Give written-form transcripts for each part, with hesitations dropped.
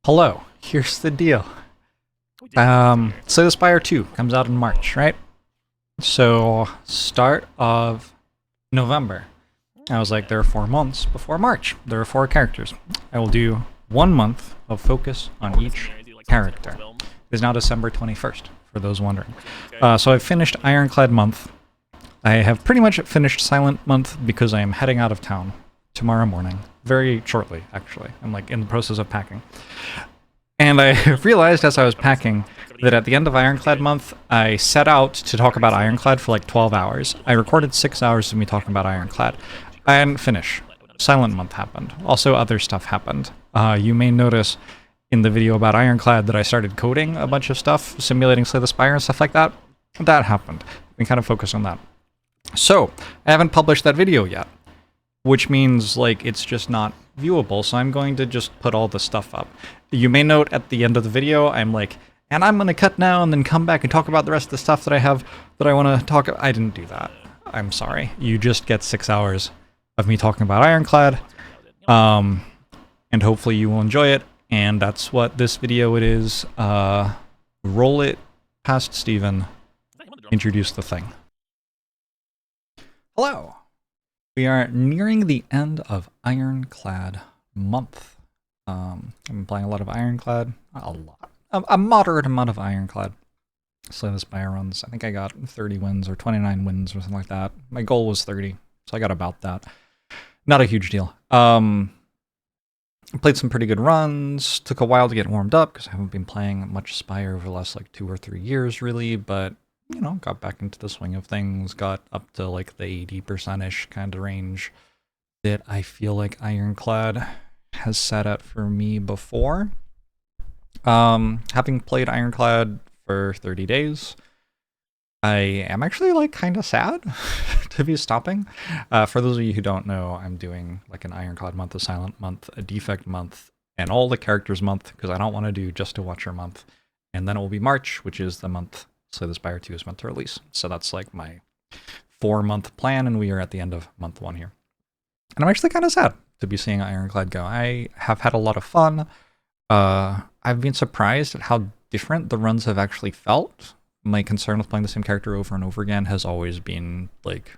Hello, here's the deal. Slay the Spire 2 comes out in March, right? So, start of November. I was like, there are 4 months before March. There are 4 characters. I will do 1 month of focus on each character. It is now December 21st, for those wondering. So I've finished Ironclad month. I have pretty much finished Silent month because I am heading out of town tomorrow morning. Very shortly, actually. I'm like in the process of packing. And I realized as I was packing that at the end of Ironclad month, I set out to talk about Ironclad for like 12 hours. I recorded 6 hours of me talking about Ironclad. I didn't finish. Silent month happened. Also, other stuff happened. You may notice in the video about Ironclad that I started coding a bunch of stuff, simulating Slay the Spire and stuff like that. That happened. We kind of focus on that. So, I haven't published that video yet, which means like it's just not viewable, so I'm going to just put all the stuff up. You may note at the end of the video, I'm like, and I'm going to cut now and then come back and talk about the rest of the stuff that I have that I want to talk about. I didn't do that. I'm sorry. You just get 6 hours of me talking about Ironclad, and hopefully you will enjoy it, and that's what this video it is. Roll it past Steven, introduce the thing. Hello! We are nearing the end of Ironclad month. I've been playing a lot of Ironclad. A moderate amount of Ironclad. Slay the Spire runs. I think I got 30 wins or 29 wins or something like that. My goal was 30, so I got about that. Not a huge deal. Played some pretty good runs. Took a while to get warmed up because I haven't been playing much Spire over the last like 2 or 3 years really, but you know, got back into the swing of things, got up to like the 80%-ish kind of range that I feel like Ironclad has set at for me before. Having played Ironclad for 30 days, I am actually like kind of sad to be stopping. For those of you who don't know, I'm doing like an Ironclad month, a Silent month, a Defect month, and all the characters month because I don't want to do just a Watcher month. And then it will be March, which is the month Slay the Spire 2 is meant to release. So that's like my 4-month plan, and we are at the end of month 1 here. And I'm actually kind of sad to be seeing Ironclad go. I have had a lot of fun. I've been surprised at how different the runs have actually felt. My concern with playing the same character over and over again has always been like,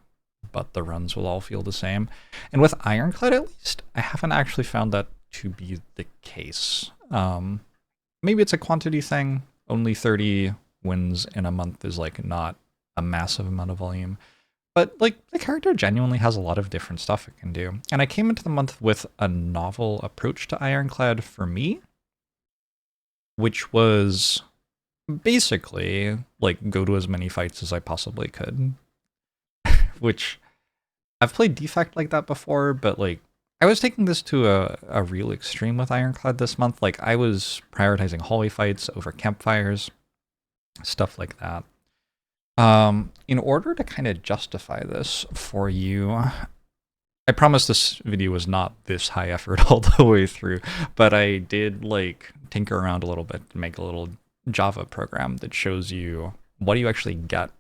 but the runs will all feel the same. And with Ironclad at least, I haven't actually found that to be the case. Maybe it's a quantity thing. Only 30 wins in a month is like not a massive amount of volume, but like the character genuinely has a lot of different stuff it can do. And I came into the month with a novel approach to Ironclad for me, which was basically like go to as many fights as I possibly could, which I've played Defect like that before, but like I was taking this to a real extreme with Ironclad this month. Like I was prioritizing hallway fights over campfires, stuff like that. In order to kind of justify this for you, I promise this video was not this high effort all the way through, but I did like tinker around a little bit to make a little Java program that shows you what do you actually get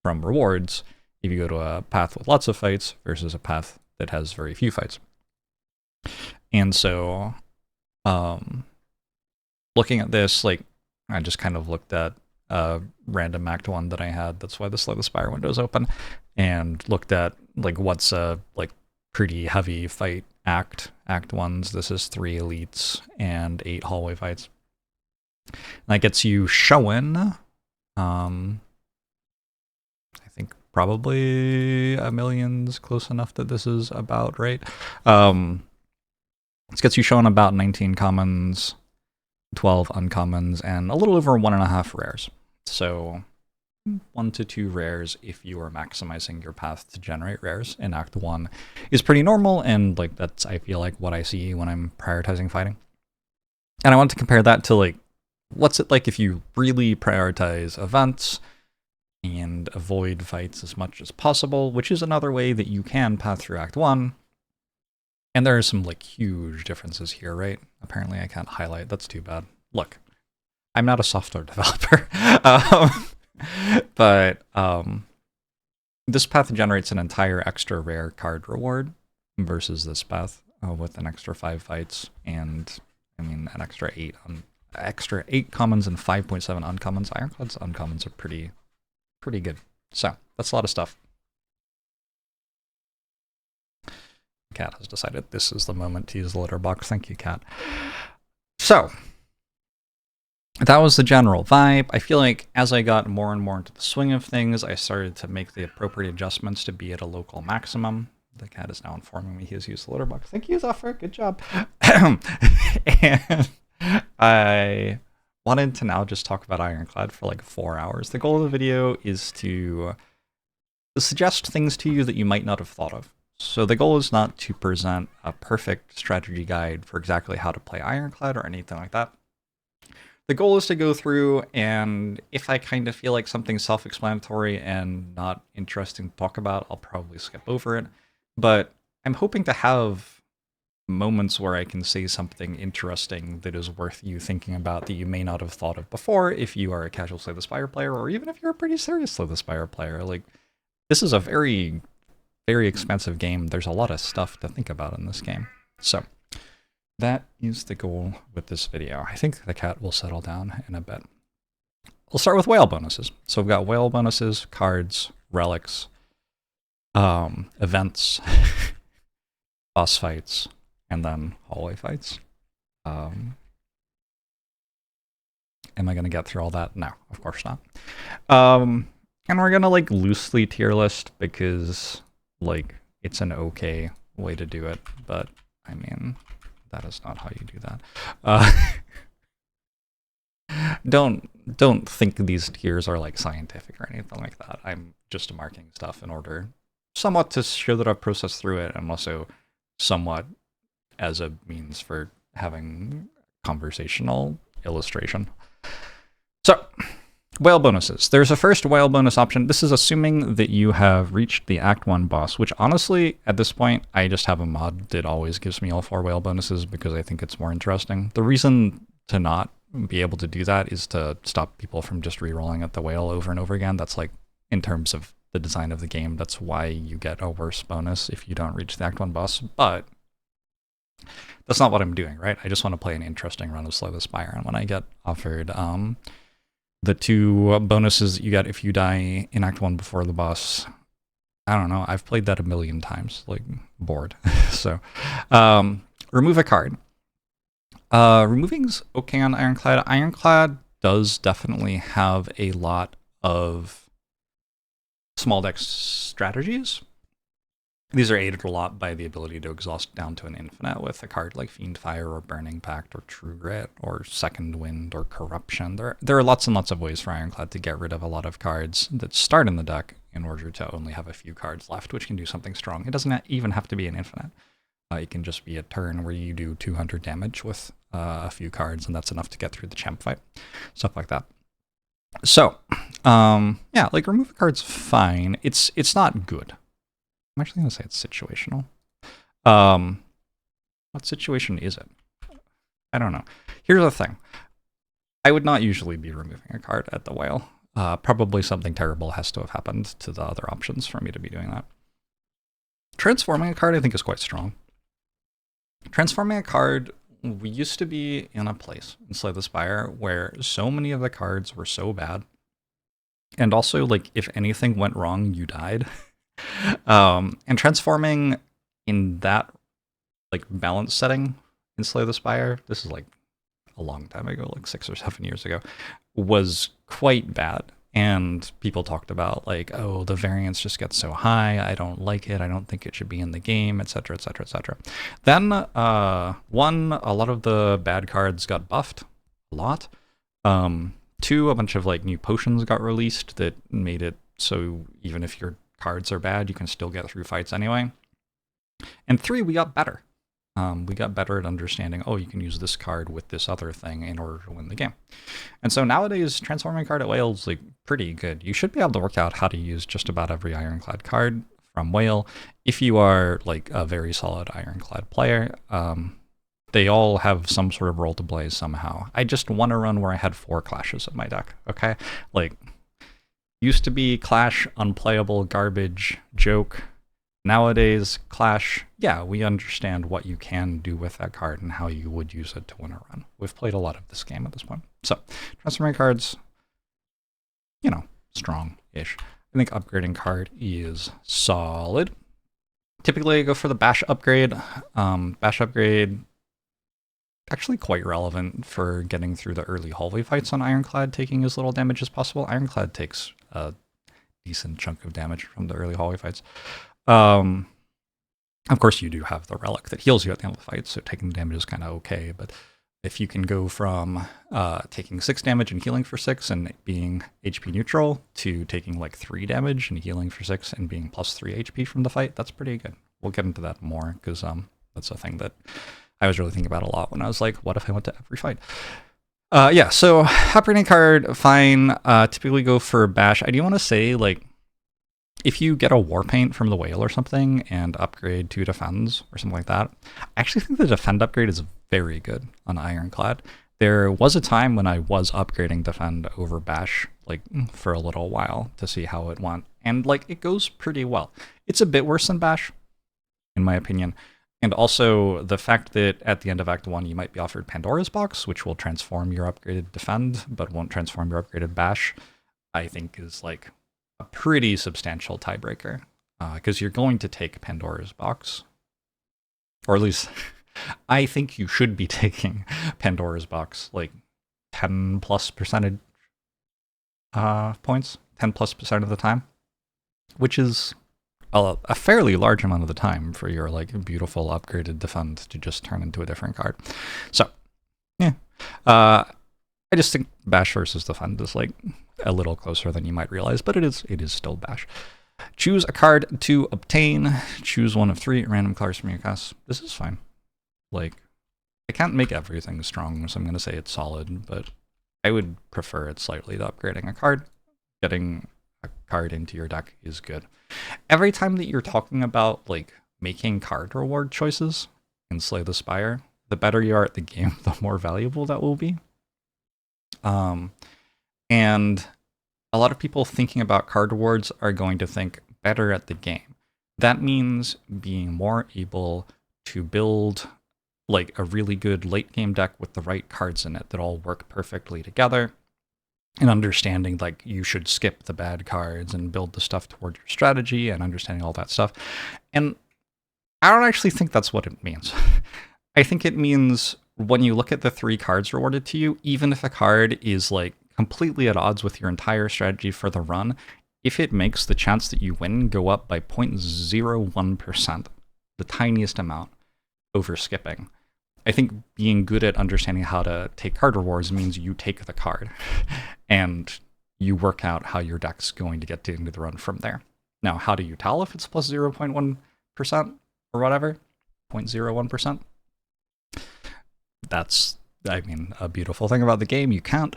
from rewards if you go to a path with lots of fights versus a path that has very few fights. And so, looking at this, like I just kind of looked at a random act 1 that I had. That's why the Slay the Spire window is open, and looked at like what's a like pretty heavy fight act 1s. This is 3 elites and 8 hallway fights. And that gets you showing I think probably a million's close enough that this is about right. This gets you showing about 19 commons, 12 uncommons, and a little over 1.5 rares. So 1 to 2 rares if you are maximizing your path to generate rares in Act 1 is pretty normal, and like that's I feel like what I see when I'm prioritizing fighting. And I want to compare that to like what's it like if you really prioritize events and avoid fights as much as possible, which is another way that you can path through Act 1. And there are some like huge differences here, right? Apparently I can't highlight. That's too bad. Look, I'm not a software developer. But this path generates an entire extra rare card reward versus this path with an extra 5 fights and I mean, an extra 8 commons and 5.7 uncommons. Ironclad's uncommons are pretty good. So that's a lot of stuff. Cat has decided this is the moment to use the litter box. Thank you, Cat. So that was the general vibe. I feel like as I got more and more into the swing of things, I started to make the appropriate adjustments to be at a local maximum. The cat is now informing me he has used the litter box. Thank you, Zephyr. Good job. And I wanted to now just talk about Ironclad for like 4 hours. The goal of the video is to suggest things to you that you might not have thought of. So the goal is not to present a perfect strategy guide for exactly how to play Ironclad or anything like that. The goal is to go through, and if I kind of feel like something's self-explanatory and not interesting to talk about, I'll probably skip over it. But I'm hoping to have moments where I can say something interesting that is worth you thinking about that you may not have thought of before if you are a casual Slay the Spire player, or even if you're a pretty serious Slay the Spire player. Like, this is a very, very expensive game. There's a lot of stuff to think about in this game. So that is the goal with this video. I think the cat will settle down in a bit. We'll start with whale bonuses. So we've got whale bonuses, cards, relics, events, boss fights, and then hallway fights. Am I going to get through all that? No, of course not. And we're going to like loosely tier list because like it's an okay way to do it, but I mean, that is not how you do that. Don't think these tiers are like scientific or anything like that. I'm just marking stuff in order somewhat to show that I've processed through it, and also somewhat as a means for having conversational illustration. So, whale bonuses. There's a first whale bonus option. This is assuming that you have reached the Act 1 boss, which honestly, at this point, I just have a mod that always gives me all 4 whale bonuses because I think it's more interesting. The reason to not be able to do that is to stop people from just re-rolling at the whale over and over again. That's like, in terms of the design of the game, that's why you get a worse bonus if you don't reach the Act 1 boss. But that's not what I'm doing, right? I just want to play an interesting run of Slay the Spire, and when I get offered the 2 bonuses that you get if you die in Act 1 before the boss, I don't know, I've played that a million times, like, bored. So, remove a card. Removing's okay on Ironclad. Ironclad does definitely have a lot of small deck strategies. These are aided a lot by the ability to exhaust down to an infinite with a card like Fiend Fire or Burning Pact or True Grit or Second Wind or Corruption. There are lots and lots of ways for Ironclad to get rid of a lot of cards that start in the deck in order to only have a few cards left, which can do something strong. It doesn't even have to be an infinite. It can just be a turn where you do 200 damage with a few cards, and that's enough to get through the champ fight. Stuff like that. So, yeah, like, remove a card's fine. It's not good. I'm actually going to say it's situational. What situation is it? I don't know. Here's the thing. I would not usually be removing a card at the whale. Probably something terrible has to have happened to the other options for me to be doing that. Transforming a card, I think, is quite strong. Transforming a card, we used to be in a place in Slay the Spire where so many of the cards were so bad. And also, like, if anything went wrong, you died. And transforming in that like balance setting in Slay the Spire, this is like a long time ago, like 6 or 7 years ago, was quite bad. And people talked about like, oh, the variance just gets so high, I don't like it, I don't think it should be in the game, etc., etc., etc. Then one, a lot of the bad cards got buffed a lot. 2, a bunch of like new potions got released that made it so even if your cards are bad, you can still get through fights anyway. And 3, we got better. We got better at understanding, oh, you can use this card with this other thing in order to win the game. And so nowadays, transforming a card at whale is like pretty good. You should be able to work out how to use just about every Ironclad card from whale if you are like a very solid Ironclad player. They all have some sort of role to play somehow. I just won a run where I had 4 clashes in my deck, okay? Like, used to be Clash, unplayable, garbage, joke. Nowadays, Clash, yeah, we understand what you can do with that card and how you would use it to win a run. We've played a lot of this game at this point. So, transforming cards, you know, strong-ish. I think upgrading card is solid. Typically, I go for the Bash upgrade. Bash upgrade, actually quite relevant for getting through the early hallway fights on Ironclad, taking as little damage as possible. Ironclad takes a decent chunk of damage from the early hallway fights. Of course, you do have the Relic that heals you at the end of the fight, so taking damage is kind of okay, but if you can go from taking 6 damage and healing for 6 and being HP neutral to taking like 3 damage and healing for 6 and being plus 3 HP from the fight, that's pretty good. We'll get into that more, because that's a thing that I was really thinking about a lot when I was like, what if I went to every fight? Yeah, so upgrading card, fine. Typically go for Bash. I do want to say, like, if you get a War Paint from the Whale or something and upgrade to Defends or something like that, I actually think the Defend upgrade is very good on Ironclad. There was a time when I was upgrading Defend over Bash, like, for a little while to see how it went. And, like, it goes pretty well. It's a bit worse than Bash, in my opinion. And also, the fact that at the end of Act 1 you might be offered Pandora's Box, which will transform your upgraded Defend, but won't transform your upgraded Bash, I think is, like, a pretty substantial tiebreaker, because you're going to take Pandora's Box, or at least I think you should be taking Pandora's Box, like 10 plus percentage points, 10 plus percent of the time, which is a fairly large amount of the time for your like beautiful upgraded Defend to just turn into a different card. So yeah, I just think Bash versus Defend is like a little closer than you might realize, but it is still Bash. Choose a card to obtain. Choose one of 3 random cards from your cast. This is fine. Like, I can't make everything strong, so I'm going to say it's solid, but I would prefer it slightly to upgrading a card. Getting a card into your deck is good. Every time that you're talking about, like, making card reward choices in Slay the Spire, the better you are at the game, the more valuable that will be. And a lot of people thinking about card rewards are going to think better at the game. That means being more able to build like a really good late game deck with the right cards in it that all work perfectly together, and understanding like you should skip the bad cards and build the stuff toward your strategy and understanding all that stuff. And I don't actually think that's what it means. I think it means when you look at the 3 cards rewarded to you, even if a card is like completely at odds with your entire strategy for the run, if it makes the chance that you win go up by 0.01%, the tiniest amount, over skipping, I think being good at understanding how to take card rewards means you take the card and you work out how your deck's going to get into the run from there. Now, how do you tell if it's plus 0.1% or whatever? 0.01%? That's, I mean, a beautiful thing about the game. You can't.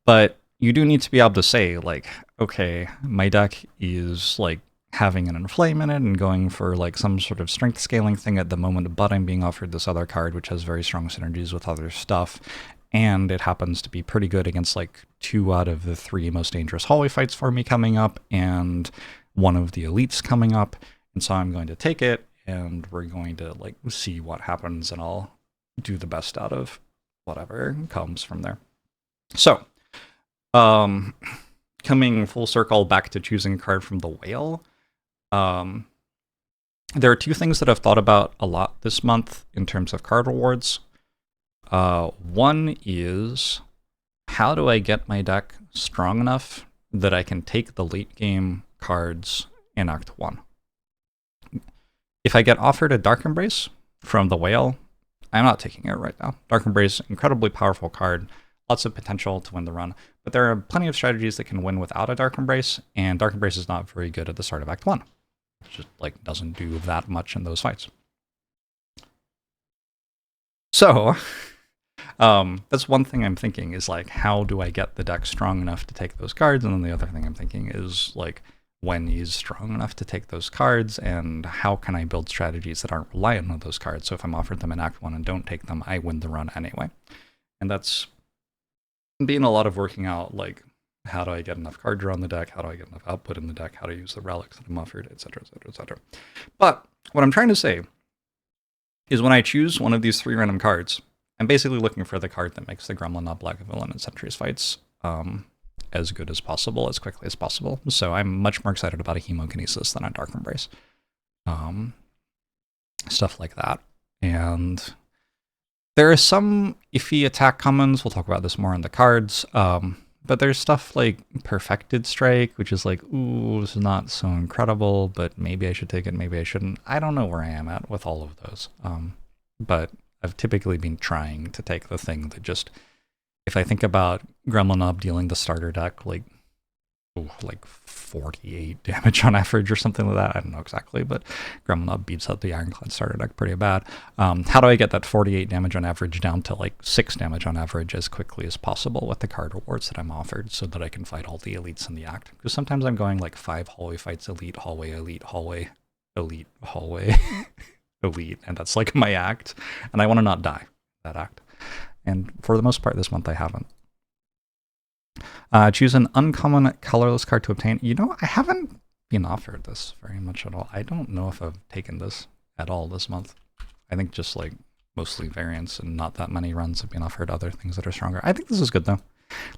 But you do need to be able to say, like, okay, my deck is, like, having an inflame in it and going for, like, some sort of strength scaling thing at the moment, but I'm being offered this other card, which has very strong synergies with other stuff, and it happens to be pretty good against, like, 2 out of the 3 most dangerous hallway fights for me coming up, and one of the elites coming up, and so I'm going to take it, and we're going to, like, see what happens, and I'll do the best out of whatever comes from there. So, coming full circle back to choosing a card from the Whale, there are 2 things that I've thought about a lot this month in terms of card rewards. One is, how do I get my deck strong enough that I can take the late game cards in Act 1? If I get offered a Dark Embrace from the Whale, I'm not taking it right now. Dark Embrace, incredibly powerful card, lots of potential to win the run, but there are plenty of strategies that can win without a Dark Embrace, and Dark Embrace is not very good at the start of Act 1. It just like doesn't do that much in those fights. So, that's one thing I'm thinking is like, how do I get the deck strong enough to take those cards? And then the other thing I'm thinking is like, when is strong enough to take those cards, and how can I build strategies that aren't reliant on those cards? So if I'm offered them in Act 1 and don't take them, I win the run anyway. And that's been a lot of working out like How do I get enough card draw on the deck? How do I get enough output in the deck? How to use the relics that I'm offered, etc., etc., etc. But what I'm trying to say is when I choose one of these 3 random cards, I'm basically looking for the card that makes the Gremlin not black villain in Sentry's fights as good as possible, as quickly as possible. So I'm much more excited about a Hemokinesis than a Dark Embrace. Stuff like that. And there are some iffy attack commons. We'll talk about this more on the cards. But there's stuff like Perfected Strike, which is like, ooh, this is not so incredible, but maybe I should take it, maybe I shouldn't. I don't know where I am at with all of those. But I've typically been trying to take the thing that just, if I think about Gremlin Up dealing the starter deck, like 48 damage on average or something like that. I don't know exactly, but Gremlin Up beats out the Ironclad starter deck pretty bad. How do I get that 48 damage on average down to like 6 damage on average as quickly as possible with the card rewards that I'm offered so that I can fight all the elites in the act? Because sometimes I'm going like 5 hallway fights, elite, hallway, elite, hallway, elite, hallway, elite, and that's like my act. And I want to not die that act. And for the most part this month I haven't. Choose an uncommon colorless card to obtain. You know, I haven't been offered this very much at all. I don't know if I've taken this at all this month. I think just like mostly variance and not that many runs have been offered other things that are stronger. I think this is good though.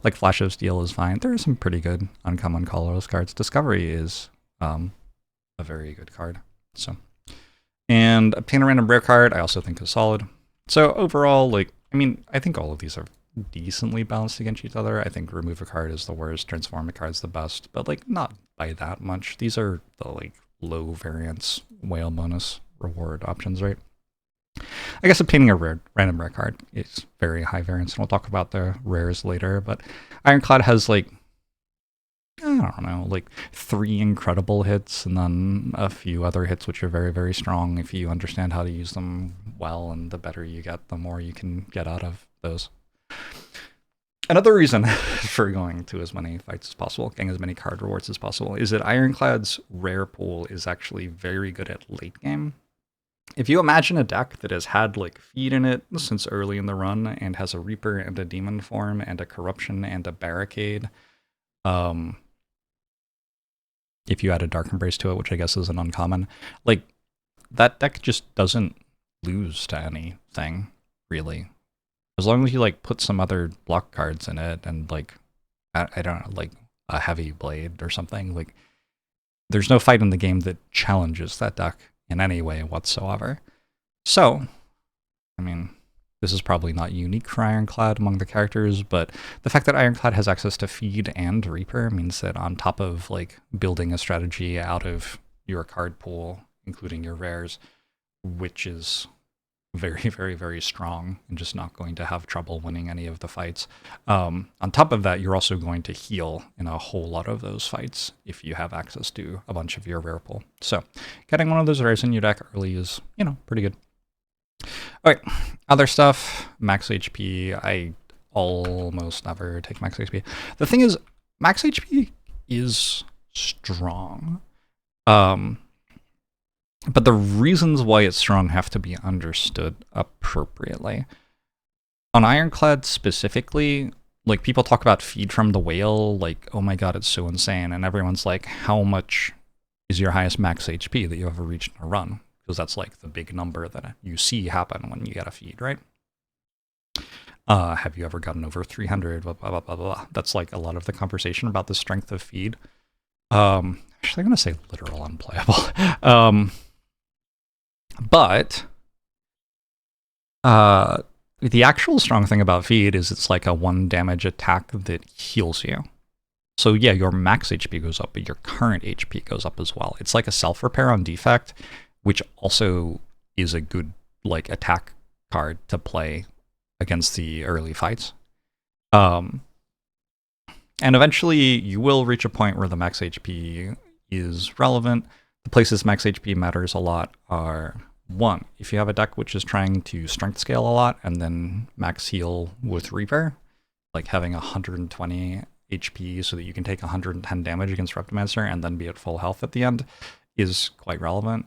Like Flash of Steel is fine. There are some pretty good uncommon colorless cards. Discovery is a very good card. So, and obtain a random rare card I also think is solid. So overall, like, I mean, I think all of these are decently balanced against each other. I think remove a card is the worst, transform a card is the best, but like not by that much. These are the like low variance whale bonus reward options, right? I guess obtaining a random rare card is very high variance, and we'll talk about the rares later, but Ironclad has like, I don't know, like 3 incredible hits and then a few other hits which are very, very strong if you understand how to use them well, and the better you get, the more you can get out of those. Another reason for going to as many fights as possible, getting as many card rewards as possible, is that Ironclad's rare pool is actually very good at late game. If you imagine a deck that has had like feed in it since early in the run and has a Reaper and a Demon form and a Corruption and a Barricade, if you add a Dark Embrace to it, which I guess is an uncommon, like that deck just doesn't lose to anything, really. As long as you like put some other block cards in it and like, I don't know, like a Heavy Blade or something, like there's no fight in the game that challenges that deck in any way whatsoever. So, I mean, this is probably not unique for Ironclad among the characters, but the fact that Ironclad has access to Feed and Reaper means that on top of like building a strategy out of your card pool, including your rares, which is very, very, very strong and just not going to have trouble winning any of the fights. On top of that, you're also going to heal in a whole lot of those fights if you have access to a bunch of your rare pool. So getting one of those rares in your deck early is, you know, pretty good. All right, other stuff, max HP. I almost never take max HP. The thing is, max HP is strong. But the reasons why it's strong have to be understood appropriately. On Ironclad specifically, like people talk about feed from the whale, like, oh my god, it's so insane. And everyone's like, how much is your highest max HP that you ever reached in a run? Because that's like the big number that you see happen when you get a feed, right? Have you ever gotten over 300? Blah, blah, blah, blah, blah. That's like a lot of the conversation about the strength of feed. Actually, I'm going to say literal unplayable. But the actual strong thing about feed is it's like a 1 damage attack that heals you. So yeah, your max HP goes up, but your current HP goes up as well. It's like a self-repair on defect, which also is a good like attack card to play against the early fights. And eventually you will reach a point where the max HP is relevant. The places max HP matters a lot are, 1, if you have a deck which is trying to strength scale a lot and then max heal with Reaper, like having 120 HP so that you can take 110 damage against Reptomancer and then be at full health at the end, is quite relevant.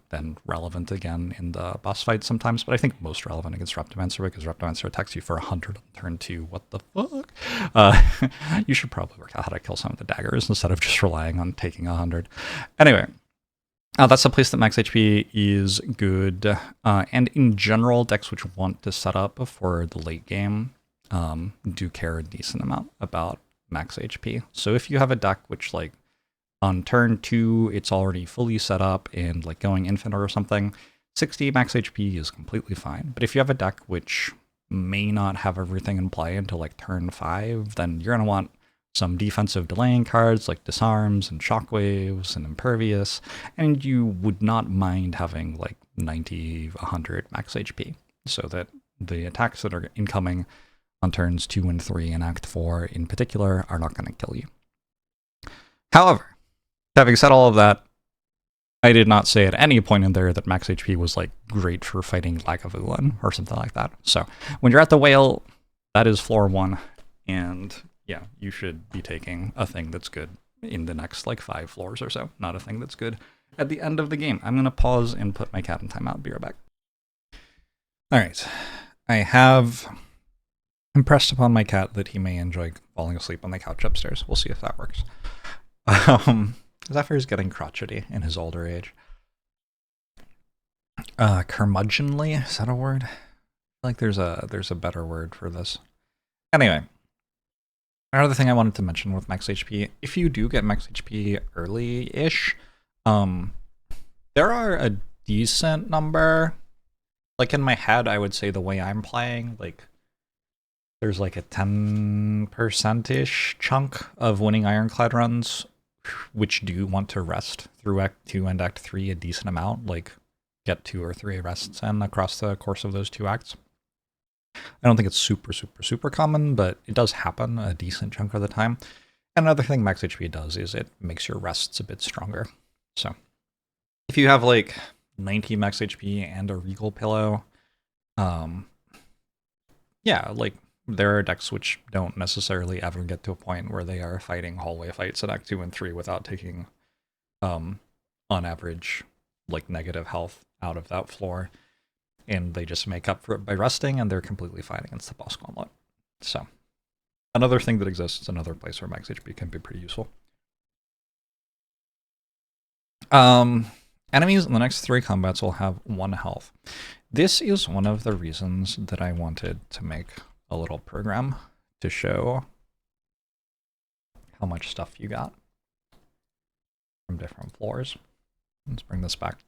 Then relevant again in the boss fight sometimes, but I think most relevant against Reptomancer because Reptomancer attacks you for 100 on turn 2. What the fuck? uh, you should probably work out how to kill some of the daggers instead of just relying on taking 100. Anyway, that's a place that max HP is good. And in general, decks which want to set up for the late game do care a decent amount about max HP. So if you have a deck which, like, on turn 2, it's already fully set up and like going infinite or something, 60 max HP is completely fine. But if you have a deck which may not have everything in play until like turn 5, then you're going to want some defensive delaying cards like disarms and shockwaves and impervious, and you would not mind having like 90, 100 max HP so that the attacks that are incoming on turns 2 and 3 and Act 4 in particular are not going to kill you. However, having said all of that, I did not say at any point in there that max HP was like great for fighting Lagavulin or something like that. So when you're at the whale, that is floor 1, and yeah, you should be taking a thing that's good in the next like 5 floors or so, not a thing that's good at the end of the game. I'm going to pause and put my cat in timeout. Be right back. All right. I have impressed upon my cat that he may enjoy falling asleep on the couch upstairs. We'll see if that works. Zephyr's getting crotchety in his older age. Curmudgeonly, is that a word? I feel like there's a better word for this. Anyway, another thing I wanted to mention with max HP, if you do get max HP early-ish, there are a decent number. Like in my head, I would say the way I'm playing, like there's like a 10%-ish chunk of winning Ironclad runs which do want to rest through Act 2 and Act 3 a decent amount, like get 2 or 3 rests in across the course of those 2 acts. I don't think it's super common, but it does happen a decent chunk of the time. And another thing max HP does is it makes your rests a bit stronger. So if you have like 90 max HP and a Regal Pillow, yeah, like there are decks which don't necessarily ever get to a point where they are fighting hallway fights at Act 2 and 3 without taking, on average, like negative health out of that floor. And they just make up for it by resting, and they're completely fine against the boss gauntlet. So, another thing that exists, another place where max HP can be pretty useful. Enemies in the next 3 combats will have 1 health. This is one of the reasons that I wanted to make a little program to show how much stuff you got from different floors. Let's bring this back.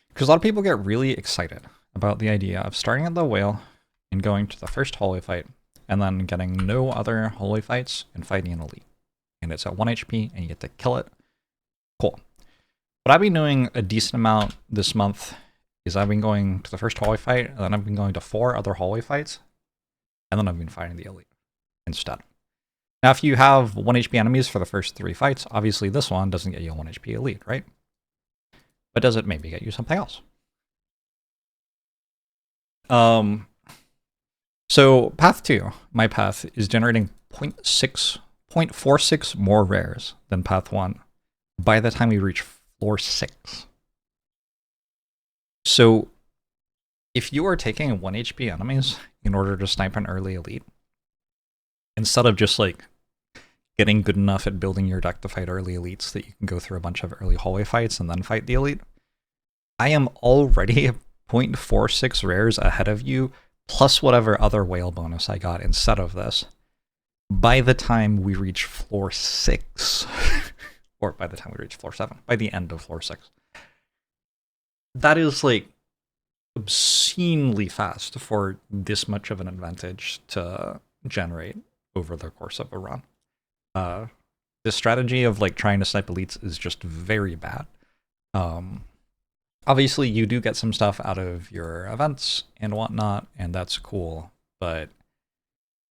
Because a lot of people get really excited about the idea of starting at the whale and going to the first hallway fight, and then getting no other hallway fights and fighting an elite. And it's at 1 HP, and you get to kill it. Cool. What I've been doing a decent amount this month is I've been going to the first hallway fight, and then I've been going to 4 other hallway fights, and then I've been fighting the elite instead. Now, if you have 1 HP enemies for the first 3 fights, obviously this one doesn't get you a 1 HP elite, right? But does it maybe get you something else? So path 2, my path, is generating 0.46 more rares than path 1 by the time we reach floor 6. So if you are taking 1 HP enemies in order to snipe an early elite, instead of just like getting good enough at building your deck to fight early elites that you can go through a bunch of early hallway fights and then fight the elite, I am already 0.46 rares ahead of you, plus whatever other whale bonus I got instead of this, by the time we reach floor 6, or by the time we reach floor 7, by the end of floor 6. That is like obscenely fast for this much of an advantage to generate over the course of a run. This strategy of like trying to snipe elites is just very bad. Obviously, you do get some stuff out of your events and whatnot, and that's cool. But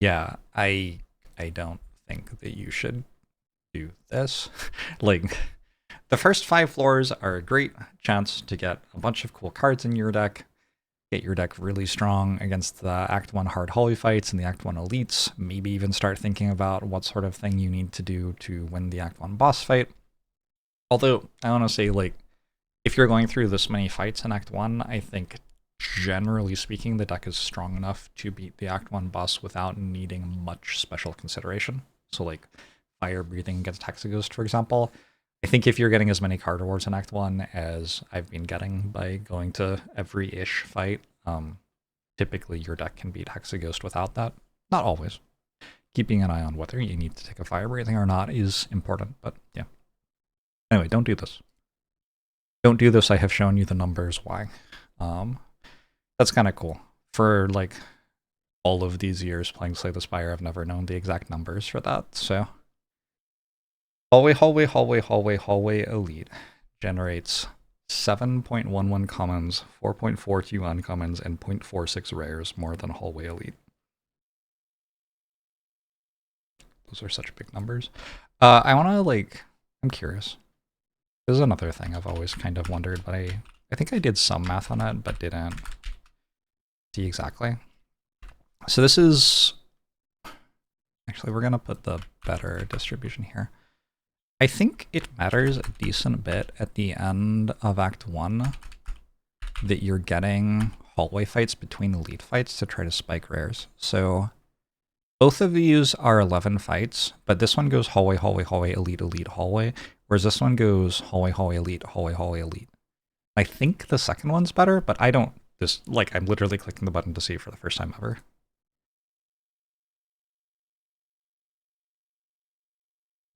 yeah, I don't think that you should do this. Like, the first 5 floors are a great chance to get a bunch of cool cards in your deck, get your deck really strong against the Act 1 hard hallway fights and the Act 1 elites, maybe even start thinking about what sort of thing you need to do to win the Act 1 boss fight. Although, I want to say, like, if you're going through this many fights in Act 1, I think generally speaking, the deck is strong enough to beat the Act 1 boss without needing much special consideration. So like fire breathing against Hexaghost, for example. I think if you're getting as many card rewards in Act 1 as I've been getting by going to every-ish fight, typically your deck can beat Hexaghost without that. Not always. Keeping an eye on whether you need to take a fire breathing or not is important, but yeah. Anyway, don't do this. Don't do this, I have shown you the numbers why. That's kind of cool. For like all of these years playing Slay the Spire, I've never known the exact numbers for that, so. Hallway Elite generates 7.11 commons, 4.42 uncommons, and 0.46 rares more than Hallway Elite. Those are such big numbers. I want to, like, I'm curious. This is another thing I've always kind of wondered, but I think I did some math on it, but didn't see exactly. So this is... Actually, we're going to put the better distribution here. I think it matters a decent bit at the end of Act 1 that you're getting hallway fights between elite fights to try to spike rares. So both of these are 11 fights, but this one goes hallway, elite, hallway, whereas this one goes hallway, elite, elite. I think the second one's better, but I don't just, like, I'm literally clicking the button to see for the first time ever.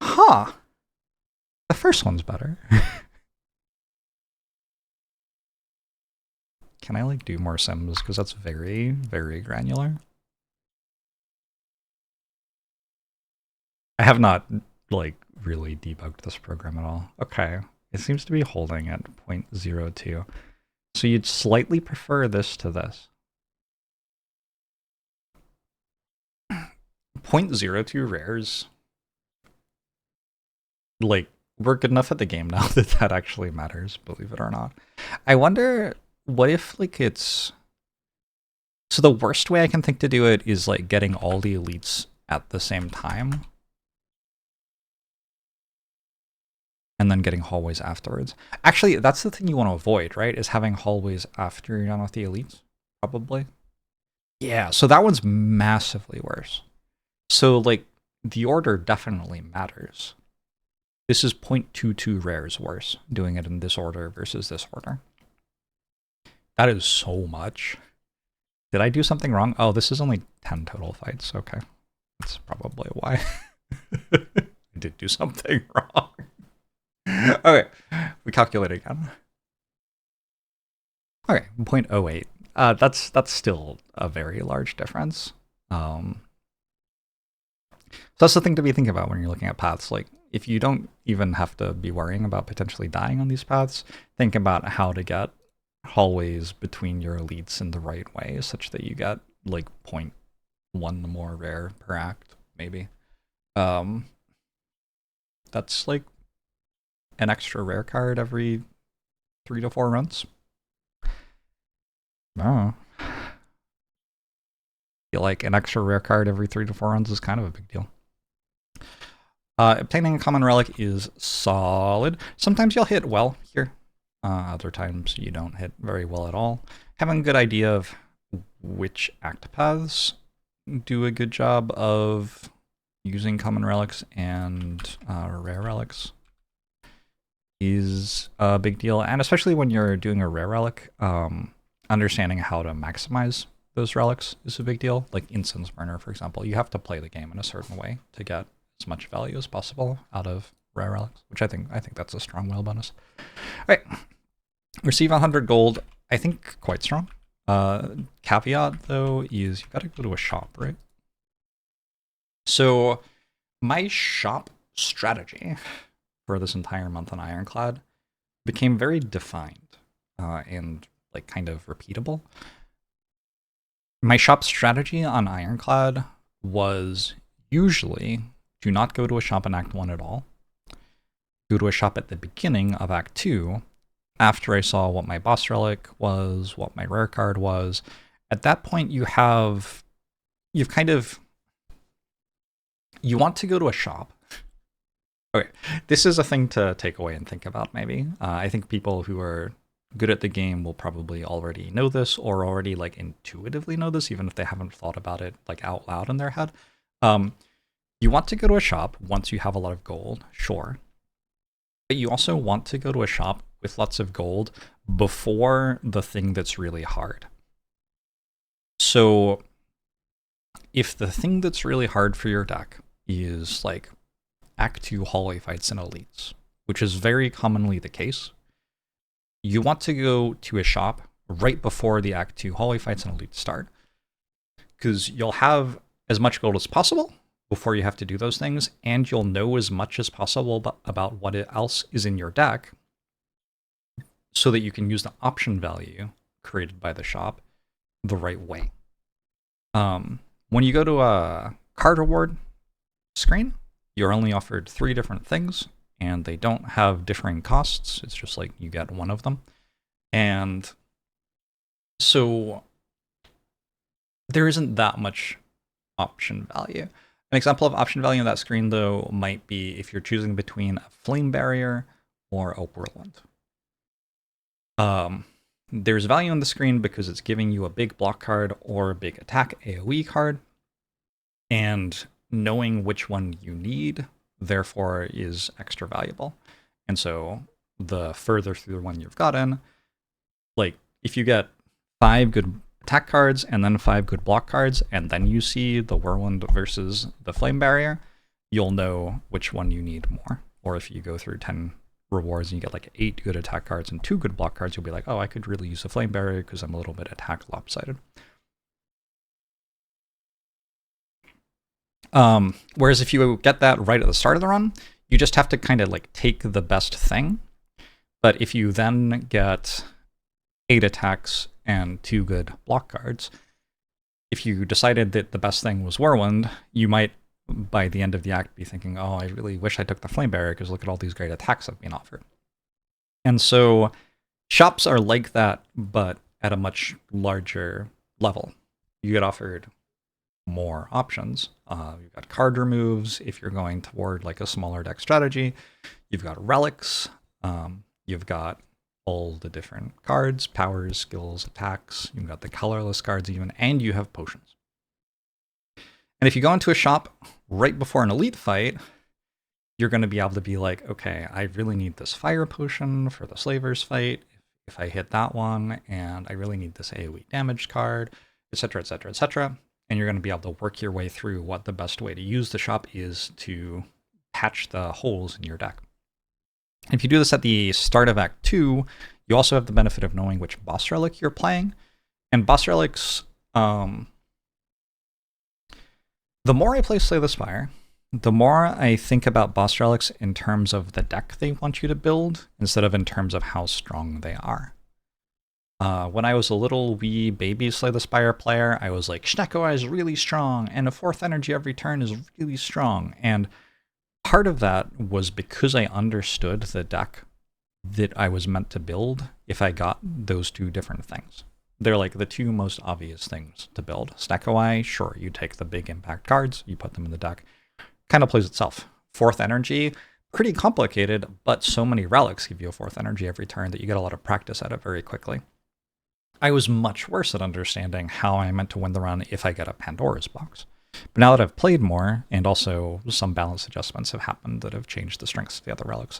Huh. The first one's better. Can I, like, do more sims? Because that's very, very granular. I have not, like, really debugged this program at all. Okay. It seems to be holding at 0.02. So you'd slightly prefer this to this. 0.02 rares. Like, we're good enough at the game now that that actually matters, believe it or not. I wonder, what if, like, it's... So the worst way I can think to do it is, like, getting all the elites at the same time. And then getting hallways afterwards. Actually, that's the thing you want to avoid, right? Is having hallways after you're done with the elites, probably. Yeah, so that one's massively worse. So, like, the order definitely matters. This is 0.22 rares worse, doing it in this order versus this order. That is so much. Did I do something wrong? Oh, this is only 10 total fights. Okay. That's probably why. I did do something wrong. Okay, we calculate again. Okay, 0.08. That's still a very large difference. So that's the thing to be thinking about when you're looking at paths. Like, if you don't even have to be worrying about potentially dying on these paths, think about how to get hallways between your elites in the right way, such that you get like 0.1 more rare per act, maybe. That's like an extra rare card every 3 to 4 runs. Oh. Feel like an extra rare card every 3 to 4 runs is kind of a big deal. Obtaining a common relic is solid. Sometimes you'll hit well here. Other times you don't hit very well at all. Having a good idea of which act paths do a good job of using common relics and rare relics is a big deal. And especially when you're doing a rare relic, understanding how to maximize those relics is a big deal. Like Incense Burner, for example, you have to play the game in a certain way to get as much value as possible out of rare relics, which I think that's a strong whale bonus. All right, receive 100 gold. I think quite strong. Caveat though is you got to go to a shop, right? So my shop strategy for this entire month on Ironclad became very defined and like kind of repeatable. My shop strategy on Ironclad was usually do not go to a shop in Act 1 at all. Go to a shop at the beginning of Act 2 after I saw what my boss relic was, what my rare card was. At that point, you want to go to a shop. Okay, this is a thing to take away and think about, maybe. I think people who are good at the game will probably already know this or already like intuitively know this, even if they haven't thought about it like out loud in their head. You want to go to a shop once you have a lot of gold, sure. But you also want to go to a shop with lots of gold before the thing that's really hard. So if the thing that's really hard for your deck is like Act 2 hallway fights and elites, which is very commonly the case, you want to go to a shop right before the Act 2 hallway fights and elites start. Because you'll have as much gold as possible before you have to do those things, and you'll know as much as possible about what else is in your deck so that you can use the option value created by the shop the right way. When you go to a card reward screen, you're only offered 3 different things, and they don't have differing costs. It's just like you get one of them. And so there isn't that much option value. An example of option value on that screen, though, might be if you're choosing between a flame barrier or a whirlwind. There's value on the screen because it's giving you a big block card or a big attack AoE card, and knowing which one you need, therefore, is extra valuable. And so the further through the one you've gotten, like if you get 5 good attack cards and then 5 good block cards, and then you see the whirlwind versus the flame barrier, you'll know which one you need more. Or if you go through 10 rewards and you get like 8 good attack cards and 2 good block cards, you'll be like, oh, I could really use the flame barrier because I'm a little bit attack lopsided. Whereas if you get that right at the start of the run, you just have to kind of like take the best thing. But if you then get 8 attacks and 2 good block cards, if you decided that the best thing was whirlwind, you might by the end of the act be thinking, oh, I really wish I took the flame barrier because look at all these great attacks I've been offered. And so shops are like that, but at a much larger level. You get offered more options. You've got card removes if you're going toward like a smaller deck strategy. You've got relics. You've got all the different cards, powers, skills, attacks. You've got the colorless cards even, and you have potions. And if you go into a shop right before an elite fight, you're going to be able to be like, okay, I really need this fire potion for the slavers fight if I hit that one, and I really need this AoE damage card, etc., etc., etc. And you're going to be able to work your way through what the best way to use the shop is to patch the holes in your deck. If you do this at the start of Act 2, you also have the benefit of knowing which boss relic you're playing. And boss relics, the more I play Slay the Spire, the more I think about boss relics in terms of the deck they want you to build, instead of in terms of how strong they are. When I was a little wee baby Slay the Spire player, I was like, Shneko is really strong, and a 4th energy every turn is really strong. And part of that was because I understood the deck that I was meant to build if I got those 2 different things. They're like the 2 most obvious things to build. Sneko, sure, you take the big impact cards, you put them in the deck. Kind of plays itself. 4th energy, pretty complicated, but so many relics give you a 4th energy every turn that you get a lot of practice at it very quickly. I was much worse at understanding how I meant to win the run if I get a Pandora's box. But now that I've played more, and also some balance adjustments have happened that have changed the strengths of the other relics,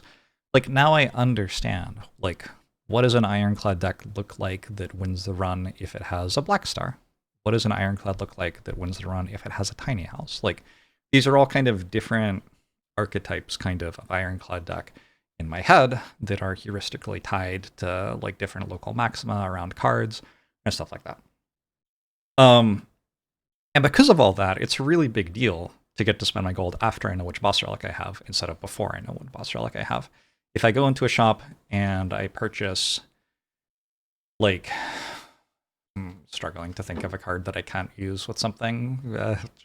like now I understand, like, what does an Ironclad deck look like that wins the run if it has a Black Star? What does an Ironclad look like that wins the run if it has a Tiny House? Like, these are all kind of different archetypes kind of Ironclad deck in my head that are heuristically tied to like different local maxima around cards and stuff like that. And because of all that, it's a really big deal to get to spend my gold after I know which boss relic I have instead of before I know what boss relic I have. If I go into a shop and I purchase, like, I'm struggling to think of a card that I can't use with something,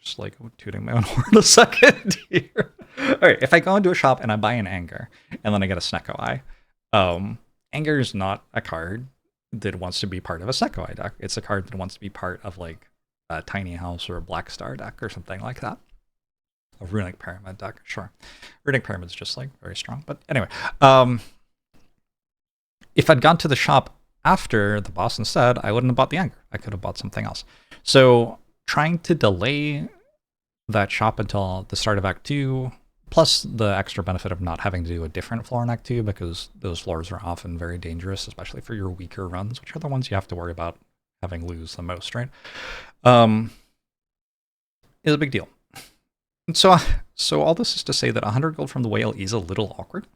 just like tooting my own horn a second here. All right, if I go into a shop and I buy an Anger, and then I get a Sneko, Anger is not a card that wants to be part of a Sneko deck. It's a card that wants to be part of, like, a Tiny House or a Black Star deck or something like that. A Runic Pyramid deck, sure. Runic Pyramid's just like very strong. But anyway, if I'd gone to the shop after the boss instead, I wouldn't have bought the anger. I could have bought something else. So trying to delay that shop until the start of Act 2, plus the extra benefit of not having to do a different floor in Act 2, because those floors are often very dangerous, especially for your weaker runs, which are the ones you have to worry about having lose the most, right? Is a big deal. And so all this is to say that 100 gold from the whale is a little awkward.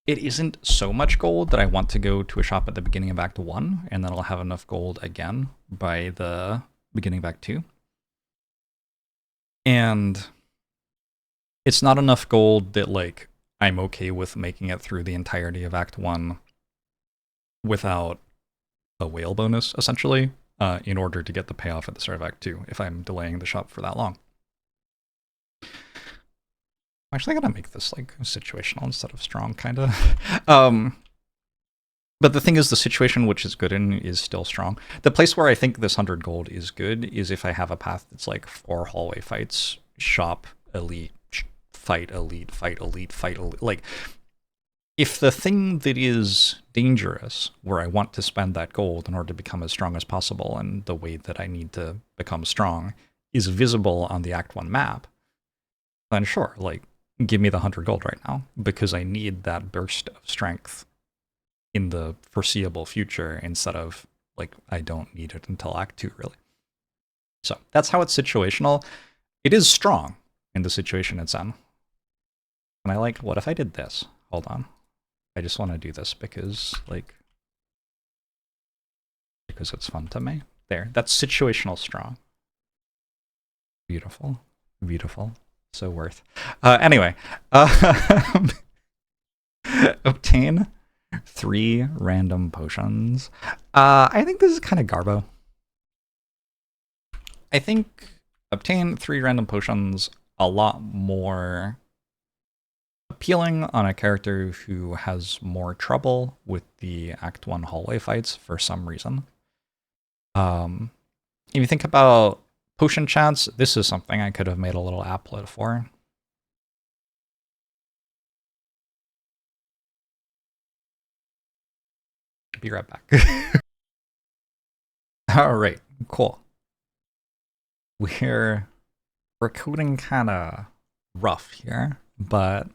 It isn't so much gold that I want to go to a shop at the beginning of Act 1, and then I'll have enough gold again by the beginning of Act 2. And it's not enough gold that, like, I'm okay with making it through the entirety of Act 1 without a whale bonus, essentially, in order to get the payoff at the start of Act 2, if I'm delaying the shop for that long. I'm actually gonna make this like situational instead of strong, kind of. But the thing is, the situation which is good in is still strong. The place where I think this 100 gold is good is if I have a path that's like 4 hallway fights, shop, elite, fight, elite, fight, elite, fight, elite. Like, if the thing that is dangerous, where I want to spend that gold in order to become as strong as possible, and the way that I need to become strong, is visible on the Act 1 map, then sure, like, give me the 100 gold right now, because I need that burst of strength in the foreseeable future, instead of, like, I don't need it until Act 2, really. So that's how it's situational. It is strong in the situation it's in. And I like, what if I did this? Hold on. I just want to do this because it's fun to me. There, that's situational strong. Beautiful, beautiful. So worth. Anyway, obtain 3 random potions. I think this is kind of garbo. I think obtain 3 random potions a lot more appealing on a character who has more trouble with the Act 1 hallway fights for some reason. If you think about potion chance, this is something I could have made a little applet for. Be right back. All right, cool. We're coding kind of rough here, but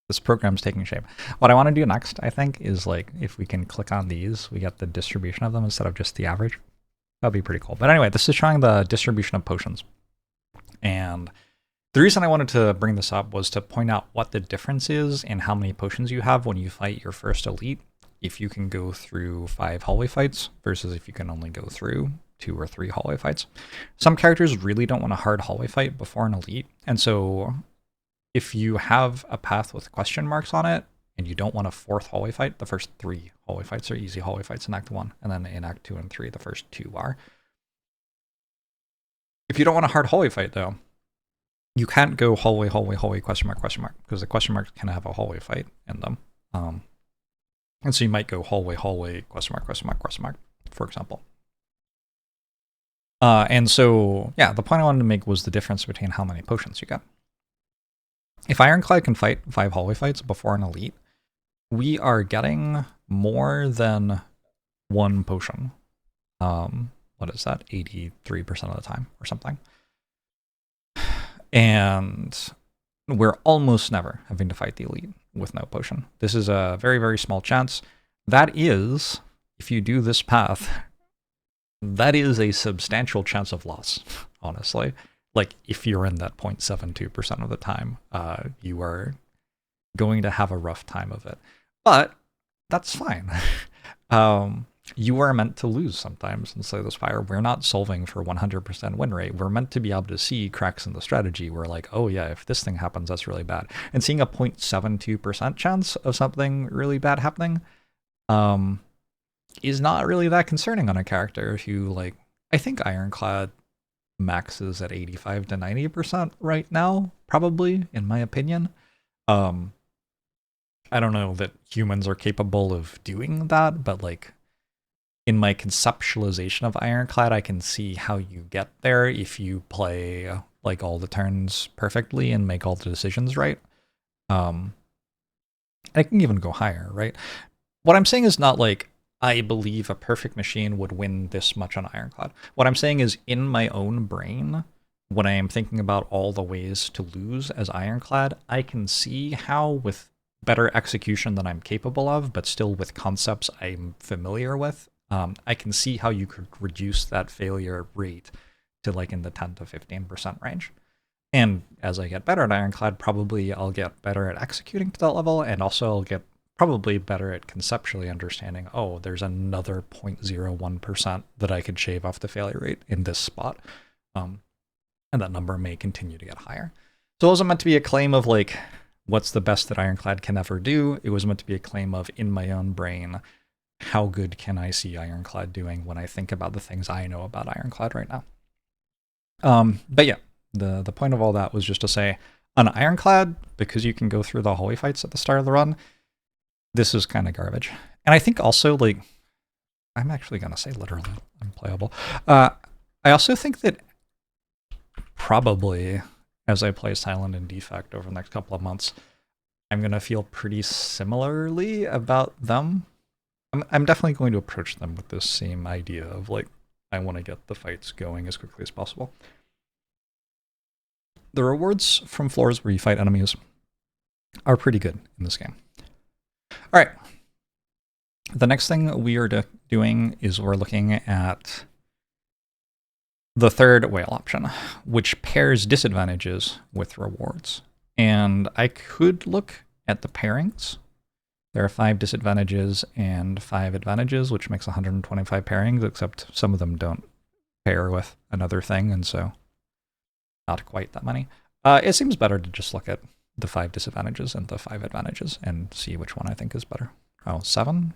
this program's taking shape. What I want to do next, I think, is like, if we can click on these, we get the distribution of them instead of just the average. That'd be pretty cool. But anyway, this is showing the distribution of potions. And the reason I wanted to bring this up was to point out what the difference is in how many potions you have when you fight your first elite, if you can go through 5 hallway fights versus if you can only go through 2 or 3 hallway fights. Some characters really don't want a hard hallway fight before an elite, and so if you have a path with question marks on it and you don't want a 4th hallway fight, the first 3 hallway fights are easy hallway fights in Act 1, and then in Act 2 and 3, the first 2 are. If you don't want a hard hallway fight, though, you can't go hallway, hallway, hallway, question mark, because the question marks can have a hallway fight in them. And so you might go hallway, hallway, question mark, for example. And so, yeah, the point I wanted to make was the difference between how many potions you get. If Ironclad can fight 5 hallway fights before an elite, we are getting more than 1 potion. What is that? 83% of the time or something. And we're almost never having to fight the elite with no potion. This is a very, very small chance. That is, if you do this path, that is a substantial chance of loss, honestly. Like, if you're in that 0.72% of the time, you are going to have a rough time of it. But that's fine. You are meant to lose sometimes in Slay the Spire. We're not solving for 100% win rate. We're meant to be able to see cracks in the strategy. We're like, oh yeah, if this thing happens, that's really bad. And seeing a 0.72% chance of something really bad happening is not really that concerning on a character who, like, I think Ironclad maxes at 85 to 90% right now, probably, in my opinion. I don't know that humans are capable of doing that, but like, in my conceptualization of Ironclad, I can see how you get there if you play like all the turns perfectly and make all the decisions right. I can even go higher, right? what I'm saying is not like I believe a perfect machine would win this much on Ironclad. What I'm saying is in my own brain, when I am thinking about all the ways to lose as Ironclad, I can see how with better execution than I'm capable of, but still with concepts I'm familiar with, I can see how you could reduce that failure rate to like in the 10 to 15% range. And as I get better at Ironclad, probably I'll get better at executing to that level, and also I'll get probably better at conceptually understanding, oh, there's another 0.01% that I could shave off the failure rate in this spot. And that number may continue to get higher. So it wasn't meant to be a claim of like, what's the best that Ironclad can ever do? It was meant to be a claim of, in my own brain, how good can I see Ironclad doing when I think about the things I know about Ironclad right now? But yeah, the point of all that was just to say, on Ironclad, because you can go through the hallway fights at the start of the run, this is kind of garbage. And I think also, like, I'm actually going to say literally unplayable. I also think that probably as I play Silent and Defect over the next couple of months, I'm going to feel pretty similarly about them. I'm definitely going to approach them with this same idea of like, I want to get the fights going as quickly as possible. The rewards from floors where you fight enemies are pretty good in this game. All right. The next thing we are doing is we're looking at the third whale option, which pairs disadvantages with rewards. And I could look at the pairings. There are 5 disadvantages and 5 advantages, which makes 125 pairings, except some of them don't pair with another thing, and so not quite that many. It seems better to just look at the 5 disadvantages and the 5 advantages and see which one I think is better. Oh, 7?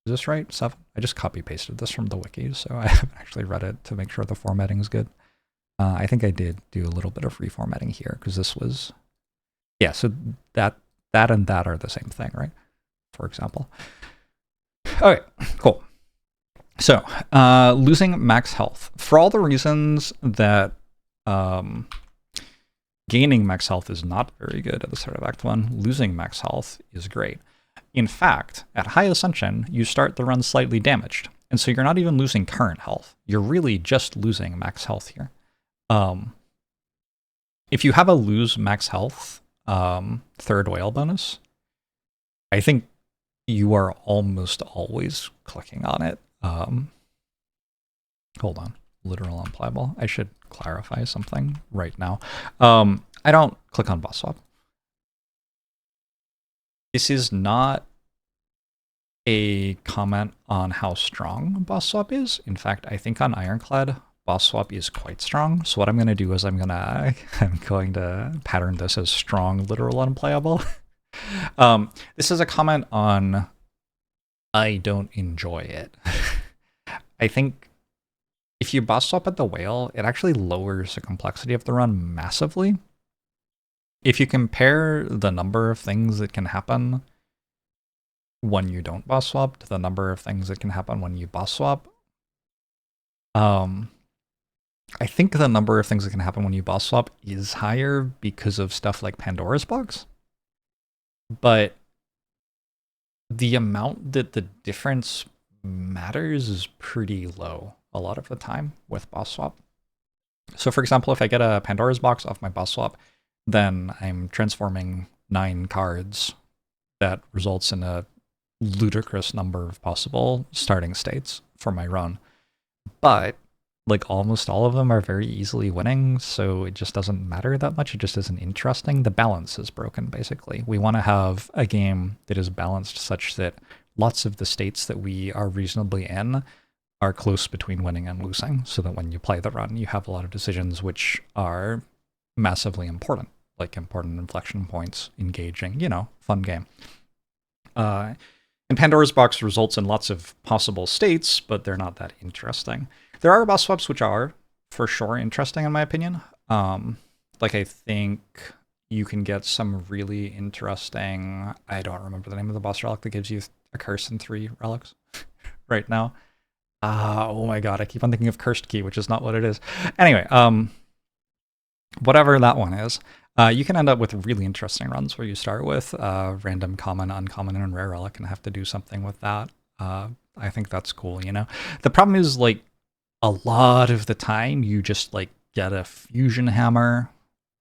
Is this right? 7? I just copy-pasted this from the wiki, so I haven't actually read it to make sure the formatting is good. I think I did do a little bit of reformatting here, because this was... Yeah, so that and that are the same thing, right? For example. Okay, cool. So, losing max health. For all the reasons that gaining max health is not very good at the start of Act 1, losing max health is great. In fact, at high ascension, you start the run slightly damaged, and so you're not even losing current health. You're really just losing max health here. If you have a lose max health third whale bonus, I think you are almost always clicking on it. Hold on, literal unplayable. I should clarify something right now. I don't click on boss swap. This is not a comment on how strong boss swap is. In fact, I think on Ironclad, boss swap is quite strong. So what I'm going to do is I'm going to pattern this as strong, literal, unplayable. This is a comment on I don't enjoy it. I think if you boss swap at the whale, it actually lowers the complexity of the run massively. If you compare the number of things that can happen when you don't boss swap to the number of things that can happen when you boss swap, I think the number of things that can happen when you boss swap is higher because of stuff like Pandora's Box. But the amount that the difference matters is pretty low a lot of the time with boss swap. So for example, if I get a Pandora's Box off my boss swap, then I'm transforming 9 cards that results in a ludicrous number of possible starting states for my run. But like almost all of them are very easily winning, so it just doesn't matter that much. It just isn't interesting. The balance is broken, basically. We want to have a game that is balanced such that lots of the states that we are reasonably in are close between winning and losing, so that when you play the run, you have a lot of decisions which are massively important, like important inflection points, engaging, fun game. And Pandora's Box results in lots of possible states, but they're not that interesting. There are boss swaps which are, for sure, interesting in my opinion. Like I think you can get some really interesting, I don't remember the name of the boss relic that gives you a curse and 3 relics right now. Oh my god, I keep on thinking of Cursed Key, which is not what it is. Anyway, whatever that one is, You can end up with really interesting runs where you start with random common, uncommon, and rare relic and have to do something with that. I think that's cool, you know? The problem is, like, a lot of the time you just, like, get a fusion hammer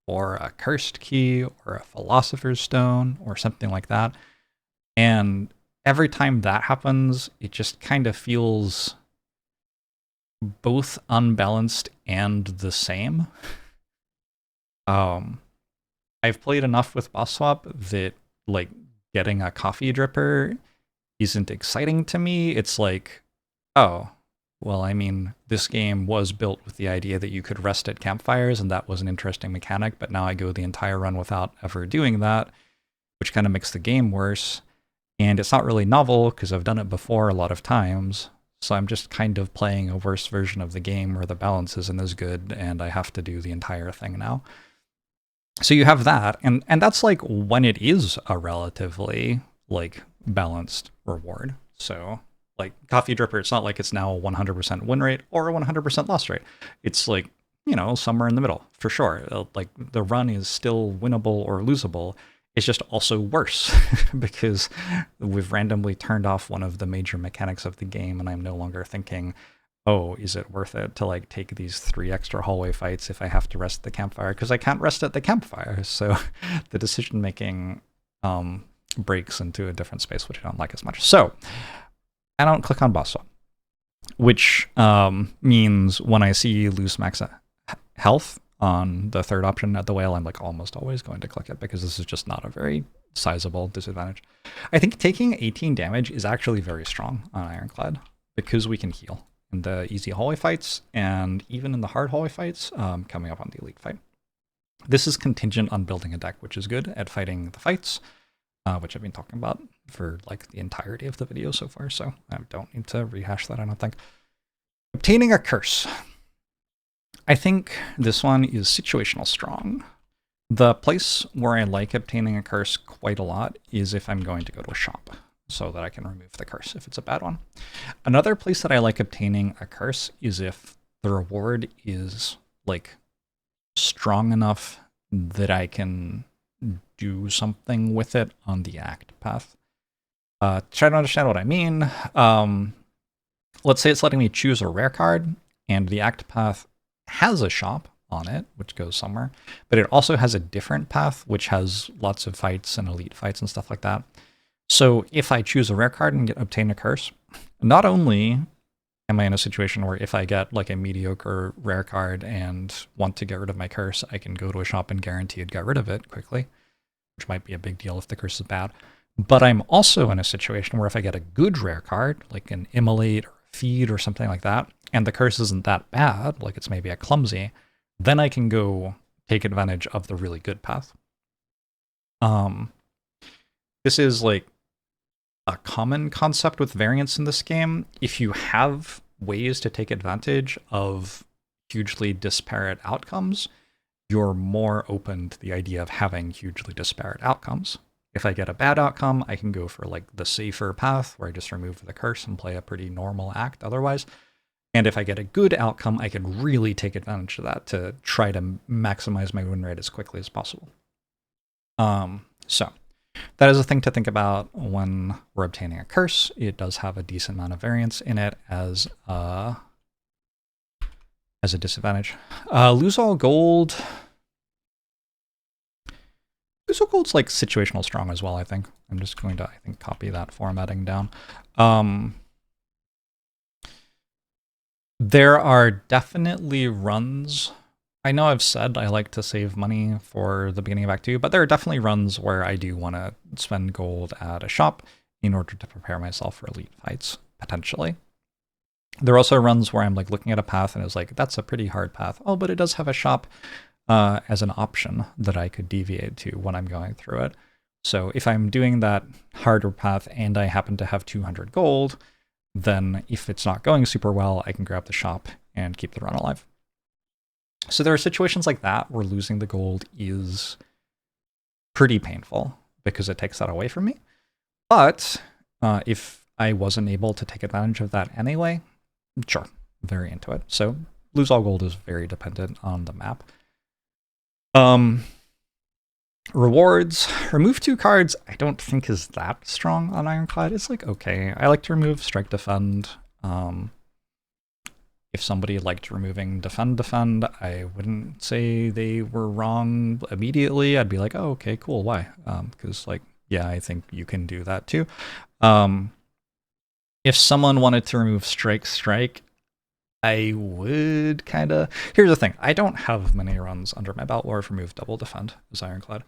or a cursed key or a philosopher's stone or something like that. And every time that happens, it just kind of feels both unbalanced and the same. I've played enough with boss swap that, like, getting a coffee dripper isn't exciting to me. It's like, oh, well, I mean, this game was built with the idea that you could rest at campfires, and that was an interesting mechanic, but now I go the entire run without ever doing that, which kind of makes the game worse. And it's not really novel, because I've done it before a lot of times, so I'm just kind of playing a worse version of the game where the balance isn't as good, and I have to do the entire thing now. So you have that, and that's like when it is a relatively, like, balanced reward. So, like, Coffee Dripper, it's not like it's now a 100% win rate or a 100% loss rate. It's like, you know, somewhere in the middle, for sure. Like, the run is still winnable or losable. It's just also worse because we've randomly turned off one of the major mechanics of the game, and I'm no longer thinking, oh, is it worth it to, like, take these 3 extra hallway fights if I have to rest at the campfire? Because I can't rest at the campfire. So the decision-making breaks into a different space, which I don't like as much. So I don't click on boss swap, which means when I see lose max health on the third option at the whale, I'm, like, almost always going to click it because this is just not a very sizable disadvantage. I think taking 18 damage is actually very strong on Ironclad because we can heal in the easy hallway fights and even in the hard hallway fights coming up on the elite fight. This is contingent on building a deck which is good at fighting the fights, which I've been talking about for, like, the entirety of the video so far, so I don't need to rehash that, I don't think. Obtaining a curse. I think this one is situational strong. The place where I like obtaining a curse quite a lot is if I'm going to go to a shop, so that I can remove the curse if it's a bad one. Another place that I like obtaining a curse is if the reward is, like, strong enough that I can do something with it on the act path. Try to understand what I mean. Let's say it's letting me choose a rare card, and the act path has a shop on it, which goes somewhere, but it also has a different path, which has lots of fights and elite fights and stuff like that. So if I choose a rare card and obtain a curse, not only am I in a situation where if I get, like, a mediocre rare card and want to get rid of my curse, I can go to a shop and guaranteed get rid of it quickly, which might be a big deal if the curse is bad. But I'm also in a situation where if I get a good rare card, like an immolate or a feed or something like that, and the curse isn't that bad, like it's maybe a clumsy, then I can go take advantage of the really good path. This is, like, a common concept with variance in this game. If you have ways to take advantage of hugely disparate outcomes, you're more open to the idea of having hugely disparate outcomes. If I get a bad outcome, I can go for, like, the safer path where I just remove the curse and play a pretty normal act otherwise. And if I get a good outcome, I can really take advantage of that to try to maximize my win rate as quickly as possible. So that is a thing to think about when we're obtaining a curse. It does have a decent amount of variance in it as a disadvantage. Lose all gold. Lose all gold's, like, situational strong as well, I think. I'm just going to, I think, copy that formatting down. There are definitely runs. I know I've said I like to save money for the beginning of Act 2, but there are definitely runs where I do want to spend gold at a shop in order to prepare myself for elite fights, potentially. There are also runs where I'm, like, looking at a path and it's like, that's a pretty hard path. Oh, but it does have a shop as an option that I could deviate to when I'm going through it. So if I'm doing that harder path and I happen to have 200 gold, then if it's not going super well, I can grab the shop and keep the run alive. So there are situations like that where losing the gold is pretty painful because it takes that away from me. But if I wasn't able to take advantage of that anyway, sure, very into it. So lose all gold is very dependent on the map. Rewards, remove 2 cards, I don't think is that strong on Ironclad. It's like, okay, I like to remove Strike Defend. If somebody liked removing Defend, I wouldn't say they were wrong immediately. I'd be like, oh, okay, cool, why? Because, like, yeah, I think you can do that too. If someone wanted to remove Strike, I would kind of... Here's the thing. I don't have many runs under my belt where I've removed double defend as Ironclad.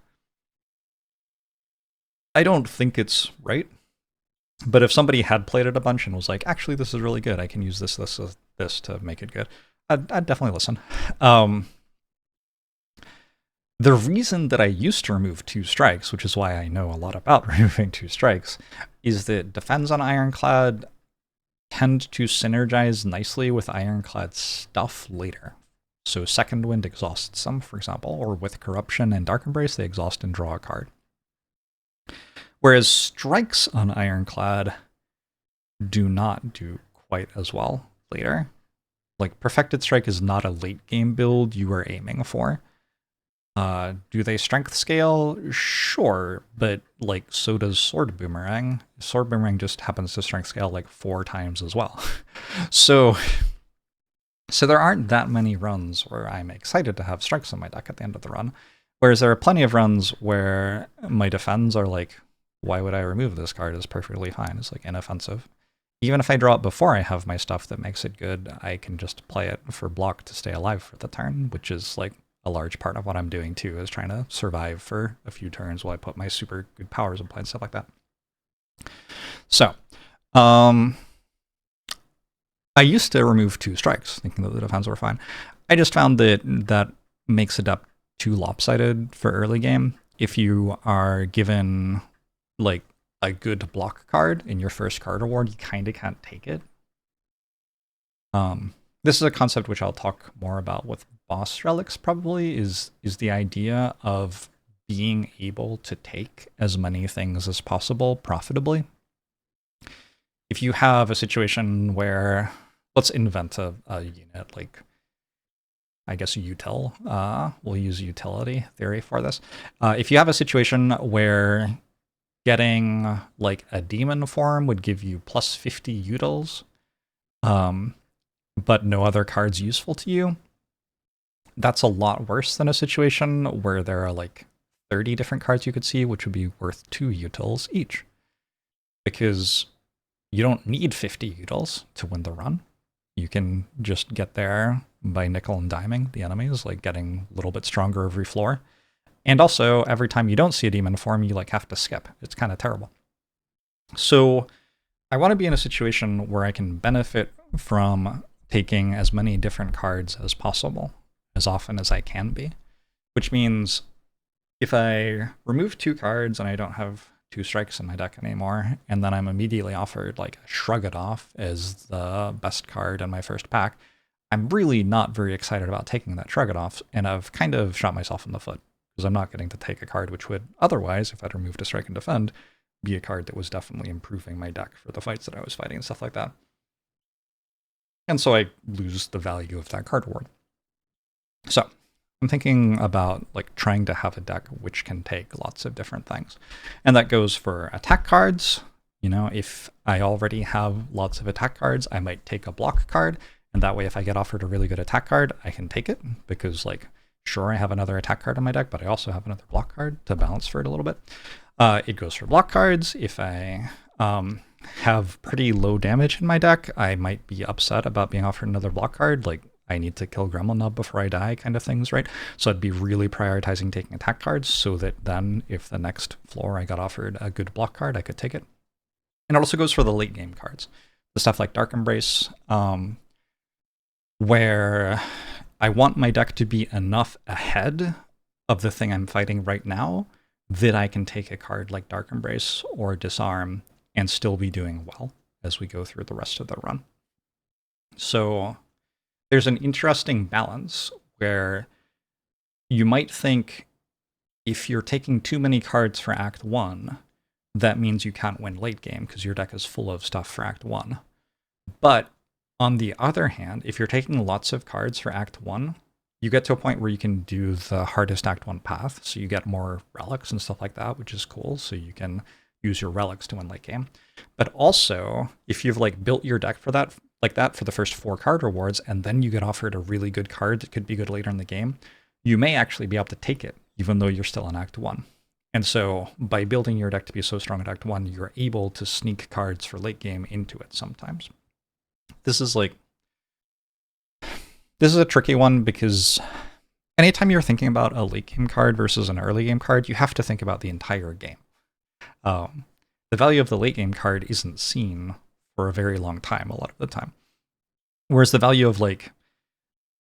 I don't think it's right, but if somebody had played it a bunch and was like, actually, this is really good, I can use this to make it good, I'd definitely listen. The reason that I used to remove 2 strikes, which is why I know a lot about removing 2 strikes, is that defends on Ironclad tend to synergize nicely with Ironclad stuff later. So Second Wind exhausts them, for example, or with Corruption and Dark Embrace, they exhaust and draw a card. Whereas strikes on Ironclad do not do quite as well later. Like, Perfected Strike is not a late game build you are aiming for. Do they strength scale? Sure, but like, so does Sword Boomerang. Sword Boomerang just happens to strength scale like 4 times as well. So there aren't that many runs where I'm excited to have strikes in my deck at the end of the run. Whereas there are plenty of runs where my defends are like, why would I remove this card? It's perfectly fine. It's like inoffensive. Even if I draw it before I have my stuff that makes it good, I can just play it for block to stay alive for the turn, which is like a large part of what I'm doing too, is trying to survive for a few turns while I put my super good powers in play and stuff like that. So, I used to remove 2 strikes, thinking that the defense were fine. I just found that that makes it up too lopsided for early game. If you are given like a good block card in your first card reward, you kind of can't take it. This is a concept which I'll talk more about with boss relics probably, is the idea of being able to take as many things as possible profitably. If you have a situation where, let's invent a unit, like, I guess util, we'll use utility theory for this. If you have a situation where getting like a demon form would give you plus 50 utils, but no other cards useful to you, that's a lot worse than a situation where there are like 30 different cards you could see, which would be worth 2 utils each. Because you don't need 50 utils to win the run. You can just get there by nickel and diming the enemies, like getting a little bit stronger every floor. And also, every time you don't see a demon form, you like have to skip. It's kind of terrible. So I want to be in a situation where I can benefit from taking as many different cards as possible, as often as I can be. Which means if I remove 2 cards and I don't have 2 strikes in my deck anymore, and then I'm immediately offered like Shrug It Off as the best card in my first pack, I'm really not very excited about taking that Shrug It Off, and I've kind of shot myself in the foot, because I'm not getting to take a card which would otherwise, if I'd removed a strike and defend, be a card that was definitely improving my deck for the fights that I was fighting and stuff like that. And so I lose the value of that card reward. So I'm thinking about like trying to have a deck which can take lots of different things. And that goes for attack cards. You know, if I already have lots of attack cards, I might take a block card. And that way, if I get offered a really good attack card, I can take it, because like, sure, I have another attack card in my deck, but I also have another block card to balance for it a little bit. It goes for block cards. If I have pretty low damage in my deck, I might be upset about being offered another block card, like I need to kill Gremlin up before I die kind of things, right? So I'd be really prioritizing taking attack cards so that then if the next floor I got offered a good block card, I could take it. And it also goes for the late game cards. The stuff like Dark Embrace, where I want my deck to be enough ahead of the thing I'm fighting right now that I can take a card like Dark Embrace or Disarm and still be doing well as we go through the rest of the run. So there's an interesting balance where you might think if you're taking too many cards for Act 1, that means you can't win late game because your deck is full of stuff for Act 1. But on the other hand, if you're taking lots of cards for Act 1, you get to a point where you can do the hardest Act 1 path, so you get more relics and stuff like that, which is cool, so you can use your relics to win late game. But also, if you've like built your deck for that, like that for the first 4 card rewards, and then you get offered a really good card that could be good later in the game, you may actually be able to take it, even though you're still in Act 1. And so by building your deck to be so strong at Act 1, you're able to sneak cards for late game into it sometimes. This is a tricky one because anytime you're thinking about a late game card versus an early game card, you have to think about the entire game. The value of the late game card isn't seen for a very long time, a lot of the time. Whereas the value of like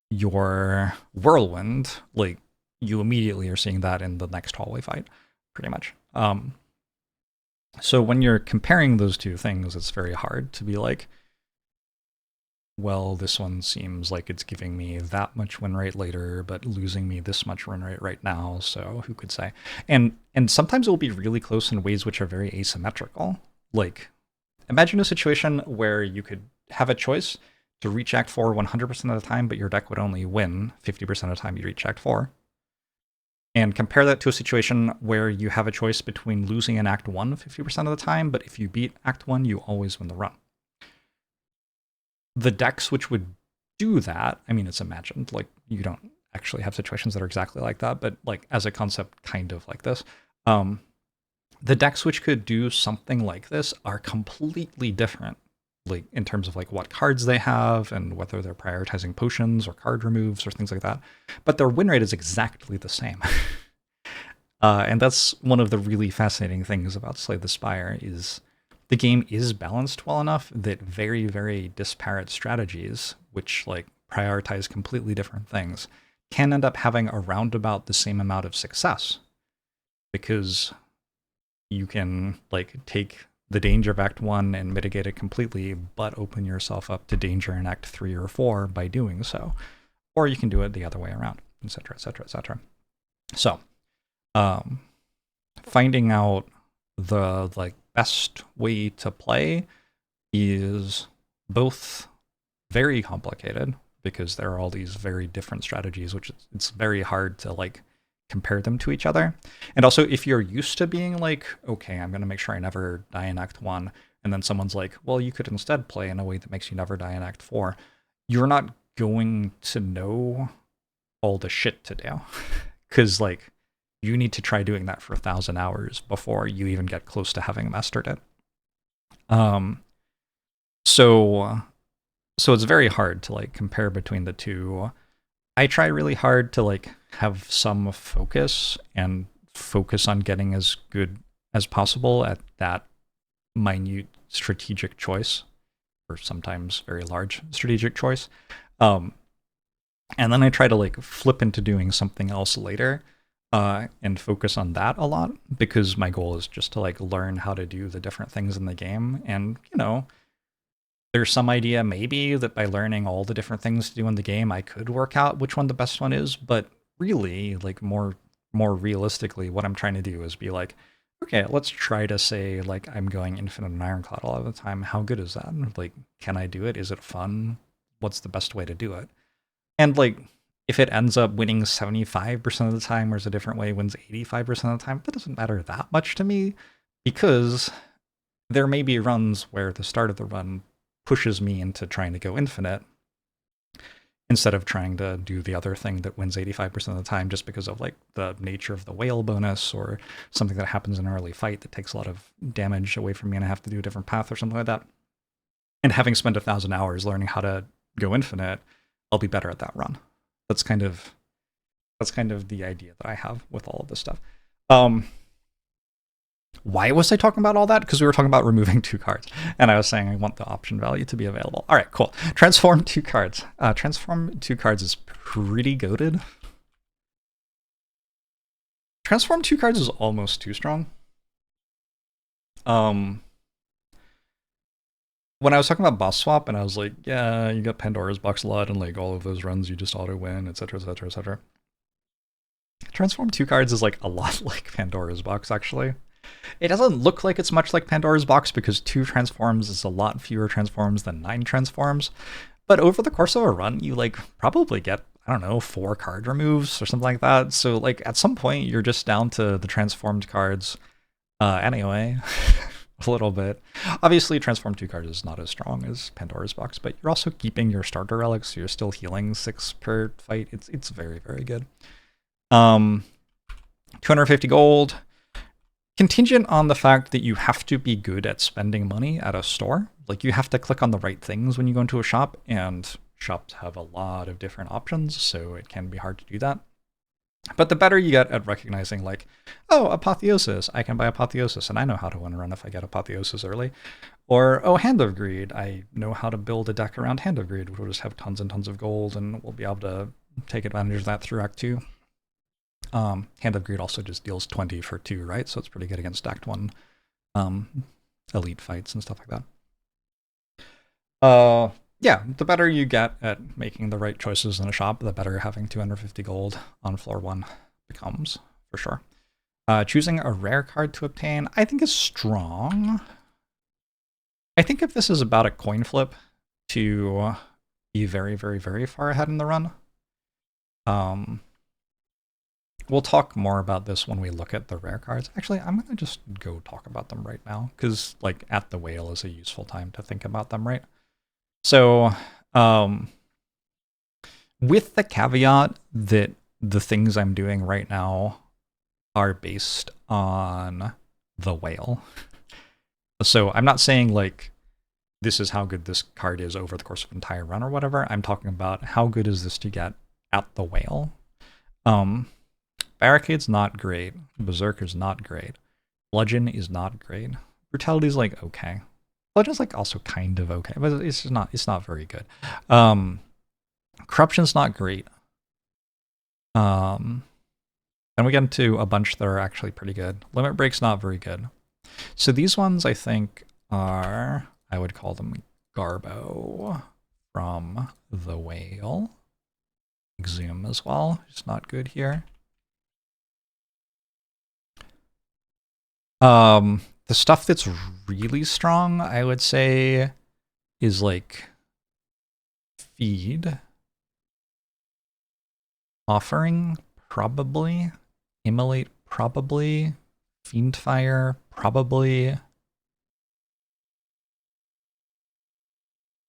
your whirlwind, like you immediately are seeing that in the next hallway fight, pretty much. So when you're comparing those two things, it's very hard to be like, well, this one seems like it's giving me that much win rate later, but losing me this much win rate right now, so who could say? And sometimes it will be really close in ways which are very asymmetrical. Like, imagine a situation where you could have a choice to reach Act 4 100% of the time, but your deck would only win 50% of the time you reach Act 4. And compare that to a situation where you have a choice between losing in Act 1 50% of the time, but if you beat Act 1, you always win the run. The decks which would do that, I mean, it's imagined, like you don't actually have situations that are exactly like that, but like as a concept, kind of like this. The decks which could do something like this are completely different, like in terms of like what cards they have and whether they're prioritizing potions or card removes or things like that. But their win rate is exactly the same. And that's one of the really fascinating things about Slay the Spire is the game is balanced well enough that very, very disparate strategies, which like prioritize completely different things, can end up having around about the same amount of success. Because you can like take the danger of Act 1 and mitigate it completely, but open yourself up to danger in Act 3 or 4 by doing so. Or you can do it the other way around, etc., etc., etc. So, finding out the like best way to play is both very complicated because there are all these very different strategies, which it's very hard to like compare them to each other. And also, if you're used to being like, okay, I'm going to make sure I never die in Act 1, and then someone's like, well, you could instead play in a way that makes you never die in Act 4, you're not going to know all the shit to do. Because, like, you need to try doing that for 1,000 hours before you even get close to having mastered it. So it's very hard to, like, compare between the two. I try really hard to like have some focus and focus on getting as good as possible at that minute strategic choice, or sometimes very large strategic choice. And then I try to like flip into doing something else later and focus on that a lot, because my goal is just to like learn how to do the different things in the game. And, you know, there's some idea maybe that by learning all the different things to do in the game, I could work out which one the best one is. But really, like more realistically, what I'm trying to do is be like, okay, let's try to say like I'm going infinite and Ironclad all of the time. How good is that? Like, can I do it? Is it fun? What's the best way to do it? And like, if it ends up winning 75% of the time, whereas a different way wins 85% of the time, that doesn't matter that much to me, because there may be runs where the start of the run pushes me into trying to go infinite instead of trying to do the other thing that wins 85% of the time, just because of like the nature of the whale bonus or something that happens in an early fight that takes a lot of damage away from me and I have to do a different path or something like that. And having spent 1,000 hours learning how to go infinite, I'll be better at that run. That's kind of the idea that I have with all of this stuff. Why was I talking about all that? Because we were talking about removing 2 cards. And I was saying I want the option value to be available. All right, cool. Transform 2 cards. Transform 2 cards is pretty goated. Transform 2 cards is almost too strong. When I was talking about boss swap and I was like, yeah, you got Pandora's box a lot and like all of those runs you just auto win, etc., etc., etc. Transform 2 cards is like a lot like Pandora's box, actually. It doesn't look like it's much like Pandora's box because 2 transforms is a lot fewer transforms than 9 transforms. But over the course of a run, you like probably get I don't know, 4 card removes or something like that. So like at some point you're just down to the transformed cards anyway, a little bit. Obviously transformed 2 cards is not as strong as Pandora's Box, but you're also keeping your starter relics, so you're still healing 6 per fight. It's very, very good. 250 gold. Contingent on the fact that you have to be good at spending money at a store. Like you have to click on the right things when you go into a shop, and shops have a lot of different options, so it can be hard to do that. But the better you get at recognizing like, oh, Apotheosis, I can buy Apotheosis, and I know how to win a run if I get Apotheosis early. Or, oh, Hand of Greed, I know how to build a deck around Hand of Greed, which will just have tons and tons of gold, and we'll be able to take advantage of that through Act 2. Hand of Greed also just deals 20 for 2, right? So it's pretty good against Act 1 elite fights and stuff like that. Yeah, the better you get at making the right choices in a shop, the better having 250 gold on floor 1 becomes, for sure. Choosing a rare card to obtain, I think is strong. I think if this is about a coin flip to be very, very, very far ahead in the run, we'll talk more about this when we look at the rare cards. Actually, I'm going to just go talk about them right now, because like at the whale is a useful time to think about them, right? So, with the caveat that the things I'm doing right now are based on the whale. So I'm not saying like, this is how good this card is over the course of an entire run or whatever. I'm talking about how good is this to get at the whale. Barricade's not great. Berserker's not great. Bludgeon is not great. Brutality's like okay. Bludgeon's like also kind of okay, but it's not very good. Corruption's not great. And we get into a bunch that are actually pretty good. Limit Break's not very good. So these ones I think are, I would call them Garbo from the whale. Exhume as well, it's not good here. The stuff that's really strong, I would say, is like Feed, Offering, probably, Immolate, probably, Fiendfire, probably.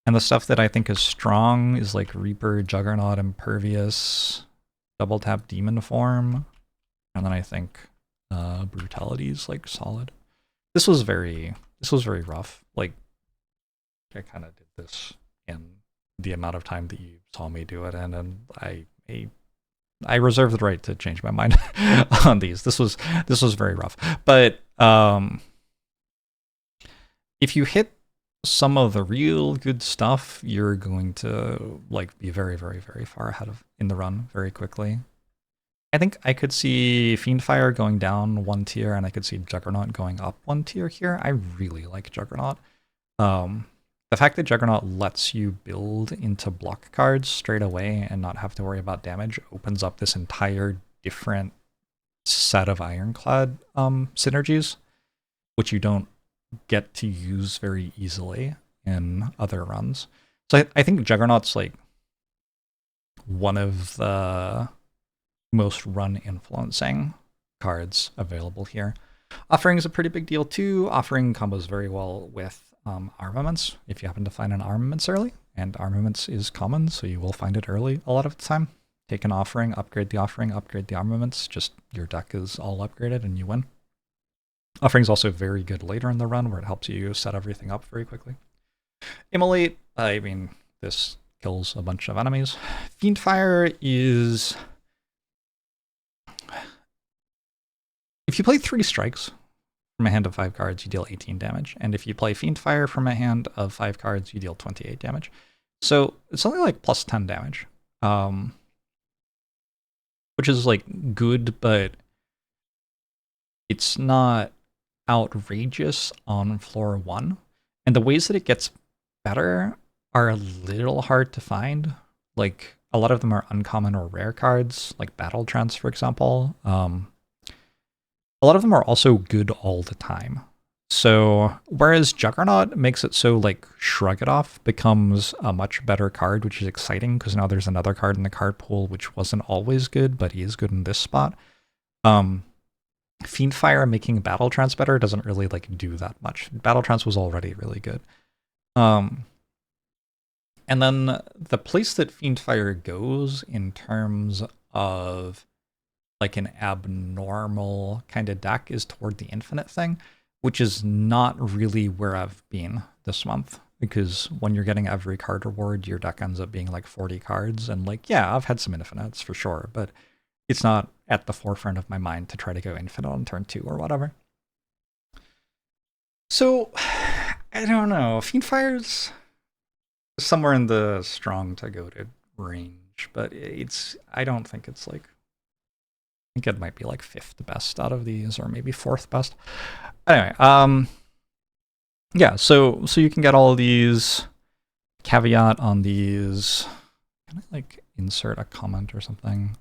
And the stuff that I think is strong is like Reaper, Juggernaut, Impervious, Double Tap Demon Form, and then I think Brutality is like solid. This was very rough. Like I kind of did this in the amount of time that you saw me do it, and I reserve the right to change my mind on these. This was very rough. But if you hit some of the real good stuff, you're going to like be very, very, very far ahead in the run very quickly. I think I could see Fiendfire going down 1 tier, and I could see Juggernaut going up 1 tier here. I really like Juggernaut. The fact that Juggernaut lets you build into block cards straight away and not have to worry about damage opens up this entire different set of Ironclad synergies, which you don't get to use very easily in other runs. So I think Juggernaut's like one of the most run influencing cards available here. Offering is a pretty big deal too. Offering combos very well with armaments if you happen to find an armaments early, and armaments is common, so you will find it early a lot of the time. Take an offering, upgrade the armaments, just your deck is all upgraded and you win. Offering is also very good later in the run where it helps you set everything up very quickly. Immolate, I mean, this kills a bunch of enemies. Fiendfire is, if you play 3 strikes from a hand of 5 cards, you deal 18 damage. And if you play Fiendfire from a hand of 5 cards, you deal 28 damage. So it's only like plus 10 damage, which is like good, but it's not outrageous on floor 1. And the ways that it gets better are a little hard to find. Like a lot of them are uncommon or rare cards, like Battle Trance, for example. A lot of them are also good all the time. So whereas Juggernaut makes it so like Shrug It Off becomes a much better card, which is exciting because now there's another card in the card pool which wasn't always good, but he is good in this spot. Fiendfire making Battle Trance better doesn't really like do that much. Battle Trance was already really good. And then the place that Fiendfire goes in terms of like an abnormal kind of deck is toward the infinite thing, which is not really where I've been this month. Because when you're getting every card reward, your deck ends up being like 40 cards. And like, yeah, I've had some infinites for sure, but it's not at the forefront of my mind to try to go infinite on turn 2 or whatever. So, I don't know. Fiendfire's somewhere in the strong to goated range, but I don't think it's like, I think it might be like 5th best out of these, or maybe 4th best. Anyway, yeah, so you can get all of these. Caveat on these. Can I like insert a comment or something?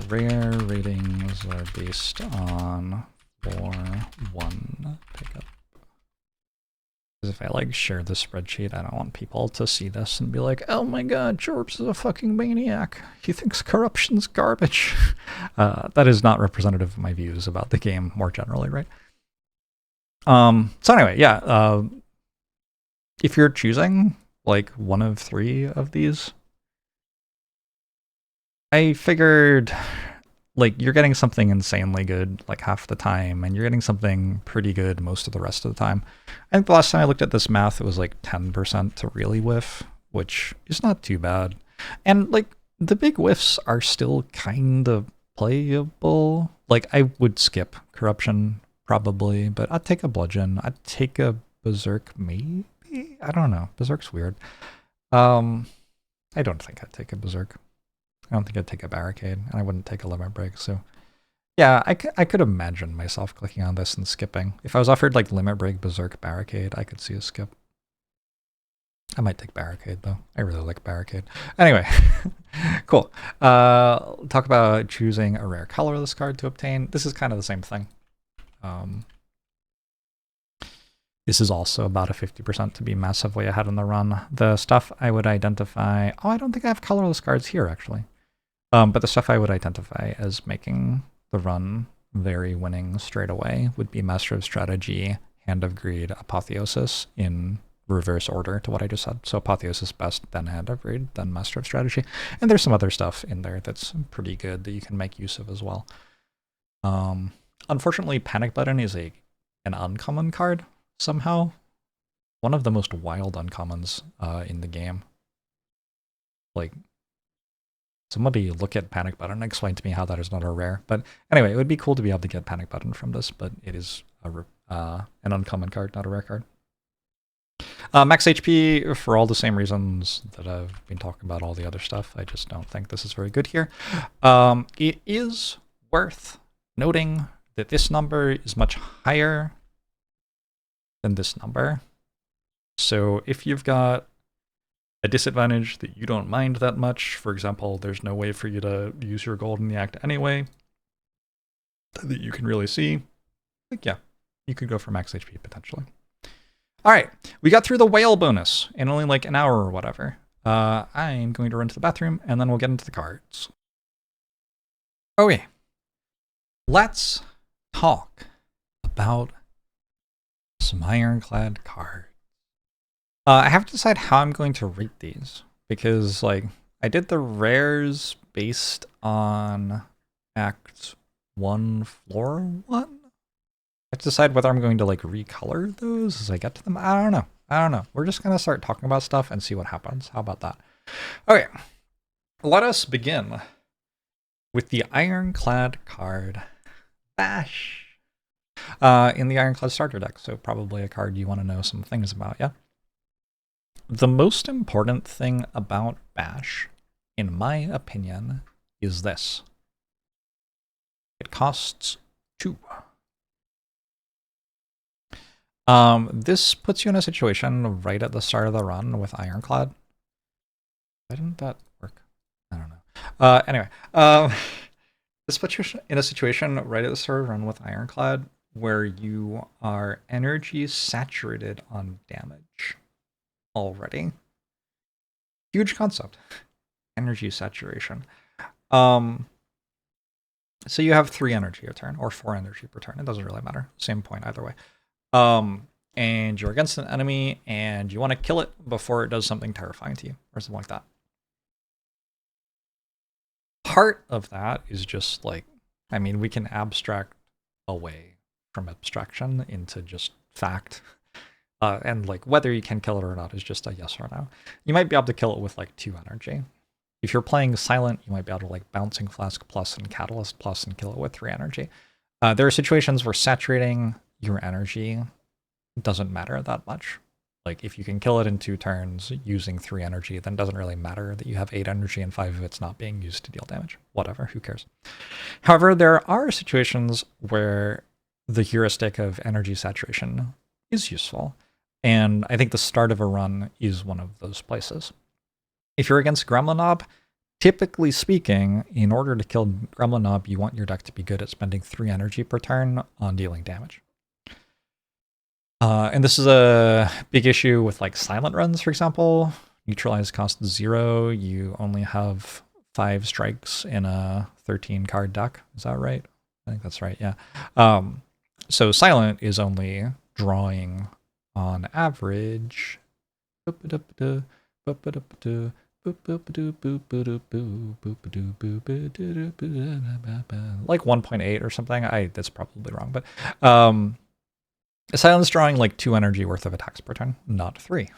Rare ratings are based on floor 1 pickup. Because if I like share the spreadsheet, I don't want people to see this and be like, oh my god, Jorps is a fucking maniac. He thinks corruption's garbage. That is not representative of my views about the game more generally, right? So anyway, yeah, if you're choosing like one of 3 of these, I figured like you're getting something insanely good like half the time, and you're getting something pretty good most of the rest of the time. I think the last time I looked at this math, it was like 10% to really whiff, which is not too bad. And like the big whiffs are still kind of playable. Like I would skip corruption probably, but I'd take a bludgeon. I'd take a berserk maybe. I don't know. Berserk's weird. I don't think I'd take a berserk. I don't think I'd take a barricade, and I wouldn't take a limit break. So yeah, I could imagine myself clicking on this and skipping. If I was offered like limit break, berserk, barricade, I could see a skip. I might take barricade though. I really like barricade. Anyway, cool. Talk about choosing a rare color of this card to obtain. This is kind of the same thing. This is also about a 50% to be massively ahead in the run. The stuff I would identify... Oh, I don't think I have colorless cards here, actually. But the stuff I would identify as making the run very winning straight away would be Master of Strategy, Hand of Greed, Apotheosis in reverse order to what I just said. So Apotheosis best, then Hand of Greed, then Master of Strategy. And there's some other stuff in there that's pretty good that you can make use of as well. Unfortunately, Panic Button is an uncommon card somehow. One of the most wild uncommons in the game. Like, somebody look at Panic Button and explain to me how that is not a rare. But anyway, it would be cool to be able to get Panic Button from this, but it is an uncommon card, not a rare card. Max HP for all the same reasons that I've been talking about all the other stuff. I just don't think this is very good here. It is worth noting that this number is much higher than this number. So if you've got a disadvantage that you don't mind that much, for example, there's no way for you to use your gold in the act anyway, that you can really see, like, yeah, you could go for max HP potentially. All right, we got through the whale bonus in only like an hour or whatever. I'm going to run to the bathroom and then we'll get into the cards. Okay, let's talk about some Ironclad cards. I have to decide how I'm going to rate these, because like I did the rares based on Act 1, Floor 1. I have to decide whether I'm going to like recolor those as I get to them. I don't know. We're just going to start talking about stuff and see what happens. How about that? Okay, let us begin with the Ironclad card, Bash. In the Ironclad starter deck, so probably a card you want to know some things about, yeah? The most important thing about Bash, in my opinion, is this. It costs 2. This puts you in a situation right at the start of the run with Ironclad. Why didn't that work? I don't know. Anyway, this puts you in a situation right at the start of the run with Ironclad where you are energy saturated on damage already. Huge concept. Energy saturation. So you have 3 energy a turn, or 4 energy per turn. It doesn't really matter. Same point either way. And you're against an enemy, and you want to kill it before it does something terrifying to you, or something like that. Part of that is just like, I mean, we can abstract away from abstraction into just fact. And like whether you can kill it or not is just a yes or no. You might be able to kill it with like 2 energy. If you're playing Silent, you might be able to like Bouncing Flask plus and Catalyst plus and kill it with 3 energy. There are situations where saturating your energy doesn't matter that much. Like if you can kill it in 2 turns using 3 energy, then it doesn't really matter that you have 8 energy and 5 of it's not being used to deal damage. Whatever, who cares? However, there are situations where the heuristic of energy saturation is useful. And I think the start of a run is one of those places. If you're against Gremlin Knob, typically speaking, in order to kill Gremlin Knob, you want your deck to be good at spending 3 energy per turn on dealing damage. And this is a big issue with like silent runs, for example. Neutralize cost 0. You only have 5 strikes in a 13 card deck. Is that right? I think that's right, yeah. So silent is only drawing on average like 1.8 or something. That's probably wrong, but Silent's drawing like 2 energy worth of attacks per turn, not 3.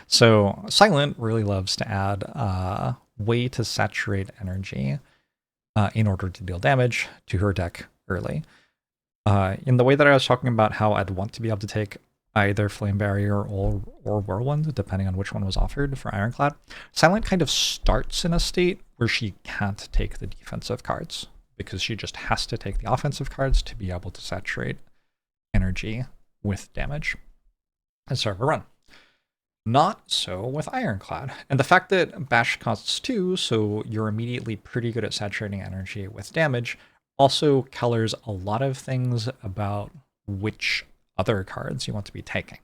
So Silent really loves to add a way to saturate energy in order to deal damage to her deck early. In the way that I was talking about how I'd want to be able to take either Flame Barrier or Whirlwind, depending on which one was offered for Ironclad, Silent kind of starts in a state where she can't take the defensive cards, because she just has to take the offensive cards to be able to saturate energy with damage and start a run. Not so with Ironclad. And the fact that Bash costs 2, so you're immediately pretty good at saturating energy with damage, also colors a lot of things about which other cards you want to be taking.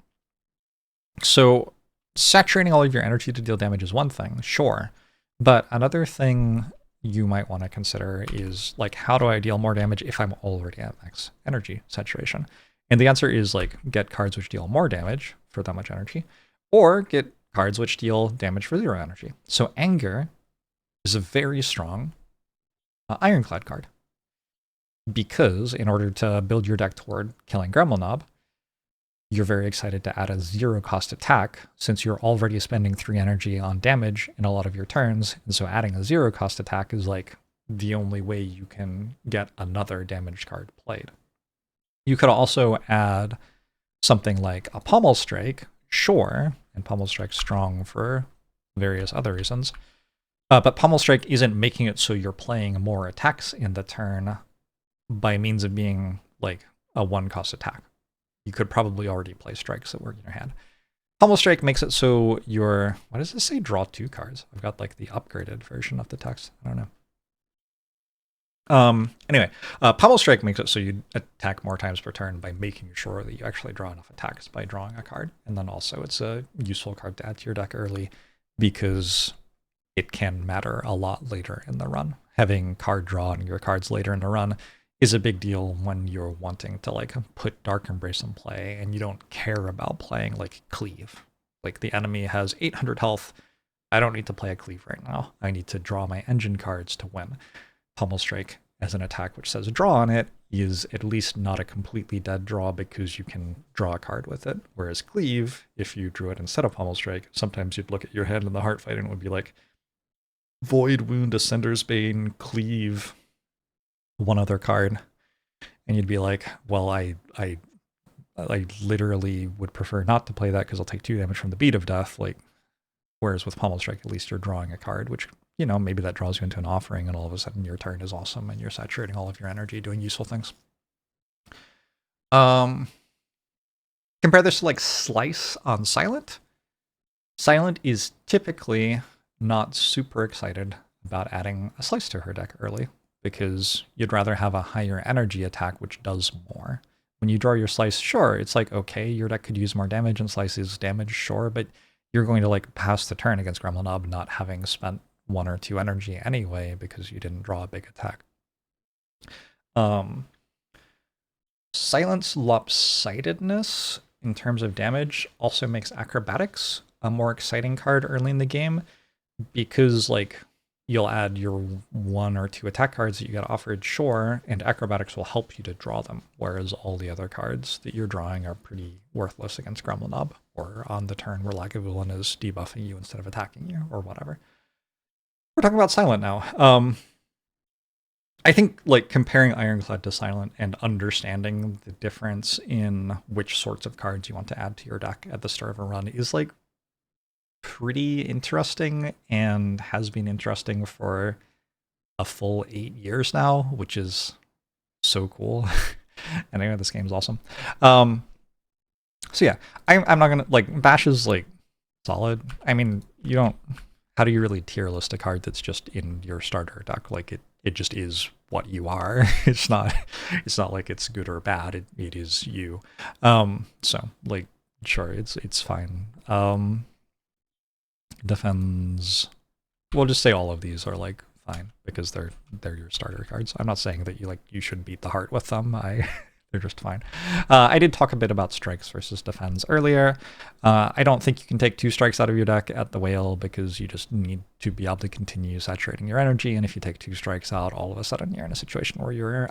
So saturating all of your energy to deal damage is one thing, sure, but another thing you might want to consider is like, how do I deal more damage if I'm already at max energy saturation? And the answer is like, get cards which deal more damage for that much energy, or get cards which deal damage for 0 energy. So Anger is a very strong Ironclad card, because in order to build your deck toward killing Gremlin Knob, you're very excited to add a 0 cost attack, since you're already spending 3 energy on damage in a lot of your turns, and so adding a 0 cost attack is like the only way you can get another damage card played. You could also add something like a Pommel Strike, sure, and Pommel Strike's strong for various other reasons, but Pommel Strike isn't making it so you're playing more attacks in the turn by means of being like a 1 cost attack. You could probably already play strikes that work in your hand. Pommel Strike makes it so you're, why does this say draw 2 cards? I've got like the upgraded version of the text. I don't know. Anyway, Pommel Strike makes it so you attack more times per turn by making sure that you actually draw enough attacks by drawing a card. And then also it's a useful card to add to your deck early, because it can matter a lot later in the run. Having card draw on your cards later in the run is a big deal when you're wanting to like put Dark Embrace in play and you don't care about playing like Cleave. Like the enemy has 800 health. I don't need to play a Cleave right now. I need to draw my engine cards to win. Pommel Strike as an attack which says draw on it is at least not a completely dead draw, because you can draw a card with it. Whereas Cleave, if you drew it instead of Pommel Strike, sometimes you'd look at your hand in the Heart Fight and it would be like Void Wound, Ascender's Bane, Cleave, one other card, and you'd be like, well, I literally would prefer not to play that because I'll take 2 damage from the Beat of Death. Like, whereas with Pommel Strike, at least you're drawing a card, which, you know, maybe that draws you into an offering, and all of a sudden your turn is awesome and you're saturating all of your energy doing useful things. Compare this to like Slice on Silent. Silent is typically not super excited about adding a Slice to her deck early, because you'd rather have a higher energy attack which does more when you draw your slice, sure, it's like, okay, your deck could use more damage and slices damage, sure, but you're going to like pass the turn against Gremlin Ob not having spent 1 or 2 energy anyway because you didn't draw a big attack. Silence Lopsidedness in terms of damage also makes Acrobatics a more exciting card early in the game, because like you'll add your 1 or 2 attack cards that you get offered, sure, and Acrobatics will help you to draw them, whereas all the other cards that you're drawing are pretty worthless against Gremlin Ob, or on the turn where Lagavulin is debuffing you instead of attacking you, or whatever. We're talking about Silent now. I think like comparing Ironclad to Silent and understanding the difference in which sorts of cards you want to add to your deck at the start of a run is like pretty interesting, and has been interesting for a full 8 years now, which is so cool. Anyway, this game's awesome. So yeah, I'm not gonna like Bash is like solid. I mean, you don't. How do you really tier list a card that's just in your starter deck? Like it just is what you are. It's not like it's good or bad. It is you. So like sure, it's fine. Defends. We'll just say all of these are like fine because they're your starter cards. I'm not saying that you should beat the heart with them. They're just fine. I did talk a bit about strikes versus defends earlier. I don't think you can take 2 strikes out of your deck at the whale because you just need to be able to continue saturating your energy. And if you take 2 strikes out, all of a sudden you're in a situation where you're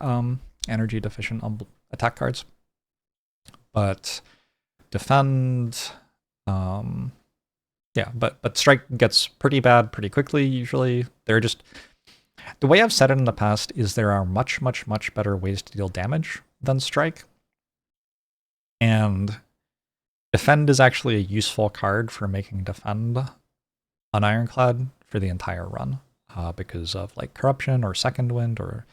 energy deficient on attack cards. But defend, yeah, but strike gets pretty bad pretty quickly usually. They're just, the way I've said it in the past is there are much, much, much better ways to deal damage than strike. And defend is actually a useful card for making defend an Ironclad for the entire run, because of like corruption or second wind or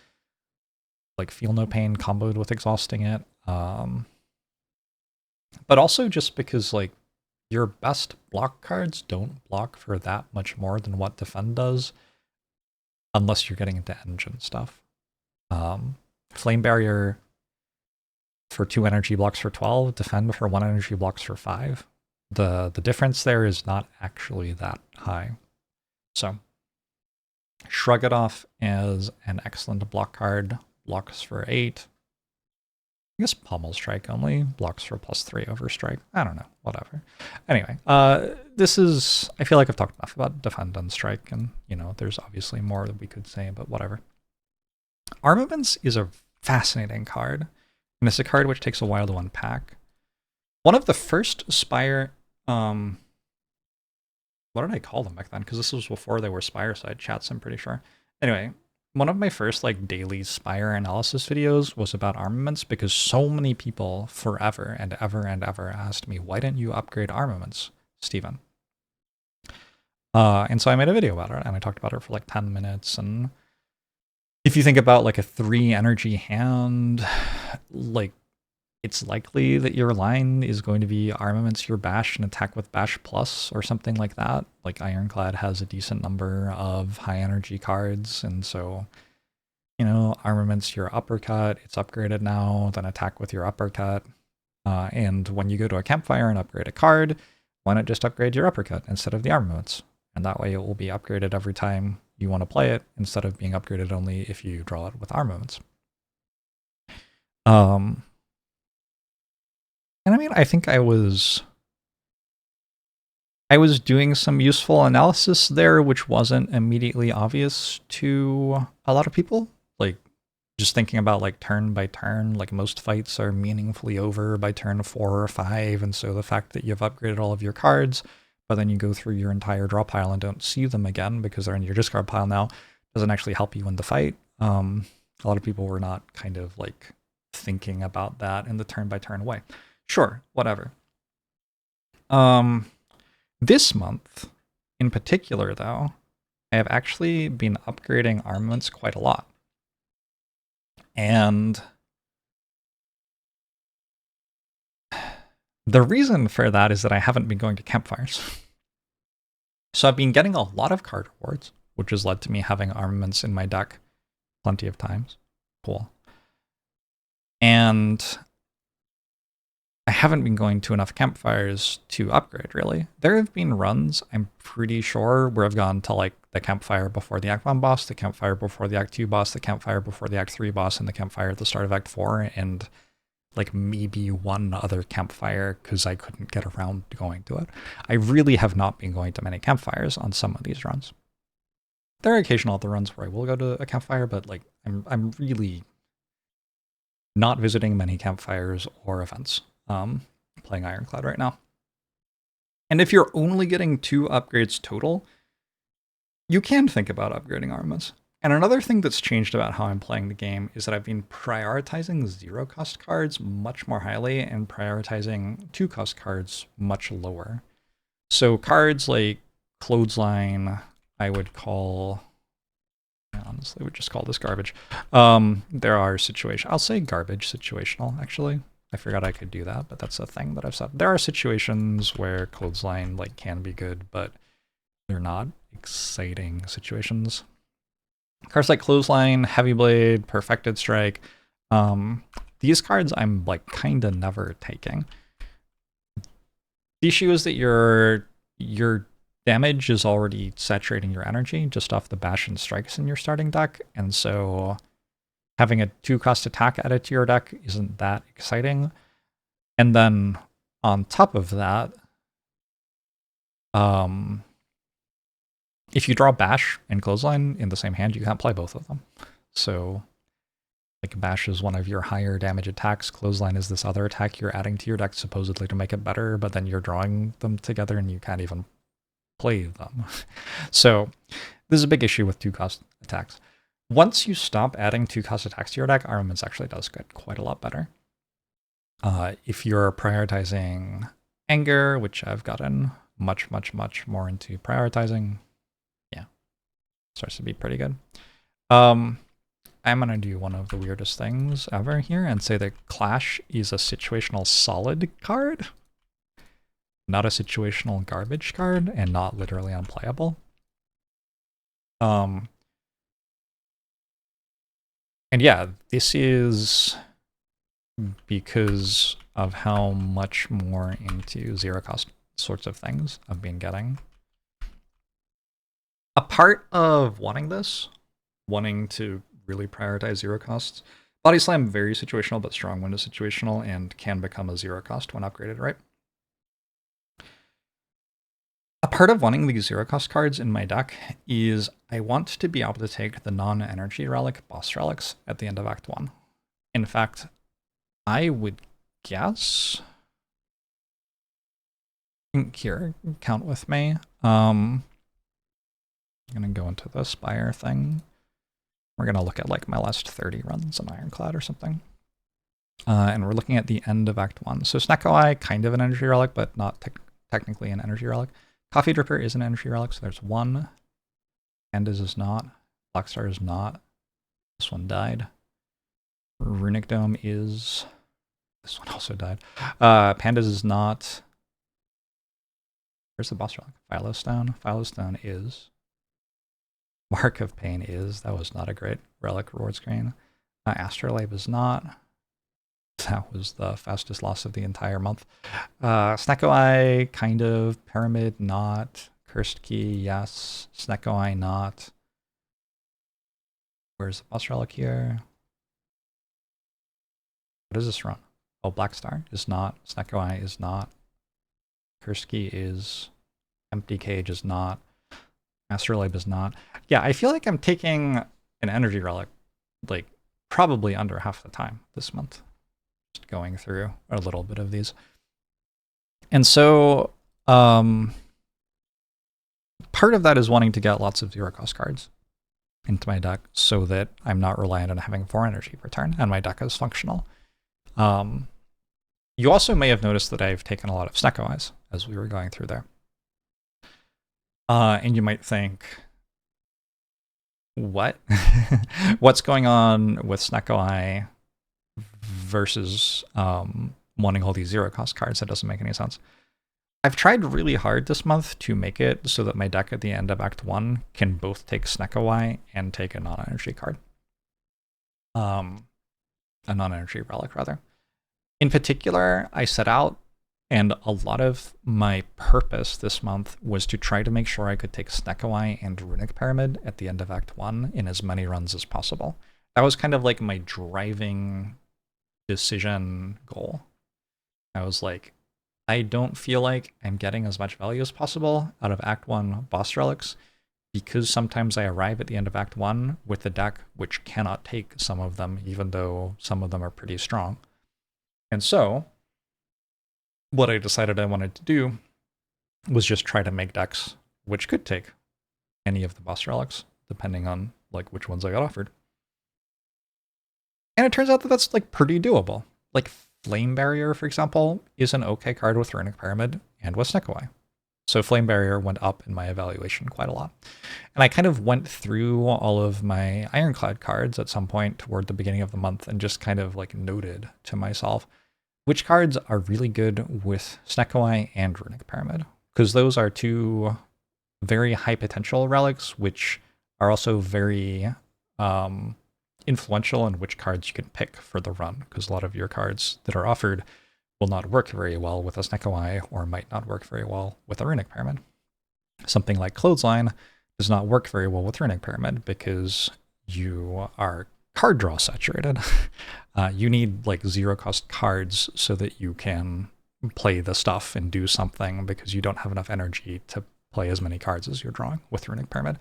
like feel no pain comboed with exhausting it. But also just because like your best block cards don't block for that much more than what defend does, unless you're getting into engine stuff. Flame Barrier for 2 energy blocks for 12, defend for 1 energy blocks for 5. The difference there is not actually that high. So Shrug It Off as an excellent block card, blocks for 8. I guess Pommel Strike only blocks for +3 over strike. I don't know, whatever. Anyway, this is, I feel like I've talked enough about defend and strike, and you know, there's obviously more that we could say, but whatever. Armaments is a fascinating card, and it's a card which takes a while to unpack. One of the first Spire, what did I call them back then? Because this was before they were Spire side chats, I'm pretty sure. Anyway, one of my first like daily Spire analysis videos was about armaments, because so many people forever and ever and ever asked me, why didn't you upgrade armaments, Steven? And so I made a video about it, and I talked about it for like 10 minutes. And if you think about like a 3 energy hand, like it's likely that your line is going to be armaments, your bash, and attack with bash plus or something like that. Like Ironclad has a decent number of high energy cards, and so, you know, armaments, your uppercut, it's upgraded now, then attack with your uppercut. And when you go to a campfire and upgrade a card, why not just upgrade your uppercut instead of the armaments? And that way it will be upgraded every time you want to play it, instead of being upgraded only if you draw it with armaments. And I mean, I think I was doing some useful analysis there, which wasn't immediately obvious to a lot of people. Like, just thinking about like turn by turn, like most fights are meaningfully over by turn 4 or 5, and so the fact that you've upgraded all of your cards, but then you go through your entire draw pile and don't see them again because they're in your discard pile now, doesn't actually help you in the fight. A lot of people were not kind of like thinking about that in the turn by turn way. Sure, whatever. This month, in particular, though, I have actually been upgrading armaments quite a lot. And the reason for that is that I haven't been going to campfires. So I've been getting a lot of card rewards, which has led to me having armaments in my deck plenty of times. Cool. And I haven't been going to enough campfires to upgrade, really. There have been runs, I'm pretty sure, where I've gone to like the campfire before the Act 1 boss, the campfire before the Act 2 boss, the campfire before the Act 3 boss, and the campfire at the start of Act 4, and like maybe one other campfire because I couldn't get around to going to it. I really have not been going to many campfires on some of these runs. There are occasional other runs where I will go to a campfire, but like I'm really not visiting many campfires or events. Playing Ironclad right now. And if you're only getting 2 upgrades total, you can think about upgrading armaments. And another thing that's changed about how I'm playing the game is that I've been prioritizing 0-cost cards much more highly and prioritizing 2-cost cards much lower. So cards like Clothesline, I would call... honestly, I would just call this garbage. There are situations... I'll say garbage situational, actually. I forgot I could do that, but that's a thing that I've said. There are situations where Clothesline like can be good, but they're not exciting situations. Cards like Clothesline, Heavy Blade, Perfected Strike, these cards I'm like kind of never taking. The issue is that your damage is already saturating your energy just off the bash and strikes in your starting deck, and so having a 2-cost attack added to your deck isn't that exciting. And then on top of that, if you draw Bash and Clothesline in the same hand, you can't play both of them. So like Bash is one of your higher damage attacks, Clothesline is this other attack you're adding to your deck supposedly to make it better, but then you're drawing them together and you can't even play them. So this is a big issue with 2-cost attacks. Once you stop adding 2-cost attacks to your deck, Armaments actually does get quite a lot better. If you're prioritizing Anger, which I've gotten much more into prioritizing, yeah, starts to be pretty good. I'm going to do one of the weirdest things ever here and say that Clash is a situational solid card, not a situational garbage card, and not literally unplayable. And yeah, this is because of how much more into 0-cost sorts of things I've been getting. A part of wanting this, wanting to really prioritize 0-costs, Body Slam very situational, but Strong Wind is situational and can become a 0-cost when upgraded, right? A part of wanting these 0-cost cards in my deck is I want to be able to take the non-energy relic boss relics at the end of Act 1. In fact, I would guess... Here, count with me. I'm going to go into the Spire thing. We're going to look at like my last 30 runs in Ironclad or something. And we're looking at the end of Act 1. So Snecko Eye, kind of an energy relic, but not technically an energy relic. Coffee Dripper is an energy relic, so there's 1. Pandas is not. Blackstar is not. This one died. Runic Dome is... This one also died. Pandas is not... Where's the boss relic? Philostone. Philostone is... Mark of Pain is... That was not a great relic reward screen. Astrolabe is not... That was the fastest loss of the entire month. Snecko Eye, kind of. Pyramid, not. Cursed Key, yes. Snecko Eye, not. Where's the boss relic here? What does this run? Oh, Black Star is not. Snecko Eye is not. Cursed Key is. Empty Cage is not. Astrolabe is not. Yeah, I feel like I'm taking an energy relic, like, probably under half the time this month. Just going through a little bit of these. And so, part of that is wanting to get lots of 0-cost cards into my deck so that I'm not reliant on having 4 energy per turn, and my deck is functional. You also may have noticed that I've taken a lot of Snecko Eyes as we were going through there. And you might think, what? What's going on with Snecko Eye versus wanting all these 0-cost cards? That doesn't make any sense. I've tried really hard this month to make it so that my deck at the end of Act 1 can both take Snecko Eye and take a non-energy card. A non-energy relic, rather. In particular, I set out, and a lot of my purpose this month was to try to make sure I could take Snekawai and Runic Pyramid at the end of Act 1 in as many runs as possible. That was kind of like my driving decision goal. I was like, I don't feel like I'm getting as much value as possible out of Act 1 boss relics, because sometimes I arrive at the end of Act 1 with a deck which cannot take some of them, even though some of them are pretty strong. And so, what I decided I wanted to do was just try to make decks which could take any of the boss relics, depending on like which ones I got offered. And it turns out that that's like pretty doable. Like Flame Barrier, for example, is an okay card with Runic Pyramid and with Snekawai. So Flame Barrier went up in my evaluation quite a lot. And I kind of went through all of my Ironclad cards at some point toward the beginning of the month and just kind of like noted to myself which cards are really good with Snekawai and Runic Pyramid, because those are two very high potential relics, which are also very influential in which cards you can pick for the run, because a lot of your cards that are offered will not work very well with a Snekawai or might not work very well with a Runic Pyramid. Something like Clothesline does not work very well with Runic Pyramid because you are card draw saturated. You need like 0-cost cards so that you can play the stuff and do something, because you don't have enough energy to play as many cards as you're drawing with Runic Pyramid.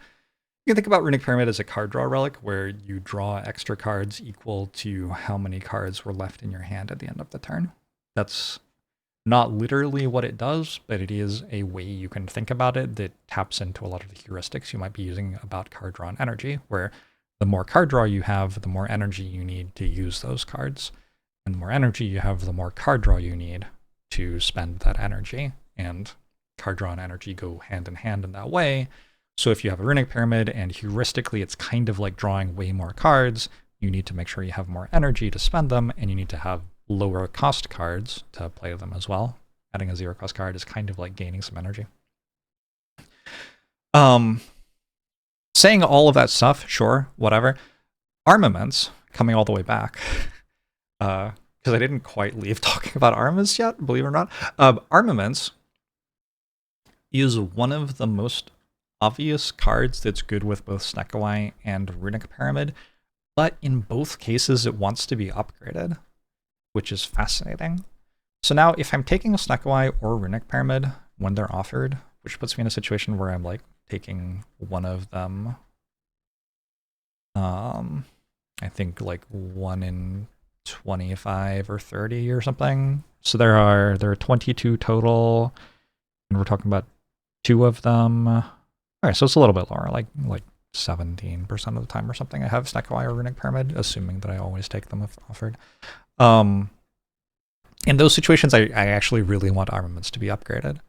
You can think about Runic Pyramid as a card draw relic where you draw extra cards equal to how many cards were left in your hand at the end of the turn. That's not literally what it does, but it is a way you can think about it that taps into a lot of the heuristics you might be using about card draw and energy, where the more card draw you have, the more energy you need to use those cards. And the more energy you have, the more card draw you need to spend that energy. And card draw and energy go hand in hand in that way. So if you have a Runic Pyramid and heuristically it's kind of like drawing way more cards, you need to make sure you have more energy to spend them, and you need to have lower cost cards to play them as well. Adding a 0-cost card is kind of like gaining some energy. Saying all of that stuff, sure, whatever. Armaments, coming all the way back, because I didn't quite leave talking about armaments yet, believe it or not. Armaments is one of the most obvious cards that's good with both Snekawai and Runic Pyramid, but in both cases it wants to be upgraded, which is fascinating. So now if I'm taking a Snekawai or Runic Pyramid when they're offered, which puts me in a situation where I'm like taking one of them, I think like 1 in 25 or 30 or something. So there are 22 total, and we're talking about 2 of them. All right, so it's a little bit lower, like 17% of the time or something I have Snekawai or Runic Pyramid, assuming that I always take them if offered. In those situations, I actually really want armaments to be upgraded.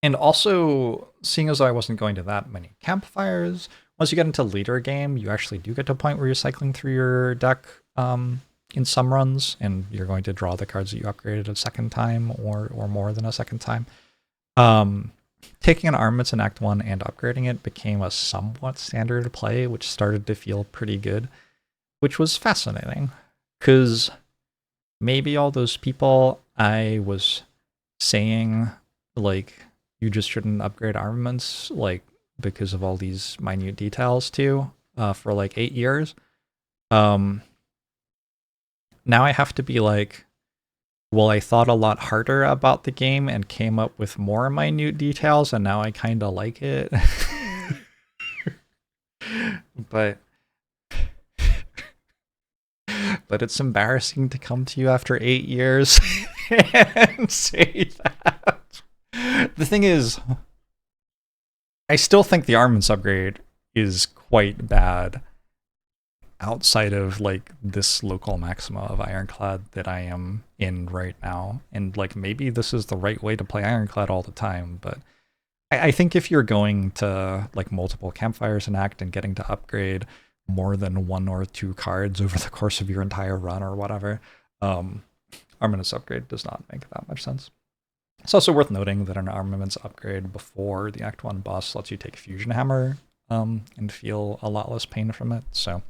And also, seeing as though I wasn't going to that many campfires, once you get into later game, you actually do get to a point where you're cycling through your deck in some runs, and you're going to draw the cards that you upgraded a second time or more than a second time. Taking an armaments in Act 1 and upgrading it became a somewhat standard play, which started to feel pretty good, which was fascinating, because maybe all those people I was saying, like, you just shouldn't upgrade armaments, like, because of all these minute details too, for like 8 years. Now I have to be like, well, I thought a lot harder about the game and came up with more minute details, and now I kind of like it. But it's embarrassing to come to you after 8 years and say that. The thing is, I still think the armaments upgrade is quite bad outside of like this local maxima of Ironclad that I am in right now. And like maybe this is the right way to play Ironclad all the time, but I think if you're going to like multiple campfires in Act and getting to upgrade more than 1 or 2 cards over the course of your entire run or whatever, armaments upgrade does not make that much sense. It's also worth noting that an armaments upgrade before the Act 1 boss lets you take Fusion Hammer and feel a lot less pain from it. So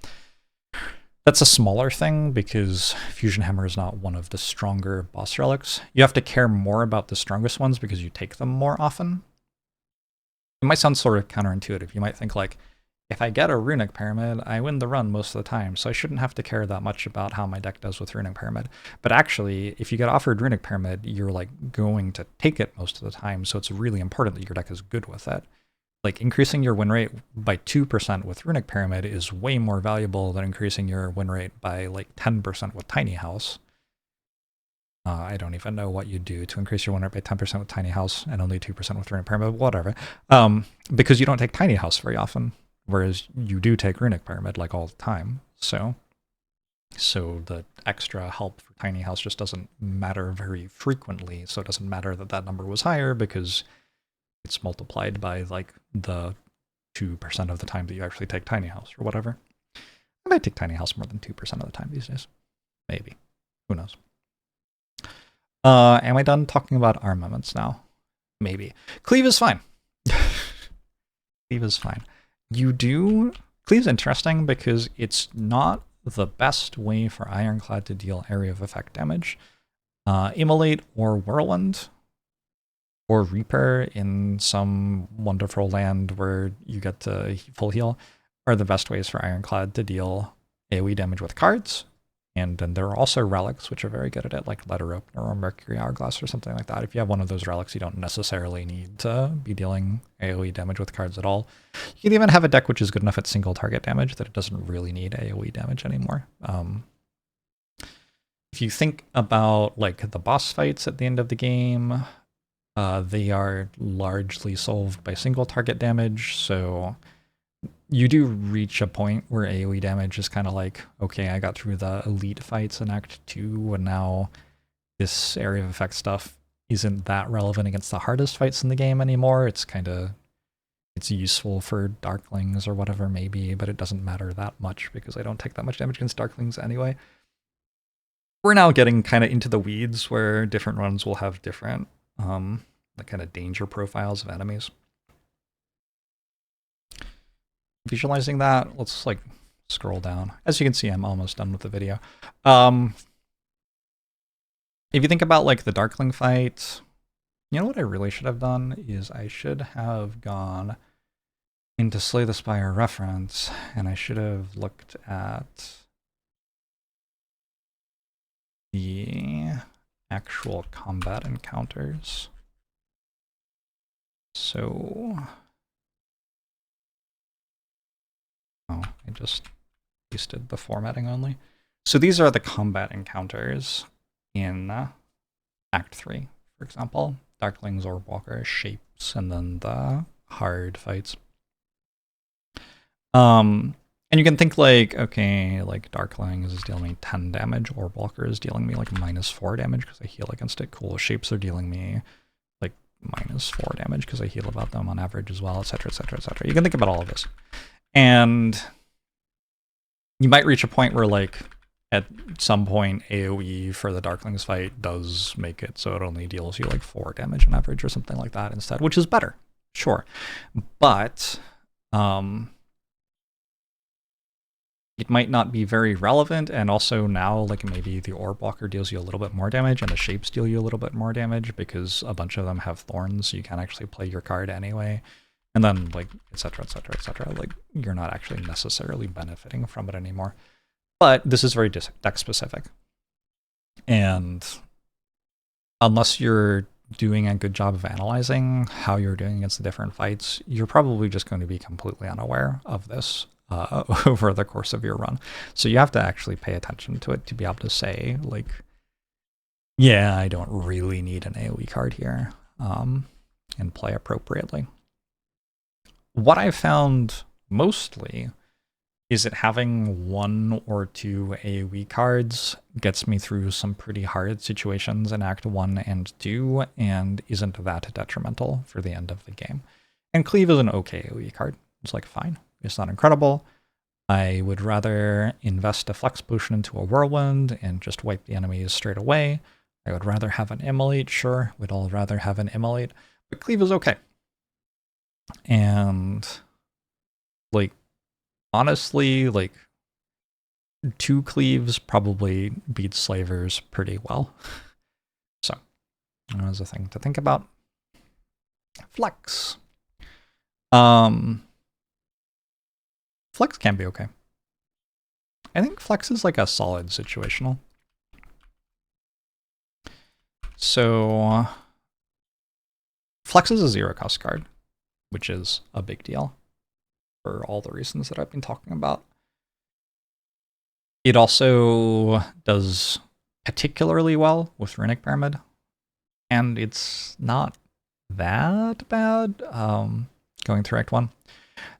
That's a smaller thing because Fusion Hammer is not one of the stronger boss relics. You have to care more about the strongest ones because you take them more often. It might sound sort of counterintuitive. You might think like, if I get a Runic Pyramid, I win the run most of the time, so I shouldn't have to care that much about how my deck does with Runic Pyramid. But actually, if you get offered Runic Pyramid, you're like going to take it most of the time, so it's really important that your deck is good with it. Like increasing your win rate by 2% with Runic Pyramid is way more valuable than increasing your win rate by like 10% with Tiny House. I don't even know what you do to increase your win rate by 10% with Tiny House and only 2% with Runic Pyramid, whatever. Because you don't take Tiny House very often. Whereas you do take Runic Pyramid like all the time, so the extra help for Tiny House just doesn't matter very frequently. So it doesn't matter that that number was higher because it's multiplied by like the 2% of the time that you actually take Tiny House or whatever. I might take Tiny House more than 2% of the time these days, maybe. Who knows? Am I done talking about armaments now? Maybe. Cleave is fine. Cleave is fine. Cleave's interesting because it's not the best way for Ironclad to deal area of effect damage. Immolate or Whirlwind or Reaper in some wonderful land where you get to full heal are the best ways for Ironclad to deal AoE damage with cards. And then there are also relics, which are very good at it, like Letter Opener or Mercury Hourglass or something like that. If you have one of those relics, you don't necessarily need to be dealing AoE damage with cards at all. You can even have a deck which is good enough at single target damage that it doesn't really need AoE damage anymore. If you think about like the boss fights at the end of the game, they are largely solved by single target damage, so you do reach a point where AoE damage is kind of like, okay, I got through the elite fights in Act 2, and now this area of effect stuff isn't that relevant against the hardest fights in the game anymore. It's useful for Darklings or whatever maybe, but it doesn't matter that much because I don't take that much damage against Darklings anyway. We're now getting kind of into the weeds where different runs will have different like kind of danger profiles of enemies. Visualizing that, let's like scroll down. As you can see, I'm almost done with the video. If you think about like the Darkling fight, you know what I really should have done is I should have gone into Slay the Spire reference, and I should have looked at the actual combat encounters. So, oh, I just pasted the formatting only. So these are the combat encounters in Act 3, for example. Darklings, Orbwalker, Shapes, and then the hard fights. And you can think like, okay, like Darklings is dealing me 10 damage, Orbwalker is dealing me like -4 damage because I heal against it. Cool. Shapes are dealing me like -4 damage because I heal about them on average as well, etc., etc., etc. You can think about all of this. And you might reach a point where like at some point AoE for the Darklings fight does make it so it only deals you like 4 damage on average or something like that instead, which is better, sure. But it might not be very relevant, and also now like maybe the Orbwalker deals you a little bit more damage and the Shapes deal you a little bit more damage because a bunch of them have thorns, so you can't actually play your card anyway. And then like etc., etc., etc. Like you're not actually necessarily benefiting from it anymore. But this is very deck specific. And unless you're doing a good job of analyzing how you're doing against the different fights, you're probably just going to be completely unaware of this over the course of your run. So you have to actually pay attention to it to be able to say, like, yeah, I don't really need an AoE card here, and play appropriately. What I found mostly is that having 1 or 2 AoE cards gets me through some pretty hard situations in Act 1 and 2, and isn't that detrimental for the end of the game. And Cleave is an okay AoE card. It's like, fine. It's not incredible. I would rather invest a Flex Potion into a Whirlwind and just wipe the enemies straight away. I would rather have an Immolate, sure. We'd all rather have an Immolate. But Cleave is okay. And like, honestly, like 2 cleaves probably beats slavers pretty well. So that was a thing to think about. Flex. Flex can be okay. I think Flex is like a solid situational. So Flex is a 0-cost card, which is a big deal for all the reasons that I've been talking about. It also does particularly well with Runic Pyramid, and it's not that bad going through Act 1.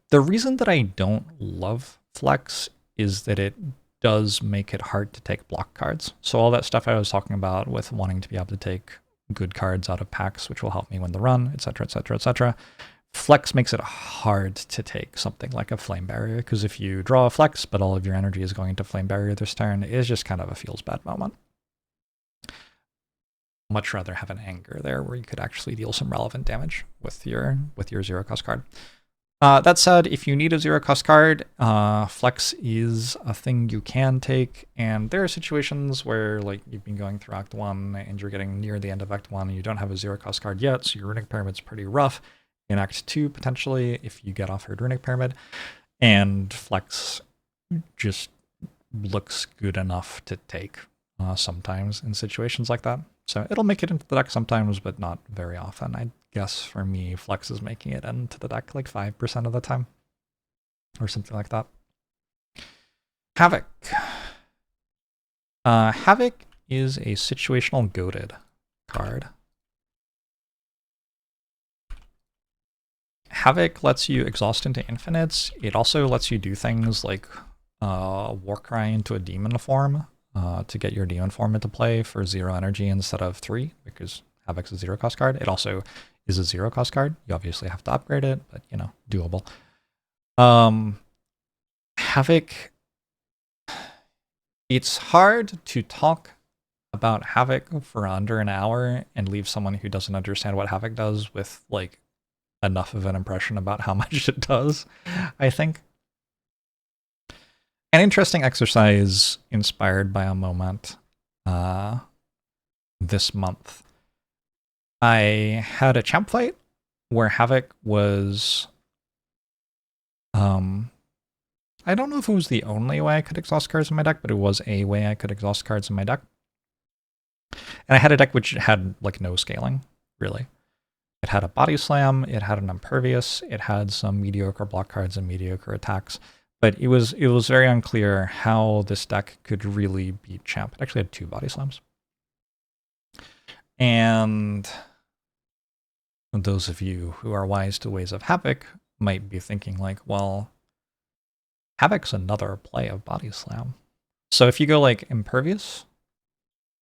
The reason that I don't love Flex is that it does make it hard to take block cards. So all that stuff I was talking about with wanting to be able to take good cards out of packs, which will help me win the run, etc., etc., etc. Flex makes it hard to take something like a Flame Barrier, because if you draw a Flex, but all of your energy is going into Flame Barrier this turn, it is just kind of a feels bad moment. Much rather have an Anger there where you could actually deal some relevant damage with your 0-cost card. That said, if you need a 0-cost card, Flex is a thing you can take, and there are situations where like you've been going through Act 1 and you're getting near the end of Act 1 and you don't have a 0-cost card yet, so your Runic Pyramid's pretty rough. In Act 2, potentially, if you get offered Runic Pyramid, and Flex just looks good enough to take sometimes in situations like that. So it'll make it into the deck sometimes, but not very often. I guess for me, Flex is making it into the deck like 5% of the time, or something like that. Havoc. Havoc is a situational goated card. Havoc lets you exhaust into infinites. It also lets you do things like Warcry into a demon form to get your demon form into play for 0 energy instead of 3, because Havoc's a 0-cost card. It also is a 0-cost card. You obviously have to upgrade it, but you know, doable. Havoc, it's hard to talk about Havoc for under an hour and leave someone who doesn't understand what Havoc does with like enough of an impression about how much it does, I think. An interesting exercise inspired by a moment this month. I had a champ fight where Havoc was... I don't know if it was the only way I could exhaust cards in my deck, but it was a way I could exhaust cards in my deck. And I had a deck which had like no scaling, really. It had a Body Slam, it had an Impervious, it had some mediocre block cards and mediocre attacks, but it was very unclear how this deck could really beat champ. It actually had 2 Body Slams. And those of you who are wise to ways of Havoc might be thinking like, well, Havoc's another play of Body Slam. So if you go like Impervious,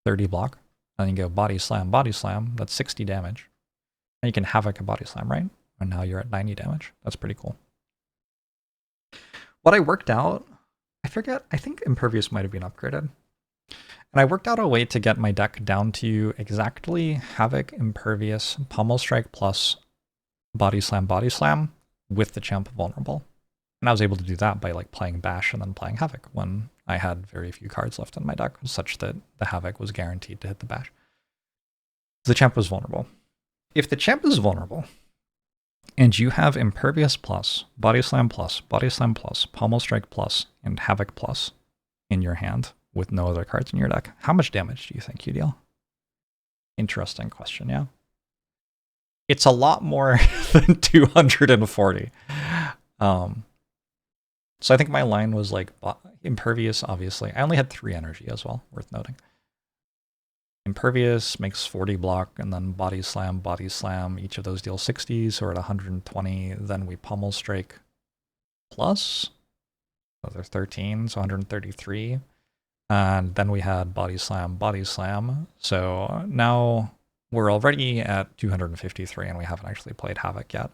30 block, and you go Body Slam, that's 60 damage. And you can Havoc a Body Slam, right? And now you're at 90 damage. That's pretty cool. What I worked out, I forget, I think Impervious might have been upgraded. And I worked out a way to get my deck down to exactly Havoc, Impervious, Pommel Strike plus Body Slam with the champ vulnerable. And I was able to do that by like playing Bash and then playing Havoc when I had very few cards left in my deck, such that the Havoc was guaranteed to hit the Bash. The champ was vulnerable. If the champ is vulnerable, and you have Impervious plus, Body Slam plus, Pommel Strike plus, and Havoc plus in your hand with no other cards in your deck, how much damage do you think you deal? Interesting question, yeah? It's a lot more than 240. So I think my line was like Impervious, obviously. I only had 3 energy as well, worth noting. Impervious makes 40 block, and then Body Slam. Each of those deals 60, so we're at 120. Then we Pommel Strike plus. So they're 13, so 133. And then we had Body Slam. So now we're already at 253, and we haven't actually played Havoc yet.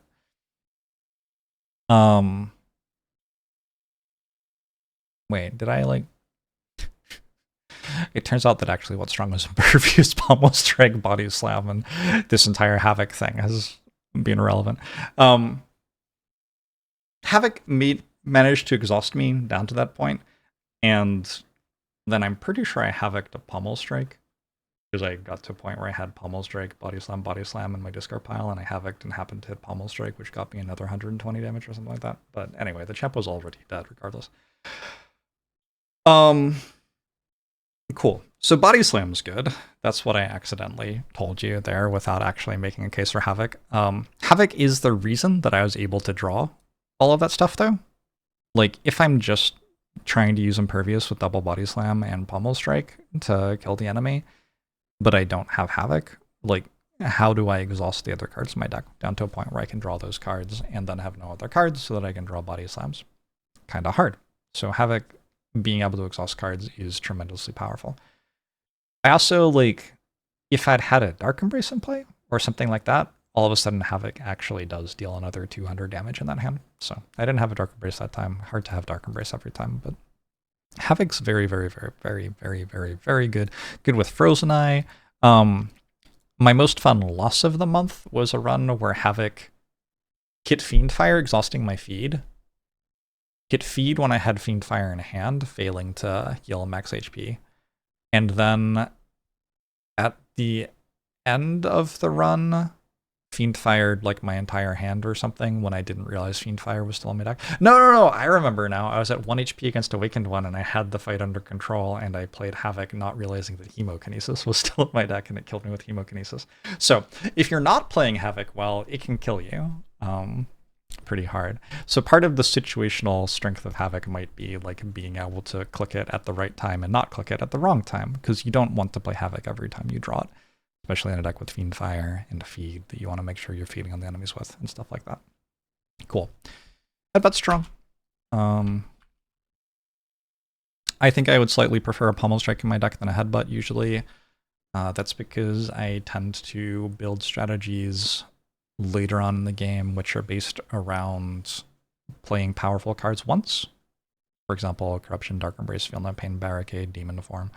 Wait, did I like... It turns out that actually what's strong was Impervious, Pommel Strike, Body Slam, and this entire Havoc thing has been irrelevant. Havoc managed to exhaust me down to that point. And then I'm pretty sure I Havoc'd a Pommel Strike, because I got to a point where I had Pommel Strike, Body Slam in my discard pile, and I Havoc'd and happened to hit Pommel Strike, which got me another 120 damage or something like that. But anyway, the champ was already dead regardless. Cool. So Body Slam's good. That's what I accidentally told you there without actually making a case for Havoc. Havoc is the reason that I was able to draw all of that stuff, though. Like, if I'm just trying to use Impervious with double Body Slam and Pommel Strike to kill the enemy, but I don't have Havoc, like, how do I exhaust the other cards in my deck down to a point where I can draw those cards and then have no other cards so that I can draw Body Slams? Kind of hard. So Havoc being able to exhaust cards is tremendously powerful. I also, like, if I'd had a Dark Embrace in play or something like that, all of a sudden Havoc actually does deal another 200 damage in that hand. So I didn't have a Dark Embrace that time. Hard to have Dark Embrace every time, but Havoc's very, very, very, very, very, very, very good. Good with Frozen Eye. My most fun loss of the month was a run where Havoc hit Fiendfire, exhausting my feed. Hit feed when I had Fiendfire in hand, failing to heal max HP. And then at the end of the run, Fiendfired like my entire hand or something when I didn't realize Fiendfire was still in my deck. No, I remember now. I was at 1 HP against Awakened One and I had the fight under control and I played Havoc not realizing that Hemokinesis was still in my deck and it killed me with Hemokinesis. So if you're not playing Havoc well, it can kill you pretty hard. So part of the situational strength of Havoc might be like being able to click it at the right time and not click it at the wrong time, because you don't want to play Havoc every time you draw it. Especially in a deck with Fiendfire and a feed that you want to make sure you're feeding on the enemies with and stuff like that. Cool. Headbutt's strong. I think I would slightly prefer a Pommel Strike in my deck than a Headbutt usually. That's because I tend to build strategies later on in the game which are based around playing powerful cards once. For example, Corruption, Dark Embrace, Feel No Pain, Barricade, Demon Form.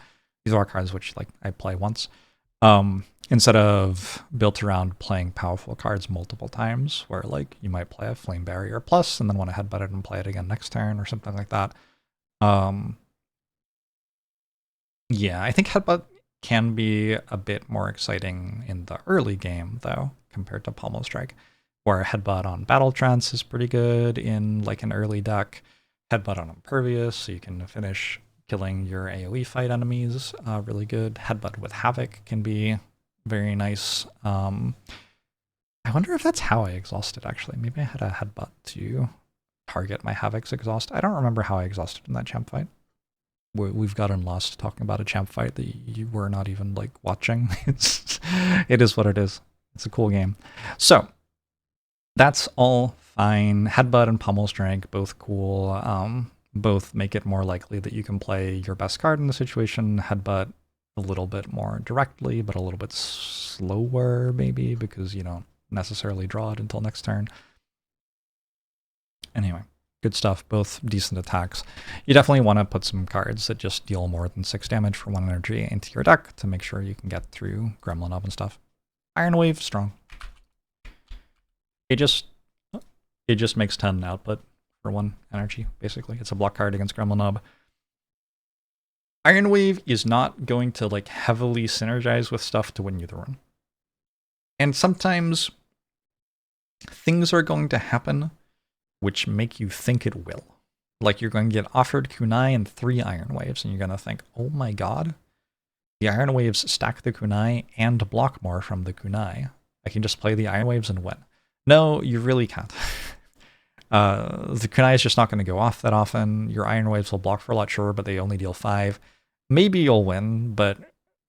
These are cards which like I play once. Instead of built around playing powerful cards multiple times, where like you might play a Flame Barrier Plus and then want to headbutt it and play it again next turn or something like that. Yeah, I think Headbutt can be a bit more exciting in the early game though, compared to Pommel Strike, where Headbutt on Battle Trance is pretty good in like an early deck. Headbutt on Impervious, so you can finish killing your AoE fight enemies, really good. Headbutt with Havoc can be very nice. I wonder if that's how I exhausted, actually. Maybe I had a Headbutt to target my Havoc's exhaust. I don't remember how I exhausted in that champ fight. We've gotten lost talking about a champ fight that you were not even, like, watching. It is what it is. It's a cool game. So, that's all fine. Headbutt and Pommel Strike, both cool. Both make it more likely that you can play your best card in the situation. Headbutt a little bit more directly, but a little bit slower maybe, because you don't necessarily draw it until next turn. Anyway, good stuff. Both decent attacks. You definitely want to put some cards that just deal more than 6 damage for 1 energy into your deck to make sure you can get through Gremlin up and stuff. Iron Wave, strong. It just makes 10 output for 1 energy, basically. It's a block card against Gremlin Nub. Iron Wave is not going to like heavily synergize with stuff to win you the run. And sometimes things are going to happen which make you think it will. Like you're going to get offered kunai and 3 Iron Waves, and you're going to think, oh my god, the Iron Waves stack the kunai and block more from the kunai. I can just play the Iron Waves and win. No, you really can't. The kunai is just not going to go off that often. Your Iron Waves will block for a lot, sure, but they only deal 5. Maybe you'll win, but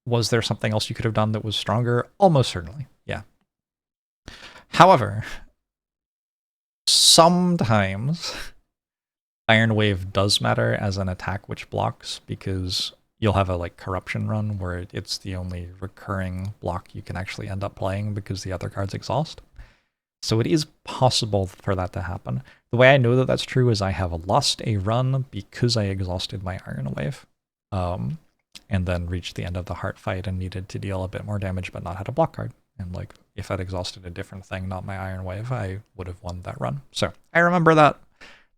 was there something else you could have done that was stronger? Almost certainly, yeah. However, sometimes Iron Wave does matter as an attack which blocks, because you'll have a like Corruption run where it's the only recurring block you can actually end up playing because the other cards exhaust. So it is possible for that to happen. The way I know that that's true is I have lost a run because I exhausted my Iron Wave. And then reached the end of the heart fight and needed to deal a bit more damage but not had a block card. And like, if I'd exhausted a different thing, not my Iron Wave, I would have won that run. So I remember that.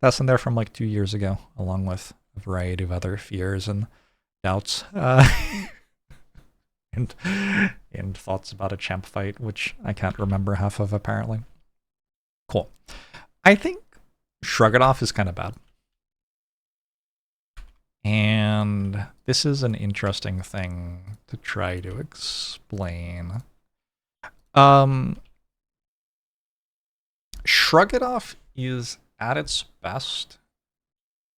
That's in there from like 2 years ago, along with a variety of other fears and doubts, and thoughts about a champ fight, which I can't remember half of apparently. Cool. I think Shrug It Off is kind of bad. And this is an interesting thing to try to explain. Shrug It Off is at its best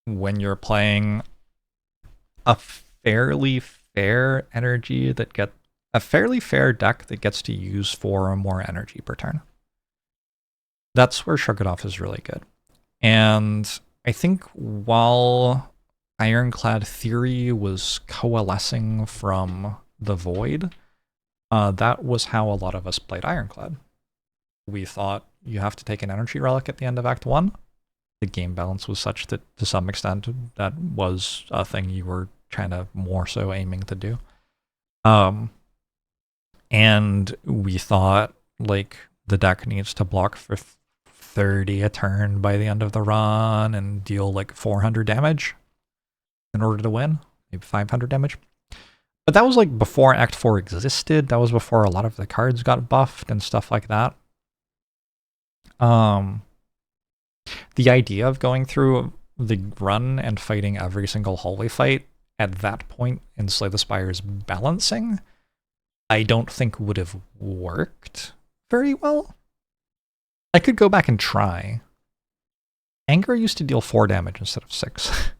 when you're playing a fairly fair energy that a fairly fair deck that gets to use 4 or more energy per turn. That's where Shrug It Off is really good. And I think while Ironclad theory was coalescing from the Void, that was how a lot of us played Ironclad. We thought you have to take an energy relic at the end of Act 1. The game balance was such that to some extent that was a thing you were kind of more so aiming to do. And we thought like the deck needs to block for 30 a turn by the end of the run and deal like 400 damage in order to win, maybe 500 damage. But that was like before Act 4 existed. That was before a lot of the cards got buffed and stuff like that. The idea of going through the run and fighting every single hallway fight at that point in Slay the Spire's balancing, I don't think would have worked very well. I could go back and try. Anger used to deal 4 damage instead of 6.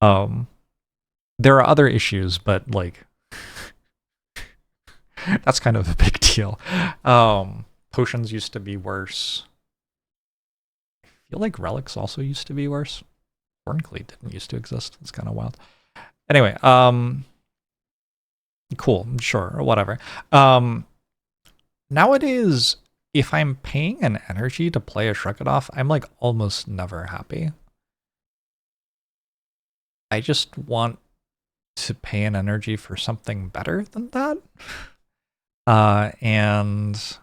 There are other issues, but like that's kind of a big deal. Potions used to be worse. I feel like relics also used to be worse. Ornithopter didn't used to exist. It's kind of wild. Anyway, cool, sure, whatever. Nowadays, if I'm paying an energy to play a Shrug It Off, I'm like almost never happy. I just want to pay an energy for something better than that. And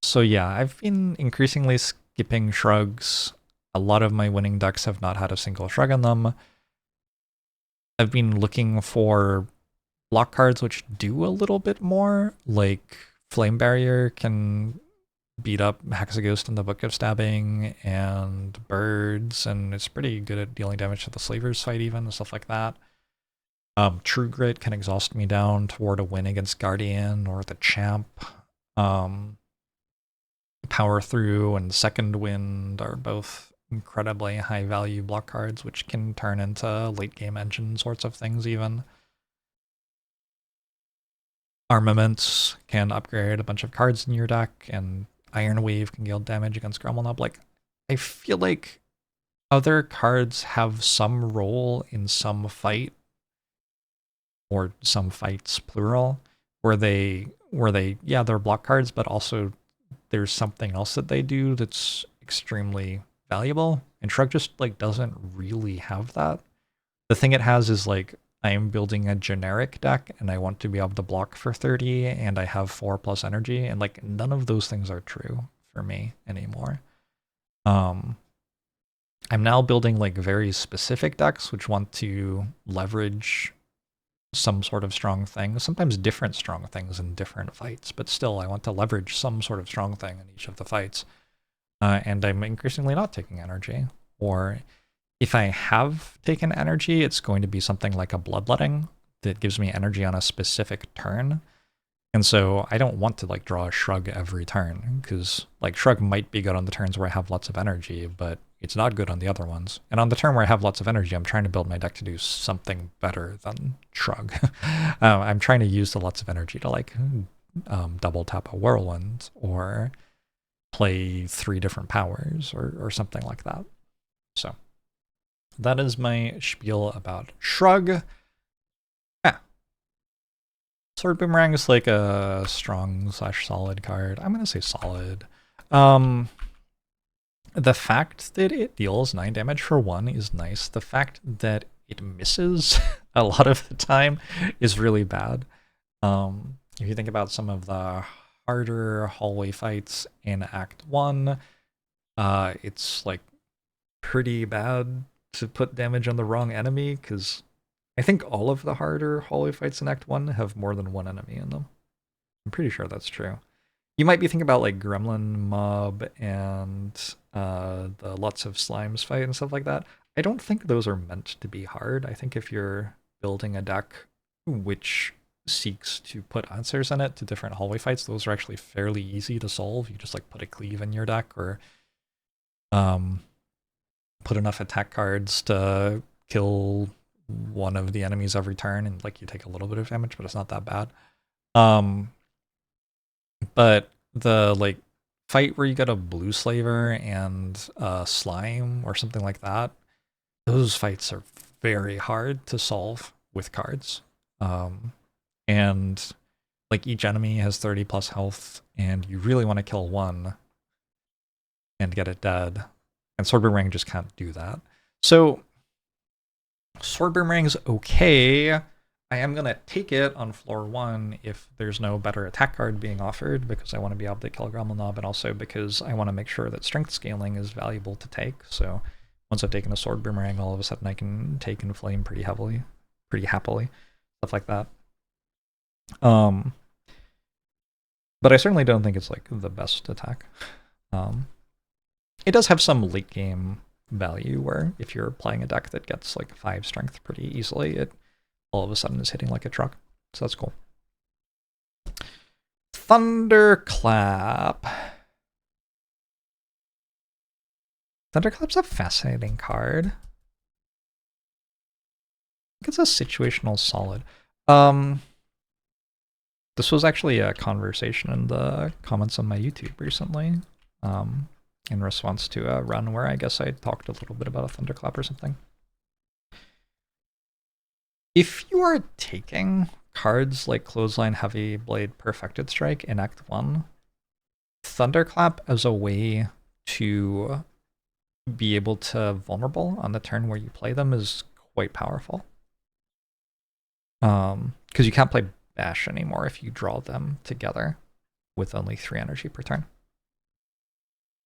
so yeah, I've been increasingly skipping shrugs. A lot of my winning decks have not had a single shrug in them. I've been looking for block cards which do a little bit more, like Flame Barrier can beat up Hexaghost in the Book of Stabbing and Birds, and it's pretty good at dealing damage to the Slavers fight even, and stuff like that. True Grit can exhaust me down toward a win against Guardian or the Champ. Power Through and Second Wind are both incredibly high value block cards, which can turn into late game engine sorts of things even. Armaments can upgrade a bunch of cards in your deck, and Iron Wave can deal damage against Gremlin. Like, I feel like other cards have some role in some fight, or some fights plural, where yeah, they're block cards, but also there's something else that they do that's extremely valuable. And Shrug just like doesn't really have that. The thing it has is like, I'm building a generic deck and I want to be able to block for 30 and I have 4+ energy, and like none of those things are true for me anymore. I'm now building like very specific decks which want to leverage some sort of strong thing, sometimes different strong things in different fights, but still I want to leverage some sort of strong thing in each of the fights. And I'm increasingly not taking energy, or if I have taken energy, it's going to be something like a Bloodletting that gives me energy on a specific turn. And so I don't want to like draw a Shrug every turn, because like Shrug might be good on the turns where I have lots of energy, but it's not good on the other ones. And on the turn where I have lots of energy, I'm trying to build my deck to do something better than Shrug. I'm trying to use the lots of energy to like double tap a whirlwind or play 3 different powers or something like that. So that is my spiel about Shrug. Yeah. Sword Boomerang is like a strong/solid card. I'm gonna say solid. The fact that it deals 9 damage for 1 is nice. The fact that it misses a lot of the time is really bad. If you think about some of the harder hallway fights in Act 1, it's like pretty bad to put damage on the wrong enemy, because I think all of the harder hallway fights in Act 1 have more than one enemy in them. I'm pretty sure that's true. You might be thinking about like Gremlin mob and the lots of slimes fight and stuff like that. I don't think those are meant to be hard. I think if you're building a deck which seeks to put answers in it to different hallway fights, those are actually fairly easy to solve. You just like put a cleave in your deck, or put enough attack cards to kill one of the enemies every turn, and like you take a little bit of damage, but it's not that bad. But the like fight where you get a blue slaver and slime or something like that, those fights are very hard to solve with cards. And like each enemy has 30 plus health, and you really want to kill one and get it dead. And Sword Boomerang just can't do that. So Sword Boomerang's okay. I am going to take it on floor 1 if there's no better attack card being offered, because I want to be able to kill Gremlin Knob, and also because I want to make sure that strength scaling is valuable to take. So once I've taken a Sword Boomerang, all of a sudden I can take Inflame pretty happily, stuff like that. But I certainly don't think it's like the best attack. It does have some late game value where if you're playing a deck that gets like 5 strength pretty easily, it all of a sudden is hitting like a truck. So that's cool. Thunderclap. Thunderclap's a fascinating card. I think it's a situational solid. This was actually a conversation in the comments on my YouTube recently, in response to a run where I guess I talked a little bit about a Thunderclap or something. If you are taking cards like Clothesline, Heavy Blade, Perfected Strike in Act 1, Thunderclap as a way to be able to vulnerable on the turn where you play them is quite powerful. Because you can't play Bash anymore if you draw them together with only 3 energy per turn.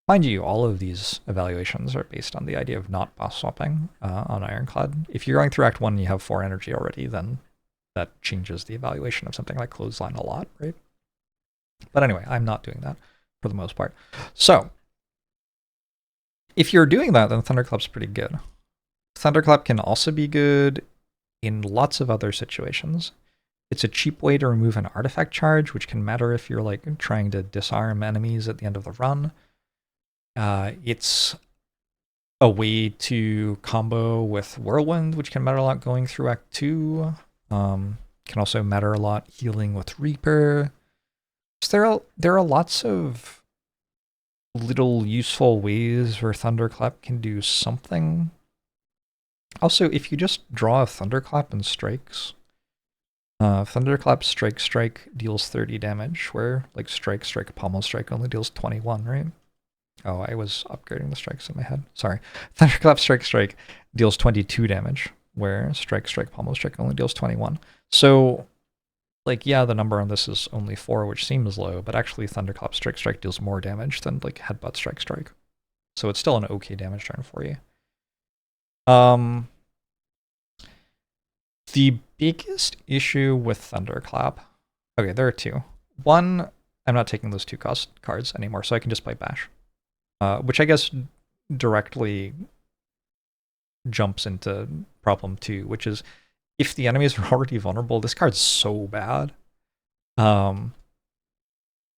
Mind you, all of these evaluations are based on the idea of not boss swapping on Ironclad. If you're going through Act 1 and you have 4 energy already, then that changes the evaluation of something like Clothesline a lot, right? But anyway, I'm not doing that for the most part. So, if you're doing that, then Thunderclap's pretty good. Thunderclap can also be good in lots of other situations. It's a cheap way to remove an artifact charge, which can matter if you're like trying to disarm enemies at the end of the run. It's a way to combo with Whirlwind, which can matter a lot going through Act 2. Can also matter a lot healing with Reaper. So there are lots of little useful ways where Thunderclap can do something. Also, if you just draw a Thunderclap and strikes, Thunderclap strike deals 30 damage, where like strike pommel strike only deals 21, right? Oh, I was upgrading the strikes in my head. Sorry. Thunderclap strike deals 22 damage, where strike pommel strike only deals 21. So, like, yeah, the number on this is only 4, which seems low, but actually Thunderclap strike deals more damage than like headbutt strike. So it's still an okay damage turn for you. The biggest issue with Thunderclap, okay, there are 2. One, I'm not taking those 2 cost cards anymore, so I can just play Bash. Which I guess directly jumps into problem 2, which is if the enemies are already vulnerable, this card's so bad. And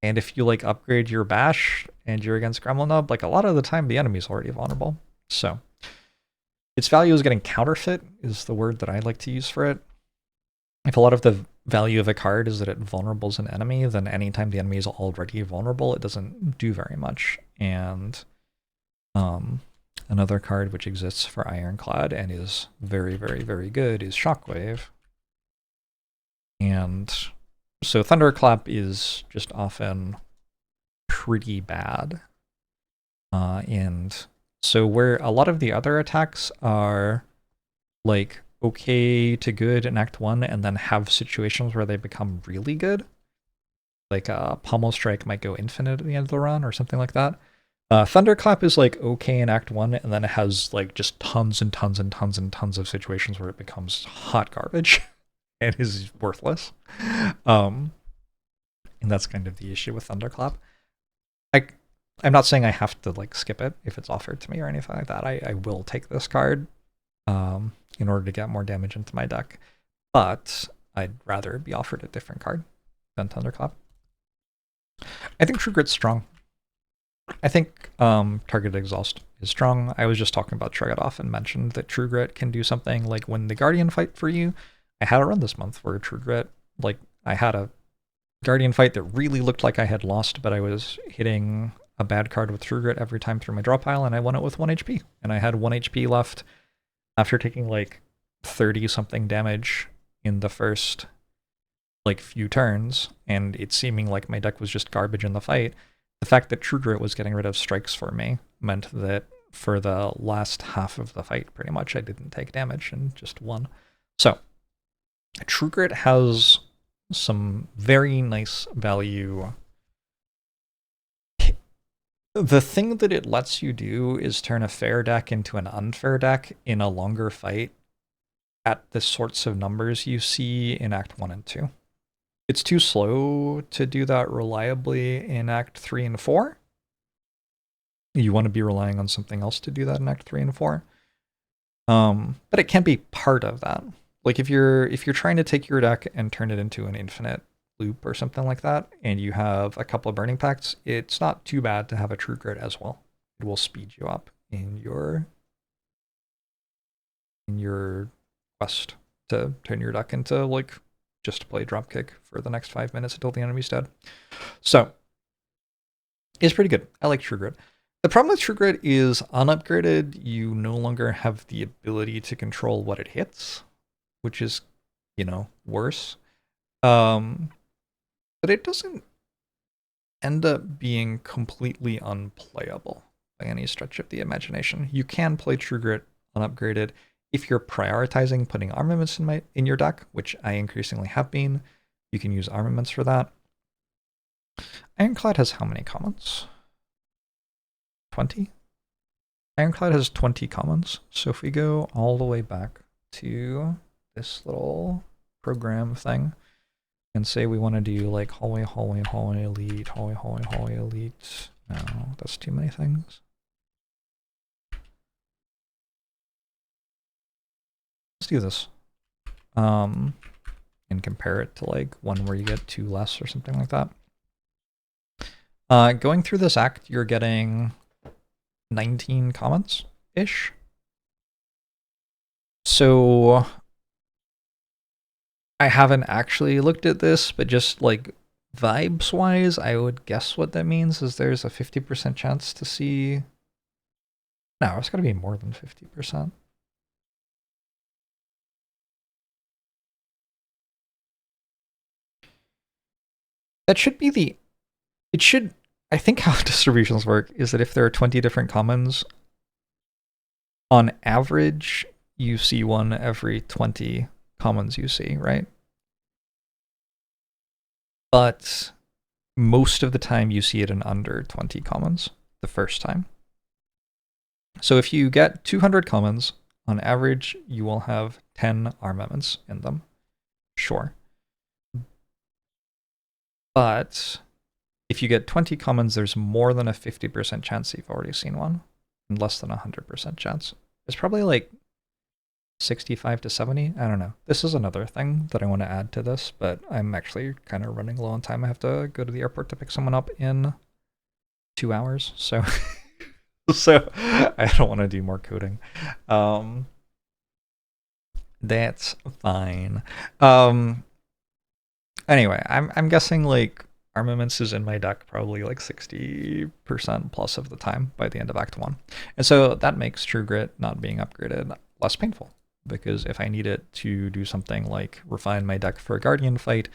if you like upgrade your Bash and you're against Gremlin Knob, like a lot of the time the enemy's already vulnerable. So its value is getting counterfeit is the word that I like to use for it. If a lot of the value of a card is that it vulnerables an enemy, then anytime the enemy is already vulnerable, it doesn't do very much. And another card which exists for Ironclad and is very, very, very good is Shockwave. And so Thunderclap is just often pretty bad. And so where a lot of the other attacks are like okay to good in Act 1 and then have situations where they become really good, like Pommel Strike might go infinite at the end of the run or something like that. Thunderclap is like okay in Act 1, and then it has like just tons and tons and tons and tons of situations where it becomes hot garbage and is worthless. And that's kind of the issue with Thunderclap. I'm not saying I have to like skip it if it's offered to me or anything like that. I will take this card in order to get more damage into my deck, but I'd rather be offered a different card than Thunderclap. I think True Grit's strong. I think Targeted Exhaust is strong. I was just talking about Shrug It Off and mentioned that True Grit can do something like win the Guardian fight for you. I had a run this month where True Grit, like I had a Guardian fight that really looked like I had lost, but I was hitting a bad card with True Grit every time through my draw pile, and I won it with 1 HP. And I had 1 HP left after taking like 30 something damage in the first like few turns, and it seeming like my deck was just garbage in the fight. The fact that True Grit was getting rid of strikes for me meant that for the last half of the fight, pretty much, I didn't take damage and just won. So, True Grit has some very nice value. The thing that it lets you do is turn a fair deck into an unfair deck in a longer fight at the sorts of numbers you see in Act 1 and 2. It's too slow to do that reliably in Act 3 and 4. You want to be relying on something else to do that in Act 3 and 4. But it can be part of that. Like if you're trying to take your deck and turn it into an infinite loop or something like that, and you have a couple of burning pacts, it's not too bad to have a True Grit as well. It will speed you up in your quest to turn your deck into like just to play Dropkick for the next 5 minutes until the enemy's dead. So, it's pretty good. I like True Grit. The problem with True Grit is, unupgraded, you no longer have the ability to control what it hits, which is, you know, worse. But it doesn't end up being completely unplayable by any stretch of the imagination. You can play True Grit unupgraded if you're prioritizing putting armaments in your deck, which I increasingly have been. You can use armaments for that. Ironclad has how many commons? 20? Ironclad has 20 commons. So if we go all the way back to this little program thing and say we want to do like hallway, hallway, hallway, elite, hallway, hallway, hallway, elite. No, that's too many things. Let's do this. And compare it to like one where you get 2 less or something like that. Going through this act, you're getting 19 commons-ish. So I haven't actually looked at this, but just like vibes-wise, I would guess what that means is there's a 50% chance to see... No, it's gotta be more than 50%. That should be the... It should... I think how distributions work is that if there are 20 different commons, on average, you see one every 20 commons you see, right? But most of the time you see it in under 20 commons the first time. So if you get 200 commons, on average, you will have 10 armaments in them. Sure. But if you get 20 commons, there's more than a 50% chance you've already seen one, and less than a 100% chance. It's probably like 65 to 70. I don't know. This is another thing that I want to add to this, but I'm actually kind of running low on time. I have to go to the airport to pick someone up in 2 hours, so so I don't want to do more coding. That's fine. Anyway, I'm guessing like armaments is in my deck probably like 60% plus of the time by the end of Act 1. And so that makes True Grit not being upgraded less painful, because if I need it to do something like refine my deck for a Guardian fight,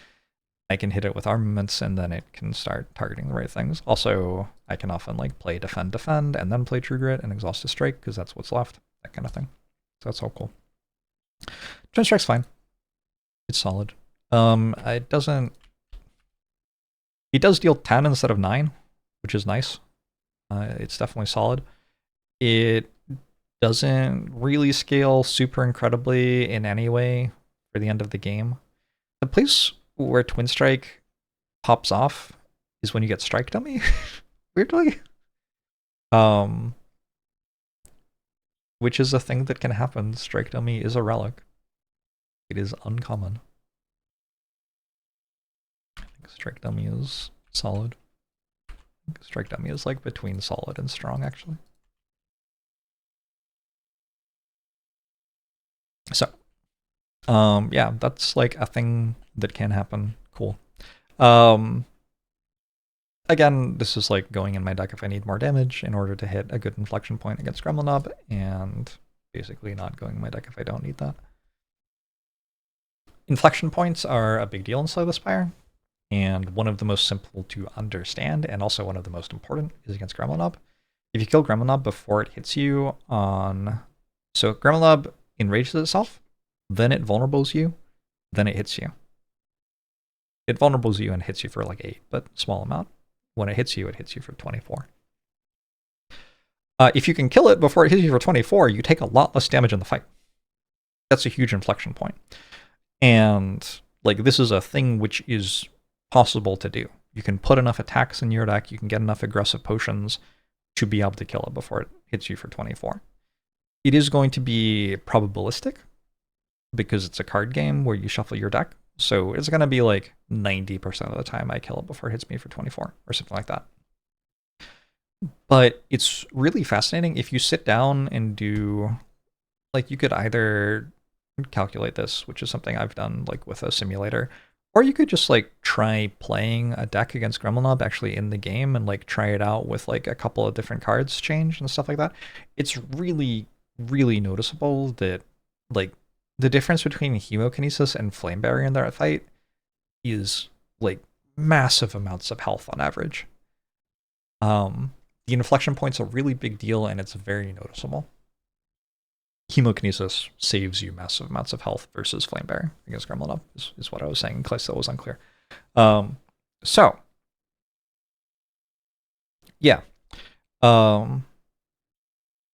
I can hit it with armaments and then it can start targeting the right things. Also, I can often like play defend, and then play True Grit and exhaust a strike because that's what's left, that kind of thing. So that's all cool. Twin Strike's fine. It's solid. It doesn't... He does deal 10 instead of 9, which is nice. It's definitely solid. It doesn't really scale super incredibly in any way for the end of the game. The place where Twin Strike pops off is when you get Strike Dummy, weirdly. Which is a thing that can happen. Strike Dummy is a relic. It is uncommon. I think Strike Dummy is solid. Strike Dummy is like between solid and strong, actually. So, yeah, that's like a thing that can happen. Cool. Again, this is like going in my deck if I need more damage in order to hit a good inflection point against Gremlin, and basically not going in my deck if I don't need that. Inflection points are a big deal in Slay the Spire, and one of the most simple to understand, and also one of the most important, is against Gremlin. If you kill Gremlin before it hits you on... So Gremlin enrages itself, then it vulnerables you, then it hits you. It vulnerables you and hits you for like 8, but small amount. When it hits you for 24. If you can kill it before it hits you for 24, you take a lot less damage in the fight. That's a huge inflection point. And like this is a thing which is possible to do. You can put enough attacks in your deck, you can get enough aggressive potions to be able to kill it before it hits you for 24. It is going to be probabilistic because it's a card game where you shuffle your deck. So it's going to be like 90% of the time I kill it before it hits me for 24 or something like that. But it's really fascinating if you sit down and do, like you could either calculate this, which is something I've done like with a simulator, or you could just like try playing a deck against Gremlin actually in the game and like try it out with like a couple of different cards changed and stuff like that. It's really, really noticeable that like the difference between Hemokinesis and Flame Barrier in that fight is like massive amounts of health on average. The inflection point's a really big deal and it's very noticeable. Hemokinesis saves you massive amounts of health versus Flame Barrier against Gremlin is what I was saying in case that was unclear. So, yeah.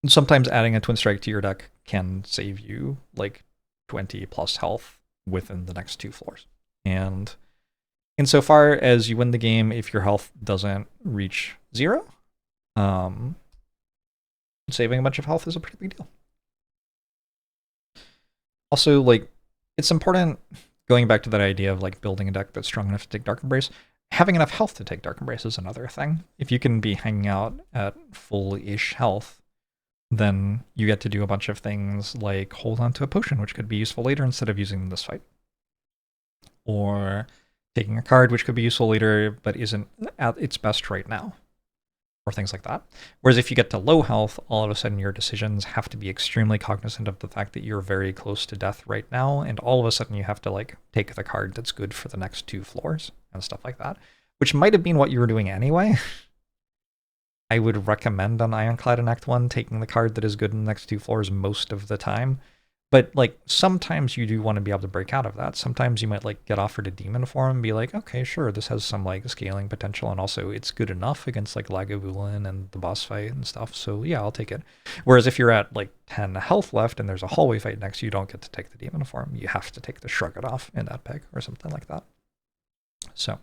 Sometimes adding a Twin Strike to your deck can save you like 20 plus health within the next 2 floors. And insofar as you win the game, if your health doesn't reach 0, saving a bunch of health is a pretty big deal. Also, like, it's important, going back to that idea of like building a deck that's strong enough to take Dark Embrace, having enough health to take Dark Embrace is another thing. If you can be hanging out at full-ish health, then you get to do a bunch of things like hold on to a potion, which could be useful later instead of using in this fight. Or taking a card, which could be useful later, but isn't at its best right now. Or things like that. Whereas if you get to low health, all of a sudden your decisions have to be extremely cognizant of the fact that you're very close to death right now, and all of a sudden you have to like take the card that's good for the next 2 floors and stuff like that, which might have been what you were doing anyway. I would recommend on Ironclad in Act 1 taking the card that is good in the next 2 floors most of the time. But like sometimes you do want to be able to break out of that. Sometimes you might like get offered a demon form and be like, okay, sure, this has some like scaling potential, and also it's good enough against like Lagavulin and the boss fight and stuff. So yeah, I'll take it. Whereas if you're at like 10 health left and there's a hallway fight next, you don't get to take the demon form. You have to take the Shrug It Off in that pick or something like that. So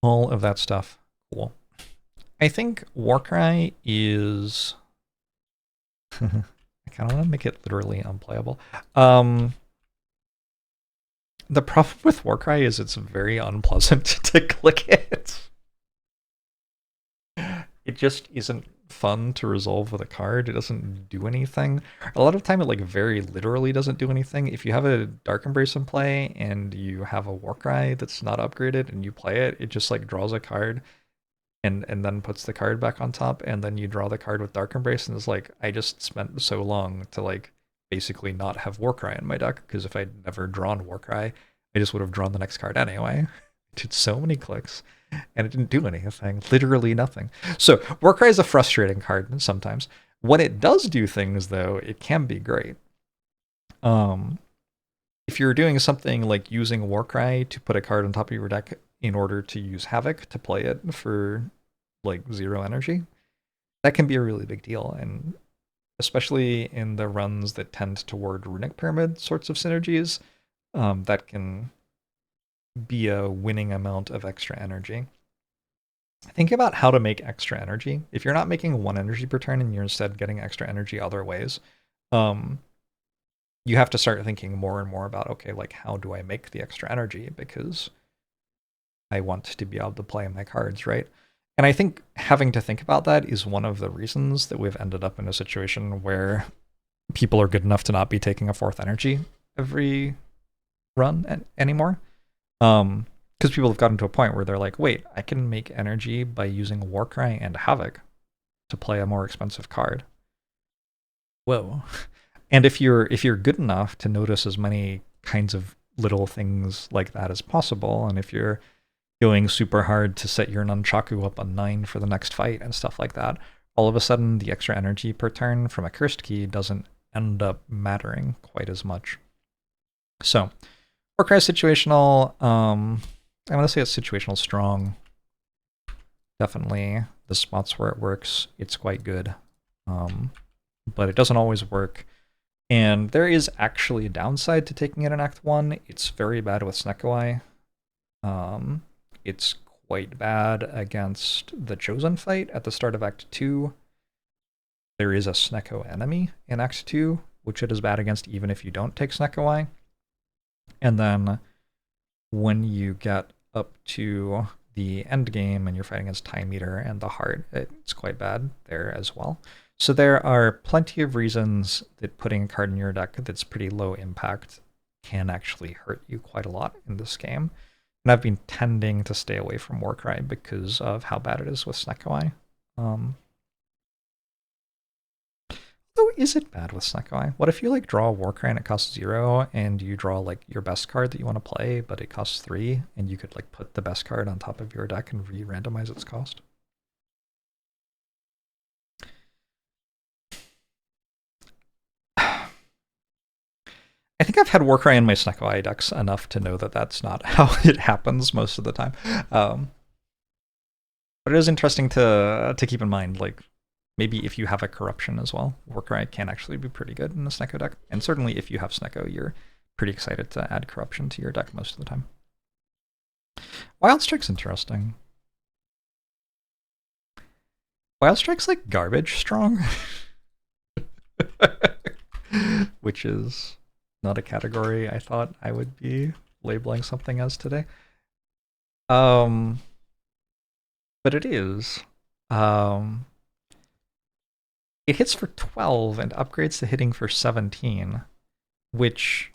all of that stuff, cool. I think Warcry is... I kind of want to make it literally unplayable. The problem with Warcry is it's very unpleasant to click it. It just isn't fun to resolve with a card. It doesn't do anything. A lot of time it like very literally doesn't do anything. If you have a Dark Embrace in play and you have a Warcry that's not upgraded and you play it, it just like draws a card and then puts the card back on top, and then you draw the card with Dark Embrace, and it's like, I just spent so long to like basically not have Warcry in my deck, because if I'd never drawn Warcry, I just would have drawn the next card anyway. It did so many clicks, and it didn't do anything, literally nothing. So Warcry is a frustrating card sometimes. When it does do things, though, it can be great. If you're doing something like using Warcry to put a card on top of your deck in order to use Havoc to play it for like 0 energy, that can be a really big deal. And especially in the runs that tend toward Runic Pyramid sorts of synergies, that can be a winning amount of extra energy. Think about how to make extra energy. If you're not making 1 energy per turn and you're instead getting extra energy other ways, you have to start thinking more and more about, okay, like how do I make the extra energy? Because I want to be able to play my cards, right? And I think having to think about that is one of the reasons that we've ended up in a situation where people are good enough to not be taking a 4th energy every run anymore. Because people have gotten to a point where they're like, wait, I can make energy by using Warcry and Havoc to play a more expensive card. Whoa. And if you're good enough to notice as many kinds of little things like that as possible, and if you're going super hard to set your Nunchaku up on 9 for the next fight and stuff like that, all of a sudden the extra energy per turn from a cursed key doesn't end up mattering quite as much. So, Warcry is situational. I'm going to say it's situational strong. Definitely the spots where it works, it's quite good. But it doesn't always work. And there is actually a downside to taking it in Act 1. It's very bad with Snekoi. It's quite bad against the Chosen fight at the start of Act 2. There is a Sneko enemy in Act 2, which it is bad against even if you don't take Snekoi. And then when you get up to the end game and you're fighting against Time Eater and the Heart, it's quite bad there as well. So there are plenty of reasons that putting a card in your deck that's pretty low impact can actually hurt you quite a lot in this game. And I've been tending to stay away from Warcry because of how bad it is with Snekoi. Though, is it bad with Snekoi? What if you like draw a Warcry and it costs 0, and you draw like your best card that you want to play, but it costs 3, and you could like put the best card on top of your deck and re-randomize its cost? I think I've had Warcry in my Snekoi decks enough to know that that's not how it happens most of the time. But it is interesting to keep in mind, like, maybe if you have a corruption as well, Warcry can actually be pretty good in the Sneko deck. And certainly if you have Sneko, you're pretty excited to add corruption to your deck most of the time. Wild Strike's interesting. Wild Strike's like garbage strong. Which is not a category I thought I would be labeling something as today. But it is. It hits for 12 and upgrades to hitting for 17, which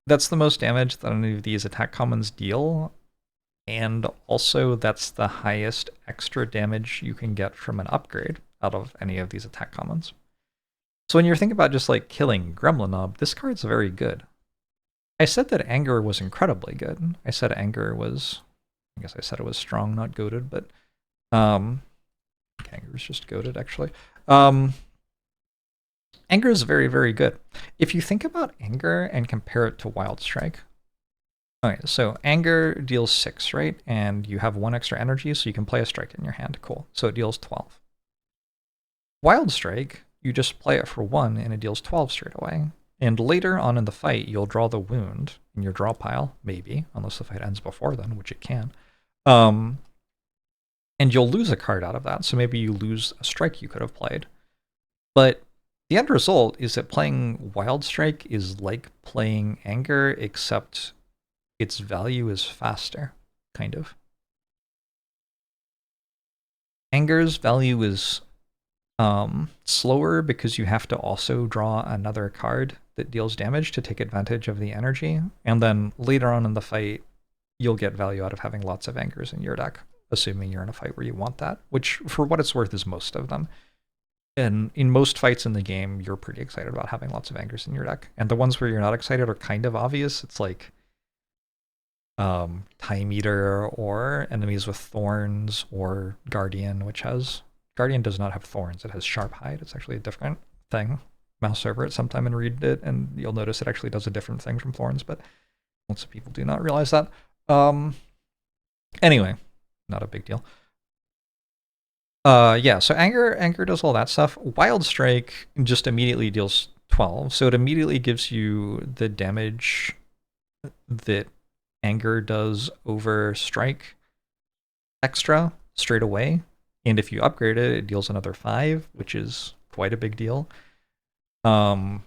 that's the most damage that any of these attack commons deal, and also that's the highest extra damage you can get from an upgrade out of any of these attack commons. So when you're thinking about just like killing Gremlin, this card's very good. I said that Anger was incredibly good. I said Anger was, I guess I said it was strong, not goated, but Anger is just goated actually. Anger is very, very good. If you think about Anger and compare it to Wild Strike, okay, so Anger deals 6, right? And you have 1 extra energy, so you can play a strike in your hand. Cool. So it deals 12. Wild Strike, you just play it for 1 and it deals 12 straight away. And later on in the fight, you'll draw the wound in your draw pile, maybe, unless the fight ends before then, which it can. And you'll lose a card out of that, so maybe you lose a strike you could have played. But the end result is that playing Wild Strike is like playing Anger, except its value is faster, kind of. Anger's value is slower because you have to also draw another card that deals damage to take advantage of the energy, and then later on in the fight, you'll get value out of having lots of Angers in your deck, assuming you're in a fight where you want that, which, for what it's worth, is most of them. And in most fights in the game, you're pretty excited about having lots of Angers in your deck. And the ones where you're not excited are kind of obvious. It's like Time Eater, or enemies with Thorns, or Guardian, which has... Guardian does not have Thorns, it has Sharp Hide. It's actually a different thing. Mouse over it sometime and read it, and you'll notice it actually does a different thing from Thorns, but lots of people do not realize that. Anyway, not a big deal. Yeah, so anger does all that stuff. Wild Strike just immediately deals 12, so it immediately gives you the damage that anger does over strike extra straight away. And if you upgrade it, it deals another 5, which is quite a big deal. But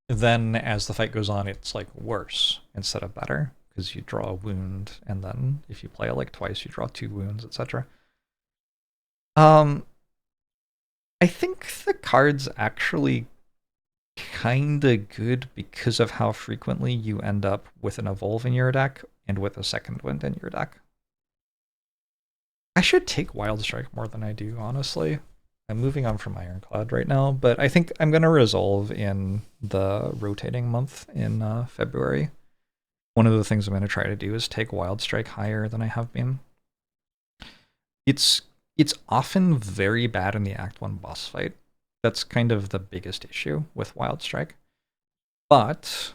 then as the fight goes on, it's like worse instead of better, because you draw a wound, and then if you play it like twice, you draw 2 wounds, etc. I think the card's actually kinda good because of how frequently you end up with an evolve in your deck and with a second wind in your deck. I should take Wild Strike more than I do, honestly. I'm moving on from Ironclad right now, but I think I'm going to resolve in the rotating month in February. One of the things I'm going to try to do is take Wild Strike higher than I have been. It's often very bad in the Act 1 boss fight. That's kind of the biggest issue with Wild Strike. But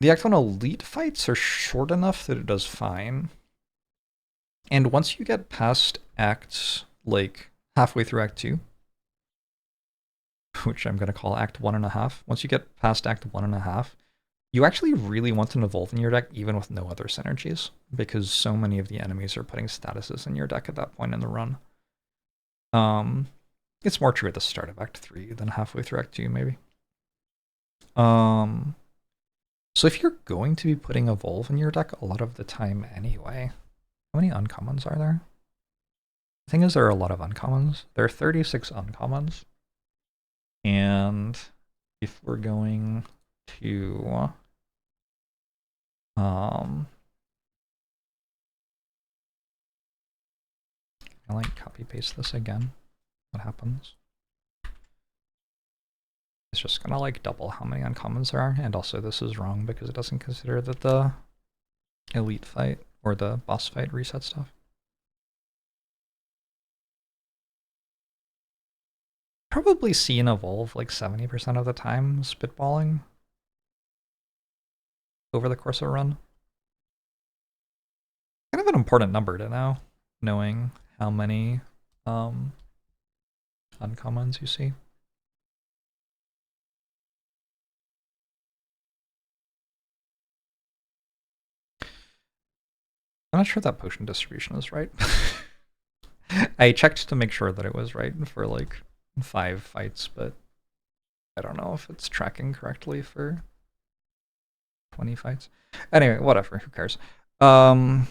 the Act 1 Elite fights are short enough that it does fine. And once you get past Acts, like, halfway through Act 2, which I'm going to call Act 1.5, once you get past Act 1.5, you actually really want an evolve in your deck even with no other synergies, because so many of the enemies are putting statuses in your deck at that point in the run. It's more true at the start of Act 3 than halfway through Act 2, maybe. So if you're going to be putting evolve in your deck a lot of the time anyway, how many uncommons are there? The thing is, there are a lot of uncommons. There are 36 uncommons. And if we're going to I like copy paste this again. What happens? It's just gonna like double how many uncommons there are, and also this is wrong because it doesn't consider that the elite fight or the boss fight reset stuff. Probably see an evolve like 70% of the time, spitballing over the course of a run. Kind of an important number to know, knowing how many uncommons you see. I'm not sure that potion distribution is right. I checked to make sure that it was right for like 5 fights, but I don't know if it's tracking correctly for 20 fights. Anyway, whatever, who cares? Yeah,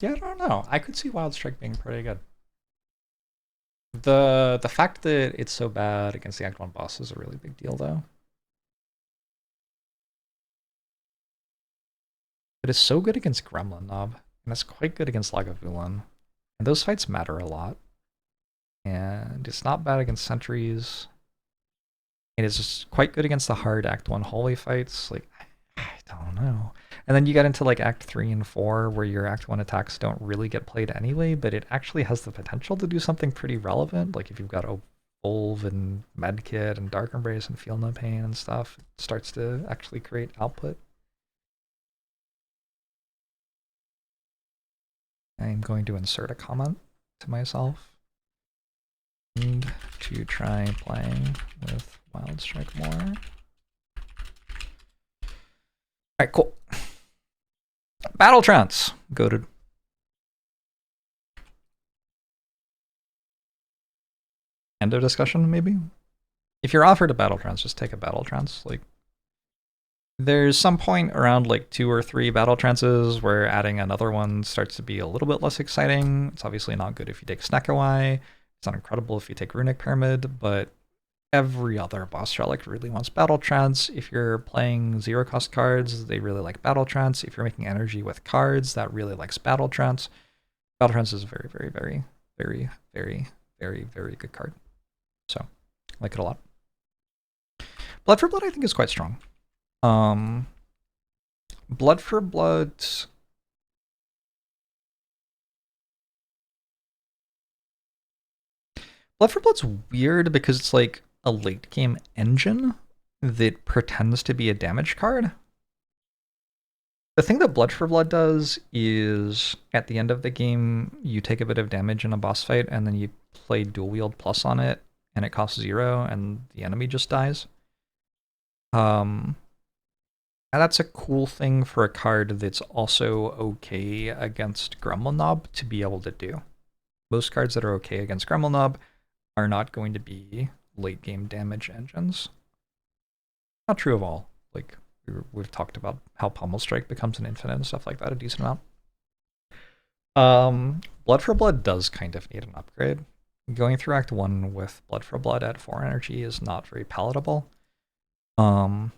I don't know. I could see Wild Strike being pretty good. The fact that it's so bad against the Act 1 boss is a really big deal, though. It is so good against Gremlin Knob, and it's quite good against Lagavulin. And those fights matter a lot. And it's not bad against sentries. It is just quite good against the hard Act 1 holy fights. Like, I don't know. And then you get into like Act 3 and 4 where your Act 1 attacks don't really get played anyway, but it actually has the potential to do something pretty relevant. Like if you've got Evolve and Medkit and Dark Embrace and Feel No Pain and stuff, it starts to actually create output. I'm going to insert a comment to myself. Need to try playing with Wild Strike more. Alright, cool. Battle Trance. Goated. End of discussion, maybe? If you're offered a Battle Trance, just take a Battle Trance. Like, there's some point around like 2 or 3 Battle Trances where adding another one starts to be a little bit less exciting. It's obviously not good if you take Snekawai. It's not incredible if you take Runic Pyramid, but every other boss relic really wants Battle Trance. If you're playing 0-cost cards, they really like Battle Trance. If you're making energy with cards, that really likes Battle Trance. Battle Trance is a very, very, very, very, very, very, very good card. So, I like it a lot. Blood for Blood, I think, is quite strong. Blood for Blood... Blood for Blood's weird because it's like a late game engine that pretends to be a damage card. The thing that Blood for Blood does is at the end of the game, you take a bit of damage in a boss fight, and then you play Dual Wield Plus on it, and it costs 0, and the enemy just dies. And that's a cool thing for a card that's also okay against Gremlin Knob to be able to do. Most cards that are okay against Gremlin Knob are not going to be late game damage engines. Not true of all. Like, we've talked about how Pommel Strike becomes an infinite and stuff like that a decent amount. Blood for Blood does kind of need an upgrade. Going through Act 1 with Blood for Blood at 4 energy is not very palatable. An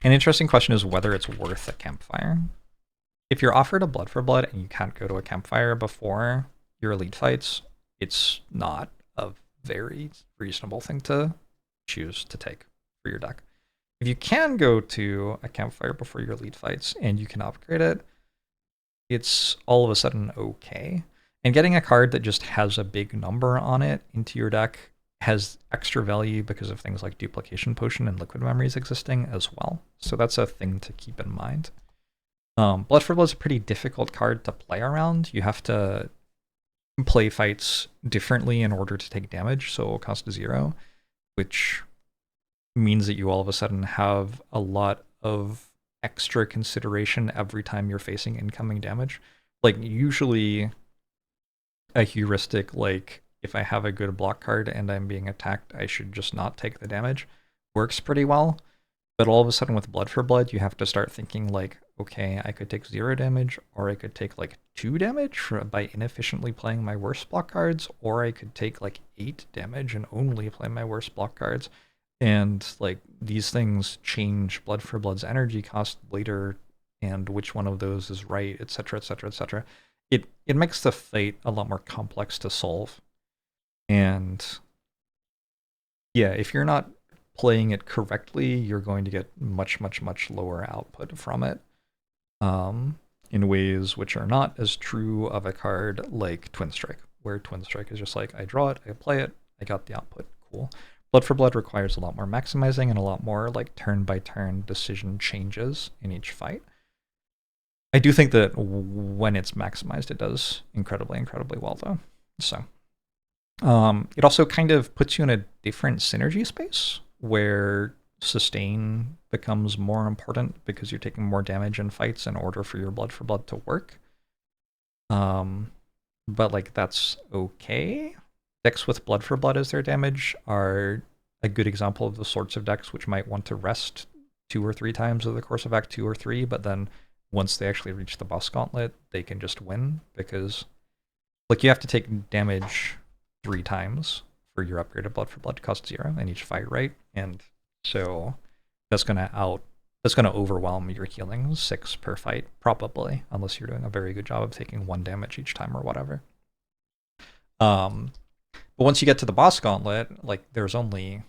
interesting question is whether it's worth a campfire. If you're offered a Blood for Blood and you can't go to a campfire before your elite fights, it's not a very reasonable thing to choose to take for your deck. If you can go to a campfire before your elite fights and you can upgrade it, it's all of a sudden okay. And getting a card that just has a big number on it into your deck has extra value because of things like Duplication Potion and Liquid Memories existing as well. So that's a thing to keep in mind. Blood for Blood is a pretty difficult card to play around. You have to play fights differently in order to take damage, so it will cost 0, which means that you all of a sudden have a lot of extra consideration every time you're facing incoming damage. Like, usually a heuristic, like, if I have a good block card and I'm being attacked, I should just not take the damage, works pretty well. But all of a sudden with Blood for Blood, you have to start thinking like, okay, I could take 0 damage, or I could take like 2 damage by inefficiently playing my worst block cards, or I could take like 8 damage and only play my worst block cards. And like, these things change Blood for Blood's energy cost later, and which one of those is right, etc., etc., etc. It makes the fight a lot more complex to solve. And yeah, if you're not playing it correctly, you're going to get much, much, much lower output from it. In ways which are not as true of a card like Twin Strike, where Twin Strike is just like, I draw it, I play it, I got the output, cool. Blood for Blood requires a lot more maximizing and a lot more like turn-by-turn decision changes in each fight. I do think that when it's maximized, it does incredibly, incredibly well, though. So it also kind of puts you in a different synergy space where sustain becomes more important because you're taking more damage in fights in order for your Blood for Blood to work. But like, that's okay. Decks with Blood for Blood as their damage are a good example of the sorts of decks which might want to rest 2 or 3 times over the course of Act 2 or 3, but then once they actually reach the boss gauntlet, they can just win, because like, you have to take damage 3 times for your upgraded Blood for Blood to cost 0 in each fight, right? And so that's gonna overwhelm your healing 6 per fight, probably, unless you're doing a very good job of taking 1 damage each time or whatever. But once you get to the boss gauntlet, like, there's only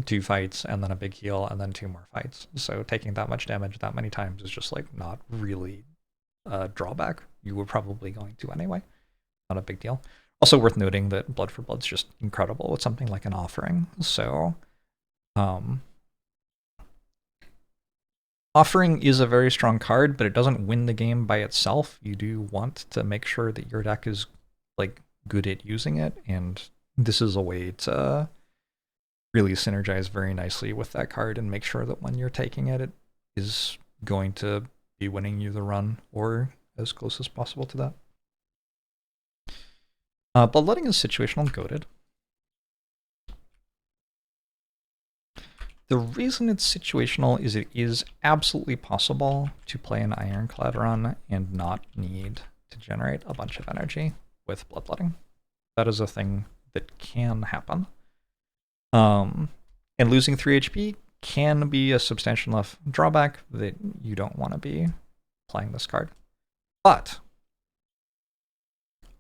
2 fights and then a big heal and then 2 more fights. So taking that much damage that many times is just like not really a drawback. You were probably going to anyway. Not a big deal. Also worth noting that Blood for Blood's just incredible with something like an offering. So offering is a very strong card, but it doesn't win the game by itself. You do want to make sure that your deck is like good at using it, and this is a way to really synergize very nicely with that card and make sure that when you're taking it, it is going to be winning you the run, or as close as possible to that. Bloodletting is situational and goated. The reason it's situational is it is absolutely possible to play an Ironclad run and not need to generate a bunch of energy with Bloodletting. That is a thing that can happen. And losing 3 HP can be a substantial enough drawback that you don't want to be playing this card. But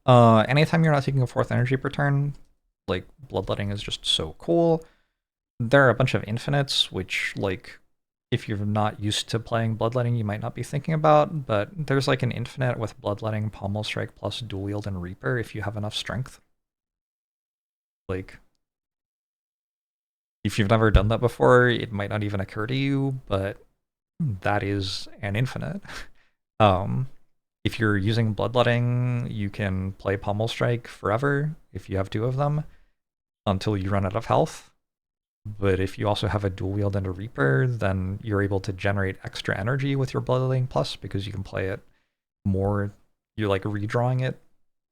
anytime you're not taking a 4th energy per turn, like, Bloodletting is just so cool. There are a bunch of infinites, which, like, if you're not used to playing Bloodletting, you might not be thinking about, but there's like an infinite with Bloodletting, Pommel Strike plus Dual Wield and Reaper if you have enough strength. Like, If you've never done that before, it might not even occur to you, but that is an infinite. Um, if you're using Bloodletting, you can play Pommel Strike forever if you have two of them until you run out of health. But if you also have a dual wield and a Reaper, then you're able to generate extra energy with your Bloodletting Plus because you can play it more. You're like redrawing it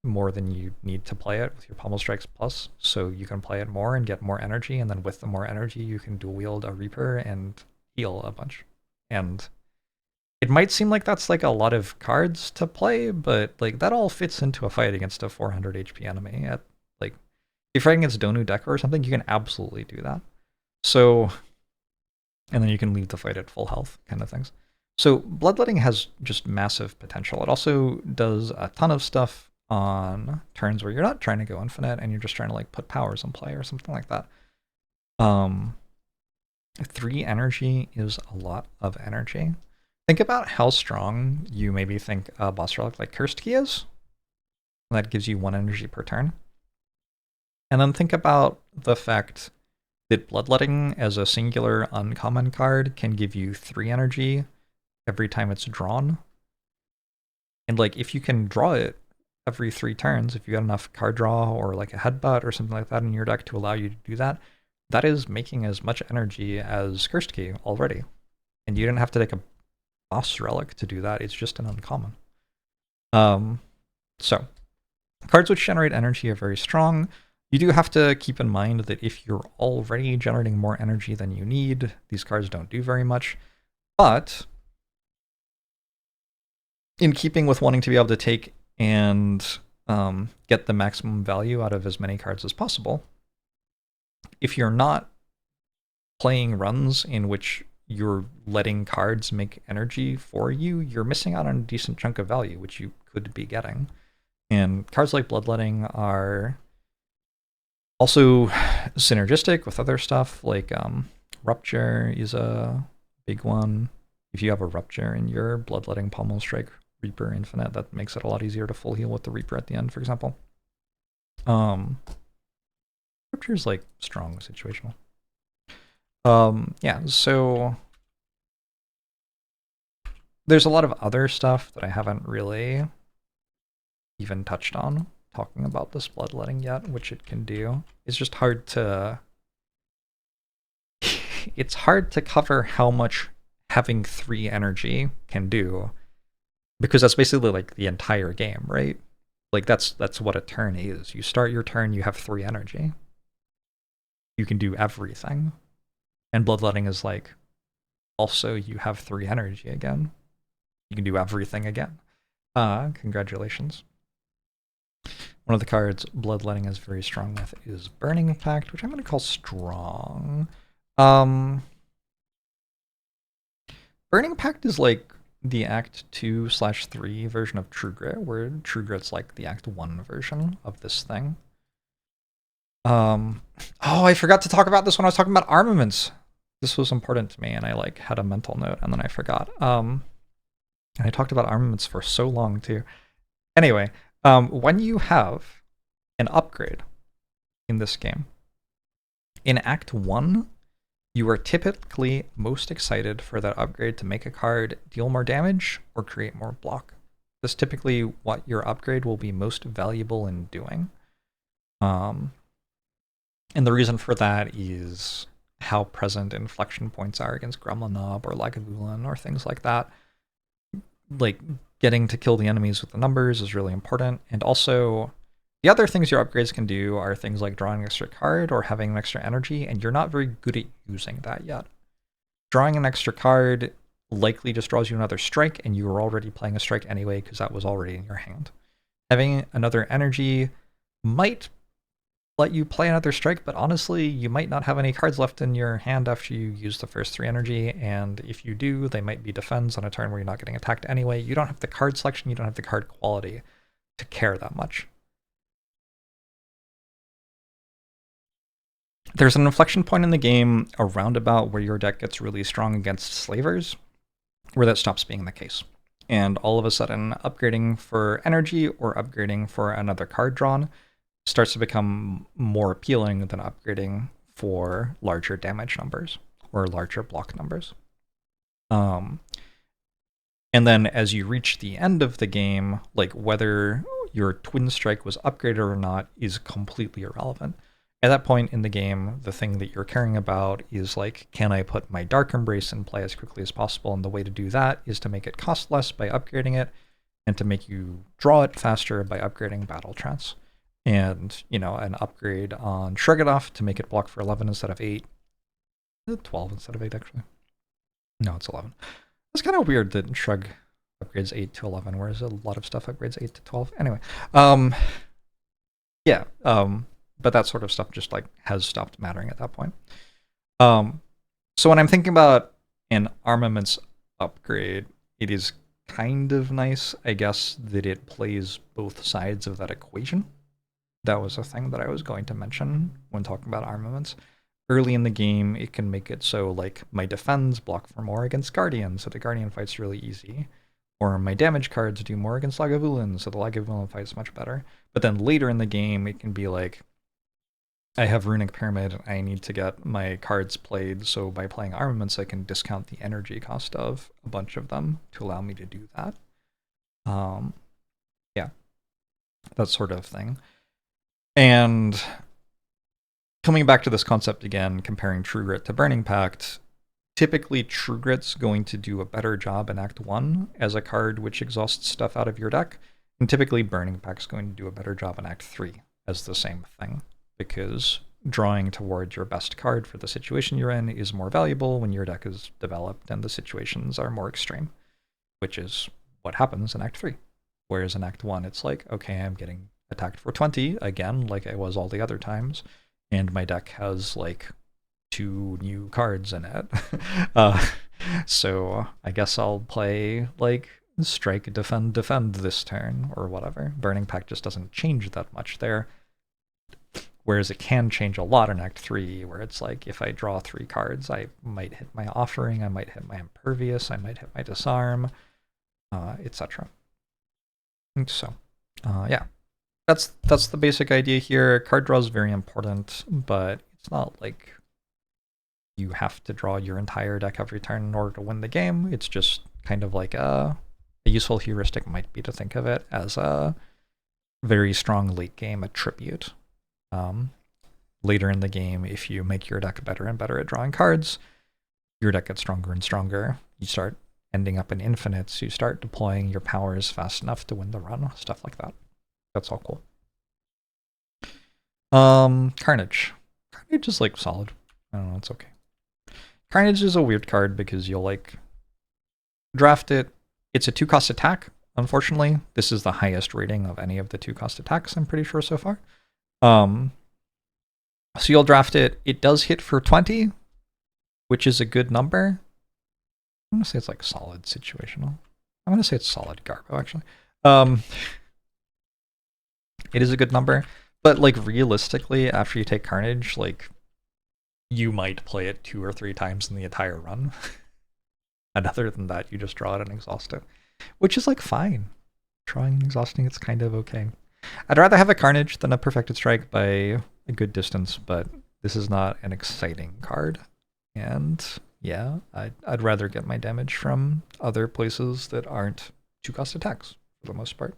more than you need to play it with your Pommel Strikes Plus. So you can play it more and get more energy. And then with the more energy, you can dual wield a Reaper and heal a bunch. And it might seem like that's like a lot of cards to play, but like that all fits into a fight against a 400 HP enemy. At like, if you're fighting against Donu Decker or something, you can absolutely do that. So, and then you can leave the fight at full health kind of things. So Bloodletting has just massive potential. It also does a ton of stuff on turns where you're not trying to go infinite and you're just trying to like put powers in play or something like that. 3 energy is a lot of energy. Think about how strong you maybe think a boss relic like Cursed Key is. That gives you 1 energy per turn. And then think about the fact that Bloodletting as a singular uncommon card can give you 3 energy every time it's drawn. And like if you can draw it every 3 turns, if you got enough card draw or like a headbutt or something like that in your deck to allow you to do that, that is making as much energy as Cursed Key already. And you didn't have to take a boss relic to do that, it's just an uncommon. So cards which generate energy are very strong. You do have to keep in mind that if you're already generating more energy than you need, these cards don't do very much. But in keeping with wanting to be able to take and get the maximum value out of as many cards as possible, if you're not playing runs in which you're letting cards make energy for you, you're missing out on a decent chunk of value, which you could be getting. And cards like Bloodletting are also synergistic with other stuff, like Rupture is a big one. If you have a Rupture in your Bloodletting Pommel Strike Reaper Infinite, that makes it a lot easier to full heal with the Reaper at the end, for example. Rupture is like strong situational. Yeah, so there's a lot of other stuff that I haven't really even touched on talking about this Bloodletting yet, which it can do. It's just hard to it's hard to cover how much having 3 energy can do, because that's basically like the entire game, right? Like that's what a turn is. You start your turn, you have 3 energy. You can do everything. And Bloodletting is like, also you have 3 energy again. You can do everything again. Congratulations. One of the cards Bloodletting is very strong with is Burning Pact, which I'm going to call strong. Burning Pact is like the Act 2/3 version of True Grit, where True Grit's like the Act 1 version of this thing. Oh, I forgot to talk about this when I was talking about armaments. This was important to me, and I like had a mental note, and then I forgot. And I talked about armaments for so long too. Anyway, when you have an upgrade in this game, in Act 1, you are typically most excited for that upgrade to make a card deal more damage or create more block. That's typically what your upgrade will be most valuable in doing. And the reason for that is how present inflection points are against Gremlin Knob or Lagavulin or things like that. Like, getting to kill the enemies with the numbers is really important. And also, the other things your upgrades can do are things like drawing an extra card or having an extra energy, and you're not very good at using that yet. Drawing an extra card likely just draws you another strike, and you were already playing a strike anyway because that was already in your hand. Having another energy might let you play another strike, but honestly, you might not have any cards left in your hand after you use the first 3 energy, and if you do, they might be defends on a turn where you're not getting attacked anyway. You don't have the card selection, you don't have the card quality to care that much. There's an inflection point in the game around about where your deck gets really strong against slavers, where that stops being the case. And all of a sudden, upgrading for energy or upgrading for another card drawn starts to become more appealing than upgrading for larger damage numbers or larger block numbers. And then as you reach the end of the game, like whether your Twin Strike was upgraded or not is completely irrelevant. At that point in the game, the thing that you're caring about is like, can I put my Dark Embrace in play as quickly as possible? And the way to do that is to make it cost less by upgrading it, and to make you draw it faster by upgrading Battle Trance. And, you know, an upgrade on Shrug It Off to make it block for 11 instead of 8. 12 instead of 8, actually. No, it's 11. It's kind of weird that Shrug upgrades 8 to 11, whereas a lot of stuff upgrades 8 to 12. Anyway, yeah, but that sort of stuff just like has stopped mattering at that point. So when I'm thinking about an armaments upgrade, it is kind of nice, I guess, that it plays both sides of that equation. That was a thing that I was going to mention when talking about armaments. Early in the game, it can make it so like my defends block for more against Guardian, so the Guardian fight's really easy. Or my damage cards do more against Lagavulin, so the Lagavulin fight's much better. But then later in the game, it can be like, I have Runic Pyramid, I need to get my cards played, so by playing armaments, I can discount the energy cost of a bunch of them to allow me to do that. Yeah, that sort of thing. And coming back to this concept again, comparing True Grit to Burning Pact, typically True Grit's going to do a better job in Act 1 as a card which exhausts stuff out of your deck, and typically Burning Pact's going to do a better job in Act 3 as the same thing, because drawing towards your best card for the situation you're in is more valuable when your deck is developed and the situations are more extreme, which is what happens in Act 3. Whereas in Act 1, it's like, okay, I'm getting attacked for 20, again, like I was all the other times, and my deck has like 2 new cards in it. So I guess I'll play like strike, defend this turn, or whatever. Burning Pact just doesn't change that much there. Whereas it can change a lot in Act 3, where it's like, if I draw 3 cards, I might hit my Offering, I might hit my Impervious, I might hit my Disarm, etc. So, yeah. That's the basic idea here. Card draw is very important, but it's not like you have to draw your entire deck every turn in order to win the game. It's just kind of like a useful heuristic might be to think of it as a very strong late game attribute. Later in the game, if you make your deck better and better at drawing cards, your deck gets stronger and stronger. You start ending up in infinites. You start deploying your powers fast enough to win the run, stuff like that. That's all cool. Carnage. Carnage is like solid. I don't know, it's okay. Carnage is a weird card because you'll like draft it. It's a 2-cost attack, unfortunately. This is the highest rating of any of the 2-cost attacks, I'm pretty sure so far. So you'll draft it. It does hit for 20, which is a good number. I'm gonna say it's like solid situational. I'm gonna say it's solid Garbo, actually. It is a good number, but like realistically, after you take Carnage, like you might play it 2 or 3 times in the entire run. And other than that, you just draw it and exhaust it, which is like fine. Drawing and exhausting, it's kind of okay. I'd rather have a Carnage than a Perfected Strike by a good distance, but this is not an exciting card. And yeah, I'd rather get my damage from other places that aren't 2-cost attacks for the most part.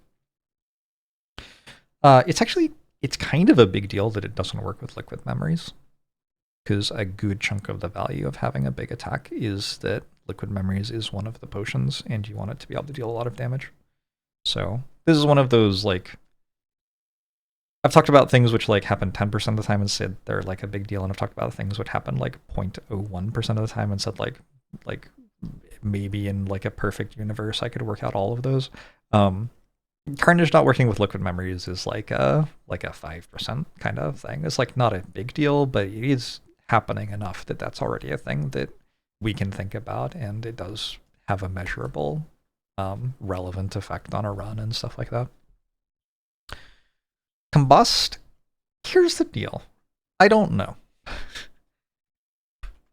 It's kind of a big deal that it doesn't work with Liquid Memories, because a good chunk of the value of having a big attack is that Liquid Memories is one of the potions, and you want it to be able to deal a lot of damage. So this is one of those, like, I've talked about things which like happen 10% of the time and said they're like a big deal, and I've talked about things which happen like 0.01% of the time and said like maybe in like a perfect universe I could work out all of those. Carnage not working with Liquid Memories is like a 5% kind of thing. It's like not a big deal, but it is happening enough that that's already a thing that we can think about, and it does have a measurable relevant effect on a run and stuff like that. Combust, here's the deal. I don't know.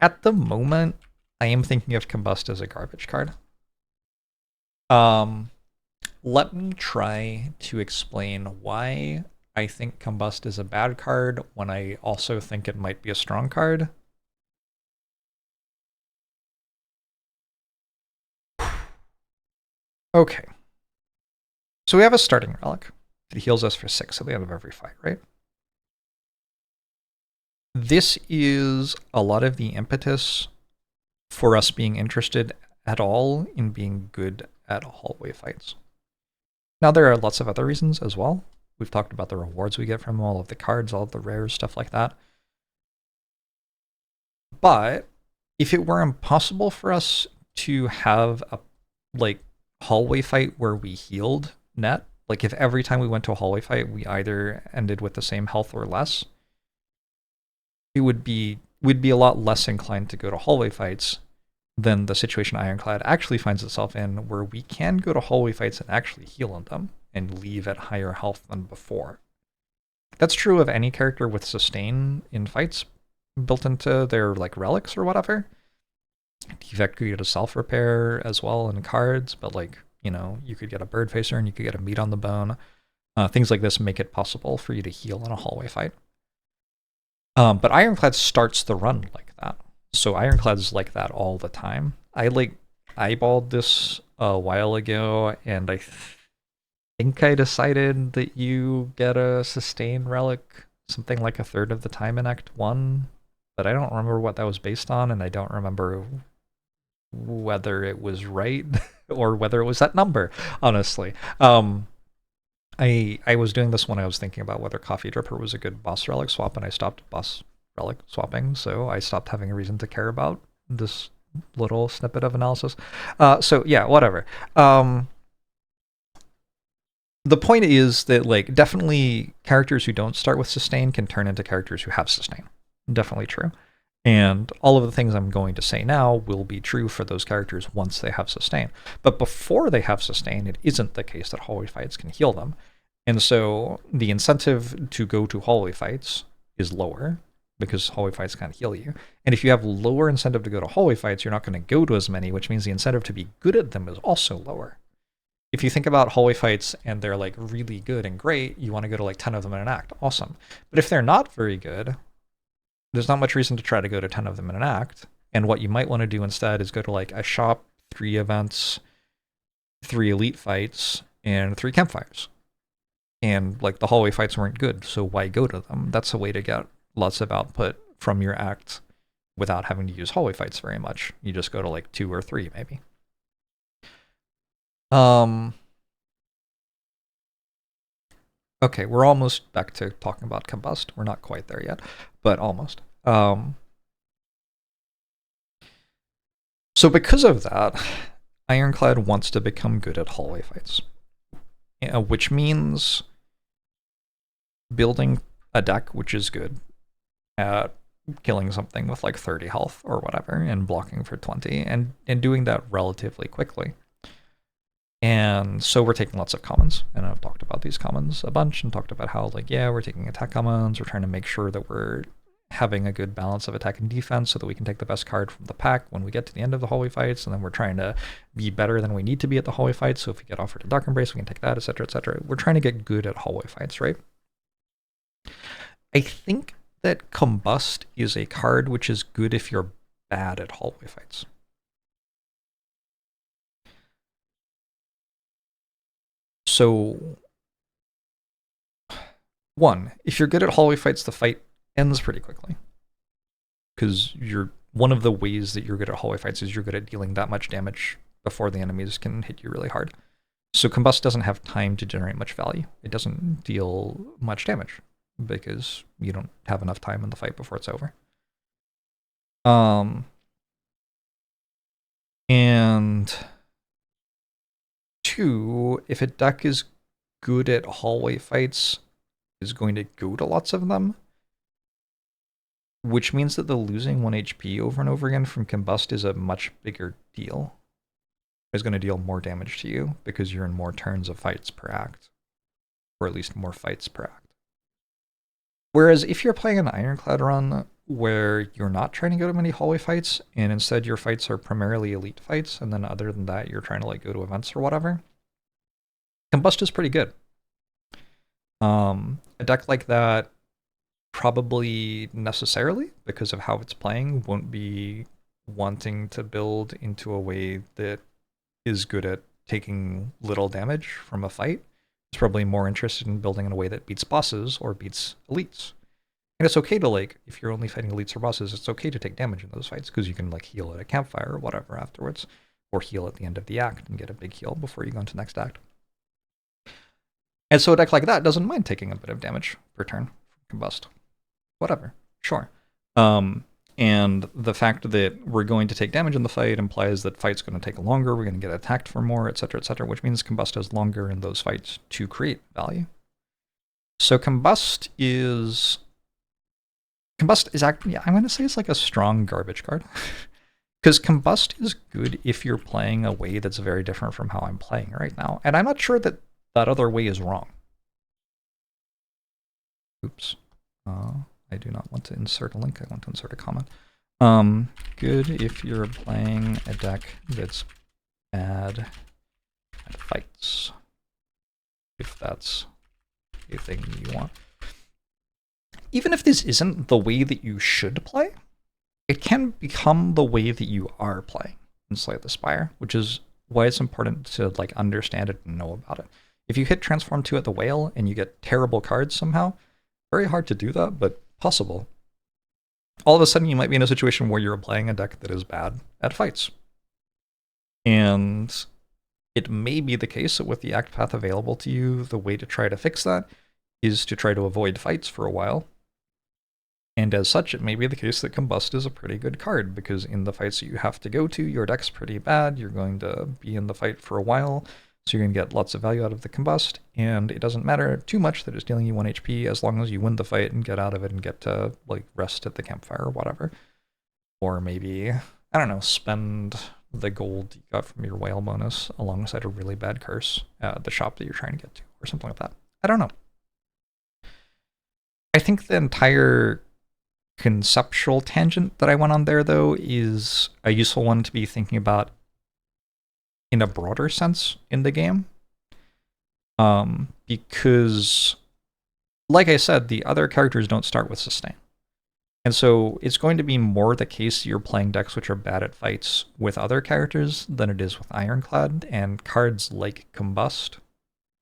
At the moment, I am thinking of Combust as a garbage card. Let me try to explain why I think Combust is a bad card when I also think it might be a strong card. Okay. So we have a starting relic that heals us for 6 at the end of every fight, right? This is a lot of the impetus for us being interested at all in being good at hallway fights. Now, there are lots of other reasons as well. We've talked about the rewards we get from all of the cards, all of the rares, stuff like that. But if it were impossible for us to have a hallway fight where we healed net, like if every time we went to a hallway fight we either ended with the same health or less, we'd be a lot less inclined to go to hallway fights than the situation Ironclad actually finds itself in, where we can go to hallway fights and actually heal in them and leave at higher health than before. That's true of any character with sustain in fights built into their relics or whatever. Defect could get a self-repair as well in cards, but you could get a bird facer and you could get a meat on the bone. Things like this make it possible for you to heal in a hallway fight. But Ironclad starts the run like that. So Ironclad's like that all the time. I eyeballed this a while ago, and I think I decided that you get a sustain relic something like a third of the time in Act 1, but I don't remember what that was based on, and I don't remember whether it was right or whether it was that number, honestly. I was doing this when I was thinking about whether Coffee Dripper was a good boss relic swap, and I stopped boss relic swapping, so I stopped having a reason to care about this little snippet of analysis. So yeah, whatever. The point is that definitely characters who don't start with sustain can turn into characters who have sustain. Definitely true. And all of the things I'm going to say now will be true for those characters once they have sustain. But before they have sustain, it isn't the case that hallway fights can heal them. And so the incentive to go to hallway fights is lower, because hallway fights can't heal you. And if you have lower incentive to go to hallway fights, you're not going to go to as many, which means the incentive to be good at them is also lower. If you think about hallway fights and they're really good and great, you want to go to 10 of them in an act. Awesome. But if they're not very good, there's not much reason to try to go to 10 of them in an act. And what you might want to do instead is go to a shop, 3 events, 3 elite fights, and 3 campfires. And the hallway fights weren't good, so why go to them? That's a way to get lots of output from your act without having to use hallway fights very much. You just go to 2 or 3 maybe. Okay, we're almost back to talking about Combust. We're not quite there yet, but almost. So because of that, Ironclad wants to become good at hallway fights, which means building a deck which is good at killing something with 30 health or whatever and blocking for 20 and doing that relatively quickly. And so we're taking lots of commons, and I've talked about these commons a bunch and talked about how we're taking attack commons, we're trying to make sure that we're having a good balance of attack and defense so that we can take the best card from the pack when we get to the end of the hallway fights, and then we're trying to be better than we need to be at the hallway fights, so if we get offered a Dark Embrace, we can take that, etc., etc. We're trying to get good at hallway fights, right? I think that Combust is a card which is good if you're bad at hallway fights. So, 1, if you're good at hallway fights, the fight ends pretty quickly. Because one of the ways that you're good at hallway fights is you're good at dealing that much damage before the enemies can hit you really hard. So Combust doesn't have time to generate much value. It doesn't deal much damage, because you don't have enough time in the fight before it's over. And 2, if a deck is good at hallway fights, is going to go to lots of them, which means that the losing 1 HP over and over again from Combust is a much bigger deal. It's going to deal more damage to you because you're in more turns of fights per act, or at least more fights per act. Whereas if you're playing an Ironclad run where you're not trying to go to many hallway fights, and instead your fights are primarily elite fights, and then other than that you're trying to go to events or whatever, Combust is pretty good. A deck like that probably necessarily, because of how it's playing, won't be wanting to build into a way that is good at taking little damage from a fight. It's probably more interested in building in a way that beats bosses or beats elites. And it's okay to, like, if you're only fighting elites or bosses, it's okay to take damage in those fights because you can, like, heal at a campfire or whatever afterwards, or heal at the end of the act and get a big heal before you go into the next act. And so a deck like that doesn't mind taking a bit of damage per turn from Combust. Whatever, sure. And the fact that we're going to take damage in the fight implies that fight's going to take longer, we're going to get attacked for more, etc., which means Combust has longer in those fights to create value. So Combust is actually, I'm going to say it's like a strong garbage card. Because Combust is good if you're playing a way that's very different from how I'm playing right now. And I'm not sure that that other way is wrong. Oops. I do not want to insert a link. I want to insert a comment. Good if you're playing a deck that's bad at fights. If that's a thing you want. Even if this isn't the way that you should play, it can become the way that you are playing in Slay the Spire, which is why it's important to, like, understand it and know about it. If you hit Transform 2 at the Whale and you get terrible cards somehow, very hard to do that, but possible. All of a sudden you might be in a situation where you're playing a deck that is bad at fights. And it may be the case that with the act path available to you, the way to try to fix that is to try to avoid fights for a while. And as such, it may be the case that Combust is a pretty good card, because in the fights that you have to go to, your deck's pretty bad, you're going to be in the fight for a while, so you're going to get lots of value out of the Combust, and it doesn't matter too much that it's dealing you 1 HP as long as you win the fight and get out of it and get to, like, rest at the campfire or whatever. Or maybe, I don't know, spend the gold you got from your whale bonus alongside a really bad curse at the shop that you're trying to get to, or something like that. I don't know. I think the entire conceptual tangent that I went on there, though, is a useful one to be thinking about in a broader sense in the game. Because, like I said, the other characters don't start with sustain. And so it's going to be more the case you're playing decks which are bad at fights with other characters than it is with Ironclad, and cards like Combust.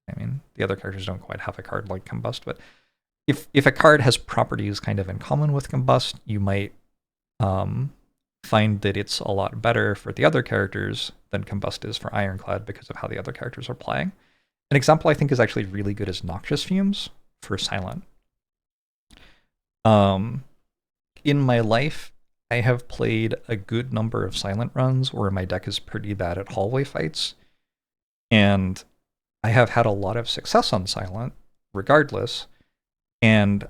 I mean, the other characters don't quite have a card like Combust, but if a card has properties kind of in common with Combust, you might find that it's a lot better for the other characters than Combust is for Ironclad because of how the other characters are playing. An example I think is actually really good is Noxious Fumes for Silent. In my life, I have played a good number of Silent runs where my deck is pretty bad at hallway fights, and I have had a lot of success on Silent regardless. And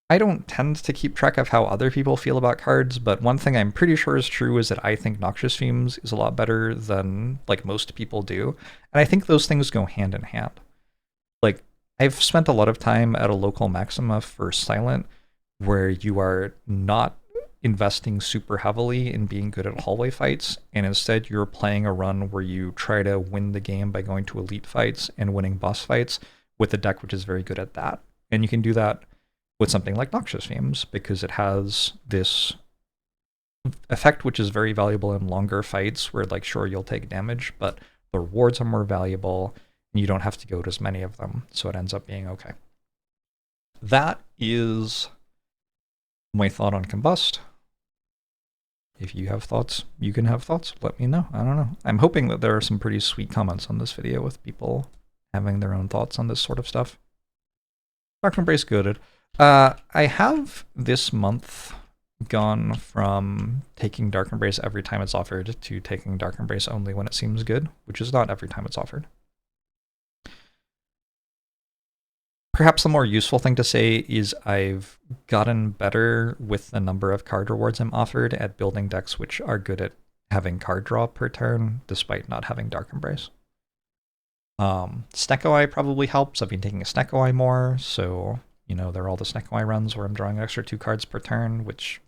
I don't tend to keep track of how other people feel about cards, but one thing I'm pretty sure is true is that I think Noxious Fumes is a lot better than, like, most people do. And I think those things go hand in hand. Like, I've spent a lot of time at a local Maxima for Silent where you are not investing super heavily in being good at hallway fights, and instead you're playing a run where you try to win the game by going to elite fights and winning boss fights with a deck which is very good at that. And you can do that with something like Noxious Fumes because it has this effect which is very valuable in longer fights where, like, sure, you'll take damage, but the rewards are more valuable and you don't have to go to as many of them, so it ends up being okay. That is my thought on Combust. If you have thoughts, you can have thoughts. Let me know. I don't know. I'm hoping that there are some pretty sweet comments on this video with people having their own thoughts on this sort of stuff. Dark Embrace goaded. I have this month gone from taking Dark Embrace every time it's offered to taking Dark Embrace only when it seems good, which is not every time it's offered. Perhaps the more useful thing to say is I've gotten better with the number of card rewards I'm offered at building decks which are good at having card draw per turn, despite not having Dark Embrace. Snecko Eye probably helps. I've been taking a Snecko Eye more, so, you know, there are all the Snecko Eye runs where I'm drawing an extra 2 cards per turn, which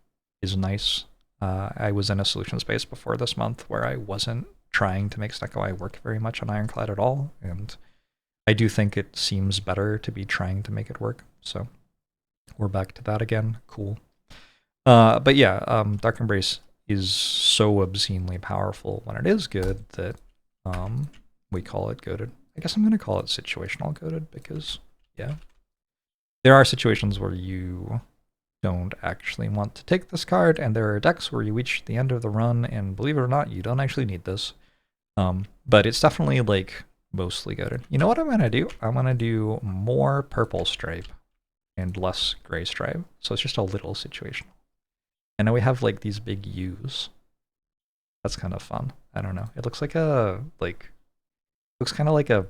is nice. I was in a solution space before this month where I wasn't trying to make Snecko Eye work very much on Ironclad at all, and I do think it seems better to be trying to make it work. So we're back to that again. Cool. But yeah, Dark Embrace is so obscenely powerful when it is good that we call it goated. I guess I'm going to call it situational goated because, yeah, there are situations where you don't actually want to take this card, and there are decks where you reach the end of the run, and believe it or not, you don't actually need this. But it's definitely like mostly goated. You know what I'm going to do? I'm going to do more purple stripe and less gray stripe. So it's just a little situational. And now we have like these big U's. That's kind of fun. I don't know. It looks like looks kind of like a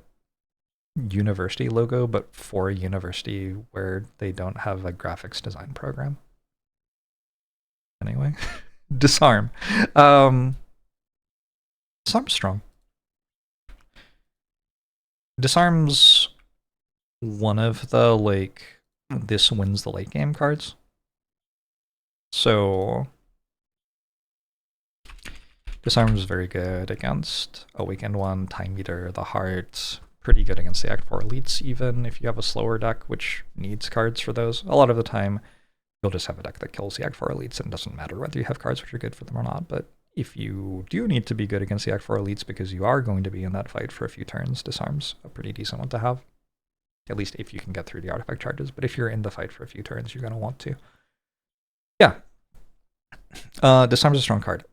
university logo, but for a university where they don't have a graphics design program. Anyway, disarm. Disarm's strong. Disarm's one of the like this wins the late game cards. So disarm is very good against Awakened One, Time Meter, the Heart. Pretty good against the Act 4 elites, even if you have a slower deck, which needs cards for those. A lot of the time, you'll just have a deck that kills the Act 4 elites, and it doesn't matter whether you have cards which are good for them or not. But if you do need to be good against the Act 4 elites because you are going to be in that fight for a few turns, disarm's a pretty decent one to have. At least if you can get through the artifact charges. But if you're in the fight for a few turns, you're going to want to. Yeah. Disarm's a strong card.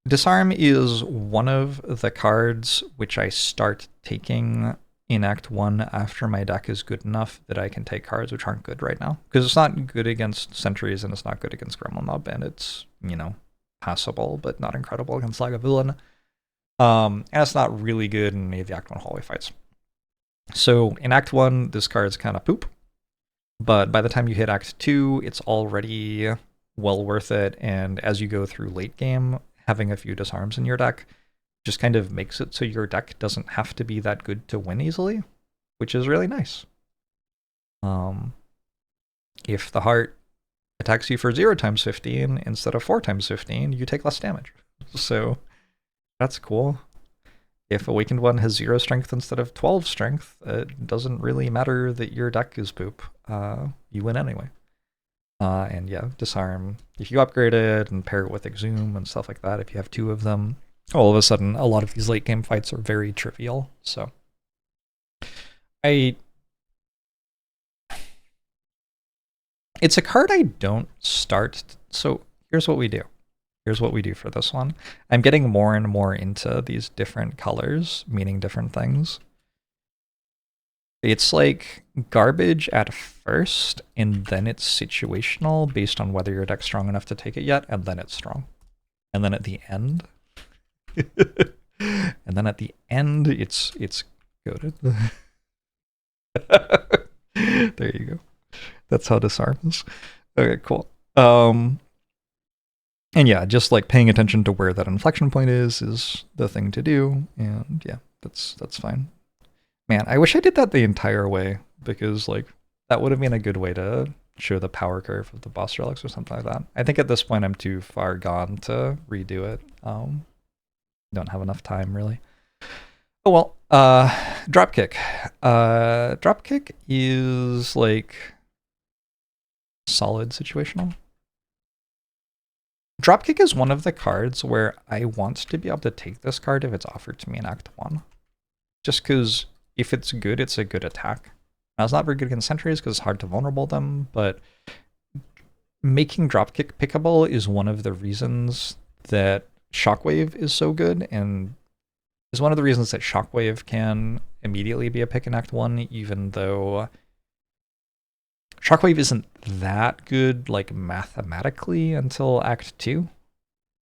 Disarm is one of the cards which I start taking in Act 1 after my deck is good enough that I can take cards which aren't good right now. Because it's not good against Sentries and it's not good against Gremlin Mob, and it's, you know, passable but not incredible against Lagavulin. And it's not really good in any of the Act 1 hallway fights. So in Act 1, this card's kind of poop. But by the time you hit Act 2, it's already well worth it, and as you go through late game, having a few disarms in your deck just kind of makes it so your deck doesn't have to be that good to win easily, which is really nice. If the Heart attacks you for 0 times 15 instead of 4 times 15, you take less damage. So that's cool. If Awakened One has 0 strength instead of 12 strength, it doesn't really matter that your deck is poop. You win anyway. And yeah, disarm. If you upgrade it and pair it with Exhume and stuff like that, if you have 2 of them, all of a sudden a lot of these late game fights are very trivial. So it's a card I don't start. So here's what we do. Here's what we do for this one. I'm getting more and more into these different colors, meaning different things. It's like garbage at first, and then it's situational based on whether your deck's strong enough to take it yet, and then it's strong. And then at the end, it's goated. There you go. That's how disarm is. Okay, cool. And yeah, just like paying attention to where that inflection point is the thing to do. And yeah, that's fine. Man, I wish I did that the entire way, because like that would have been a good way to show the power curve of the boss relics or something like that. I think at this point I'm too far gone to redo it. Don't have enough time really. Oh well, Dropkick. Dropkick is like solid situational. Dropkick is one of the cards where I want to be able to take this card if it's offered to me in Act 1. Just because if it's good, it's a good attack. Now, it's not very good against sentries because it's hard to vulnerable them, but making Dropkick pickable is one of the reasons that Shockwave is so good, and is one of the reasons that Shockwave can immediately be a pick in Act 1, even though Shockwave isn't that good, like, mathematically until Act 2.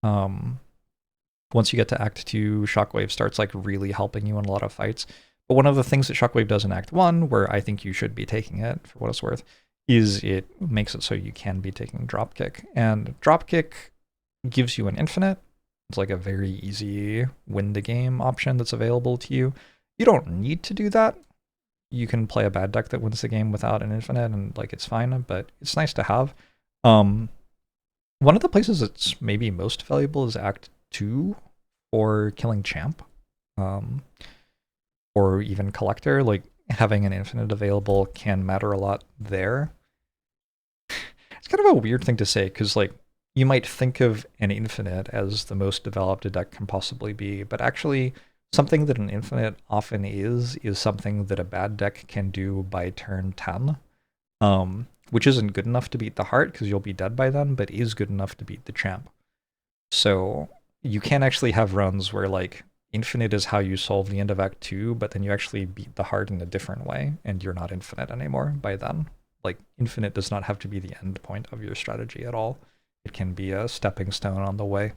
Once you get to Act 2, Shockwave starts, like, really helping you in a lot of fights. But one of the things that Shockwave does in Act 1, where I think you should be taking it, for what it's worth, is it makes it so you can be taking Dropkick. And Dropkick gives you an infinite. It's like a very easy win the game option that's available to you. You don't need to do that. You can play a bad deck that wins the game without an infinite, and like it's fine, but it's nice to have. One of the places it's maybe most valuable is Act 2 for killing Champ. Or even Collector. Like, having an infinite available can matter a lot there. It's kind of a weird thing to say, because like you might think of an infinite as the most developed a deck can possibly be, but actually something that an infinite often is something that a bad deck can do by turn 10, which isn't good enough to beat the heart because you'll be dead by then, but is good enough to beat the champ. So you can actually have runs where like infinite is how you solve the end of Act 2, but then you actually beat the heart in a different way, and you're not infinite anymore by then. Like, infinite does not have to be the end point of your strategy at all. It can be a stepping stone on the way.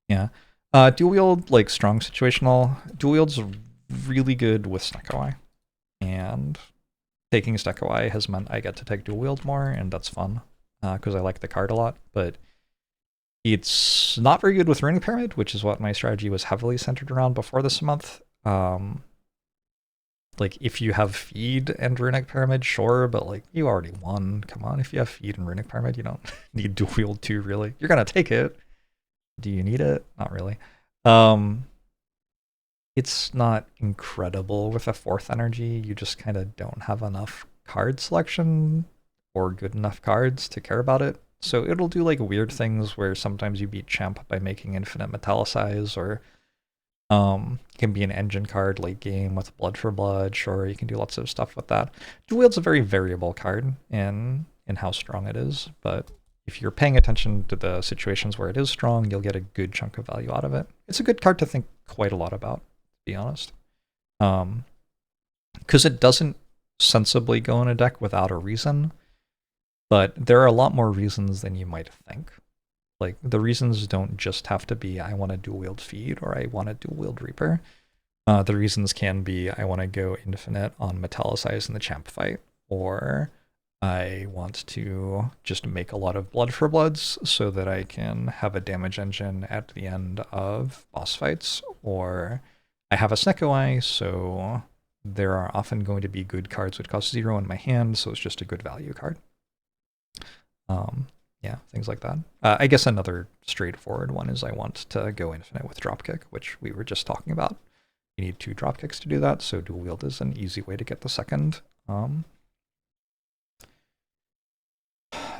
Yeah. Dual wield, like, strong situational. Dual wield's really good with Snecko-Eye. And taking Snecko-Eye has meant I get to take dual wield more, and that's fun, because I like the card a lot, but it's not very good with Runic Pyramid, which is what my strategy was heavily centered around before this month. Like, if you have Feed and Runic Pyramid, sure, but, like, you already won. Come on, if you have Feed and Runic Pyramid, you don't need Dual Wield 2, really. You're gonna take it. Do you need it? Not really. It's not incredible with a 4th energy. You just kind of don't have enough card selection or good enough cards to care about it. So it'll do like weird things where sometimes you beat champ by making infinite metallicize, or it can be an engine card late game with blood for blood. Sure, you can do lots of stuff with that. Dual wield's a very variable card in how strong it is, but if you're paying attention to the situations where it is strong, you'll get a good chunk of value out of it. It's a good card to think quite a lot about, to be honest. Because it doesn't sensibly go in a deck without a reason. But there are a lot more reasons than you might think. Like, the reasons don't just have to be, I want to dual wield Feed, or I want to dual wield Reaper. The reasons can be, I want to go infinite on metallicize in the champ fight, or I want to just make a lot of blood for bloods so that I can have a damage engine at the end of boss fights, or I have a Snecko-Eye, so there are often going to be good cards which cost 0 in my hand, so it's just a good value card. Yeah, things like that. I guess another straightforward one is I want to go infinite with Dropkick, which we were just talking about. You need 2 Dropkicks to do that, so dual wield is an easy way to get the second.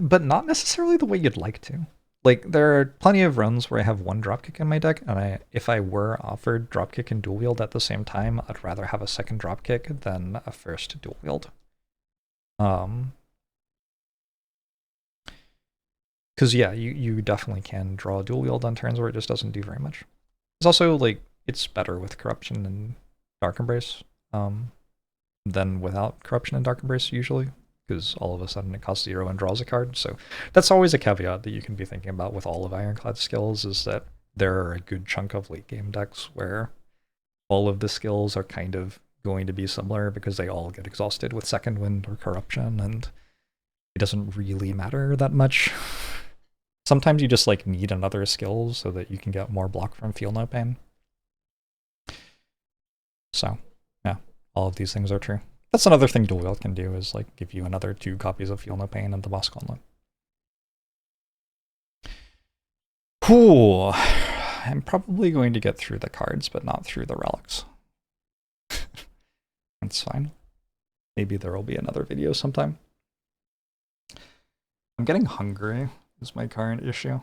But not necessarily the way you'd like to. Like, there are plenty of runs where I have 1 Dropkick in my deck, and if I were offered Dropkick and dual wield at the same time, I'd rather have a second Dropkick than a first dual wield. Because, yeah, you definitely can draw a dual wield on turns where it just doesn't do very much. It's also, like, it's better with Corruption and Dark Embrace than without Corruption and Dark Embrace, usually, because all of a sudden it costs 0 and draws a card. So that's always a caveat that you can be thinking about with all of Ironclad's skills, is that there are a good chunk of late-game decks where all of the skills are kind of going to be similar because they all get exhausted with Second Wind or Corruption, and it doesn't really matter that much. Sometimes you just like need another skill so that you can get more block from Feel No Pain. So, yeah, all of these things are true. That's another thing dual wield can do, is like give you another 2 copies of Feel No Pain and the boss gauntlet. Cool. I'm probably going to get through the cards, but not through the relics. That's fine. Maybe there will be another video sometime. I'm getting hungry is my current issue.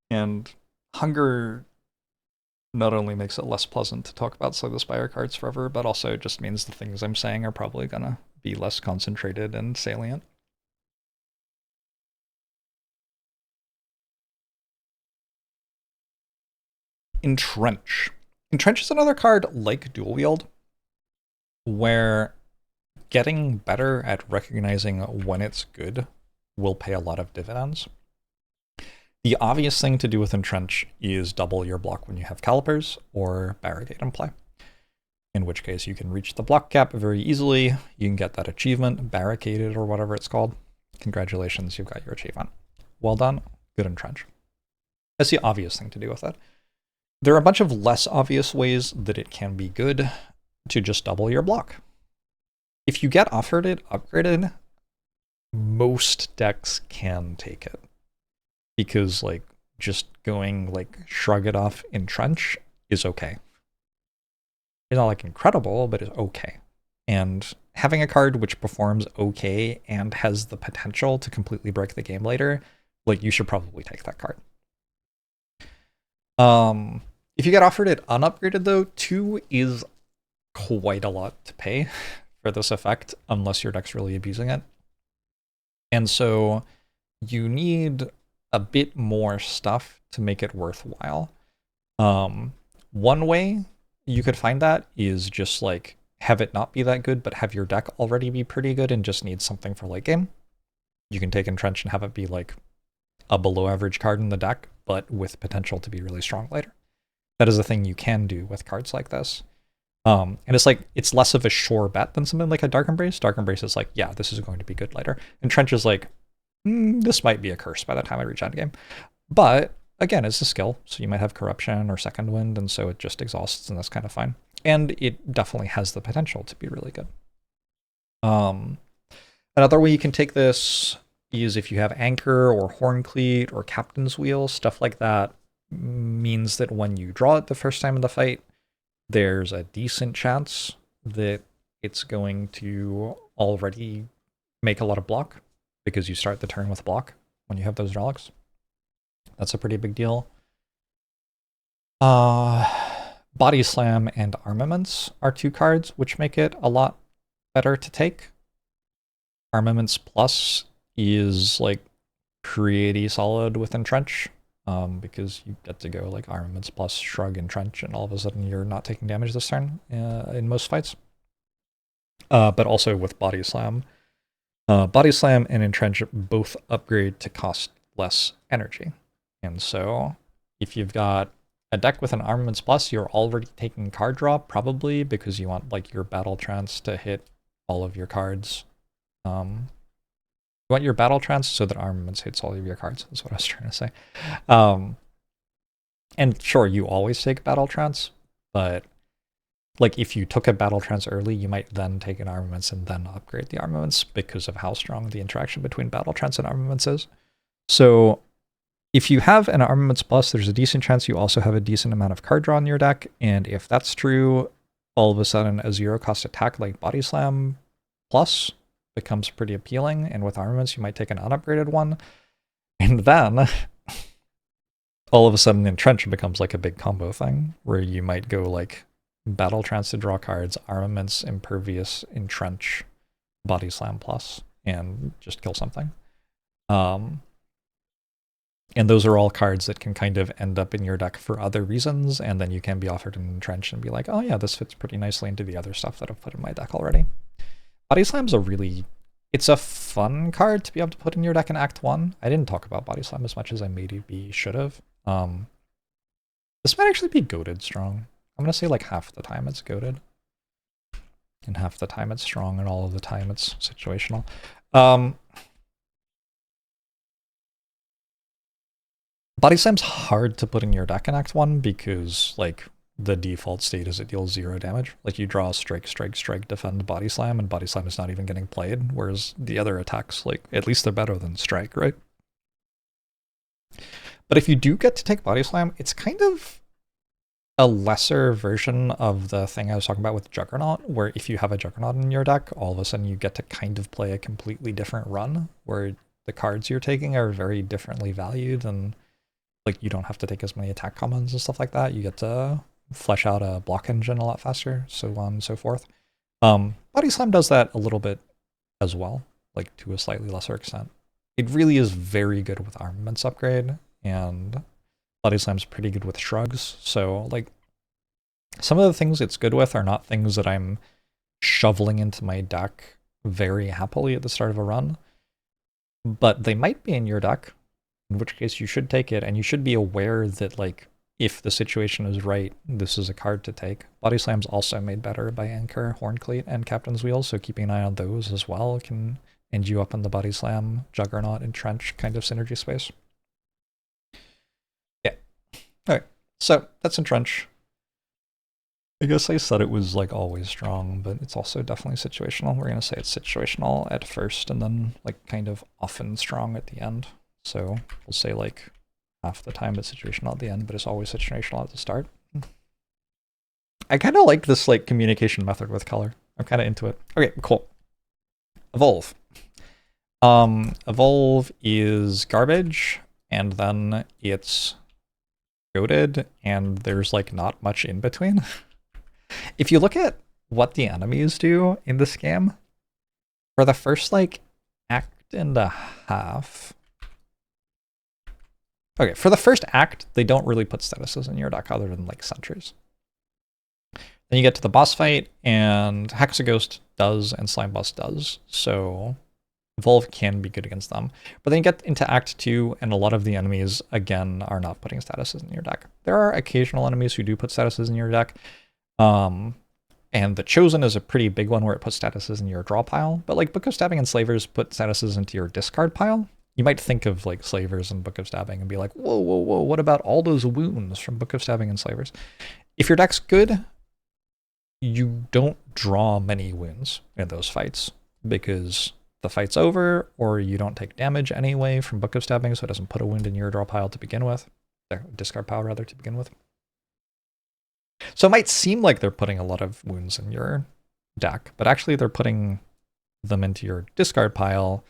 And hunger not only makes it less pleasant to talk about Slay the Spire cards forever, but also just means the things I'm saying are probably gonna be less concentrated and salient. Entrench. Entrench is another card like Dual Wield, where getting better at recognizing when it's good will pay a lot of dividends. The obvious thing to do with Entrench is double your block when you have Calipers or Barricade in play. In which case you can reach the block cap very easily. You can get that achievement, Barricaded or whatever it's called. Congratulations, you've got your achievement. Well done, good Entrench. That's the obvious thing to do with it. There are a bunch of less obvious ways that it can be good to just double your block. If you get offered it upgraded, most decks can take it. Because, like, just going, like, shrug it off Entrench is okay. It's not, like, incredible, but it's okay. and having a card which performs okay and has the potential to completely break the game later, like, you should probably take that card. If you get offered it unupgraded though, 2 is quite a lot to pay for this effect unless your deck's really abusing it. And so you need a bit more stuff to make it worthwhile. One way you could find that is just like have it not be that good, but have your deck already be pretty good and just need something for late game. You can take Entrench and have it be like a below average card in the deck, but with potential to be really strong later. That is a thing you can do with cards like this. And it's like, it's less of a sure bet than something like a Dark Embrace. Dark Embrace is like, yeah, this is going to be good later. Entrench is like, this might be a curse by the time I reach endgame. But again, it's a skill, so you might have Corruption or Second Wind, and so it just exhausts, and that's kind of fine. And it definitely has the potential to be really good. Another way you can take this is if you have Anchor or Horncleat or Captain's Wheel, stuff like that means that when you draw it the first time in the fight, there's a decent chance that it's going to already make a lot of block because you start the turn with block when you have those relics. That's a pretty big deal. Body Slam and Armaments are 2 cards which make it a lot better to take. Armaments Plus is like pretty solid with Entrench, because you get to go like Armaments Plus Shrug Entrench, and all of a sudden you're not taking damage this turn in most fights. But also with Body Slam. Body Slam and Entrench both upgrade to cost less energy. And so if you've got a deck with an Armaments Plus, you're already taking card draw, probably, because you want like your Battle Trance to hit all of your cards. You want your Battle Trance so that Armaments hits all of your cards, is what I was trying to say. And sure, you always take Battle Trance, but like if you took a Battle Trance early, you might then take an Armaments and then upgrade the Armaments because of how strong the interaction between Battle Trance and Armaments is. So if you have an Armaments Plus, there's a decent chance you also have a decent amount of card draw in your deck, and if that's true, all of a sudden a 0-cost attack like Body Slam Plus becomes pretty appealing, and with Armaments you might take an unupgraded one, and then all of a sudden Entrench becomes like a big combo thing, where you might go like Battle Trance to draw cards, Armaments, Impervious, Entrench, Body Slam Plus, and just kill something. And those are all cards that can kind of end up in your deck for other reasons, and then you can be offered an Entrench and be like, oh yeah, this fits pretty nicely into the other stuff that I've put in my deck already. Body Slam's it's a fun card to be able to put in your deck in Act 1. I didn't talk about Body Slam as much as I maybe should have. This might actually be goated strong. I'm going to say like half the time it's goated, and half the time it's strong, and all of the time it's situational. Body Slam's hard to put in your deck in Act 1 because like the default state is it deals 0 damage. Like you draw strike, strike, strike, defend, Body Slam, and Body Slam is not even getting played, whereas the other attacks, like, at least they're better than strike, right? But if you do get to take Body Slam, it's kind of a lesser version of the thing I was talking about with Juggernaut, where if you have a Juggernaut in your deck, all of a sudden you get to kind of play a completely different run, where the cards you're taking are very differently valued, and like you don't have to take as many attack commons and stuff like that. You get to flesh out a block engine a lot faster, so on and so forth. Body Slam does that a little bit as well, like to a slightly lesser extent. It really is very good with Armaments upgrade, and Body Slam's pretty good with Shrugs, so like some of the things it's good with are not things that I'm shoveling into my deck very happily at the start of a run, but they might be in your deck, in which case you should take it, and you should be aware that like if the situation is right, this is a card to take. Body Slam's also made better by Anchor, Horncleat, and Captain's Wheel, so keeping an eye on those as well can end you up in the Body Slam, Juggernaut, Entrench kind of synergy space. Yeah. Alright, so that's Entrench. I guess I said it was like always strong, but it's also definitely situational. We're gonna say it's situational at first, and then like kind of often strong at the end. So we'll say like half the time it's situational at the end, but it's always situational at the start. I kind of like this like communication method with color. I'm kind of into it. Okay, cool. Evolve. Evolve is garbage, and then it's goated, and there's like not much in between. If you look at what the enemies do in this game, for the first like act and a half. Okay, for the first act, they don't really put statuses in your deck other than like sentries. Then you get to the boss fight, and Hexaghost does, and Slimebust does, so Evolve can be good against them. But then you get into Act 2, and a lot of the enemies, again, are not putting statuses in your deck. There are occasional enemies who do put statuses in your deck, and the Chosen is a pretty big one where it puts statuses in your draw pile, but like Book of Stabbing and Slavers put statuses into your discard pile. You might think of like Slavers and Book of Stabbing and be like, whoa, whoa, whoa, what about all those wounds from Book of Stabbing and Slavers? If your deck's good, you don't draw many wounds in those fights because the fight's over, or you don't take damage anyway from Book of Stabbing, so it doesn't put a wound in your draw pile to begin with. Discard pile, rather, to begin with. So it might seem like they're putting a lot of wounds in your deck, but actually they're putting them into your discard pile.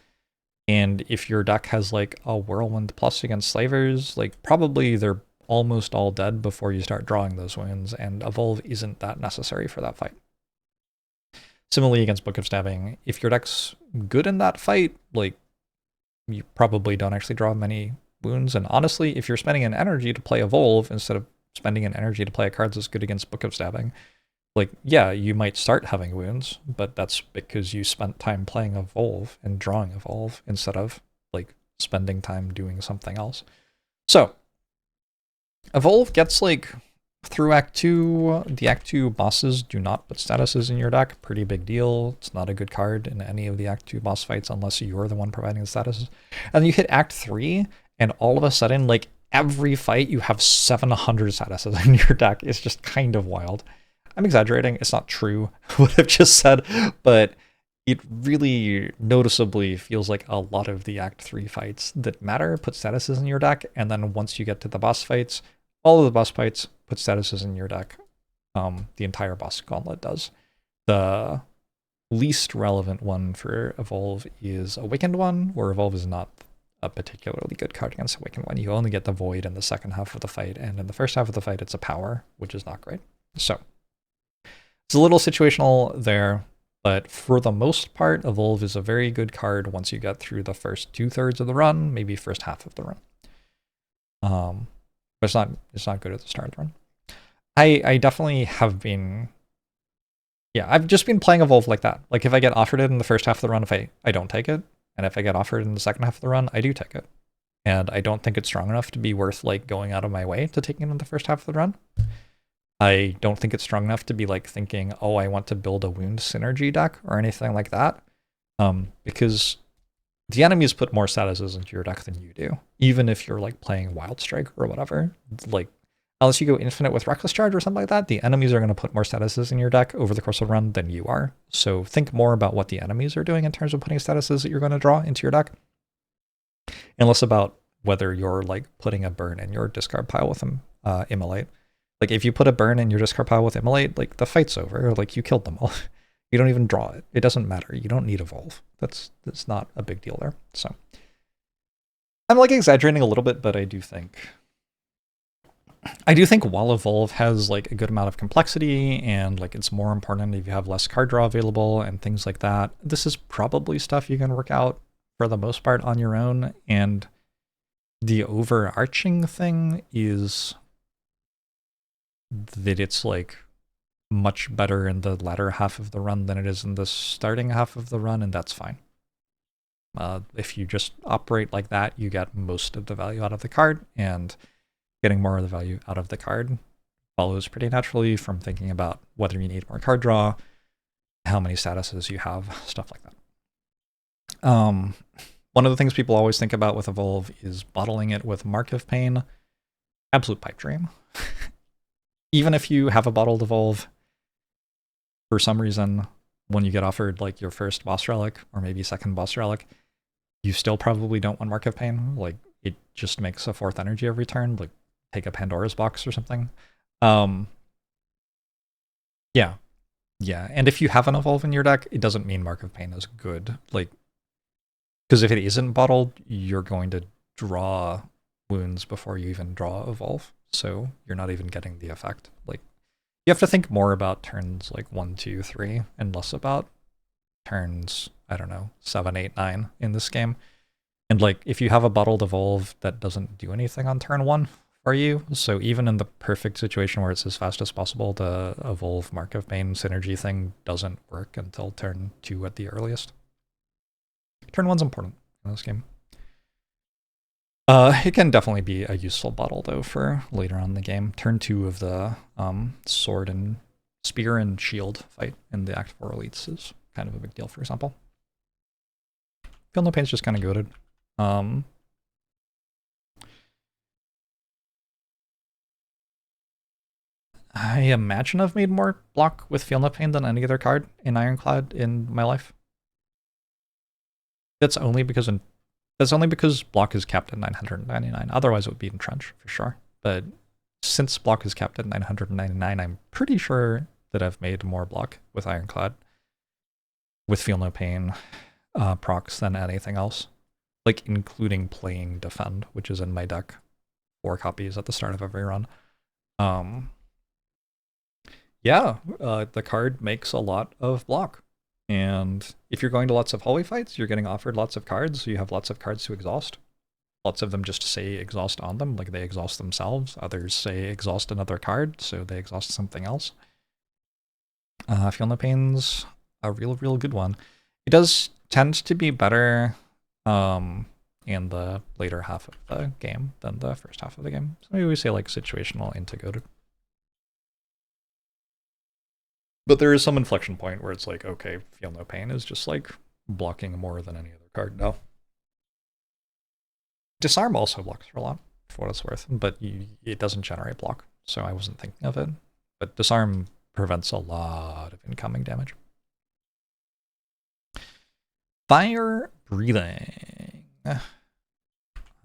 And if your deck has like a Whirlwind plus against Slavers, like probably they're almost all dead before you start drawing those wounds, and Evolve isn't that necessary for that fight. Similarly against Book of Stabbing, if your deck's good in that fight, like you probably don't actually draw many wounds. And honestly, if you're spending an energy to play Evolve instead of spending an energy to play a card that's good against Book of Stabbing, like, yeah, you might start having wounds, but that's because you spent time playing Evolve and drawing Evolve instead of like spending time doing something else. So Evolve gets like through Act 2, the Act 2 bosses do not put statuses in your deck. Pretty big deal. It's not a good card in any of the Act 2 boss fights unless you're the one providing the statuses. And then you hit Act 3, and all of a sudden, like every fight, you have 700 statuses in your deck. It's just kind of wild. I'm exaggerating. It's not true what I've just said, but it really noticeably feels like a lot of the Act 3 fights that matter put statuses in your deck, and then once you get to the boss fights, all of the boss fights put statuses in your deck. The entire boss gauntlet does. The least relevant one for Evolve is Awakened One, where Evolve is not a particularly good card against Awakened One. You only get the Void in the second half of the fight, and in the first half of the fight it's a power, which is not great. So it's a little situational there, but for the most part, Evolve is a very good card once you get through the first 2/3 of the run, maybe first half of the run. But it's not good at the start of the run. I definitely have been, yeah, I've just been playing Evolve like that. Like if I get offered it in the first half of the run, if I don't take it, and if I get offered in the second half of the run, I do take it. And I don't think it's strong enough to be worth like going out of my way to take it in the first half of the run. I don't think it's strong enough to be like thinking, oh, I want to build a wound synergy deck or anything like that. Because the enemies put more statuses into your deck than you do, even if you're like playing Wild Strike or whatever. Like, unless you go infinite with Reckless Charge or something like that, the enemies are going to put more statuses in your deck over the course of the run than you are. So think more about what the enemies are doing in terms of putting statuses that you're going to draw into your deck, and less about whether you're like putting a burn in your discard pile with them, Immolate. Like if you put a burn in your discard pile with Immolate, like the fight's over, like you killed them all. You don't even draw it. It doesn't matter. You don't need Evolve. That's not a big deal there. So I'm like exaggerating a little bit, but I do think while Evolve has like a good amount of complexity and like it's more important if you have less card draw available and things like that, this is probably stuff you can work out for the most part on your own. And the overarching thing is that it's like much better in the latter half of the run than it is in the starting half of the run, and that's fine. If you just operate like that, you get most of the value out of the card, and getting more of the value out of the card follows pretty naturally from thinking about whether you need more card draw, how many statuses you have, stuff like that. One of the things people always think about with Evolve is bottling it with Mark of Pain. Absolute pipe dream. Even if you have a bottled Evolve, for some reason, when you get offered like your first boss relic or maybe second boss relic, you still probably don't want Mark of Pain. Like it just makes a 4th energy every turn, like take a Pandora's box or something. Yeah, Yeah, and if you have an evolve in your deck, it doesn't mean Mark of Pain is good. Like, because if it isn't bottled, you're going to draw wounds before you even draw evolve, so you're not even getting the effect. Like, you have to think more about turns like 1, 2, 3, and less about turns, I don't know, 7, 8, 9 in this game. And like, if you have a bottled evolve, that doesn't do anything on turn 1 for you. So even in the perfect situation where it's as fast as possible, the evolve Mark of Pain synergy thing doesn't work until turn 2 at the earliest. Turn 1's important in this game. It can definitely be a useful bottle though for later on in the game. Turn 2 of the sword and spear and shield fight in the Act 4 elites is kind of a big deal, for example. Feel No Pain's just kind of goated. I imagine I've made more block with Feel No Pain than any other card in Ironclad in my life. That's only because block is capped at 999. Otherwise, it would be Entrench for sure. But since block is capped at 999, I'm pretty sure that I've made more block with Ironclad with Feel No Pain procs than anything else. Like, including playing Defend, which is in my deck 4 copies at the start of every run. Yeah, the card makes a lot of block. And if you're going to lots of hallway fights, you're getting offered lots of cards, so you have lots of cards to exhaust. Lots of them just say exhaust on them, like they exhaust themselves. Others say exhaust another card, so they exhaust something else. Feel No Pain's a real good one. It does tend to be better in the later half of the game than the first half of the game. So maybe we say like situational into goated. But there is some inflection point where it's like, okay, Feel No Pain is just like blocking more than any other card now. Disarm also blocks for a lot, for what it's worth, but it doesn't generate block, so I wasn't thinking of it. But Disarm prevents a lot of incoming damage. Fire breathing.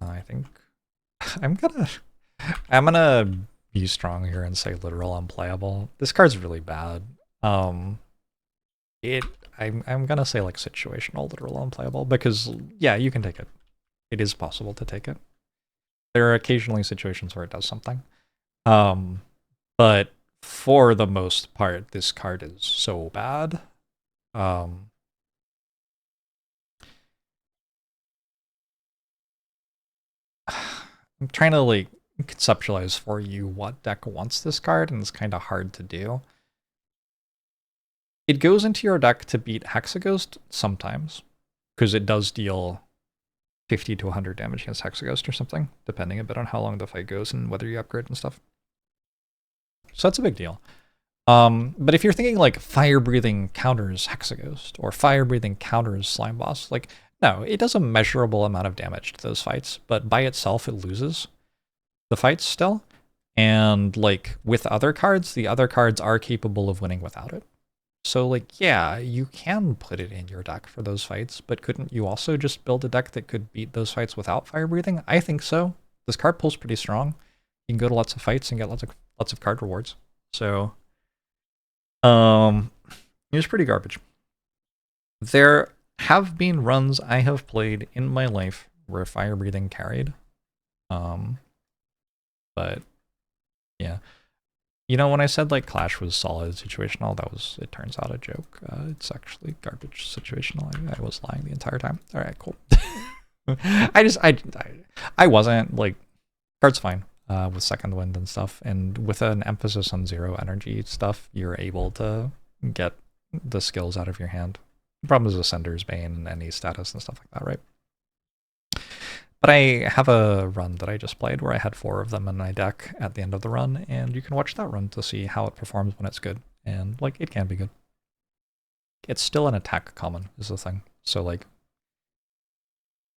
I think I'm gonna be strong here and say literal unplayable. This card's really bad. I'm gonna say like situational literal unplayable because yeah, you can take it. It is possible to take it. There are occasionally situations where it does something. But for the most part, this card is so bad. I'm trying to like conceptualize for you what deck wants this card, and it's kind of hard to do. It goes into your deck to beat Hexaghost sometimes, because it does deal 50 to 100 damage against Hexaghost or something, depending a bit on how long the fight goes and whether you upgrade and stuff. So that's a big deal. But if you're thinking like fire breathing counters Hexaghost or fire breathing counters Slime Boss, like no, it does a measurable amount of damage to those fights, but by itself it loses the fights still. And like with other cards, the other cards are capable of winning without it. So like, yeah, you can put it in your deck for those fights, but couldn't you also just build a deck that could beat those fights without fire breathing? I think so. This card pool's pretty strong. You can go to lots of fights and get lots of card rewards. So it's pretty garbage. There have been runs I have played in my life where fire breathing carried. But yeah. You know, when I said like Clash was solid situational, that was, it turns out, a joke. It's actually garbage situational. I was lying the entire time. All right, cool. I wasn't, like, card's fine with second wind and stuff. And with an emphasis on 0 energy stuff, you're able to get the skills out of your hand. The problem is Ascender's Bane and any status and stuff like that, right? But I have a run that I just played where I had 4 of them in my deck at the end of the run, and you can watch that run to see how it performs when it's good. And, like, it can be good. It's still an attack common, is the thing. So, like,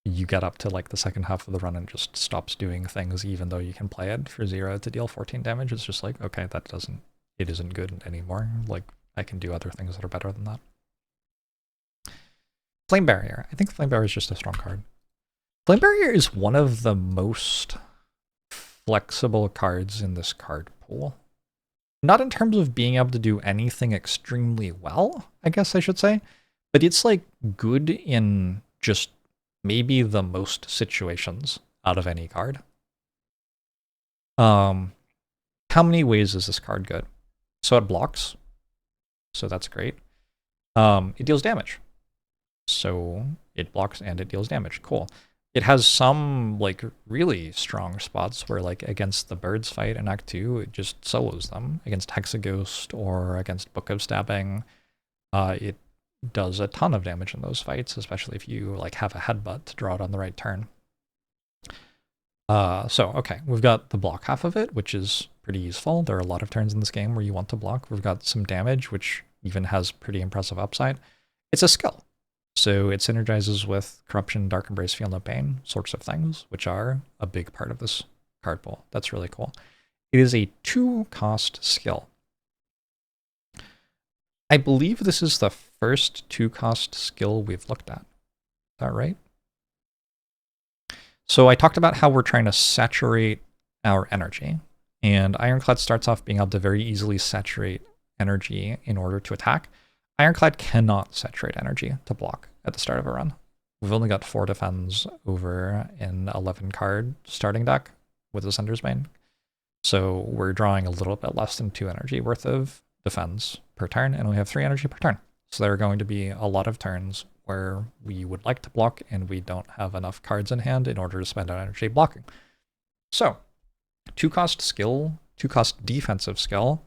you get up to, like, the second half of the run and it just stops doing things even though you can play it for 0 to deal 14 damage. It's just like, okay, it isn't good anymore. Like, I can do other things that are better than that. Flame Barrier. I think Flame Barrier is just a strong card. Flame Barrier is one of the most flexible cards in this card pool. Not in terms of being able to do anything extremely well, I guess I should say, but it's like good in just maybe the most situations out of any card. How many ways is this card good? So it blocks, so that's great. It deals damage, so it blocks and it deals damage. Cool. It has some like really strong spots where like against the birds fight in Act 2, it just solos them. Against Hexaghost or against Book of Stabbing, it does a ton of damage in those fights, especially if you like have a headbutt to draw it on the right turn. So okay, we've got the block half of it, which is pretty useful. There are a lot of turns in this game where you want to block. We've got some damage, which even has pretty impressive upside. It's a skill. So it synergizes with Corruption, Dark Embrace, Feel No Pain, sorts of things, which are a big part of this card pool. That's really cool. It is a 2-cost skill. I believe this is the first 2-cost skill we've looked at. Is that right? So I talked about how we're trying to saturate our energy, and Ironclad starts off being able to very easily saturate energy in order to attack. Ironclad cannot saturate energy to block at the start of a run. We've only got 4 defends over an 11 card starting deck with the Sender's Bane. So we're drawing a little bit less than 2 energy worth of defense per turn, and we have 3 energy per turn. So there are going to be a lot of turns where we would like to block and we don't have enough cards in hand in order to spend our energy blocking. So 2-cost skill, 2-cost defensive skill,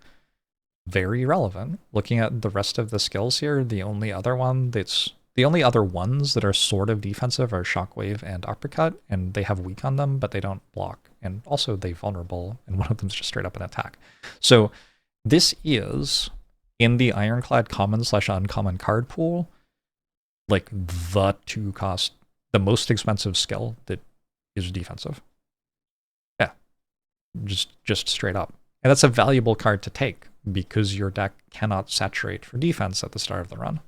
very relevant. Looking at the rest of the skills here, the only other ones that are sort of defensive are Shockwave and Uppercut, and they have weak on them, but they don't block. And also they vulnerable, and one of them is just straight up an attack. So this is, in the Ironclad common/uncommon card pool, like the 2-cost, the most expensive skill that is defensive. Yeah, just straight up. And that's a valuable card to take, because your deck cannot saturate for defense at the start of the run.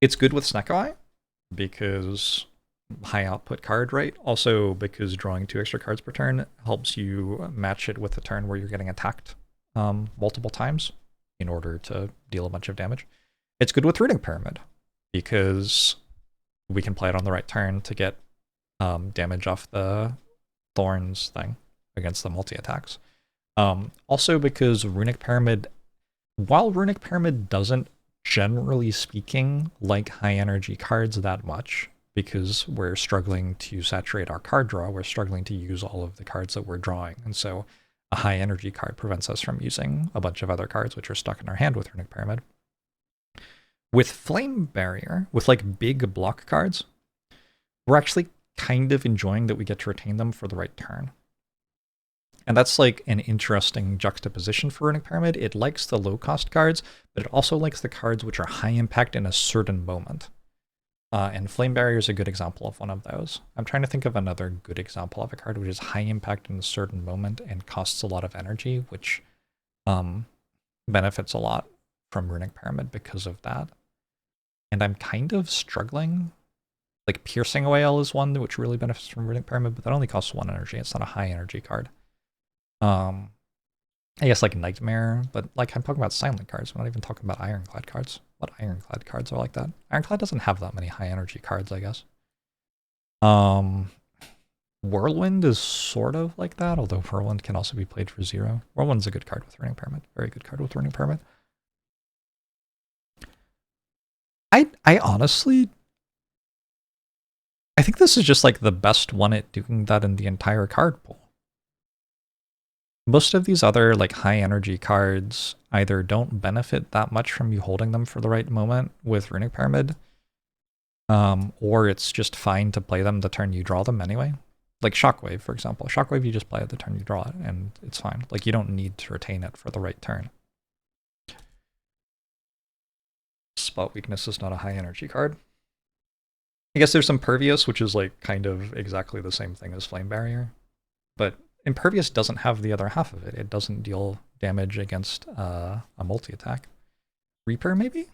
It's good with Snecko Eye, because high output card, right? Also because drawing 2 extra cards per turn helps you match it with the turn where you're getting attacked multiple times in order to deal a bunch of damage. It's good with Runic Pyramid, because we can play it on the right turn to get damage off the Thorns thing against the multi-attacks. Also because Runic Pyramid, while Runic Pyramid doesn't, generally speaking, like high energy cards that much, because we're struggling to saturate our card draw, we're struggling to use all of the cards that we're drawing, and so a high energy card prevents us from using a bunch of other cards which are stuck in our hand with Runic Pyramid. With Flame Barrier, with like big block cards, we're actually kind of enjoying that we get to retain them for the right turn. And that's like an interesting juxtaposition for Runic Pyramid. It likes the low-cost cards, but it also likes the cards which are high impact in a certain moment. And Flame Barrier is a good example of one of those. I'm trying to think of another good example of a card which is high impact in a certain moment and costs a lot of energy, which benefits a lot from Runic Pyramid because of that. And I'm kind of struggling. Like Piercing Whale is one which really benefits from Runic Pyramid, but that only costs 1 energy. It's not a high energy card. I guess like Nightmare, but like I'm talking about silent cards. We're not even talking about Ironclad cards. What Ironclad cards are like that? Ironclad doesn't have that many high energy cards, I guess. Whirlwind is sort of like that, although Whirlwind can also be played for 0. Whirlwind's a good card with Runic Pyramid. Very good card with Runic Pyramid. I honestly, I think this is just like the best one at doing that in the entire card pool. Most of these other like high energy cards either don't benefit that much from you holding them for the right moment with Runic Pyramid, or it's just fine to play them the turn you draw them anyway. Like Shockwave, for example. Shockwave you just play it the turn you draw it, and it's fine. Like you don't need to retain it for the right turn. Spot Weakness is not a high energy card. I guess there's Impervious, which is like kind of exactly the same thing as Flame Barrier, but Impervious doesn't have the other half of it. It doesn't deal damage against a multi-attack. Reaper, maybe?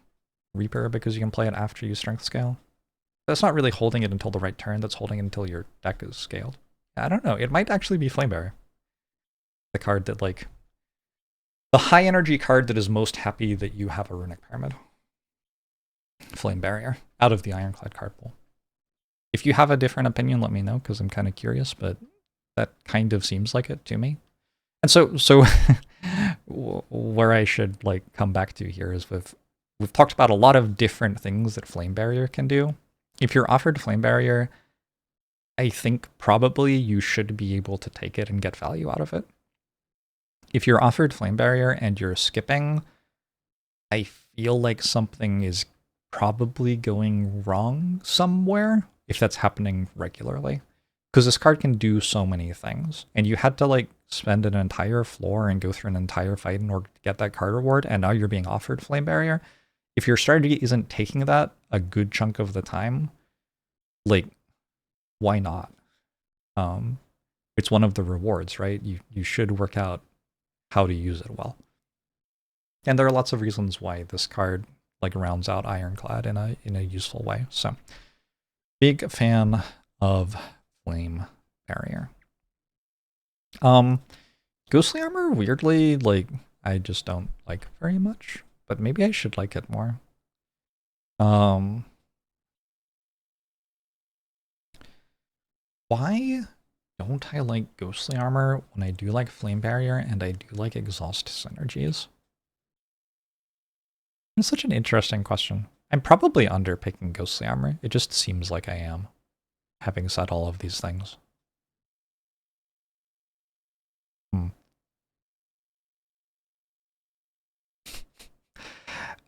Reaper, because you can play it after you strength scale. That's not really holding it until the right turn. That's holding it until your deck is scaled. I don't know. It might actually be Flame Barrier. The card that, like, the high energy card that is most happy that you have a Runic Pyramid. Flame Barrier, out of the Ironclad card pool. If you have a different opinion, let me know, because I'm kind of curious, but that kind of seems like it to me. And so where I should, like, come back to here is we've talked about a lot of different things that Flame Barrier can do. If you're offered Flame Barrier, I think probably you should be able to take it and get value out of it. If you're offered Flame Barrier and you're skipping, I feel like something is probably going wrong somewhere if that's happening regularly. Because this card can do so many things, and you had to, like, spend an entire floor and go through an entire fight in order to get that card reward, and now you're being offered Flame Barrier. If your strategy isn't taking that a good chunk of the time, like, why not? It's one of the rewards, right? You should work out how to use it well. And there are lots of reasons why this card, like, rounds out Ironclad in a useful way. So, big fan of Flame Barrier. Ghostly Armor, weirdly, like, I just don't like very much, but maybe I should like it more. Why don't I like Ghostly Armor when I do like Flame Barrier and I do like Exhaust synergies? It's such an interesting question. I'm probably underpicking Ghostly Armor. It just seems like I am, having said all of these things.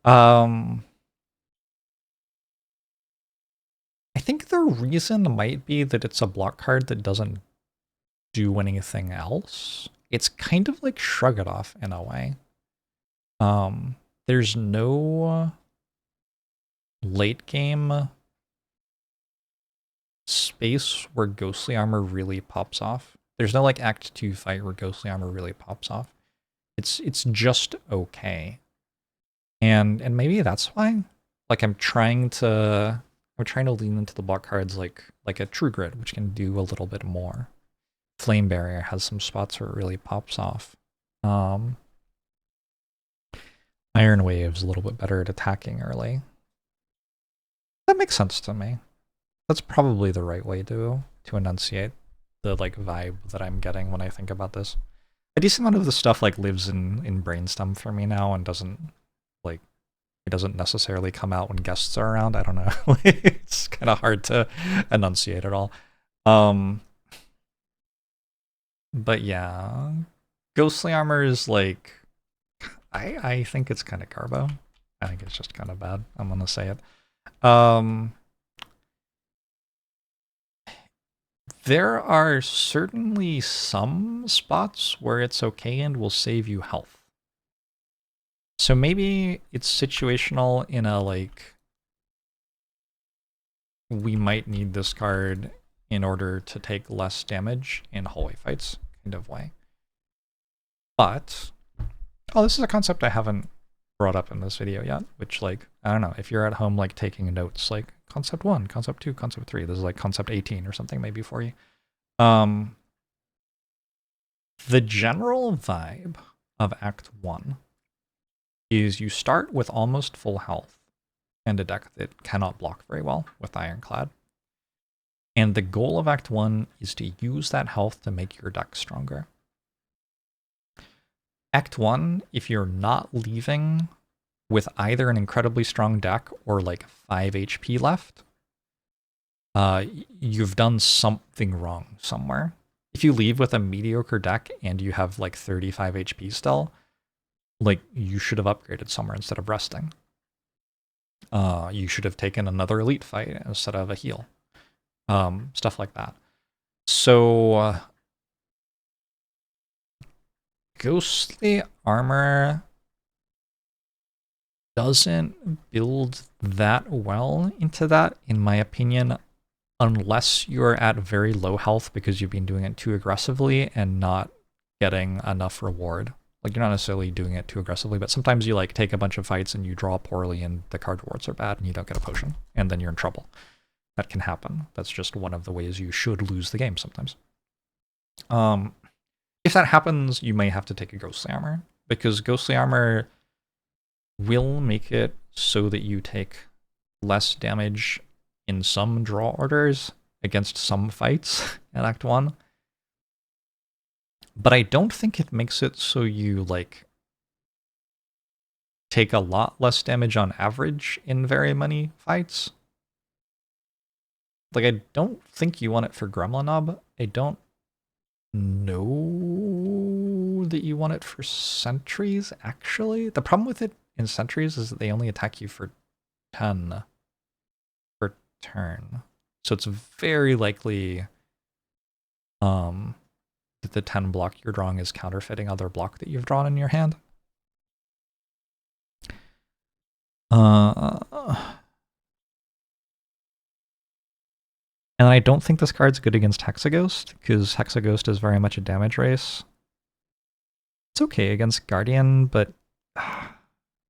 I think the reason might be that it's a block card that doesn't do anything else. It's kind of like Shrug It Off in a way. There's no late game space where Ghostly Armor really pops off. There's no, like, Act 2 fight where Ghostly Armor really pops off. It's just okay. And maybe that's why. Like, I'm trying to lean into the block cards like a True Grit, which can do a little bit more. Flame Barrier has some spots where it really pops off. Iron Wave's a little bit better at attacking early. That makes sense to me. That's probably the right way to enunciate the, like, vibe that I'm getting when I think about this. A decent amount of the stuff, like, lives in Brainstem for me now and doesn't, like, it doesn't necessarily come out when guests are around. I don't know. It's kind of hard to enunciate it all. But yeah, Ghostly Armor is, like, I think it's kind of garbo. I think it's just kind of bad. I'm gonna say it. There are certainly some spots where it's okay and will save you health. So maybe it's situational in a, like, we might need this card in order to take less damage in hallway fights kind of way. But, oh, this is a concept I haven't brought up in this video yet, which, like, I don't know, if you're at home, like, taking notes, like, concept 1, concept 2, concept 3, this is like concept 18 or something maybe for you. The general vibe of Act 1 is you start with almost full health and a deck that cannot block very well with Ironclad. And the goal of Act 1 is to use that health to make your deck stronger. Act 1, if you're not leaving with either an incredibly strong deck or, like, 5 HP left, you've done something wrong somewhere. If you leave with a mediocre deck and you have, like, 35 HP still, like, you should have upgraded somewhere instead of resting. You should have taken another elite fight instead of a heal. Stuff like that. So, Ghostly Armor doesn't build that well into that, in my opinion, unless you're at very low health because you've been doing it too aggressively and not getting enough reward. Like, you're not necessarily doing it too aggressively, but sometimes you, like, take a bunch of fights and you draw poorly and the card rewards are bad and you don't get a potion, and then you're in trouble. That can happen. That's just one of the ways you should lose the game sometimes. If that happens, you may have to take a Ghostly Armor, because Ghostly Armor will make it so that you take less damage in some draw orders against some fights in Act 1. But I don't think it makes it so you, like, take a lot less damage on average in very many fights. Like, I don't think you want it for Gremlin Nob. I don't know that you want it for sentries, actually. The problem with it in sentries is that they only attack you for 10 per turn. So it's very likely that the 10 block you're drawing is counterfeiting other block that you've drawn in your hand. And I don't think this card's good against Hexaghost, because Hexaghost is very much a damage race. It's okay against Guardian, but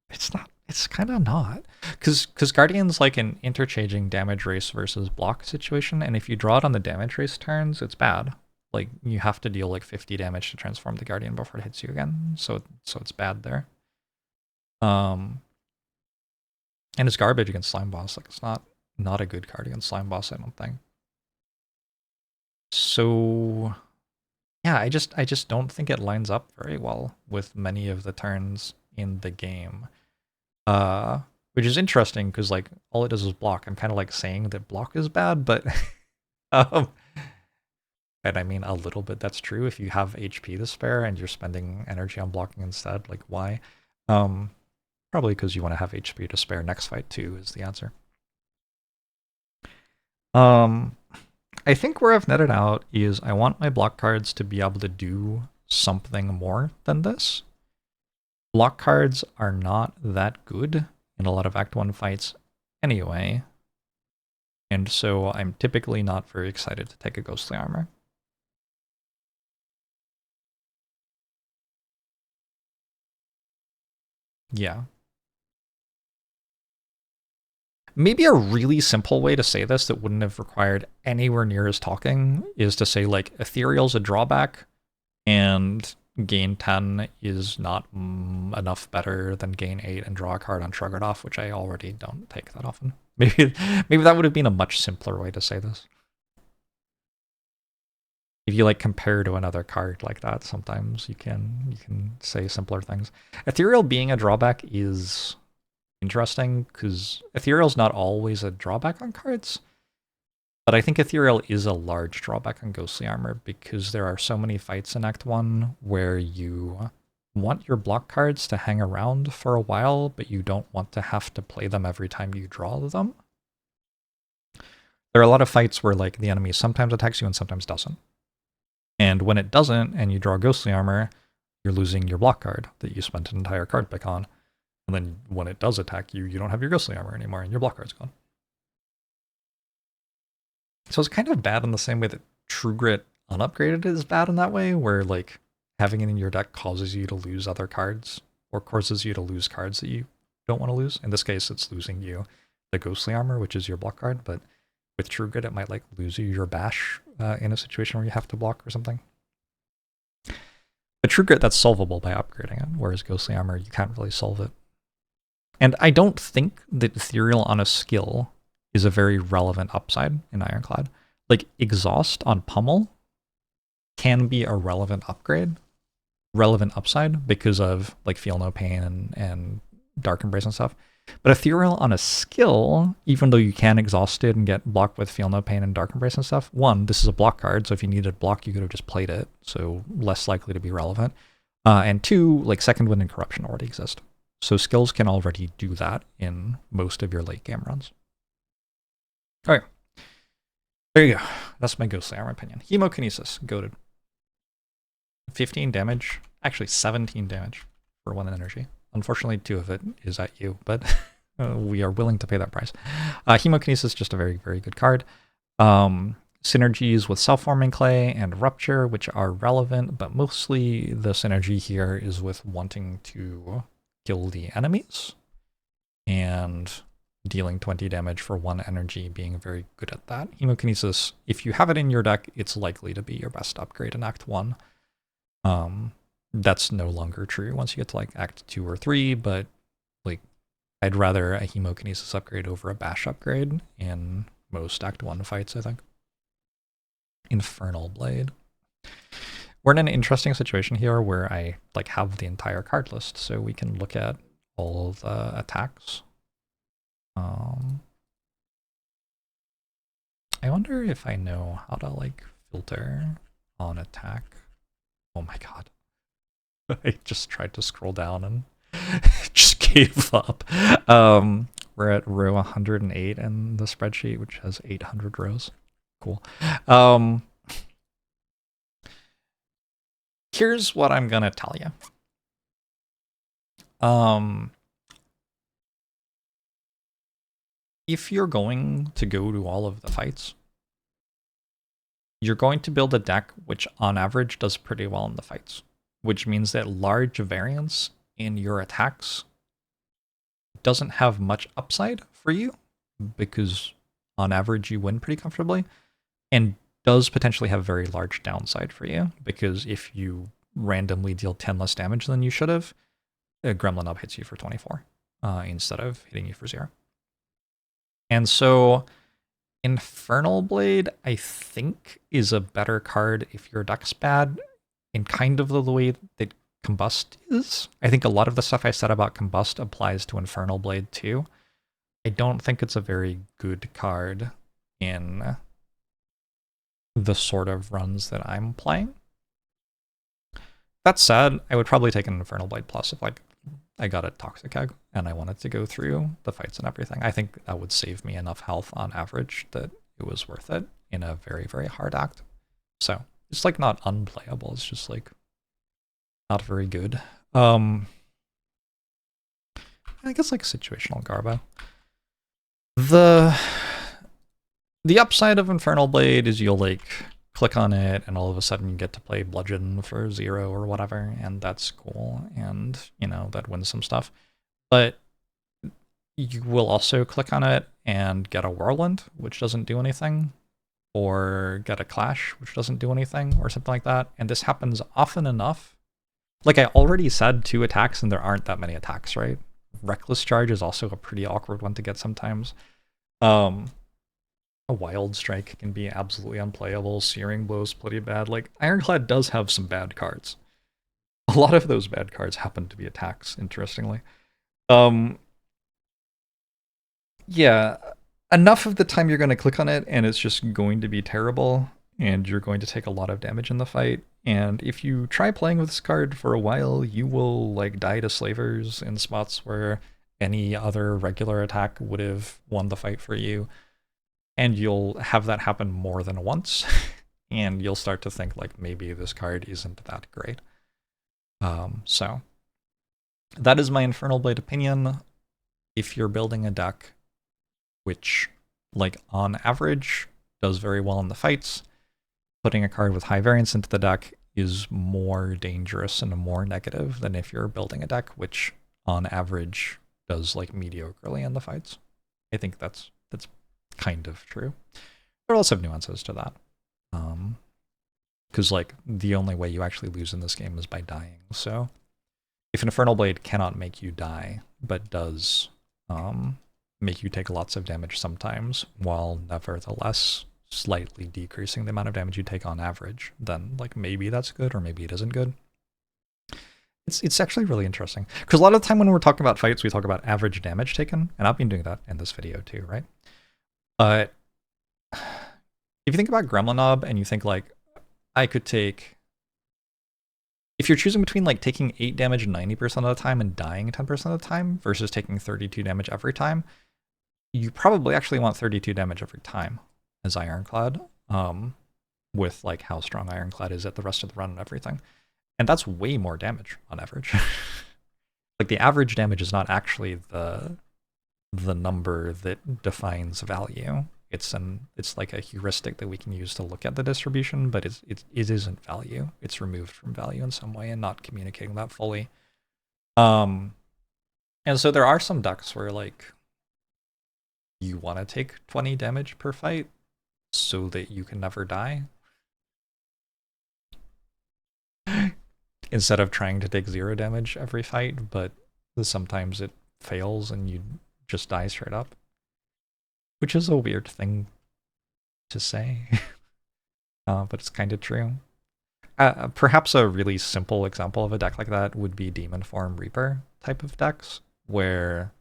it's not. It's kind of not. Because Guardian's like an interchanging damage race versus block situation, and if you draw it on the damage race turns, it's bad. Like, you have to deal like 50 damage to transform the Guardian before it hits you again, so it's bad there. And it's garbage against Slime Boss. Like, it's not a good card against Slime Boss, I don't think. So yeah, I just don't think it lines up very well with many of the turns in the game. Which is interesting, because like all it does is block. I'm kind of like saying that block is bad, but and I mean a little bit that's true. If you have HP to spare and you're spending energy on blocking instead, like why? Probably because you want to have HP to spare next fight too, is the answer. I think where I've netted out is I want my block cards to be able to do something more than this. Block cards are not that good in a lot of Act 1 fights anyway, and so I'm typically not very excited to take a Ghostly Armor. Yeah. Maybe a really simple way to say this that wouldn't have required anywhere near as talking is to say, like, Ethereal's a drawback, and gain 10 is not enough better than gain 8 and draw a card on Shrug It Off, which I already don't take that often. Maybe that would have been a much simpler way to say this. If you like compare to another card like that, sometimes you can say simpler things. Ethereal being a drawback is interesting, because Ethereal's not always a drawback on cards, but I think Ethereal is a large drawback on Ghostly Armor, because there are so many fights in Act 1 where you want your block cards to hang around for a while, but you don't want to have to play them every time you draw them. There are a lot of fights where like the enemy sometimes attacks you and sometimes doesn't. And when it doesn't, and you draw Ghostly Armor, you're losing your block card that you spent an entire card pick on. And then when it does attack you, you don't have your Ghostly Armor anymore, and your block card's gone. So it's kind of bad in the same way that True Grit unupgraded is bad in that way, where like having it in your deck causes you to lose other cards, or causes you to lose cards that you don't want to lose. In this case, it's losing you the Ghostly Armor, which is your block card, but with True Grit, it might like lose you your bash in a situation where you have to block or something. But True Grit, that's solvable by upgrading it, whereas Ghostly Armor, you can't really solve it. And I don't think that Ethereal on a skill is a very relevant upside in Ironclad. Like, Exhaust on Pummel can be a relevant upside because of like Feel No Pain and Dark Embrace and stuff. But Ethereal on a skill, even though you can exhaust it and get blocked with Feel No Pain and Dark Embrace and stuff, one, this is a block card, so if you needed block, you could have just played it, so less likely to be relevant. And two, like Second Wind and Corruption already exist. So skills can already do that in most of your late game runs. Okay. There you go. That's my Ghostly Armor opinion. Hemokinesis, goated. 15 damage. Actually, 17 damage for 1 energy. Unfortunately, 2 of it is at you, but we are willing to pay that price. Hemokinesis is just a very, very good card. Synergies with Self-Forming Clay and Rupture, which are relevant, but mostly the synergy here is with wanting to kill the enemies and dealing 20 damage for 1 energy, being very good at that. Hemokinesis, if you have it in your deck, it's likely to be your best upgrade in Act 1. That's no longer true once you get to like Act 2 or 3, but like I'd rather a Hemokinesis upgrade over a Bash upgrade in most Act 1 fights, I think. Infernal Blade. We're in an interesting situation here where I like have the entire card list, so we can look at all the attacks. I wonder if I know how to like filter on attack. Oh my god. I just tried to scroll down and just gave up. We're at row 108 in the spreadsheet, which has 800 rows. Cool. Here's what I'm gonna tell you. If you're going to go to all of the fights, you're going to build a deck which on average does pretty well in the fights, which means that large variance in your attacks doesn't have much upside for you because on average you win pretty comfortably, and does potentially have very large downside for you because if you randomly deal 10 less damage than you should have, a Gremlin up hits you for 24 instead of hitting you for 0. And so Infernal Blade, I think, is a better card if your deck's bad in kind of the way that Combust is. I think a lot of the stuff I said about Combust applies to Infernal Blade too. I don't think it's a very good card in the sort of runs that I'm playing. That said, I would probably take an Infernal Blade Plus if like I got a Toxic Egg and I wanted to go through the fights and everything. I think that would save me enough health on average that it was worth it in a very, very hard act. So it's like not unplayable, it's just like not very good. I guess like situational Garbo. The upside of Infernal Blade is you'll like click on it and all of a sudden you get to play Bludgeon for 0 or whatever, and that's cool, and you know that wins some stuff. But you will also click on it and get a Whirlwind, which doesn't do anything, or get a Clash, which doesn't do anything, or something like that. And this happens often enough. Like I already said 2 attacks and there aren't that many attacks, right? Reckless Charge is also a pretty awkward one to get sometimes. A Wild Strike can be absolutely unplayable. Searing Blow's pretty bad. Like, Ironclad does have some bad cards. A lot of those bad cards happen to be attacks, interestingly. Yeah, enough of the time you're going to click on it and it's just going to be terrible, and you're going to take a lot of damage in the fight. And if you try playing with this card for a while, you will like die to slavers in spots where any other regular attack would have won the fight for you. And you'll have that happen more than once, and you'll start to think like maybe this card isn't that great. So that is my Infernal Blade opinion. If you're building a deck which, like on average, does very well in the fights, putting a card with high variance into the deck is more dangerous and more negative than if you're building a deck which, on average, does like mediocrely in the fights. I think that's kind of true. There are lots of nuances to that. Because like the only way you actually lose in this game is by dying. So if an Infernal Blade cannot make you die, but does make you take lots of damage sometimes, while nevertheless slightly decreasing the amount of damage you take on average, then like maybe that's good or maybe it isn't good. It's actually really interesting. Because a lot of the time when we're talking about fights, we talk about average damage taken, and I've been doing that in this video too, right? But if you think about Gremlin and you think like, I could take, if you're choosing between like taking 8 damage 90% of the time and dying 10% of the time versus taking 32 damage every time, you probably actually want 32 damage every time as Ironclad, with like how strong Ironclad is at the rest of the run and everything. And that's way more damage on average. Like the average damage is not actually the number that defines value. It's like a heuristic that we can use to look at the distribution, but it isn't value. It's removed from value in some way and not communicating that fully. And so there are some decks where like you want to take 20 damage per fight so that you can never die. instead of trying to take 0 damage every fight, but sometimes it fails and you just die straight up. Which is a weird thing to say, but it's kind of true. Perhaps a really simple example of a deck like that would be Demon Form Reaper type of decks, where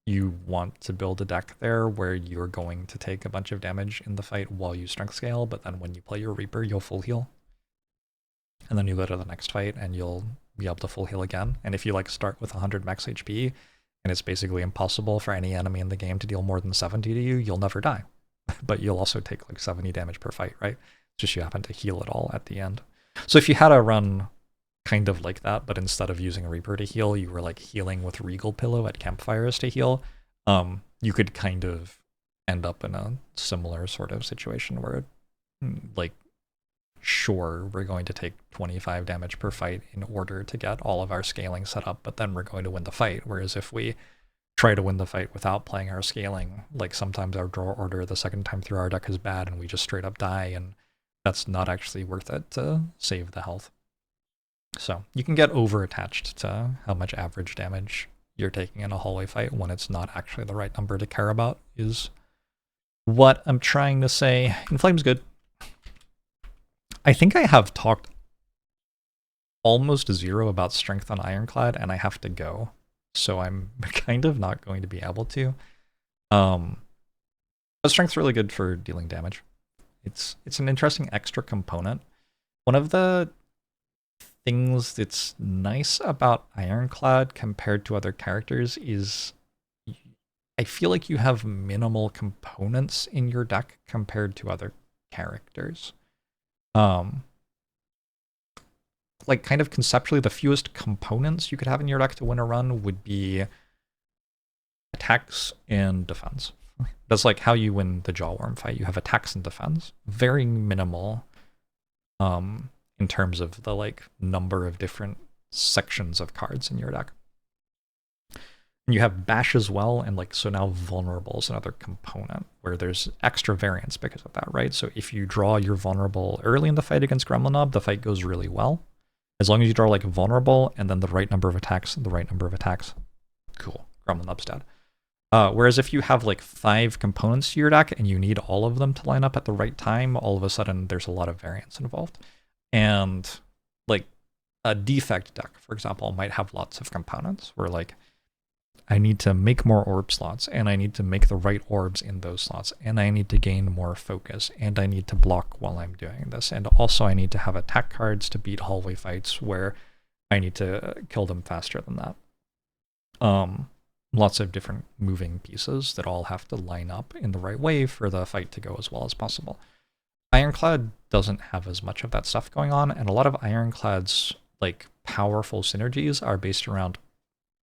you want to build a deck there where you're going to take a bunch of damage in the fight while you strength scale, but then when you play your Reaper, you'll full heal. And then you go to the next fight and you'll be able to full heal again. And if you like start with 100 max HP, and it's basically impossible for any enemy in the game to deal more than 70 to you, you'll never die. But you'll also take like 70 damage per fight, right? It's just you happen to heal it all at the end. So if you had a run kind of like that, but instead of using a Reaper to heal, you were like healing with Regal Pillow at campfires to heal, you could kind of end up in a similar sort of situation where, like, sure, we're going to take 25 damage per fight in order to get all of our scaling set up, but then we're going to win the fight. Whereas if we try to win the fight without playing our scaling, like sometimes our draw order the second time through our deck is bad and we just straight up die, and that's not actually worth it to save the health. So you can get over attached to how much average damage you're taking in a hallway fight when it's not actually the right number to care about, is what I'm trying to say. Inflame's good. I think I have talked almost 0 about strength on Ironclad, and I have to go, so I'm kind of not going to be able to. But strength's really good for dealing damage. It's an interesting extra component. One of the things that's nice about Ironclad compared to other characters is I feel like you have minimal components in your deck compared to other characters. Like kind of conceptually, the fewest components you could have in your deck to win a run would be attacks and defense. That's like how you win the Jawworm fight. You have attacks and defense. Very minimal in terms of the like number of different sections of cards in your deck. And you have bash as well, and like so now vulnerable is another component where there's extra variance because of that, right? So if you draw your vulnerable early in the fight against Gremlin, the fight goes really well. As long as you draw like vulnerable and then the right number of attacks, cool, Gremlin's dead. Whereas if you have like 5 components to your deck and you need all of them to line up at the right time, all of a sudden there's a lot of variance involved. And like a defect deck, for example, might have lots of components where like I need to make more orb slots, and I need to make the right orbs in those slots, and I need to gain more focus, and I need to block while I'm doing this, and also I need to have attack cards to beat hallway fights where I need to kill them faster than that. Lots of different moving pieces that all have to line up in the right way for the fight to go as well as possible. Ironclad doesn't have as much of that stuff going on, and a lot of Ironclad's like powerful synergies are based around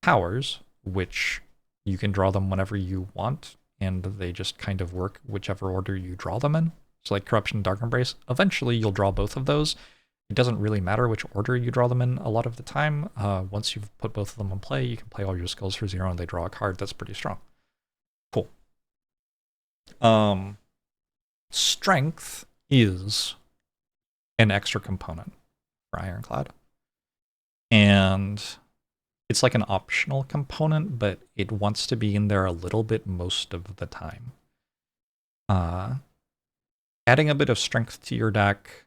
powers, which you can draw them whenever you want, and they just kind of work whichever order you draw them in. So like Corruption and Dark Embrace, eventually you'll draw both of those. It doesn't really matter which order you draw them in a lot of the time. Once you've put both of them in play, you can play all your skills for 0 and they draw a card that's pretty strong. Cool. Strength is an extra component for Ironclad. And it's like an optional component, but it wants to be in there a little bit most of the time. Adding a bit of strength to your deck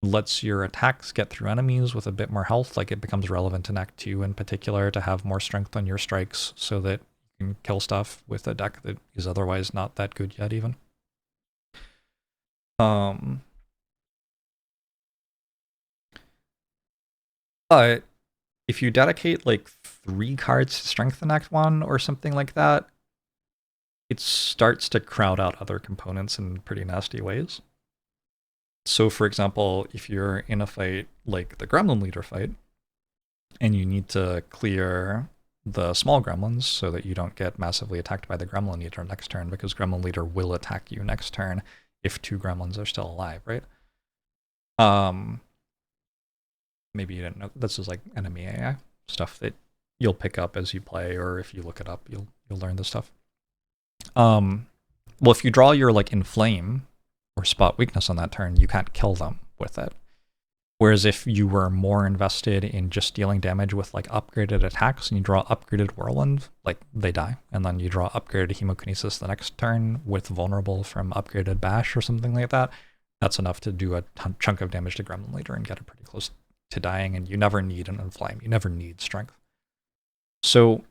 lets your attacks get through enemies with a bit more health. Like it becomes relevant in Act 2 in particular to have more strength on your strikes so that you can kill stuff with a deck that is otherwise not that good yet even. But if you dedicate like 3 cards to strength in Act 1 or something like that, it starts to crowd out other components in pretty nasty ways. So for example, if you're in a fight like the Gremlin Leader fight, and you need to clear the small gremlins so that you don't get massively attacked by the Gremlin Leader next turn, because Gremlin Leader will attack you next turn if 2 gremlins are still alive, right? Maybe you didn't know. This is like enemy AI stuff that you'll pick up as you play, or if you look it up, you'll learn this stuff. Well, if you draw your like Inflame or Spot Weakness on that turn, you can't kill them with it. Whereas if you were more invested in just dealing damage with like upgraded attacks and you draw upgraded whirlwind, like they die. And then you draw upgraded hemokinesis the next turn with vulnerable from upgraded bash or something like that. That's enough to do a chunk of damage to Gremlin later and get it pretty close to dying. And you never need an inflame. You never need strength. So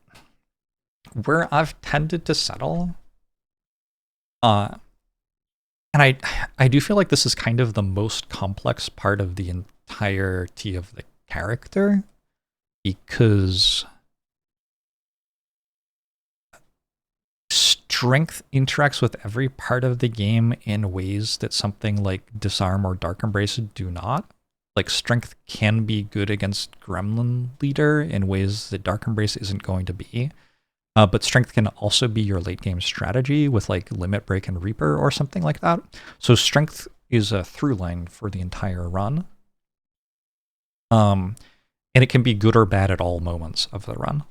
where I've tended to settle, and I do feel like this is kind of the most complex part of the entirety of the character, because strength interacts with every part of the game in ways that something like disarm or dark embrace do not. Like strength can be good against Gremlin leader in ways that dark embrace isn't going to be. But strength can also be your late game strategy with like limit break and reaper or something like that. So strength is a through line for the entire run. And it can be good or bad at all moments of the run.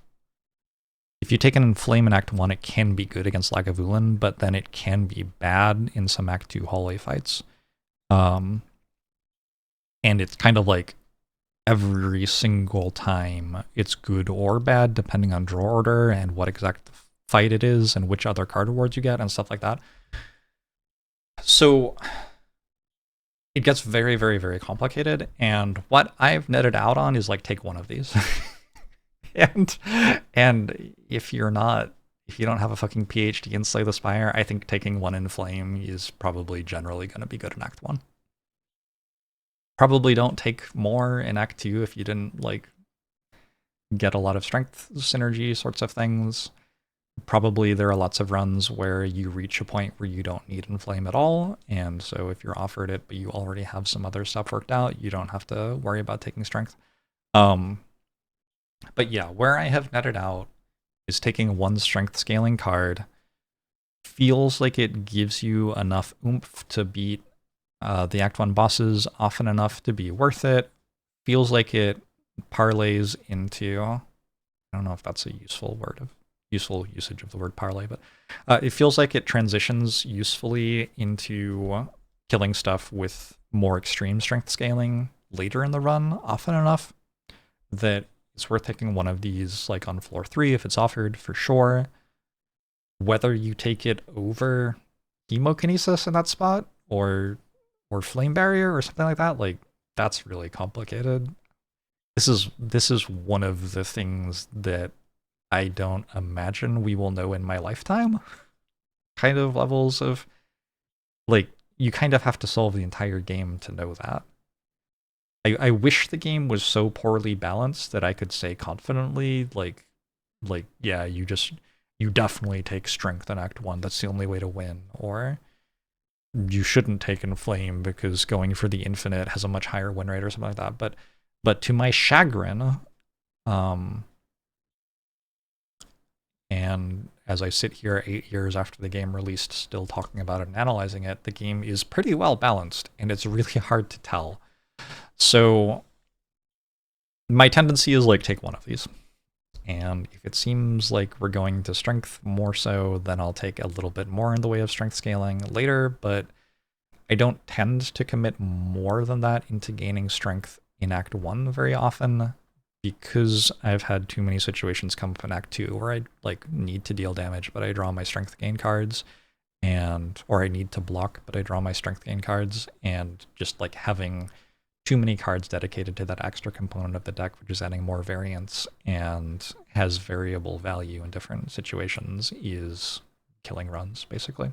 If you take an Inflame in Act 1, it can be good against Lagavulin, but then it can be bad in some Act 2 hallway fights. And it's kind of like every single time it's good or bad, depending on draw order and what exact fight it is and which other card rewards you get and stuff like that. So it gets very, very, very complicated. And what I've netted out on is like, take one of these. and if you don't have a fucking PhD in Slay the Spire, I think taking one Inflame is probably generally going to be good in Act 1. Probably don't take more in Act 2 if you didn't like get a lot of strength synergy sorts of things. Probably there are lots of runs where you reach a point where you don't need Inflame at all, and so if you're offered it but you already have some other stuff worked out, you don't have to worry about taking strength. But yeah, where I have netted out is taking one strength scaling card feels like it gives you enough oomph to beat the Act 1 bosses often enough to be worth it. Feels like it parlays into, I don't know if that's a useful usage of the word parlay, but it feels like it transitions usefully into killing stuff with more extreme strength scaling later in the run often enough that it's worth taking one of these like on floor 3 if it's offered for sure. Whether you take it over Hemokinesis in that spot or Flame Barrier or something like that, like that's really complicated. This is one of the things that I don't imagine we will know in my lifetime. Kind of levels of like you kind of have to solve the entire game to know that. I wish the game was so poorly balanced that I could say confidently like yeah, you definitely take strength in Act 1. That's the only way to win. Or you shouldn't take Inflame because going for the infinite has a much higher win rate or something like that. But to my chagrin, and as I sit here 8 years after the game released, still talking about it and analyzing it, the game is pretty well balanced, and it's really hard to tell. So my tendency is like, take one of these. And if it seems like we're going to strength more so, then I'll take a little bit more in the way of strength scaling later, but I don't tend to commit more than that into gaining strength in Act 1 very often, because I've had too many situations come up in Act 2 where I like need to deal damage, but I draw my strength gain cards, or I need to block, but I draw my strength gain cards, and just like having too many cards dedicated to that extra component of the deck, which is adding more variance and has variable value in different situations, is killing runs, basically.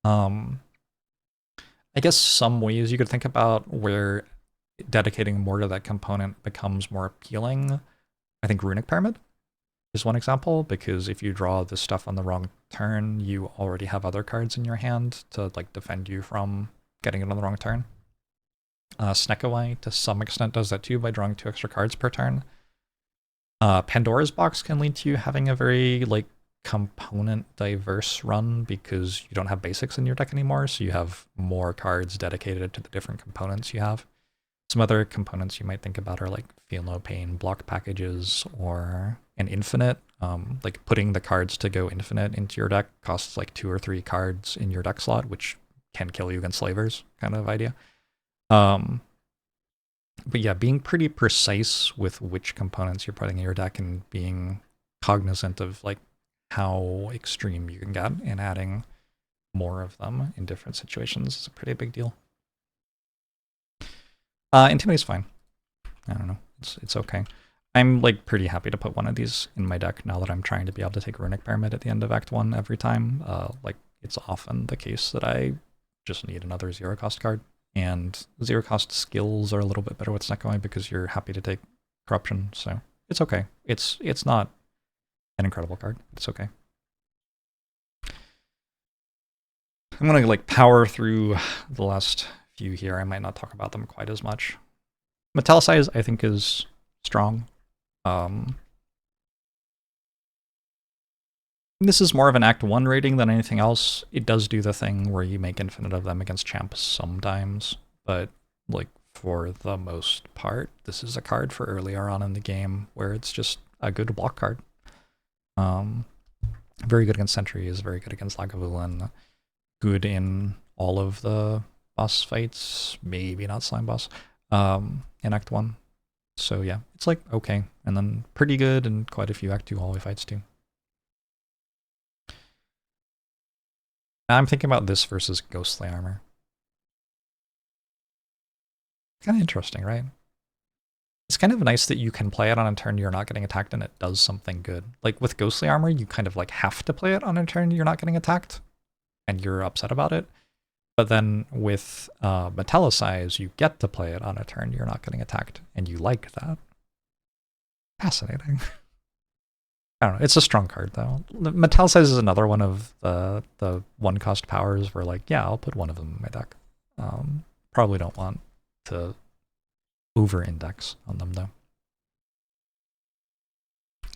I guess some ways you could think about where dedicating more to that component becomes more appealing. I think Runic Pyramid is one example, because if you draw this stuff on the wrong turn, you already have other cards in your hand to like defend you from getting it on the wrong turn. Snekawai to some extent does that too by drawing 2 extra cards per turn. Pandora's Box can lead to you having a very like component diverse run because you don't have basics in your deck anymore, so you have more cards dedicated to the different components you have. Some other components you might think about are like Feel No Pain block packages or an infinite. Like putting the cards to go infinite into your deck costs like 2 or 3 cards in your deck slot, which can kill you against slavers kind of idea. But yeah, being pretty precise with which components you're putting in your deck and being cognizant of like how extreme you can get and adding more of them in different situations is a pretty big deal. Intimidate's fine. I don't know. It's okay. I'm like pretty happy to put one of these in my deck now that I'm trying to be able to take Runic Pyramid at the end of Act 1 every time. Like it's often the case that I just need another 0-cost card. And 0-cost skills are a little bit better with Sneckoy because you're happy to take Corruption, so it's okay. It's not an incredible card. It's okay. I'm gonna like power through the last few here. I might not talk about them quite as much. Metallicize, I think, is strong. This is more of an Act 1 rating than anything else. It does do the thing where you make infinite of them against champs sometimes, but like for the most part, this is a card for earlier on in the game where it's just a good block card. Very good against Sentries, very good against Lagavulin, good in all of the boss fights, maybe not Slime Boss, in Act 1. So yeah, it's like okay, and then pretty good in quite a few Act 2 hallway fights too. Now I'm thinking about this versus Ghostly Armor. Kind of interesting, right? It's kind of nice that you can play it on a turn you're not getting attacked and it does something good. Like with Ghostly Armor, you kind of like have to play it on a turn you're not getting attacked and you're upset about it. But then with Metallicize, you get to play it on a turn you're not getting attacked and you like that. Fascinating. I don't know. It's a strong card though. Metallicize is another one of the 1-cost powers where like, yeah, I'll put one of them in my deck. Probably don't want to over-index on them though.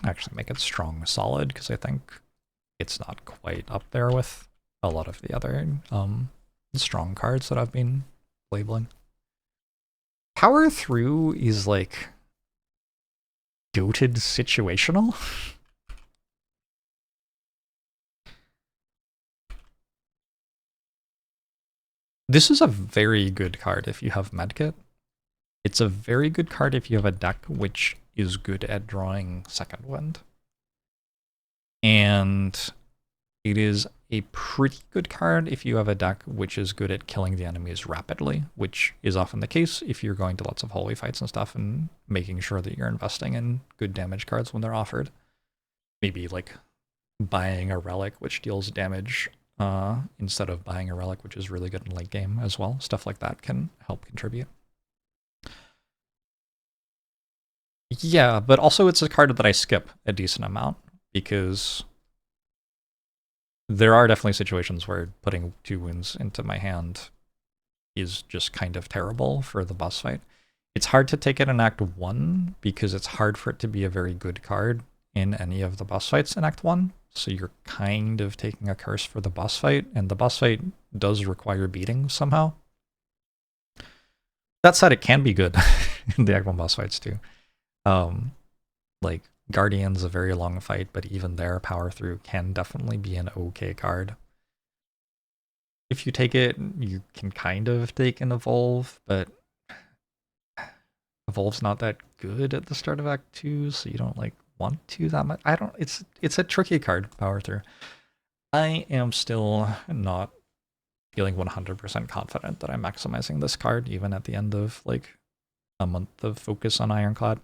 Actually make it strong solid because I think it's not quite up there with a lot of the other strong cards that I've been labeling. Power through is like goated situational. This is a very good card if you have Medkit. It's a very good card if you have a deck which is good at drawing Second Wind. And it is a pretty good card if you have a deck which is good at killing the enemies rapidly, which is often the case if you're going to lots of hallway fights and stuff and making sure that you're investing in good damage cards when they're offered. Maybe like buying a relic which deals damage instead of buying a relic which is really good in late game as well. Stuff like that can help contribute. Yeah, but also it's a card that I skip a decent amount because there are definitely situations where putting 2 wounds into my hand is just kind of terrible for the boss fight. It's hard to take it in Act 1 because it's hard for it to be a very good card in any of the boss fights in Act 1. So you're kind of taking a curse for the boss fight, and the boss fight does require beating somehow. That said, it can be good in the Act 1 boss fights too. Like Guardian's a very long fight, but even there, power through can definitely be an okay card. If you take it, you can kind of take an Evolve, but Evolve's not that good at the start of Act 2, so you don't like want to that much. It's a tricky card, power through. I am still not feeling 100% confident that I'm maximizing this card, even at the end of like a month of focus on Ironclad.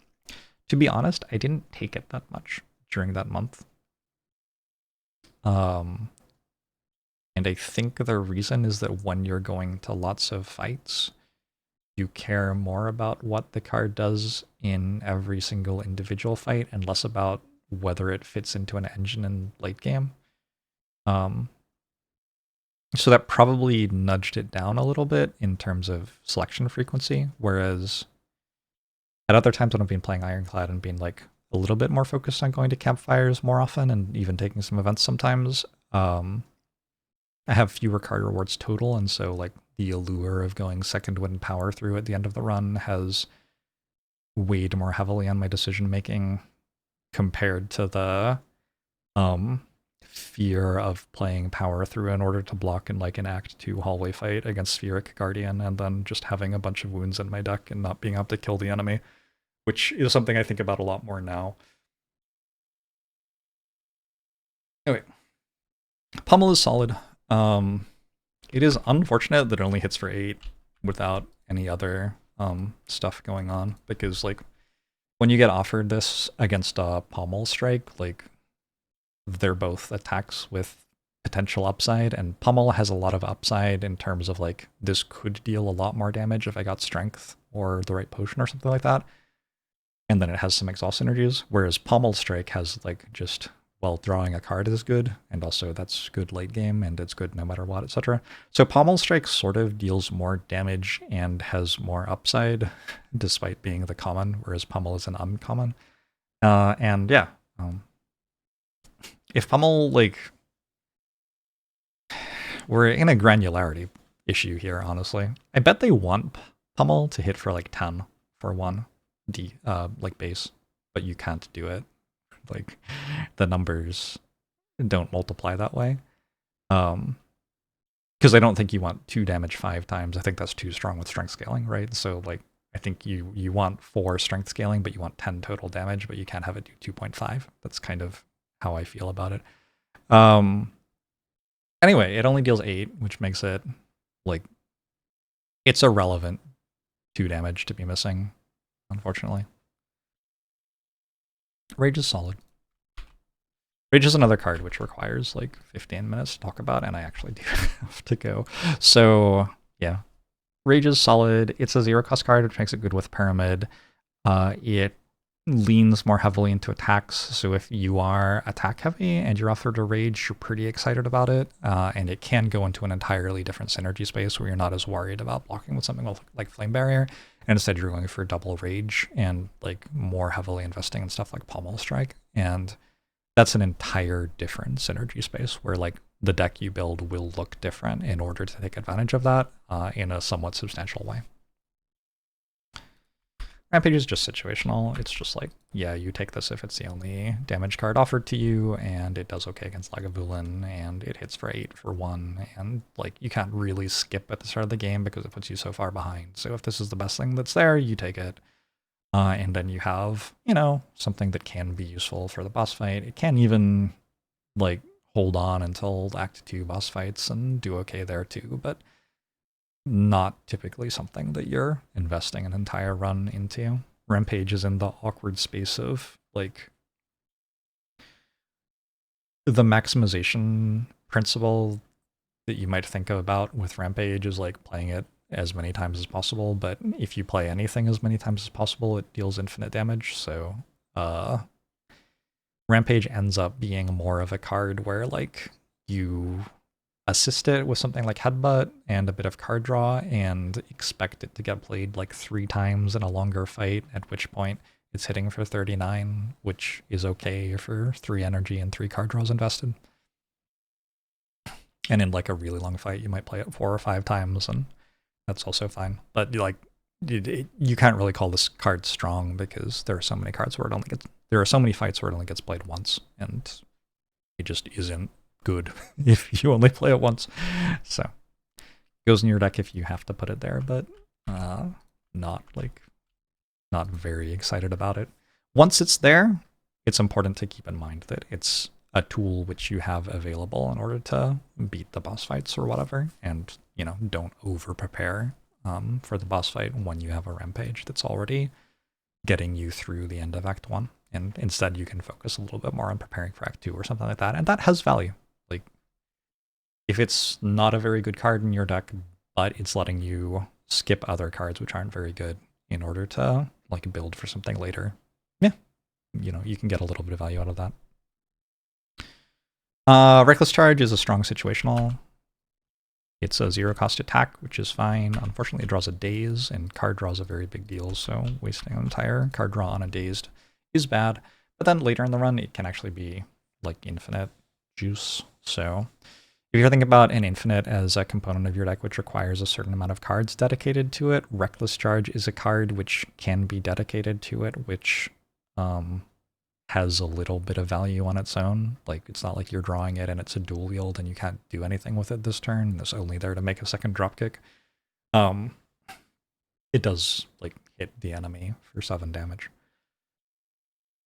To be honest, I didn't take it that much during that month. And I think the reason is that when you're going to lots of fights, you care more about what the card does in every single individual fight and less about whether it fits into an engine in late game. So that probably nudged it down a little bit in terms of selection frequency, whereas at other times when I've been playing Ironclad and being like a little bit more focused on going to campfires more often and even taking some events sometimes, I have fewer card rewards total, and so like the allure of going Second Wind power through at the end of the run has weighed more heavily on my decision making compared to the fear of playing power through in order to block in like an Act 2 hallway fight against Spheric Guardian, and then just having a bunch of wounds in my deck and not being able to kill the enemy, which is something I think about a lot more now. Anyway, Pummel is solid. It is unfortunate that it only hits for 8 without any other stuff going on, because like when you get offered this against a Pummel strike, like they're both attacks with potential upside, and Pummel has a lot of upside in terms of like this could deal a lot more damage if I got strength or the right potion or something like that. And then it has some exhaust synergies, whereas Pummel Strike has like just, well, drawing a card is good, and also that's good late game, and it's good no matter what, etc. So Pummel Strike sort of deals more damage and has more upside, despite being the common, whereas Pummel is an uncommon. And yeah, if Pummel, like, we're in a granularity issue here, honestly. I bet they want Pummel to hit for like 10 for one like base, but you can't do it. Like, the numbers don't multiply that way. Because I don't think you want 2 damage 5 times. I think that's too strong with strength scaling, right? So like, I think you want 4 strength scaling, but you want 10 total damage, but you can't have it do 2.5. That's kind of how I feel about it. Anyway, it only deals 8, which makes it like, it's irrelevant 2 damage to be missing, unfortunately. Rage is solid. Rage is another card which requires like 15 minutes to talk about, and I actually do have to go. So yeah, Rage is solid. It's a 0-cost card, which makes it good with Pyramid. It leans more heavily into attacks, so if you are attack heavy and you're offered a Rage, you're pretty excited about it, and it can go into an entirely different synergy space where you're not as worried about blocking with something like Flame Barrier, and instead you're going for double Rage and like more heavily investing in stuff like Pummel Strike, and that's an entire different synergy space where like the deck you build will look different in order to take advantage of that in a somewhat substantial way. Rampage is just situational. It's just like, yeah, you take this if it's the only damage card offered to you, and it does okay against Lagavulin, and it hits for 8 for 1, and like you can't really skip at the start of the game because it puts you so far behind. So if this is the best thing that's there, you take it. And then you have, you know, something that can be useful for the boss fight. It can even like hold on until Act 2 boss fights and do okay there too, but not typically something that you're investing an entire run into. Rampage is in the awkward space of like the maximization principle that you might think about with Rampage is like playing it as many times as possible, but if you play anything as many times as possible, it deals infinite damage. So Rampage ends up being more of a card where like you assist it with something like Headbutt and a bit of card draw and expect it to get played like 3 times in a longer fight, at which point it's hitting for 39, which is okay for 3 energy and 3 card draws invested. And in like a really long fight, you might play it 4 or 5 times, and that's also fine. But like, you can't really call this card strong because there are so many cards where it only gets, there are so many fights where it only gets played once, and it just isn't good if you only play it once. So it goes in your deck if you have to put it there, but not very excited about it. Once it's there, it's important to keep in mind that it's a tool which you have available in order to beat the boss fights or whatever, and you know, don't over prepare for the boss fight when you have a Rampage that's already getting you through the end of Act 1, and instead you can focus a little bit more on preparing for Act 2 or something like that, and that has value. Like, if it's not a very good card in your deck, but it's letting you skip other cards which aren't very good in order to like build for something later, yeah, you know, you can get a little bit of value out of that. Reckless Charge is a strong situational. It's a 0-cost attack, which is fine. Unfortunately, it draws a Daze, and card draw is a very big deal, so wasting an entire card draw on a Dazed is bad. But then later in the run, it can actually be like infinite juice. So if you're thinking about an infinite as a component of your deck which requires a certain amount of cards dedicated to it, Reckless Charge is a card which can be dedicated to it, which has a little bit of value on its own. Like, it's not like you're drawing it and it's a dual wield and you can't do anything with it this turn. It's only there to make a second dropkick. It does, like, hit the enemy for 7 damage.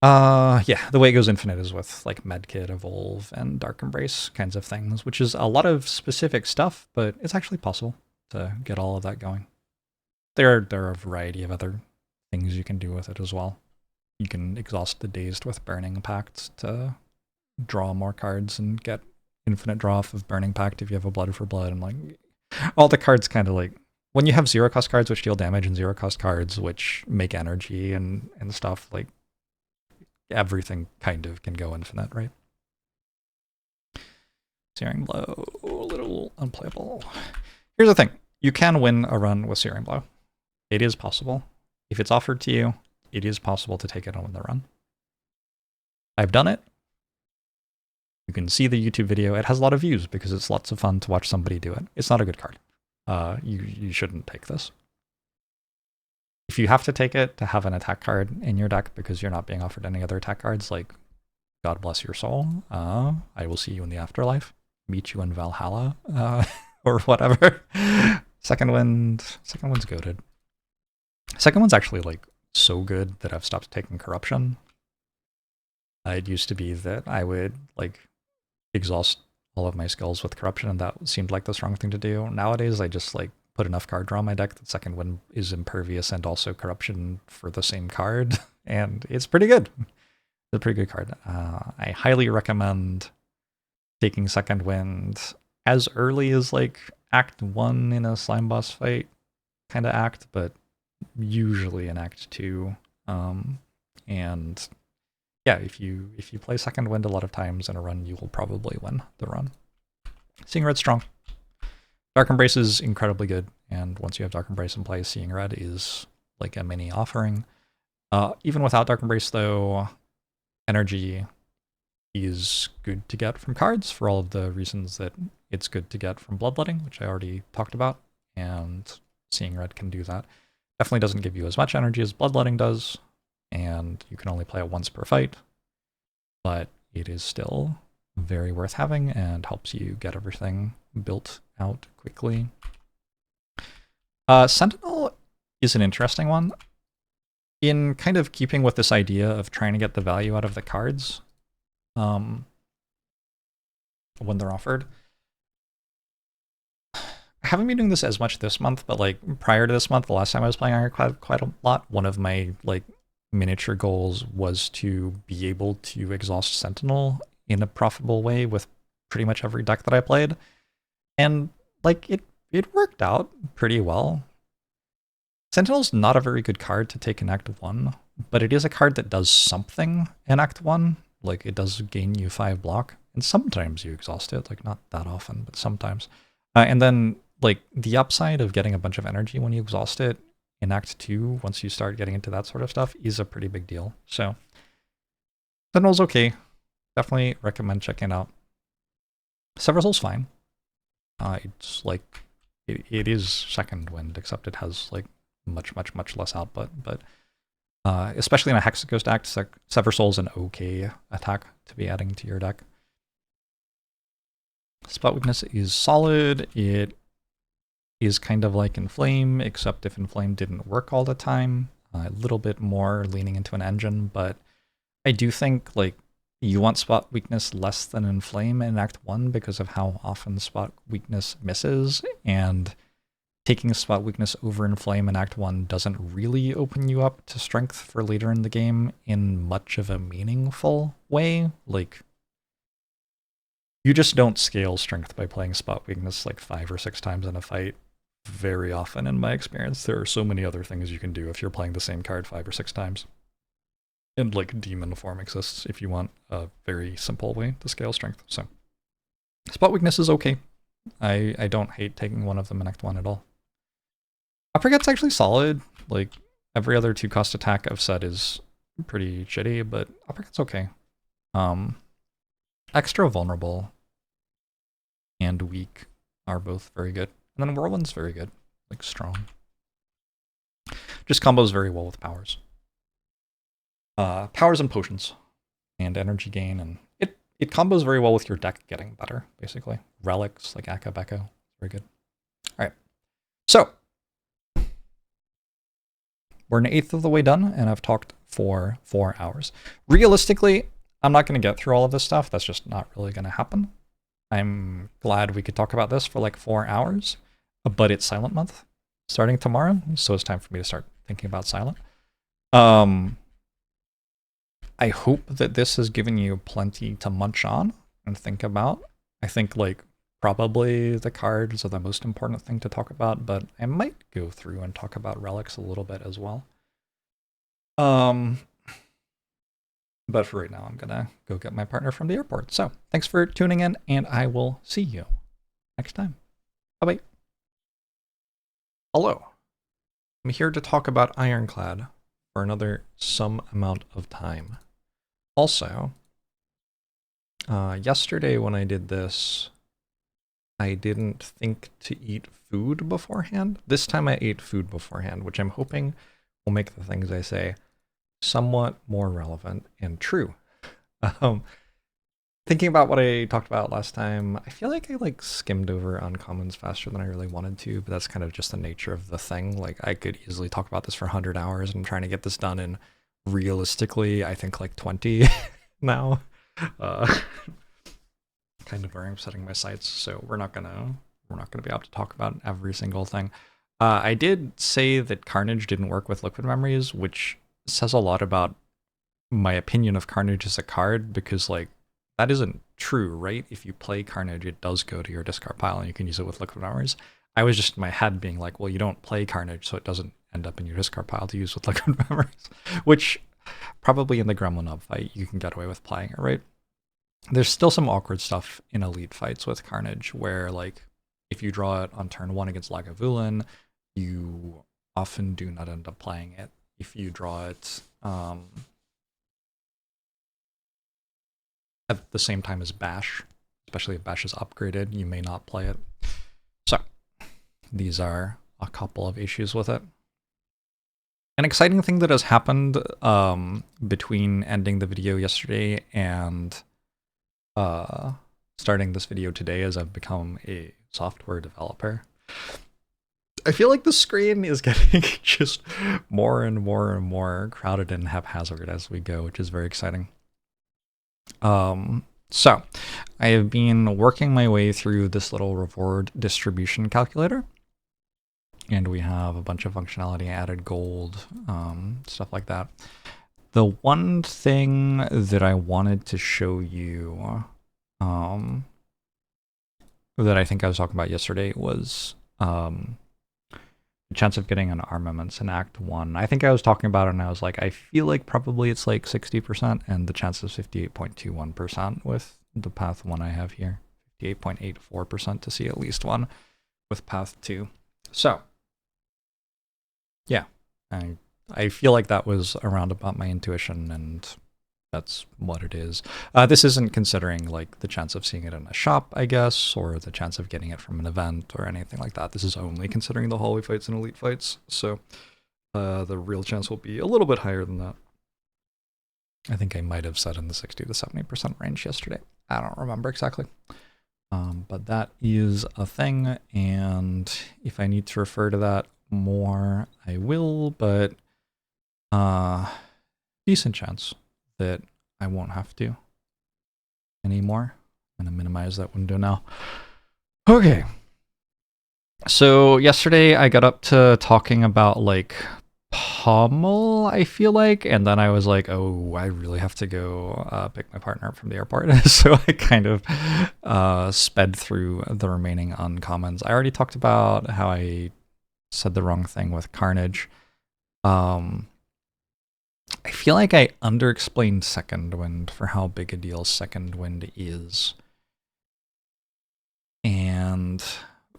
Yeah, the way it goes infinite is with, like, Medkit, Evolve, and Dark Embrace kinds of things, which is a lot of specific stuff, but it's actually possible to get all of that going. There are a variety of other things you can do with it as well. You can exhaust the Dazed with Burning Pact to draw more cards and get infinite draw off of Burning Pact if you have a Blood for Blood, and like all the cards kind of like when you have 0-cost cards which deal damage and 0-cost cards which make energy and stuff, like everything kind of can go infinite, right? Searing Blow, a little unplayable. Here's the thing. You can win a run with Searing Blow. It is possible. If it's offered to you, it is possible to take it on the run. I've done it. You can see the YouTube video. It has a lot of views because it's lots of fun to watch somebody do it. It's not a good card. You shouldn't take this. If you have to take it to have an attack card in your deck because you're not being offered any other attack cards, like God bless your soul, I will see you in the afterlife, meet you in Valhalla, or whatever. Second Wind's goated. Second Wind's actually like so good that I've stopped taking corruption. It used to be that I would like exhaust all of my skills with corruption, and that seemed like the strong thing to do. Nowadays, I just like put enough card draw on my deck that Second Wind is impervious and also corruption for the same card, and it's pretty good. It's a pretty good card. I highly recommend taking Second Wind as early as like Act 1 in a slime boss fight kind of act, but usually in Act 2. And yeah, if you play Second Wind a lot of times in a run, you will probably win the run. Seeing Red's strong. Dark Embrace is incredibly good, and once you have Dark Embrace in play, Seeing Red is like a mini offering. Even without Dark Embrace though, energy is good to get from cards for all of the reasons that it's good to get from Bloodletting, which I already talked about, and Seeing Red can do that. Definitely doesn't give you as much energy as Bloodletting does, and you can only play it once per fight, but it is still very worth having and helps you get everything built out quickly. Sentinel is an interesting one. In kind of keeping with this idea of trying to get the value out of the cards when they're offered. I haven't been doing this as much this month, but like prior to this month, the last time I was playing Ironclad quite a lot, one of my like miniature goals was to be able to exhaust Sentinel in a profitable way with pretty much every deck that I played. And like it worked out pretty well. Sentinel's not a very good card to take in Act 1, but it is a card that does something in Act 1. Like, it does gain you 5 block, and sometimes you exhaust it, like not that often, but sometimes. And then, like, the upside of getting a bunch of energy when you exhaust it in Act 2, once you start getting into that sort of stuff, is a pretty big deal. So, Sentinel's okay. Definitely recommend checking it out. Sever Soul's fine. It's like, it is Second Wind, except it has, like, much less output, but especially in a Hex Ghost act, Sever Soul's an okay attack to be adding to your deck. Spot Weakness is solid. It is kind of like Inflame, except if Inflame didn't work all the time, a little bit more leaning into an engine, but I do think like you want Spot Weakness less than Inflame in Act 1 because of how often Spot Weakness misses, and taking Spot Weakness over Inflame in Act 1 doesn't really open you up to strength for later in the game in much of a meaningful way. Like, you just don't scale strength by playing Spot Weakness like 5 or 6 times in a fight very often in my experience. There are so many other things you can do if you're playing the same card 5 or 6 times. And like Demon Form exists if you want a very simple way to scale strength. So Spot Weakness is okay. I don't hate taking one of them in Act 1 at all. Uppercut's actually solid. Like, every other 2-cost attack I've said is pretty shitty, but Uppercut's okay. Extra Vulnerable and Weak are both very good. And then Whirlwind's very good. Like, strong. Just combos very well with powers. Powers and potions. and energy gain, and it combos very well with your deck getting better, basically. Relics, like Aka Beko, very good. All right, so we're an eighth of the way done, and I've talked for 4 hours. Realistically, I'm not going to get through all of this stuff. That's just not really going to happen. I'm glad we could talk about this for like 4 hours, but it's Silent Month starting tomorrow, so it's time for me to start thinking about Silent. I hope that this has given you plenty to munch on and think about. I think like probably the cards are the most important thing to talk about, but I might go through and talk about relics a little bit as well. But for right now, I'm gonna go get my partner from the airport. So thanks for tuning in, and I will see you next time. Bye-bye. Hello. I'm here to talk about Ironclad for another some amount of time. Also, yesterday when I did this, I didn't think to eat food beforehand. This time I ate food beforehand, which I'm hoping will make the things I say somewhat more relevant and true. Thinking about what I talked about last time, I feel like I like skimmed over uncommons faster than I really wanted to, but that's kind of just the nature of the thing. Like I could easily talk about this for 100 hours, and I'm trying to get this done in realistically, I think like 20 now. Kind of where I'm setting my sights, so we're not gonna be able to talk about every single thing. I did say that Carnage didn't work with liquid memories, which says a lot about my opinion of Carnage as a card, because like that isn't true, right? If you play Carnage, it does go to your discard pile and you can use it with liquid memories. I was just in my head being like, well, you don't play Carnage, so it doesn't end up in your discard pile to use with liquid memories, which probably in the Gremlin up fight you can get away with playing it, right? There's still some awkward stuff in elite fights with Carnage where like if you draw it on turn 1 against Lagavulin, you often do not end up playing it. If you draw it at the same time as Bash, especially if Bash is upgraded, you may not play it. So these are a couple of issues with it. An exciting thing that has happened between ending the video yesterday and starting this video today is I've become a software developer. I feel like the screen is getting just more and more and more crowded and haphazard as we go, which is very exciting. So I have been working my way through this little reward distribution calculator, and we have a bunch of functionality, added gold, stuff like that. The one thing that I wanted to show you, that I think I was talking about yesterday was the chance of getting an armaments in Act 1. I think I was talking about it and I was like, I feel like probably it's like 60%, and the chance is 58.21% with the path 1 I have here. 58.84% to see at least one with path 2. So, yeah, I feel like that was around about my intuition, and that's what it is. This isn't considering like the chance of seeing it in a shop, I guess, or the chance of getting it from an event or anything like that. This is only considering the hallway fights and elite fights. So the real chance will be a little bit higher than that. I think I might have said in the 60 to 70% range yesterday. I don't remember exactly. But that is a thing, and if I need to refer to that more, I will, but decent chance that I won't have to anymore. I'm gonna minimize that window now. Okay. So yesterday I got up to talking about like Pommel, I feel like, and then I was like, oh, I really have to go pick my partner up from the airport. So I kind of sped through the remaining uncommons. I already talked about how I said the wrong thing with Carnage. I feel like I underexplained Second Wind for how big a deal Second Wind is. And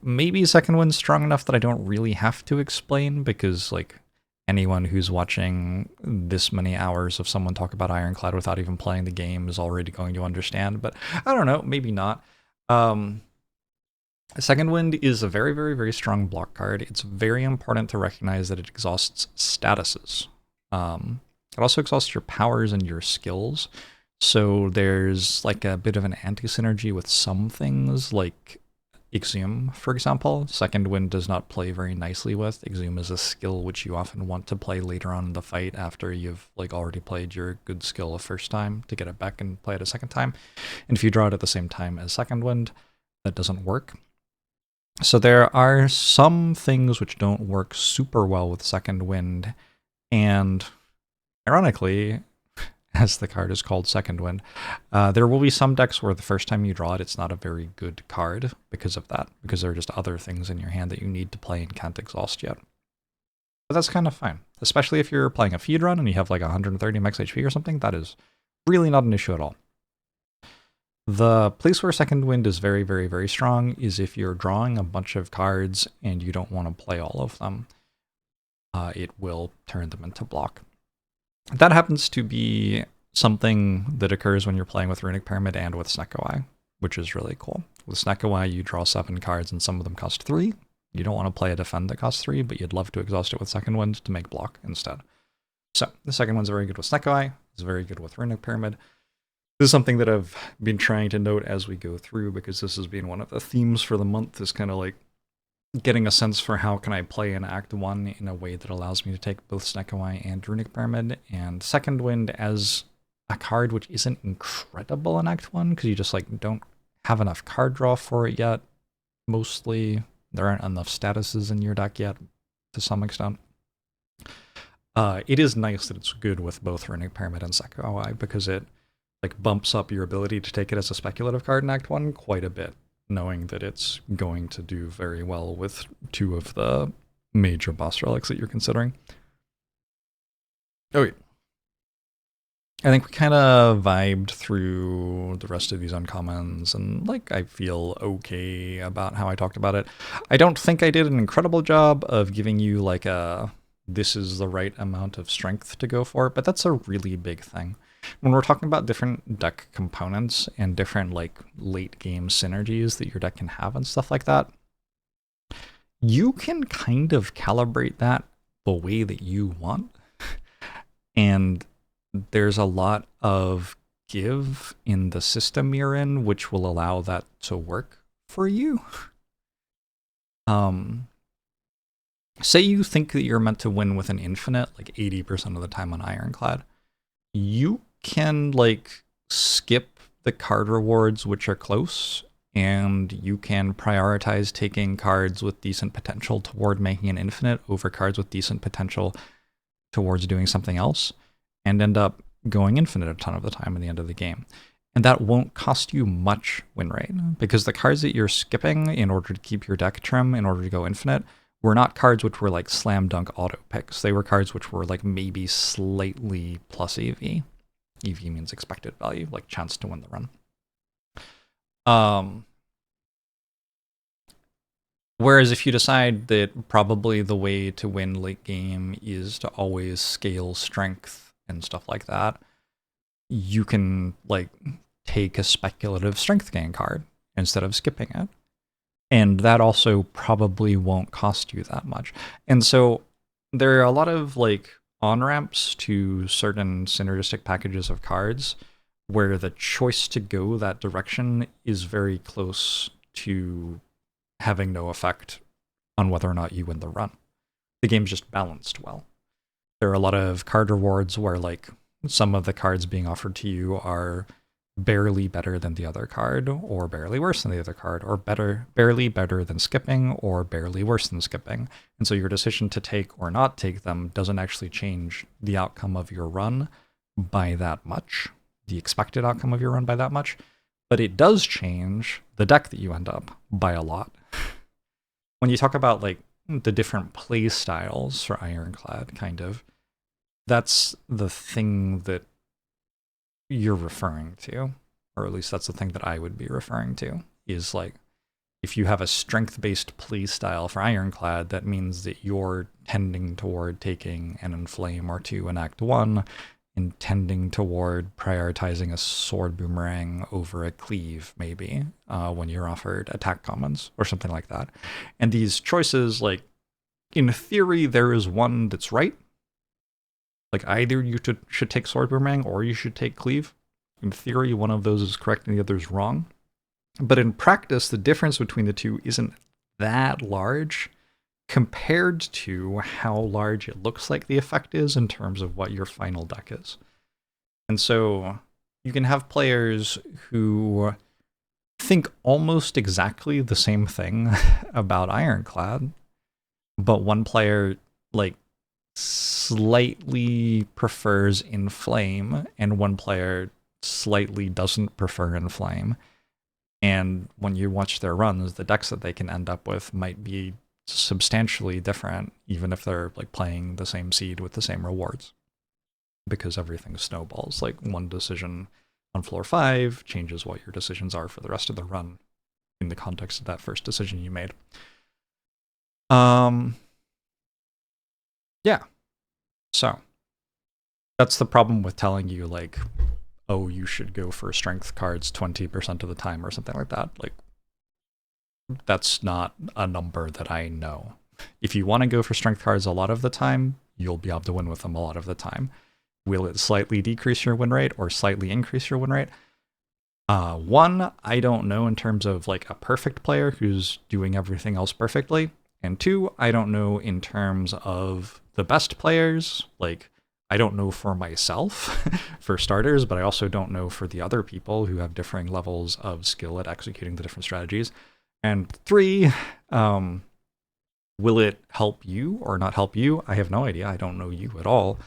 maybe Second Wind's strong enough that I don't really have to explain, because like anyone who's watching this many hours of someone talk about Ironclad without even playing the game is already going to understand, but I don't know, maybe not. Second Wind is a very, very, very strong block card. It's very important to recognize that it exhausts statuses. It also exhausts your powers and your skills. So there's like a bit of an anti-synergy with some things, like Exhume, for example. Second Wind does not play very nicely with. Exhume is a skill which you often want to play later on in the fight after you've like already played your good skill a first time to get it back and play it a second time. And if you draw it at the same time as Second Wind, that doesn't work. So there are some things which don't work super well with Second Wind, and ironically, as the card is called Second Wind, there will be some decks where the first time you draw it, it's not a very good card because of that, because there are just other things in your hand that you need to play and can't exhaust yet. But that's kind of fine, especially if you're playing a feed run and you have like 130 max HP or something. That is really not an issue at all. The place where Second Wind is very, very, very strong is if you're drawing a bunch of cards and you don't want to play all of them. It will turn them into block. That happens to be something that occurs when you're playing with Runic Pyramid and with Snecko, which is really cool. With Snecko, you draw 7 cards and some of them cost 3. You don't want to play a defend that costs 3, but you'd love to exhaust it with Second Wind to make block instead. So the Second Wind's very good with Snecko, it's very good with Runic Pyramid. This is something that I've been trying to note as we go through, because this has been one of the themes for the month, is kind of like getting a sense for how can I play in Act 1 in a way that allows me to take both Snecko and Runic Pyramid, and Second Wind as a card which isn't incredible in Act 1, because you just like don't have enough card draw for it yet. Mostly, there aren't enough statuses in your deck yet, to some extent. It is nice that it's good with both Runic Pyramid and Snecko, because it like bumps up your ability to take it as a speculative card in Act 1 quite a bit, knowing that it's going to do very well with 2 of the major boss relics that you're considering. Okay. I think we kind of vibed through the rest of these uncommons, and like I feel okay about how I talked about it. I don't think I did an incredible job of giving you like a this is the right amount of strength to go for, but that's a really big thing. When we're talking about different deck components and different like late game synergies that your deck can have and stuff like that, you can kind of calibrate that the way that you want. And there's a lot of give in the system you're in, which will allow that to work for you. Say you think that you're meant to win with an infinite, like 80% of the time on Ironclad. You can like skip the card rewards which are close, and you can prioritize taking cards with decent potential toward making an infinite over cards with decent potential towards doing something else, and end up going infinite a ton of the time in the end of the game. And that won't cost you much win rate, because the cards that you're skipping in order to keep your deck trim in order to go infinite were not cards which were like slam dunk auto picks. They were cards which were like maybe slightly plus EV. EV means expected value, like chance to win the run. Whereas if you decide that probably the way to win late game is to always scale strength and stuff like that, you can like take a speculative strength gain card instead of skipping it. And that also probably won't cost you that much. And so there are a lot of like on-ramps to certain synergistic packages of cards where the choice to go that direction is very close to having no effect on whether or not you win the run. The game's just balanced well. There are a lot of card rewards where like some of the cards being offered to you are barely better than the other card, or barely worse than the other card, or barely better than skipping, or barely worse than skipping. And so your decision to take or not take them doesn't actually change the outcome of your run by that much, the expected outcome of your run by that much, but it does change the deck that you end up by a lot. When you talk about like the different play styles for Ironclad, kind of, that's the thing that you're referring to, or at least that's the thing that I would be referring to, is like if you have a strength-based play style for Ironclad, that means that you're tending toward taking an Inflame or 2 in Act 1, and tending toward prioritizing a Sword Boomerang over a Cleave, maybe, when you're offered attack commons or something like that. And these choices, like, in theory, there is one that's right. Like, either you should take Sword Boomerang or you should take Cleave. In theory, one of those is correct and the other is wrong. But in practice, the difference between the two isn't that large compared to how large it looks like the effect is in terms of what your final deck is. And so you can have players who think almost exactly the same thing about Ironclad, but one player like slightly prefers Inflame and one player slightly doesn't prefer Inflame. And when you watch their runs, the decks that they can end up with might be substantially different, even if they're like playing the same seed with the same rewards, because everything snowballs. Like one decision on floor 5 changes what your decisions are for the rest of the run in the context of that first decision you made. Yeah. So that's the problem with telling you like, oh, you should go for strength cards 20% of the time or something like that. Like, that's not a number that I know. If you want to go for strength cards a lot of the time, you'll be able to win with them a lot of the time. Will it slightly decrease your win rate or slightly increase your win rate? One, I don't know in terms of like a perfect player who's doing everything else perfectly. And two, I don't know in terms of the best players. Like, I don't know for myself, for starters, but I also don't know for the other people who have differing levels of skill at executing the different strategies. And three, will it help you or not help you? I have no idea. I don't know you at all.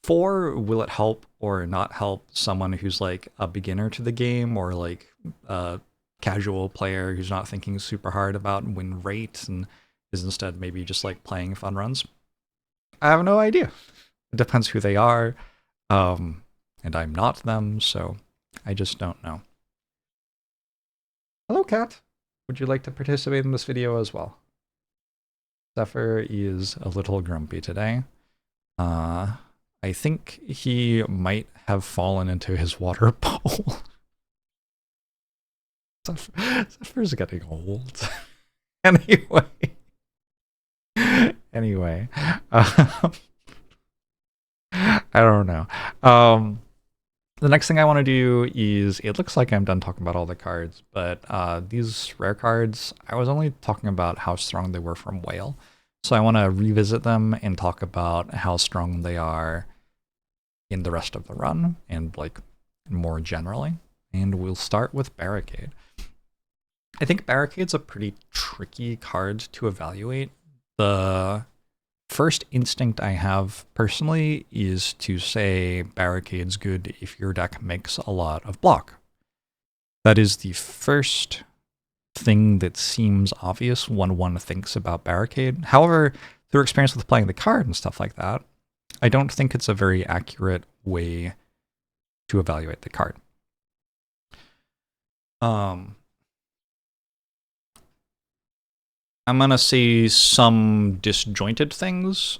4, will it help or not help someone who's like a beginner to the game or like a casual player who's not thinking super hard about win rate and is instead maybe just like playing fun runs? I have no idea. It depends who they are, and I'm not them, so I just don't know. Hello, Cat. Would you like to participate in this video as well? Zephyr is a little grumpy today. I think he might have fallen into his water bowl. Zephyr's getting old. Anyway, I don't know. The next thing I want to do is, it looks like I'm done talking about all the cards, but these rare cards, I was only talking about how strong they were from Whale. So I want to revisit them and talk about how strong they are in the rest of the run and like more generally. And we'll start with Barricade. I think Barricade's a pretty tricky card to evaluate. The first instinct I have personally is to say Barricade's good if your deck makes a lot of block. That is the first thing that seems obvious when one thinks about Barricade. However, through experience with playing the card and stuff like that, I don't think it's a very accurate way to evaluate the card. I'm going to say some disjointed things,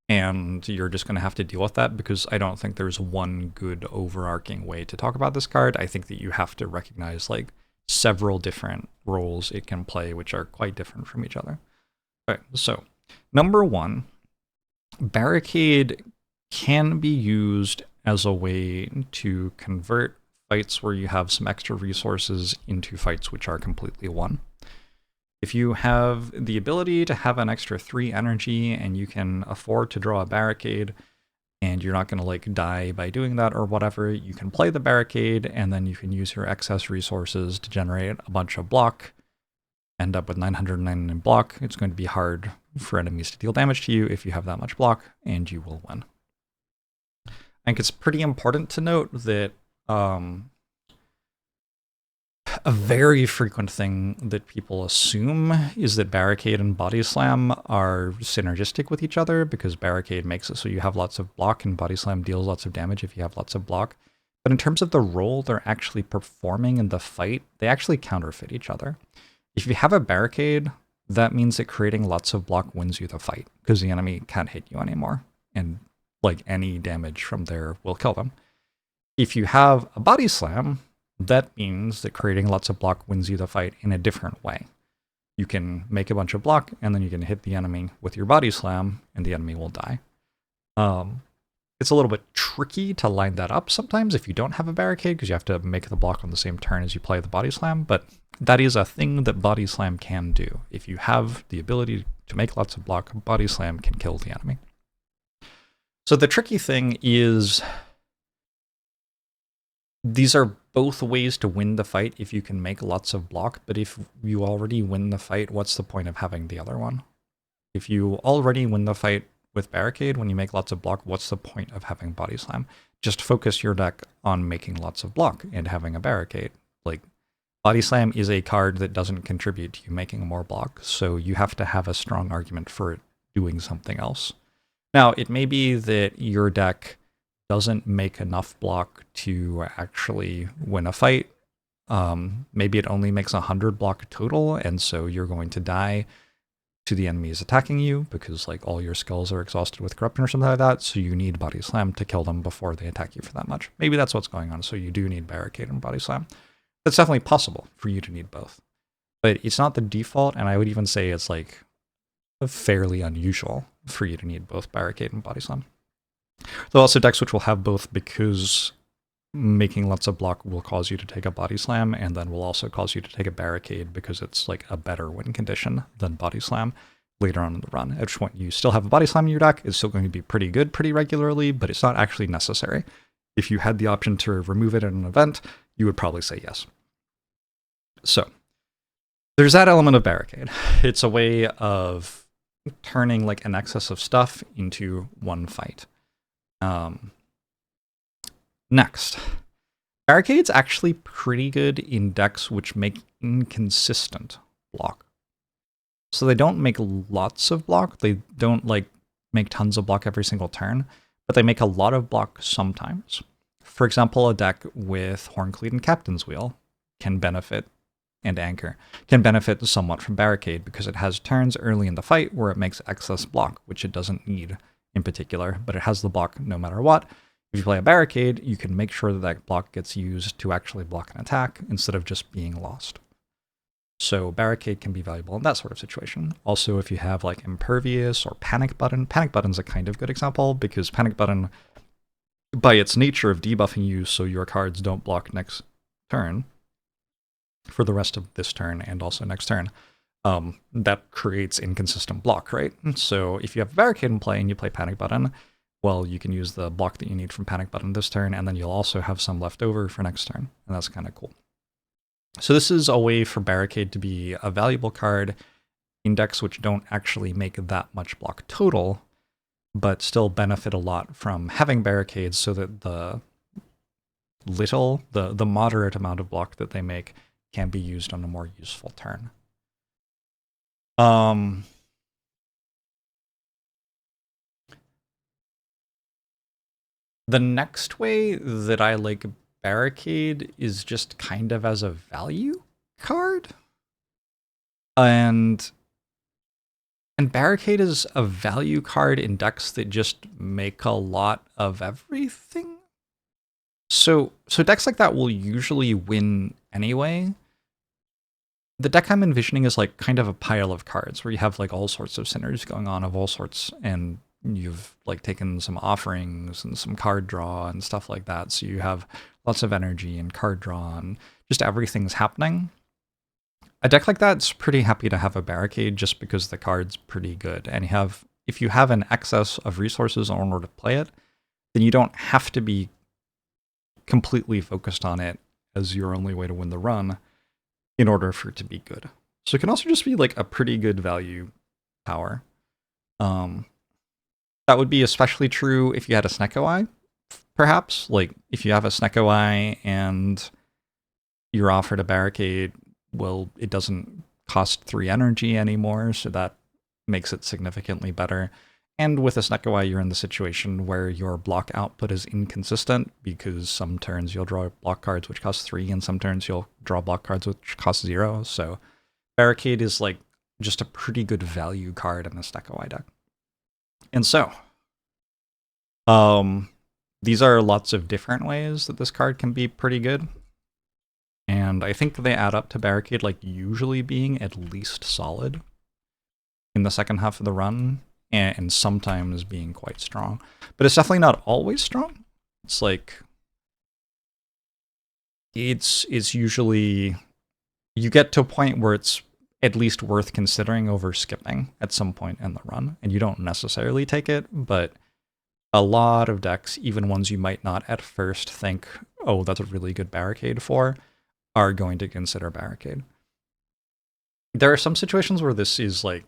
and you're just going to have to deal with that because I don't think there's one good overarching way to talk about this card. I think that you have to recognize like several different roles it can play, which are quite different from each other. Okay, so number 1, Barricade can be used as a way to convert fights where you have some extra resources into fights which are completely won. If you have the ability to have an extra 3 energy and you can afford to draw a Barricade and you're not going to like die by doing that or whatever, you can play the Barricade and then you can use your excess resources to generate a bunch of block, end up with 909 in block. It's going to be hard for enemies to deal damage to you if you have that much block, and you will win. I think it's pretty important to note that a very frequent thing that people assume is that Barricade and Body Slam are synergistic with each other because Barricade makes it so you have lots of block and Body Slam deals lots of damage if you have lots of block. But in terms of the role they're actually performing in the fight, they actually counterfeit each other. If you have a Barricade, that means that creating lots of block wins you the fight because the enemy can't hit you anymore, and like any damage from there will kill them. If you have a Body Slam, that means that creating lots of block wins you the fight in a different way. You can make a bunch of block, and then you can hit the enemy with your Body Slam, and the enemy will die. It's a little bit tricky to line that up sometimes if you don't have a barricade, because you have to make the block on the same turn as you play the body slam, but that is a thing that body slam can do. If you have the ability to make lots of block, body slam can kill the enemy. So the tricky thing is these are both ways to win the fight if you can make lots of block, but if you already win the fight, what's the point of having the other one? If you already win the fight with barricade when you make lots of block, what's the point of having body slam? Just focus your deck on making lots of block and having a barricade. Like, body slam is a card that doesn't contribute to you making more block, so you have to have a strong argument for it doing something else. Now, it may be that your deck doesn't make enough block to actually win a fight. Maybe it only makes 100 block total, and so you're going to die to the enemies attacking you because like all your skulls are exhausted with corruption or something like that, so you need body slam to kill them before they attack you for that much. Maybe that's what's going on, so you do need barricade and body slam. It's definitely possible for you to need both, but it's not the default, and I would even say it's like fairly unusual for you to need both barricade and body slam. There are also decks which will have both because making lots of block will cause you to take a body slam, and then will also cause you to take a barricade because it's like a better win condition than body slam later on in the run. At which point you still have a body slam in your deck, it's still going to be pretty good pretty regularly, but it's not actually necessary. If you had the option to remove it in an event, you would probably say yes. So there's that element of barricade. It's a way of turning like an excess of stuff into one fight. Next, barricade's actually pretty good in decks which make inconsistent block. So they don't make lots of block, they don't like make tons of block every single turn, but they make a lot of block sometimes. For example, a deck with Horncleave and Captain's Wheel can benefit, and Anchor, can benefit somewhat from barricade because it has turns early in the fight where it makes excess block, which it doesn't need in particular, but it has the block no matter what. If you play a barricade, you can make sure that that block gets used to actually block an attack instead of just being lost. So barricade can be valuable in that sort of situation. Also, if you have like Impervious or Panic Button is a kind of good example because Panic Button, by its nature of debuffing you so your cards don't block next turn, for the rest of this turn and also next turn, that creates inconsistent block, right? So if you have barricade in play and you play Panic Button, well, you can use the block that you need from Panic Button this turn, and then you'll also have some left over for next turn, and that's kind of cool. So this is a way for barricade to be a valuable card in decks which don't actually make that much block total, but still benefit a lot from having barricades so that the moderate amount of block that they make can be used on a more useful turn. The next way that I like barricade is just kind of as a value card. And barricade is a value card in decks that just make a lot of everything. So decks like that will usually win anyway. The deck I'm envisioning is like kind of a pile of cards where you have like all sorts of synergies going on of all sorts, and you've like taken some offerings and some card draw and stuff like that. So you have lots of energy and card draw and just everything's happening. A deck like that's pretty happy to have a barricade just because the card's pretty good. And if you have an excess of resources in order to play it, then you don't have to be completely focused on it as your only way to win the run in order for it to be good. So it can also just be like a pretty good value power. That would be especially true if you had a Snecko Eye, perhaps. Like, if you have a Snecko Eye and you're offered a barricade, well, it doesn't cost 3 energy anymore, so that makes it significantly better. And with a Snecko Eye, you're in the situation where your block output is inconsistent, because some turns you'll draw block cards which cost 3, and some turns you'll draw block cards which cost 0. So barricade is like just a pretty good value card in a Snecko Eye deck. And so, these are lots of different ways that this card can be pretty good. And I think they add up to barricade like usually being at least solid in the second half of the run. and sometimes being quite strong. But it's definitely not always strong. It's like, it's usually, you get to a point where it's at least worth considering over skipping at some point in the run, and you don't necessarily take it, but a lot of decks, even ones you might not at first think, oh, that's a really good barricade for, are going to consider barricade. There are some situations where this is like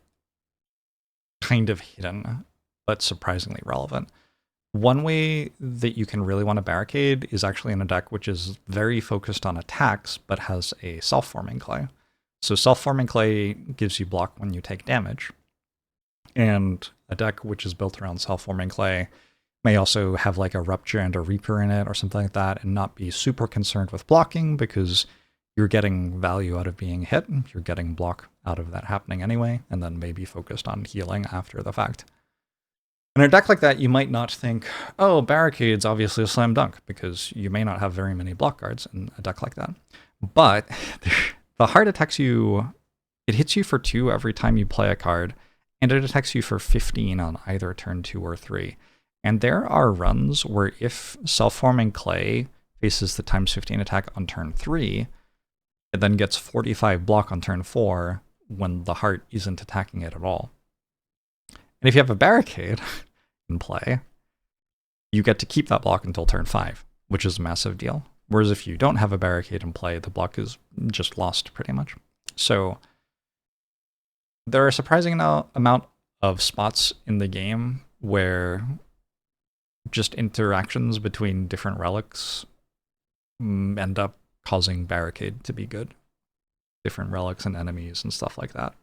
kind of hidden, but surprisingly relevant. One way that you can really want to barricade is actually in a deck which is very focused on attacks, but has a self-forming clay. So self-forming clay gives you block when you take damage. And a deck which is built around self-forming clay may also have like a Rupture and a Reaper in it or something like that, and not be super concerned with blocking because you're getting value out of being hit. You're getting block out of that happening anyway, and then maybe focused on healing after the fact. In a deck like that, you might not think, oh, barricade's obviously a slam dunk, because you may not have very many block cards in a deck like that. But the heart attacks you, it hits you for 2 every time you play a card, and it attacks you for 15 on either turn 2 or 3. And there are runs where if self-forming clay faces the times 15 attack on turn 3, it then gets 45 block on turn 4 when the heart isn't attacking it at all. And if you have a barricade in play, you get to keep that block until turn 5, which is a massive deal. Whereas if you don't have a barricade in play, the block is just lost pretty much. So there are a surprising amount of spots in the game where just interactions between different relics end up causing barricade to be good. Different relics and enemies and stuff like that.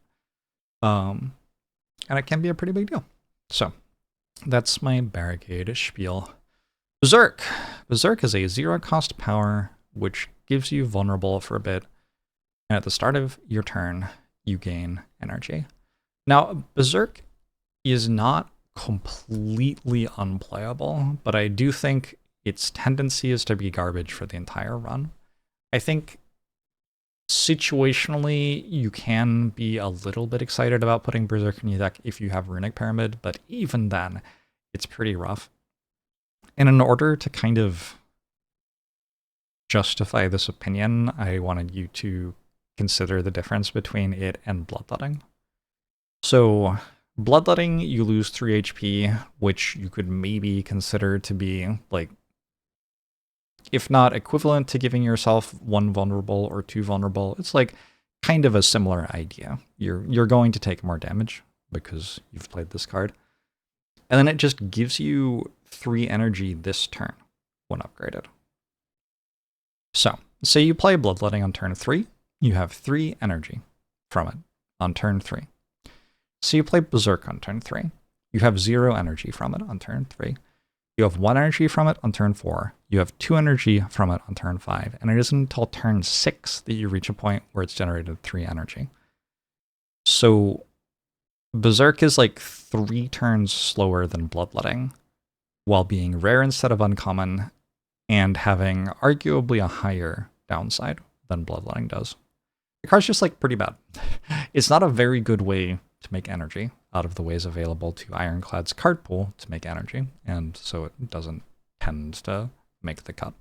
And it can be a pretty big deal. So that's my barricade spiel. Berserk. Berserk is a 0-cost power which gives you vulnerable for a bit. And at the start of your turn, you gain energy. Now, Berserk is not completely unplayable, but I do think its tendency is to be garbage for the entire run. I think situationally, you can be a little bit excited about putting Berserk in your deck if you have Runic Pyramid, but even then, it's pretty rough. And in order to kind of justify this opinion, I wanted you to consider the difference between it and Bloodletting. So, Bloodletting, you lose 3 HP, which you could maybe consider to be, like, if not equivalent to giving yourself 1 vulnerable or 2 vulnerable, it's like kind of a similar idea. You're going to take more damage because you've played this card. And then it just gives you 3 energy this turn when upgraded. So, say you play Bloodletting on turn 3, you have 3 energy from it on turn 3. So you play Berserk on turn 3, you have 0 energy from it on turn 3. You have 1 energy from it on turn 4. You have 2 energy from it on turn 5. And it isn't until turn 6 that you reach a point where it's generated 3 energy. So Berserk is like 3 turns slower than Bloodletting, while being rare instead of uncommon, and having arguably a higher downside than Bloodletting does. The card's just like pretty bad. It's not a very good way to make energy out of the ways available to Ironclad's card pool to make energy, and so it doesn't tend to make the cut.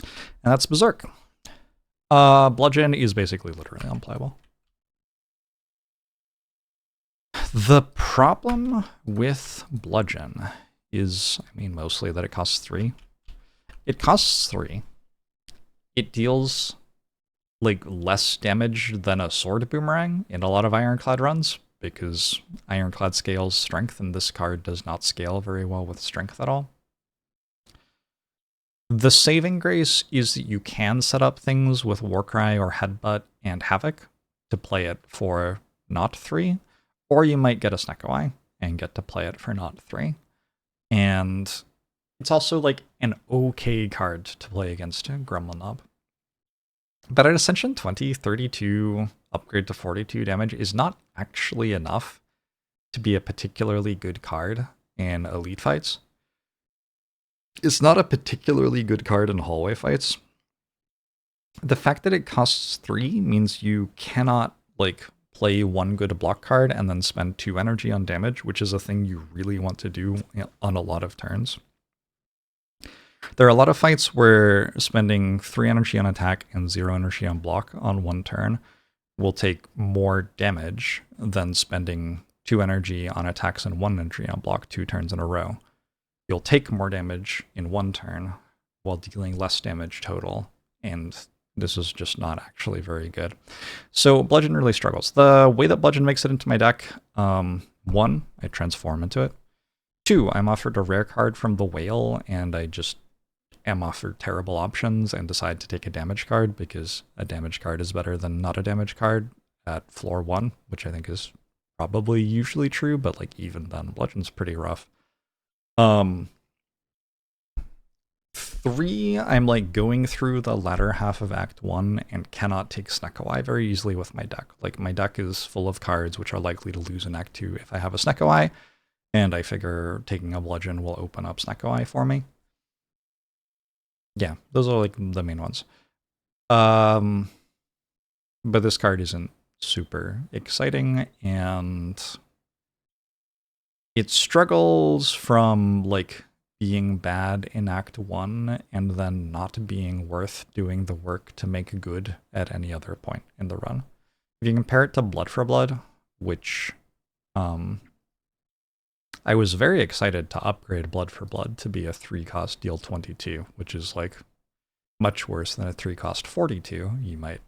And that's Berserk. Bludgeon is basically literally unplayable. The problem with Bludgeon is, I mean, mostly that it costs 3. It costs 3. It deals like less damage than a sword boomerang in a lot of Ironclad runs, because Ironclad scales strength, and this card does not scale very well with strength at all. The saving grace is that you can set up things with Warcry or Headbutt and Havoc to play it for not 3, or you might get a Snecko and get to play it for not 3. And it's also like an okay card to play against Gremlin Knob. But at Ascension 20, 32, upgrade to 42 damage is not actually enough to be a particularly good card in elite fights. It's not a particularly good card in hallway fights. The fact that it costs 3 means you cannot like play one good block card and then spend 2 energy on damage, which is a thing you really want to do on a lot of turns. There are a lot of fights where spending 3 energy on attack and 0 energy on block on one turn will take more damage than spending 2 energy on attacks and 1 energy on block 2 turns in a row. You'll take more damage in one turn while dealing less damage total, and this is just not actually very good. So Bludgeon really struggles. The way that Bludgeon makes it into my deck, 1, I transform into it. 2, I'm offered a rare card from the Whale, and I just am offered terrible options and decide to take a damage card because a damage card is better than not a damage card at floor 1, which I think is probably usually true, but like even then, Bludgeon's pretty rough. 3, I'm like going through the latter half of Act 1 and cannot take Snecko very easily with my deck. Like my deck is full of cards which are likely to lose in Act 2 if I have a Snecko, and I figure taking a Bludgeon will open up Snecko for me. Yeah, those are like the main ones. But this card isn't super exciting, and it struggles from like being bad in Act 1 and then not being worth doing the work to make good at any other point in the run. If you compare it to Blood for Blood, which I was very excited to upgrade Blood for Blood to be a 3-cost deal 22, which is like much worse than a 3-cost 42. You might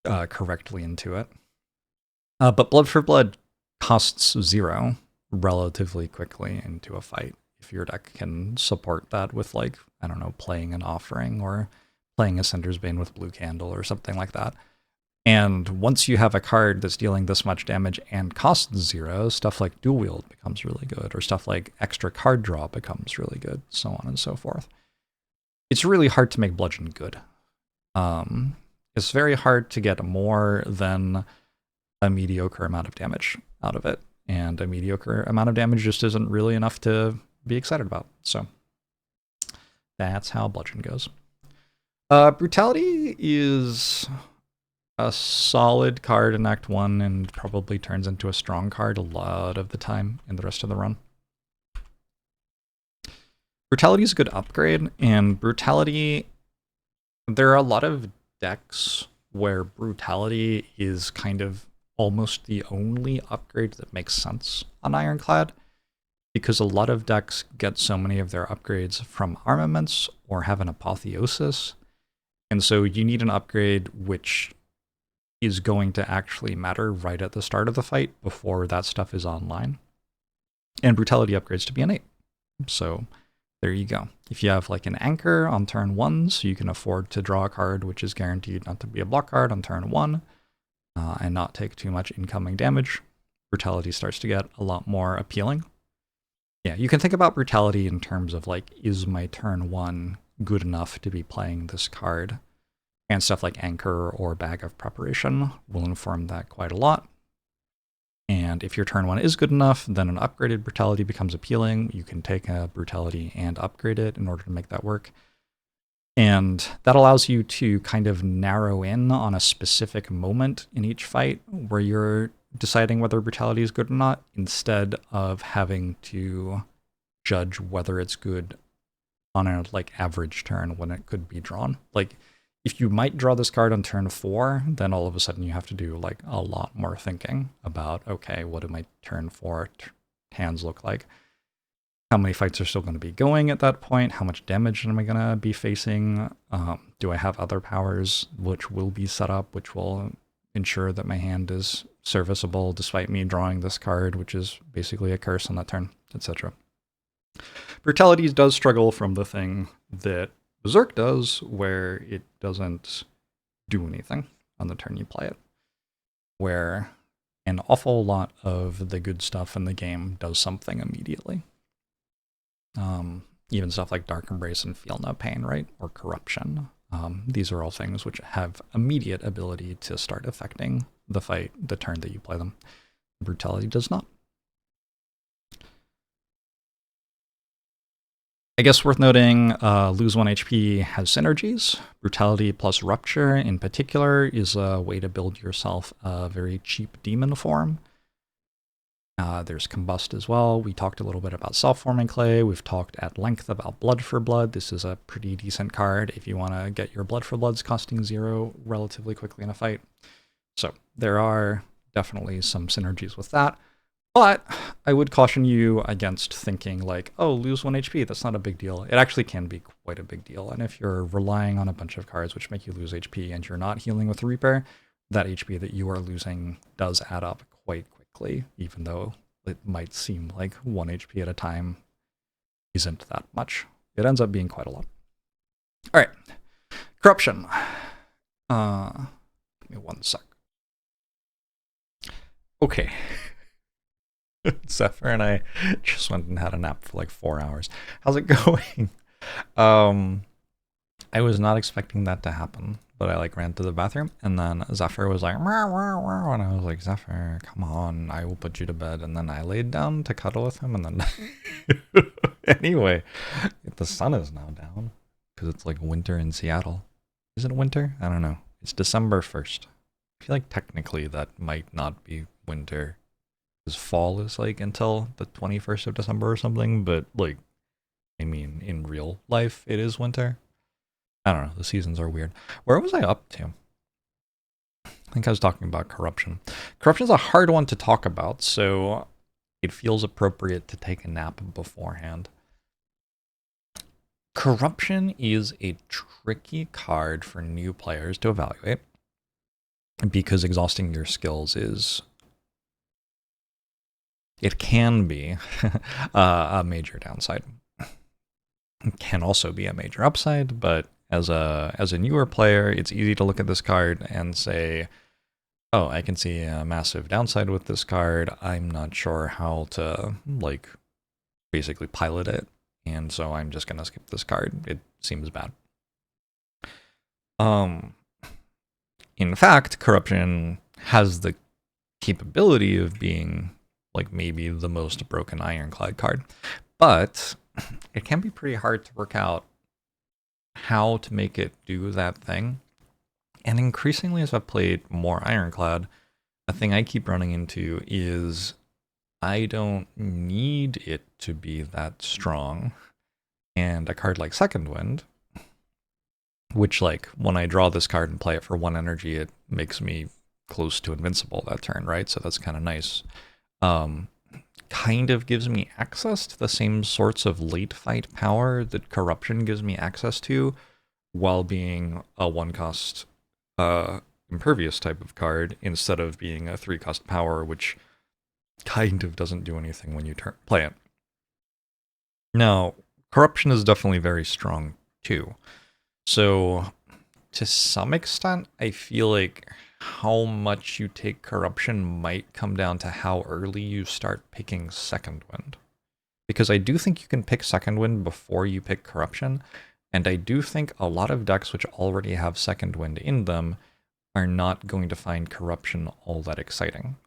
correctly intuit. But Blood for Blood costs 0 relatively quickly into a fight if your deck can support that with, like, I don't know, playing an Offering or playing a Cinder's Bane with Blue Candle or something like that. And once you have a card that's dealing this much damage and costs 0, stuff like Dual Wield becomes really good, or stuff like extra card draw becomes really good, so on and so forth. It's really hard to make Bludgeon good. It's very hard to get more than a mediocre amount of damage out of it. And a mediocre amount of damage just isn't really enough to be excited about. So that's how Bludgeon goes. Brutality is a solid card in Act 1 and probably turns into a strong card a lot of the time in the rest of the run. Brutality is a good upgrade, and Brutality, there are a lot of decks where Brutality is kind of almost the only upgrade that makes sense on Ironclad, because a lot of decks get so many of their upgrades from armaments or have an apotheosis, and so you need an upgrade which is going to actually matter right at the start of the fight before that stuff is online. And Brutality upgrades to be an 8. So there you go. If you have like an Anchor on turn 1, so you can afford to draw a card which is guaranteed not to be a block card on turn 1, and not take too much incoming damage, Brutality starts to get a lot more appealing. Yeah, you can think about Brutality in terms of like, is my turn 1 good enough to be playing this card? And stuff like Anchor or Bag of Preparation will inform that quite a lot. And if your turn 1 is good enough, then an upgraded Brutality becomes appealing. You can take a Brutality and upgrade it in order to make that work. And that allows you to kind of narrow in on a specific moment in each fight where you're deciding whether Brutality is good or not, instead of having to judge whether it's good on a like average turn when it could be drawn. Like, if you might draw this card on turn 4, then all of a sudden you have to do like a lot more thinking about, okay, what do my turn 4 hands look like? How many fights are still going to be going at that point? How much damage am I going to be facing? Do I have other powers which will be set up, which will ensure that my hand is serviceable despite me drawing this card, which is basically a curse on that turn, etc. Brutality does struggle from the thing that Berserk does, where it doesn't do anything on the turn you play it, where an awful lot of the good stuff in the game does something immediately. Even stuff like Dark Embrace and Feel No Pain, right? Or Corruption. These are all things which have immediate ability to start affecting the fight the turn that you play them. Brutality does not. I guess worth noting, lose 1 HP has synergies. Brutality plus Rupture in particular is a way to build yourself a very cheap demon form. There's Combust as well. We talked a little bit about self-forming clay. We've talked at length about Blood for Blood. This is a pretty decent card if you want to get your Blood for Bloods costing 0 relatively quickly in a fight. So there are definitely some synergies with that. But I would caution you against thinking like, oh, lose 1 HP, that's not a big deal. It actually can be quite a big deal. And if you're relying on a bunch of cards which make you lose HP and you're not healing with Reaper, that HP that you are losing does add up quite quickly, even though it might seem like 1 HP at a time isn't that much. It ends up being quite a lot. All right, Corruption. Give me 1 sec. Okay. Sever and I just went and had a nap for like 4 hours. How's it going? I was not expecting that to happen, but I like ran to the bathroom and then Zephyr was like, "Meow, meow, meow," and I was like, Zephyr, come on, I will put you to bed. And then I laid down to cuddle with him and then anyway, the sun is now down because it's like winter in Seattle. Is it winter? I don't know. It's December 1st. I feel like technically that might not be winter. Fall is like until the 21st of December or something, but like, I mean, in real life, it is winter. I don't know. The seasons are weird. Where was I up to? I think I was talking about corruption. Corruption is a hard one to talk about, so it feels appropriate to take a nap beforehand. Corruption is a tricky card for new players to evaluate because exhausting your skills is... It can be a major downside. It can also be a major upside, but as a newer player, it's easy to look at this card and say, oh, I can see a massive downside with this card. I'm not sure how to, like, basically pilot it, and so I'm just going to skip this card. It seems bad. In fact, Corruption has the capability of being like maybe the most broken Ironclad card, but it can be pretty hard to work out how to make it do that thing. And increasingly as I've played more Ironclad, a thing I keep running into is I don't need it to be that strong. And a card like Second Wind, which like when I draw this card and play it for 1 energy, it makes me close to invincible that turn, right? So that's kind of nice. Kind of gives me access to the same sorts of late fight power that Corruption gives me access to, while being a 1-cost impervious type of card instead of being a 3-cost power, which kind of doesn't do anything when you play it. Now, Corruption is definitely very strong too. So to some extent, I feel like how much you take Corruption might come down to how early you start picking Second Wind. Because I do think you can pick Second Wind before you pick Corruption, and I do think a lot of decks which already have Second Wind in them are not going to find Corruption all that exciting.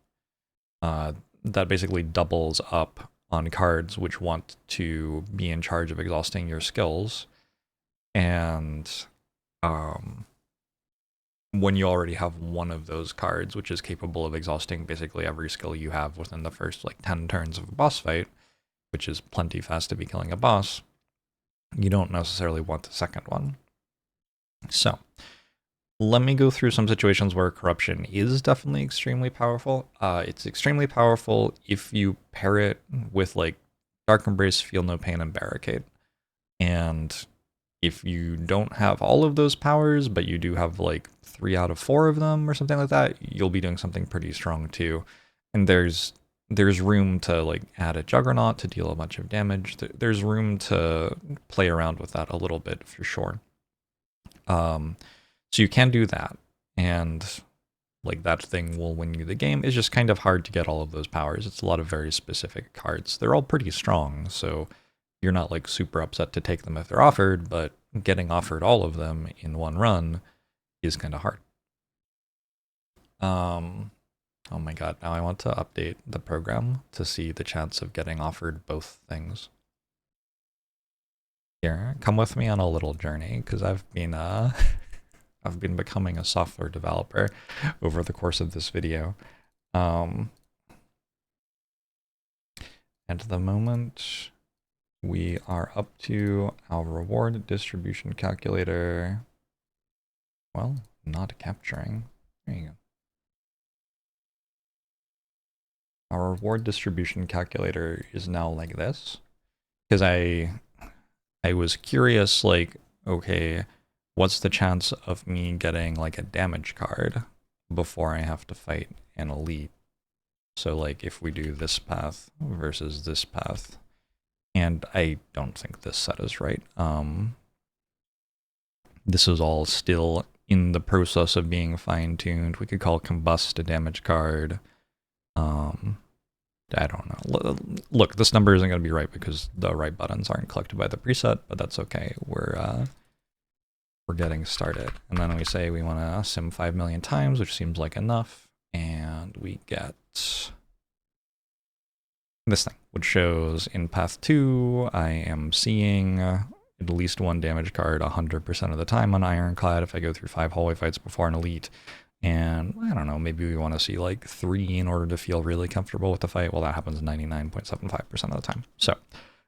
That basically doubles up on cards which want to be in charge of exhausting your skills, and when you already have one of those cards, which is capable of exhausting basically every skill you have within the first like 10 turns of a boss fight, which is plenty fast to be killing a boss, you don't necessarily want the second one. So let me go through some situations where Corruption is definitely extremely powerful. It's extremely powerful if you pair it with like Dark Embrace, Feel No Pain, and Barricade. And if you don't have all of those powers, but you do have like 3 out of 4 of them or something like that, you'll be doing something pretty strong too. And there's room to like add a Juggernaut to deal a bunch of damage. There's room to play around with that a little bit for sure. So you can do that, and like that thing will win you the game. It's just kind of hard to get all of those powers. It's a lot of very specific cards. They're all pretty strong, so you're not like super upset to take them if they're offered, but getting offered all of them in one run is kind of hard. Oh my god, now I want to update the program to see the chance of getting offered both things. Here, come with me on a little journey, because I've been I've been becoming a software developer over the course of this video. And at the moment, we are up to our reward distribution calculator. Well, not capturing. There you go. Our reward distribution calculator is now like this, because I was curious, like, okay, what's the chance of me getting like a damage card before I have to fight an elite? So like if we do this path versus this path, and I don't think this set is right. This is all still in the process of being fine-tuned. We could call Combust a damage card. I don't know. Look, this number isn't going to be right because the right buttons aren't collected by the preset, but that's okay. We're getting started. And then we say we want to sim 5 million times, which seems like enough. And we get this thing, which shows in path 2, I am seeing at least one damage card 100% of the time on Ironclad if I go through 5 hallway fights before an elite. And I don't know, maybe we want to see like 3 in order to feel really comfortable with the fight. Well, that happens 99.75% of the time. So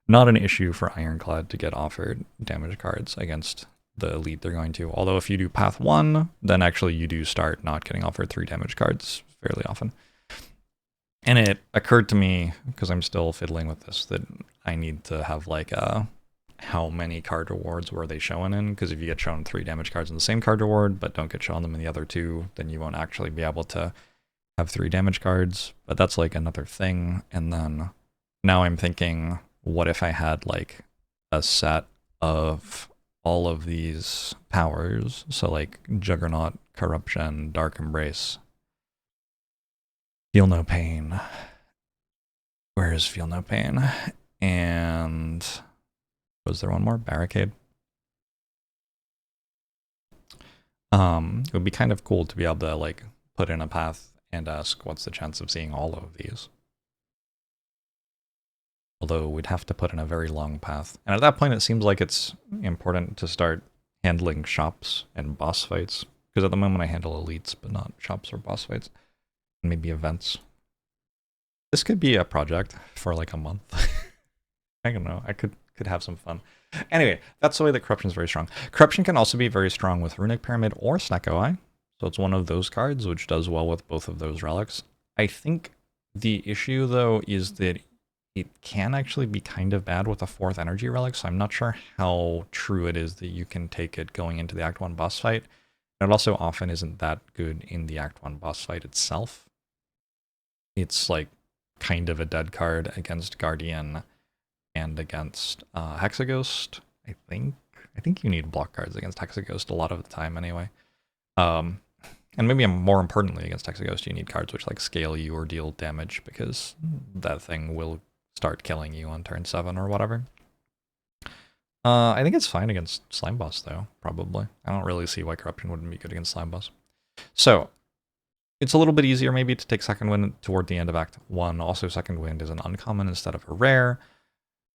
not an issue for Ironclad to get offered damage cards against the elite they're going to. Although if you do path 1, then actually you do start not getting offered 3 damage cards fairly often. And it occurred to me, because I'm still fiddling with this, that I need to have like a how many card rewards were they showing in, because if you get shown 3 damage cards in the same card reward but don't get shown them in the other 2, then you won't actually be able to have 3 damage cards. But that's like another thing. And then now I'm thinking, what if I had like a set of all of these powers, so like Juggernaut, Corruption, Dark Embrace, Feel No Pain, where is Feel No Pain, and was there one more? Barricade. It would be kind of cool to be able to like put in a path and ask what's the chance of seeing all of these. Although we'd have to put in a very long path. And at that point it seems like it's important to start handling shops and boss fights. Because at the moment I handle elites, but not shops or boss fights. And maybe events. This could be a project for like a month. I don't know, I could have some fun. Anyway, that's the way that Corruption is very strong. Corruption can also be very strong with Runic Pyramid or Snecko. So it's one of those cards which does well with both of those relics. I think the issue though is that it can actually be kind of bad with a 4th energy relic, so I'm not sure how true it is that you can take it going into the Act 1 boss fight. And it also often isn't that good in the Act 1 boss fight itself. It's like kind of a dead card against Guardian and against Hexaghost, I think. I think you need block cards against Hexaghost a lot of the time anyway. And maybe more importantly against Hexaghost, you need cards which like scale you or deal damage, because that thing will start killing you on turn 7 or whatever. I think it's fine against Slime Boss though, probably. I don't really see why Corruption wouldn't be good against Slime Boss. So it's a little bit easier maybe to take Second Wind toward the end of Act 1. Also, Second Wind is an uncommon instead of a rare.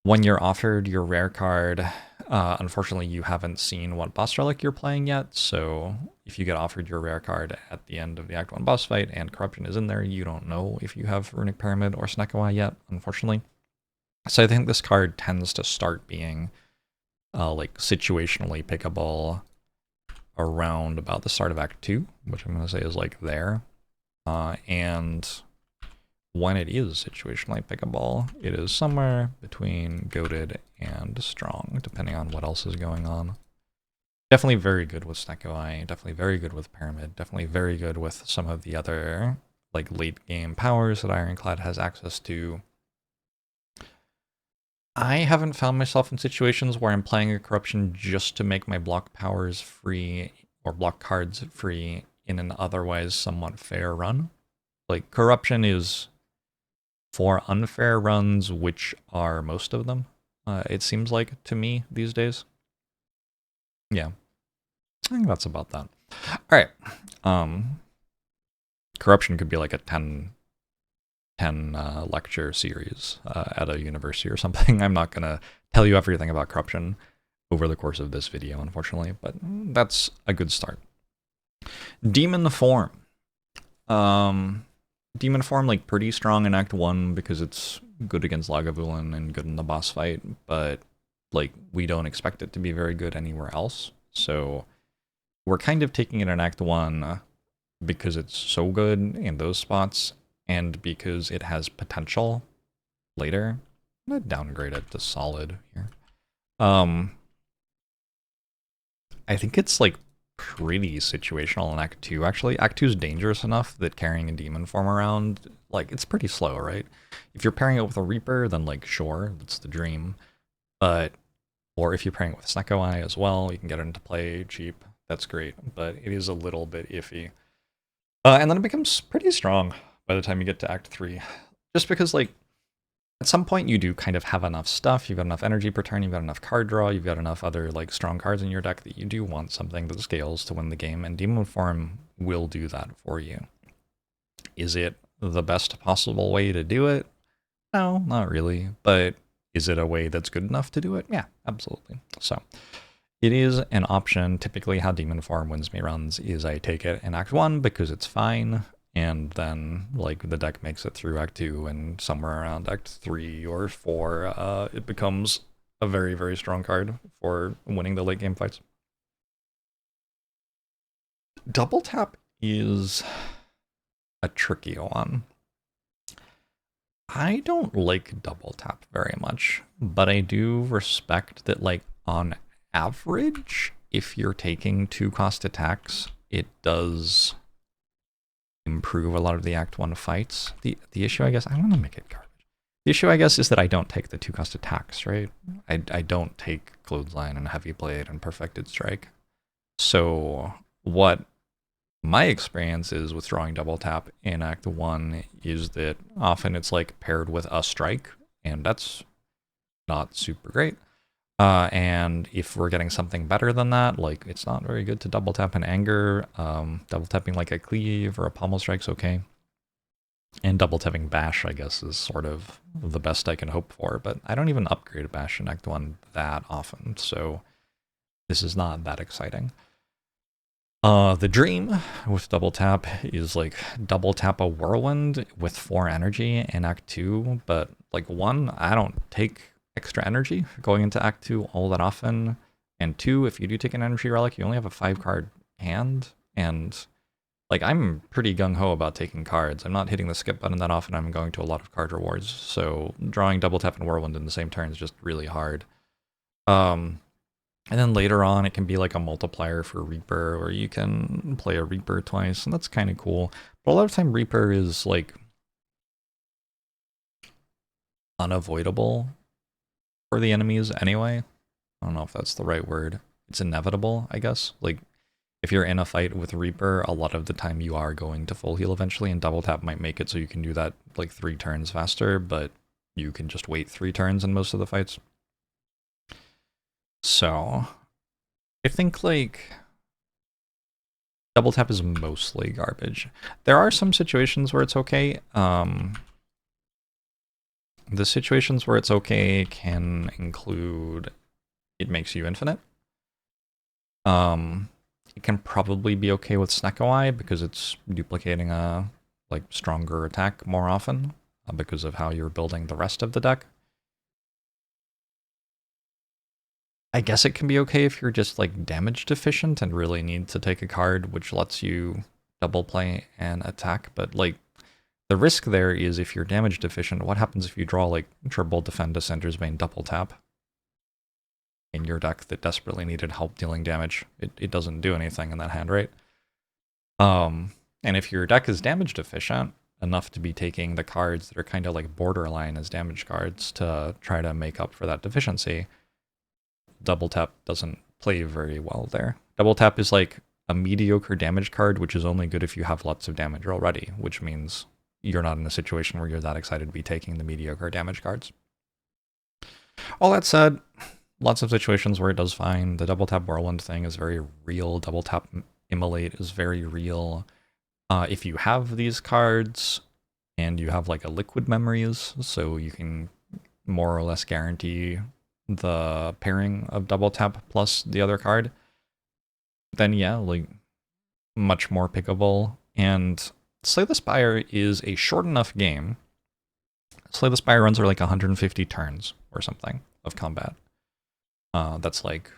When you're offered your rare card, unfortunately you haven't seen what boss relic you're playing yet, so if you get offered your rare card at the end of the Act 1 boss fight and Corruption is in there, you don't know if you have Runic Pyramid or Snecko yet, unfortunately. So I think this card tends to start being like situationally pickable around about the start of Act 2, which I'm going to say is like there. And when it is situationally pickable, it is somewhere between goated and strong, depending on what else is going on. Definitely very good with Snecko, definitely very good with Pyramid, definitely very good with some of the other like late game powers that Ironclad has access to. I haven't found myself in situations where I'm playing a Corruption just to make my block powers free or block cards free in an otherwise somewhat fair run. Like, Corruption is for unfair runs, which are most of them, it seems like to me these days. Yeah, I think that's about that. All right. Corruption could be like a 10 lecture series at a university or something. I'm not going to tell you everything about Corruption. over the course of this video, unfortunately, but that's a good start. Demon form. Demon form, like, pretty strong in Act 1 because it's good against Lagavulin and good in the boss fight, but, like, we don't expect it to be very good anywhere else. So we're kind of taking it in Act 1 because it's so good in those spots and because it has potential later. I'm going to downgrade it to solid here. I think it's, like, pretty situational in Act 2, actually. Act 2 is dangerous enough that carrying a demon form around, like, it's pretty slow, right? If you're pairing it with a Reaper, then, like, sure, that's the dream. But, or if you're pairing it with Snecko Eye as well, you can get it into play cheap. That's great, but it is a little bit iffy. And then it becomes pretty strong by the time you get to Act 3. Just because, like, at some point you do kind of have enough stuff, you've got enough energy per turn, you've got enough card draw, you've got enough other, like, strong cards in your deck that you do want something that scales to win the game, and Demon Form will do that for you. Is it the best possible way to do it? No, not really, but is it a way that's good enough to do it? Yeah, absolutely. So it is an option. Typically how Demon Form wins me runs is I take it in Act 1 because it's fine, and then, like, the deck makes it through Act 2, and somewhere around Act 3 or 4, it becomes a very, very strong card for winning the late game fights. Double tap is a tricky one. I don't like double tap very much, but I do respect that, like, on average, if you're taking 2-cost attacks, it does improve a lot of the Act 1 fights. The issue, I guess, I'm going to make it garbage. The issue, I guess, is that I don't take the 2-cost attacks, right? I don't take Clothesline and Heavy Blade and Perfected Strike. So what my experience is with drawing double tap in Act 1 is that often it's, like, paired with a strike, and that's not super great. And if we're getting something better than that, like, it's not very good to double tap in anger. Double tapping, like, a cleave or a pommel strike's okay. And double tapping bash, I guess, is sort of the best I can hope for, but I don't even upgrade a bash in Act 1 that often, so this is not that exciting. The dream with double tap is, like, double tap a whirlwind with 4 energy in Act 2, but, like, 1, I don't take extra energy going into Act 2 all that often, and 2, if you do take an energy relic, you only have a 5-card hand, and, like, I'm pretty gung-ho about taking cards. I'm not hitting the skip button that often, I'm going to a lot of card rewards, so drawing double tap and whirlwind in the same turn is just really hard. And then later on, it can be like a multiplier for Reaper, or you can play a Reaper twice, and that's kind of cool. But a lot of time, Reaper is, like, unavoidable for the enemies anyway. I don't know if that's the right word. It's inevitable, I guess. Like, if you're in a fight with Reaper, a lot of the time you are going to full heal eventually, and double tap might make it so you can do that, like, 3 turns faster, but you can just wait 3 turns in most of the fights. So I think, like, double tap is mostly garbage. There are some situations where it's okay. The situations where it's okay can include it makes you infinite. It can probably be okay with Snecko Eye because it's duplicating a, like, stronger attack more often because of how you're building the rest of the deck. I guess it can be okay if you're just, like, damage deficient and really need to take a card which lets you double play and attack, but, like, the risk there is if you're damage deficient, what happens if you draw, like, triple defend Dissenter's Bane double tap in your deck that desperately needed help dealing damage? It doesn't do anything in that hand, right? And if your deck is damage deficient enough to be taking the cards that are kind of like borderline as damage cards to try to make up for that deficiency, double tap doesn't play very well there. Double tap is like a mediocre damage card, which is only good if you have lots of damage already, which means you're not in a situation where you're that excited to be taking the mediocre damage cards. All that said, lots of situations where it does fine. The double tap whirlwind thing is very real. Double tap immolate is very real. If you have these cards and you have, like, a liquid memories, so you can more or less guarantee the pairing of double tap plus the other card, then yeah, like much more pickable. And Slay the Spire is a short enough game. Slay the Spire runs for like 150 turns or something of combat. That's like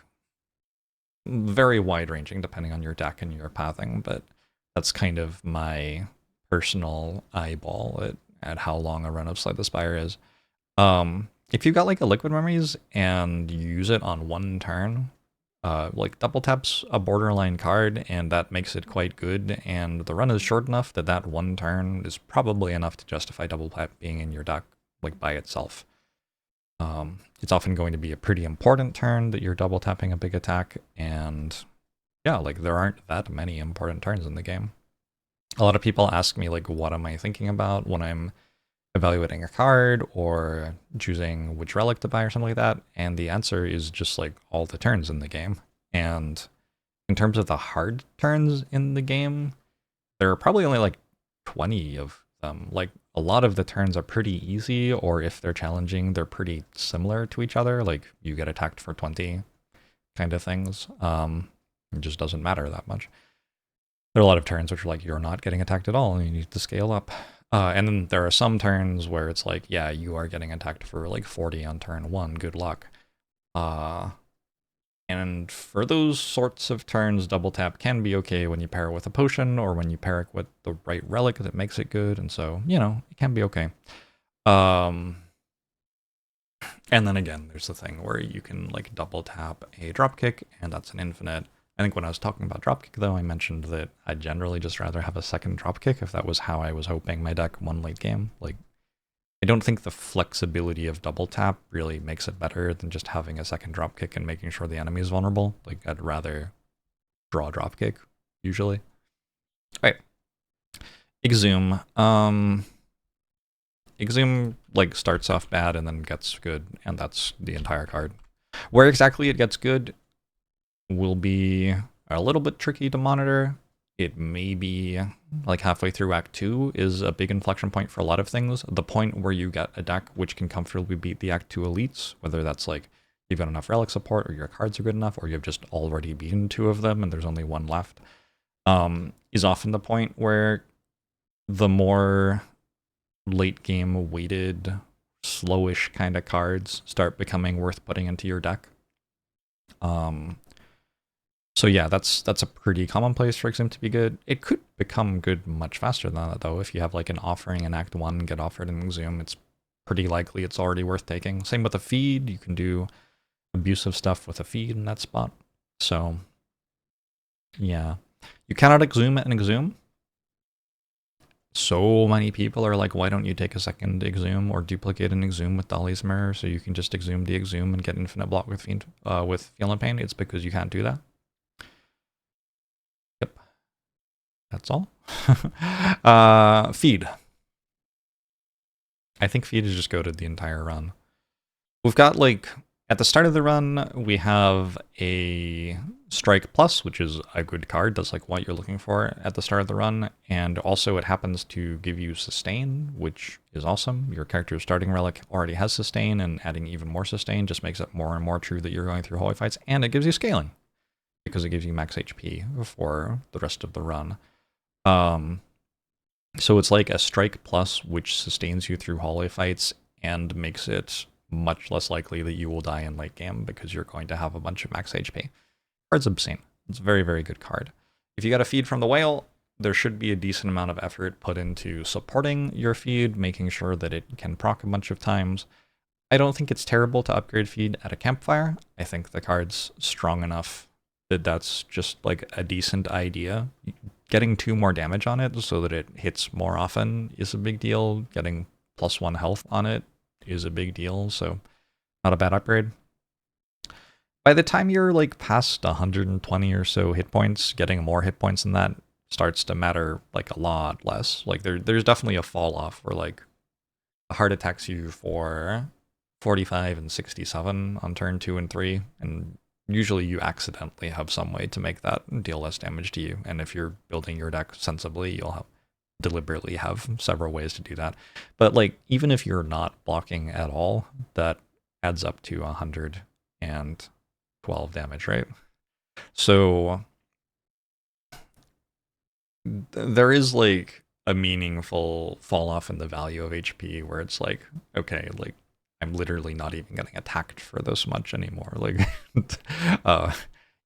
very wide ranging depending on your deck and your pathing, but that's kind of my personal eyeball at how long a run of Slay the Spire is. If you got like a Liquid Memories and you use it on one turn, like double taps a borderline card and that makes it quite good, and the run is short enough that that one turn is probably enough to justify double tap being in your deck like by itself. It's often going to be a pretty important turn that you're double tapping a big attack, and yeah, like there aren't that many important turns in the game. A lot of people ask me like, what am I thinking about when I'm evaluating a card or choosing which relic to buy or something like that, and the answer is just like all the turns in the game. And in terms of the hard turns in the game, there are probably only like 20 of them. Like a lot of the turns are pretty easy, or if they're challenging, they're pretty similar to each other. Like you get attacked for 20 kind of things. It just doesn't matter that much. There are a lot of turns which are like you're not getting attacked at all and you need to scale up. And then there are some turns where it's like, yeah, you are getting attacked for like 40 on turn 1, good luck. And for those sorts of turns, double tap can be okay when you pair it with a potion or when you pair it with the right relic that makes it good, and so, you know, it can be okay. And then again, there's the thing where you can like double tap a Dropkick, and that's an infinite. I think when I was talking about Dropkick, though, I mentioned that I'd generally just rather have a second Dropkick if that was how I was hoping my deck won late game. Like, I don't think the flexibility of double tap really makes it better than just having a second Dropkick and making sure the enemy is vulnerable. Like, I'd rather draw a Dropkick, usually. Alright. Exhume. Exhume, like, starts off bad and then gets good, and that's the entire card. Where exactly it gets good will be a little bit tricky to monitor. It may be like halfway through Act 2 is a big inflection point for a lot of things. The point where you get a deck which can comfortably beat the Act 2 elites, whether that's like you've got enough relic support or your cards are good enough or you've just already beaten 2 of them and there's only 1 left, is often the point where the more late game weighted, slowish kind of cards start becoming worth putting into your deck. So yeah, that's a pretty common place for Exhume to be good. It could become good much faster than that, though. If you have like an offering in Act 1, get offered in Exhume, it's pretty likely it's already worth taking. Same with a feed. You can do abusive stuff with a feed in that spot. So yeah, you cannot Exhume an Exhume. So many people are like, why don't you take a second Exhume or duplicate an Exhume with Dolly's Mirror so you can just Exhume the Exhume and get infinite block with Feel and Pain? It's because you can't do that. Yep. That's all. Feed. I think feed is just goated the entire run. We've got like, at the start of the run, we have a Strike Plus, which is a good card, does like what you're looking for at the start of the run, and also it happens to give you Sustain, which is awesome. Your character's starting relic already has Sustain, and adding even more Sustain just makes it more and more true that you're going through holy fights, and it gives you scaling, because it gives you max HP for the rest of the run. So it's like a Strike Plus, which sustains you through holy fights, and makes it much less likely that you will die in late game because you're going to have a bunch of max HP. Card's obscene. It's a very, very good card. If you got a feed from the whale, there should be a decent amount of effort put into supporting your feed, making sure that it can proc a bunch of times. I don't think it's terrible to upgrade feed at a campfire. I think the card's strong enough that that's just like a decent idea. Getting 2 more damage on it so that it hits more often is a big deal. Getting +1 health on it is a big deal, so not a bad upgrade. By the time you're like past 120 or so hit points, getting more hit points than that starts to matter like a lot less. Like there's definitely a fall off where like a heart attacks you for 45 and 67 on turn 2 and 3, and usually you accidentally have some way to make that deal less damage to you. And if you're building your deck sensibly, you'll deliberately have several ways to do that. But like, even if you're not blocking at all, that adds up to 112 damage, right? So there is like a meaningful fall off in the value of HP where it's like, okay, like I'm literally not even getting attacked for this much anymore. Like,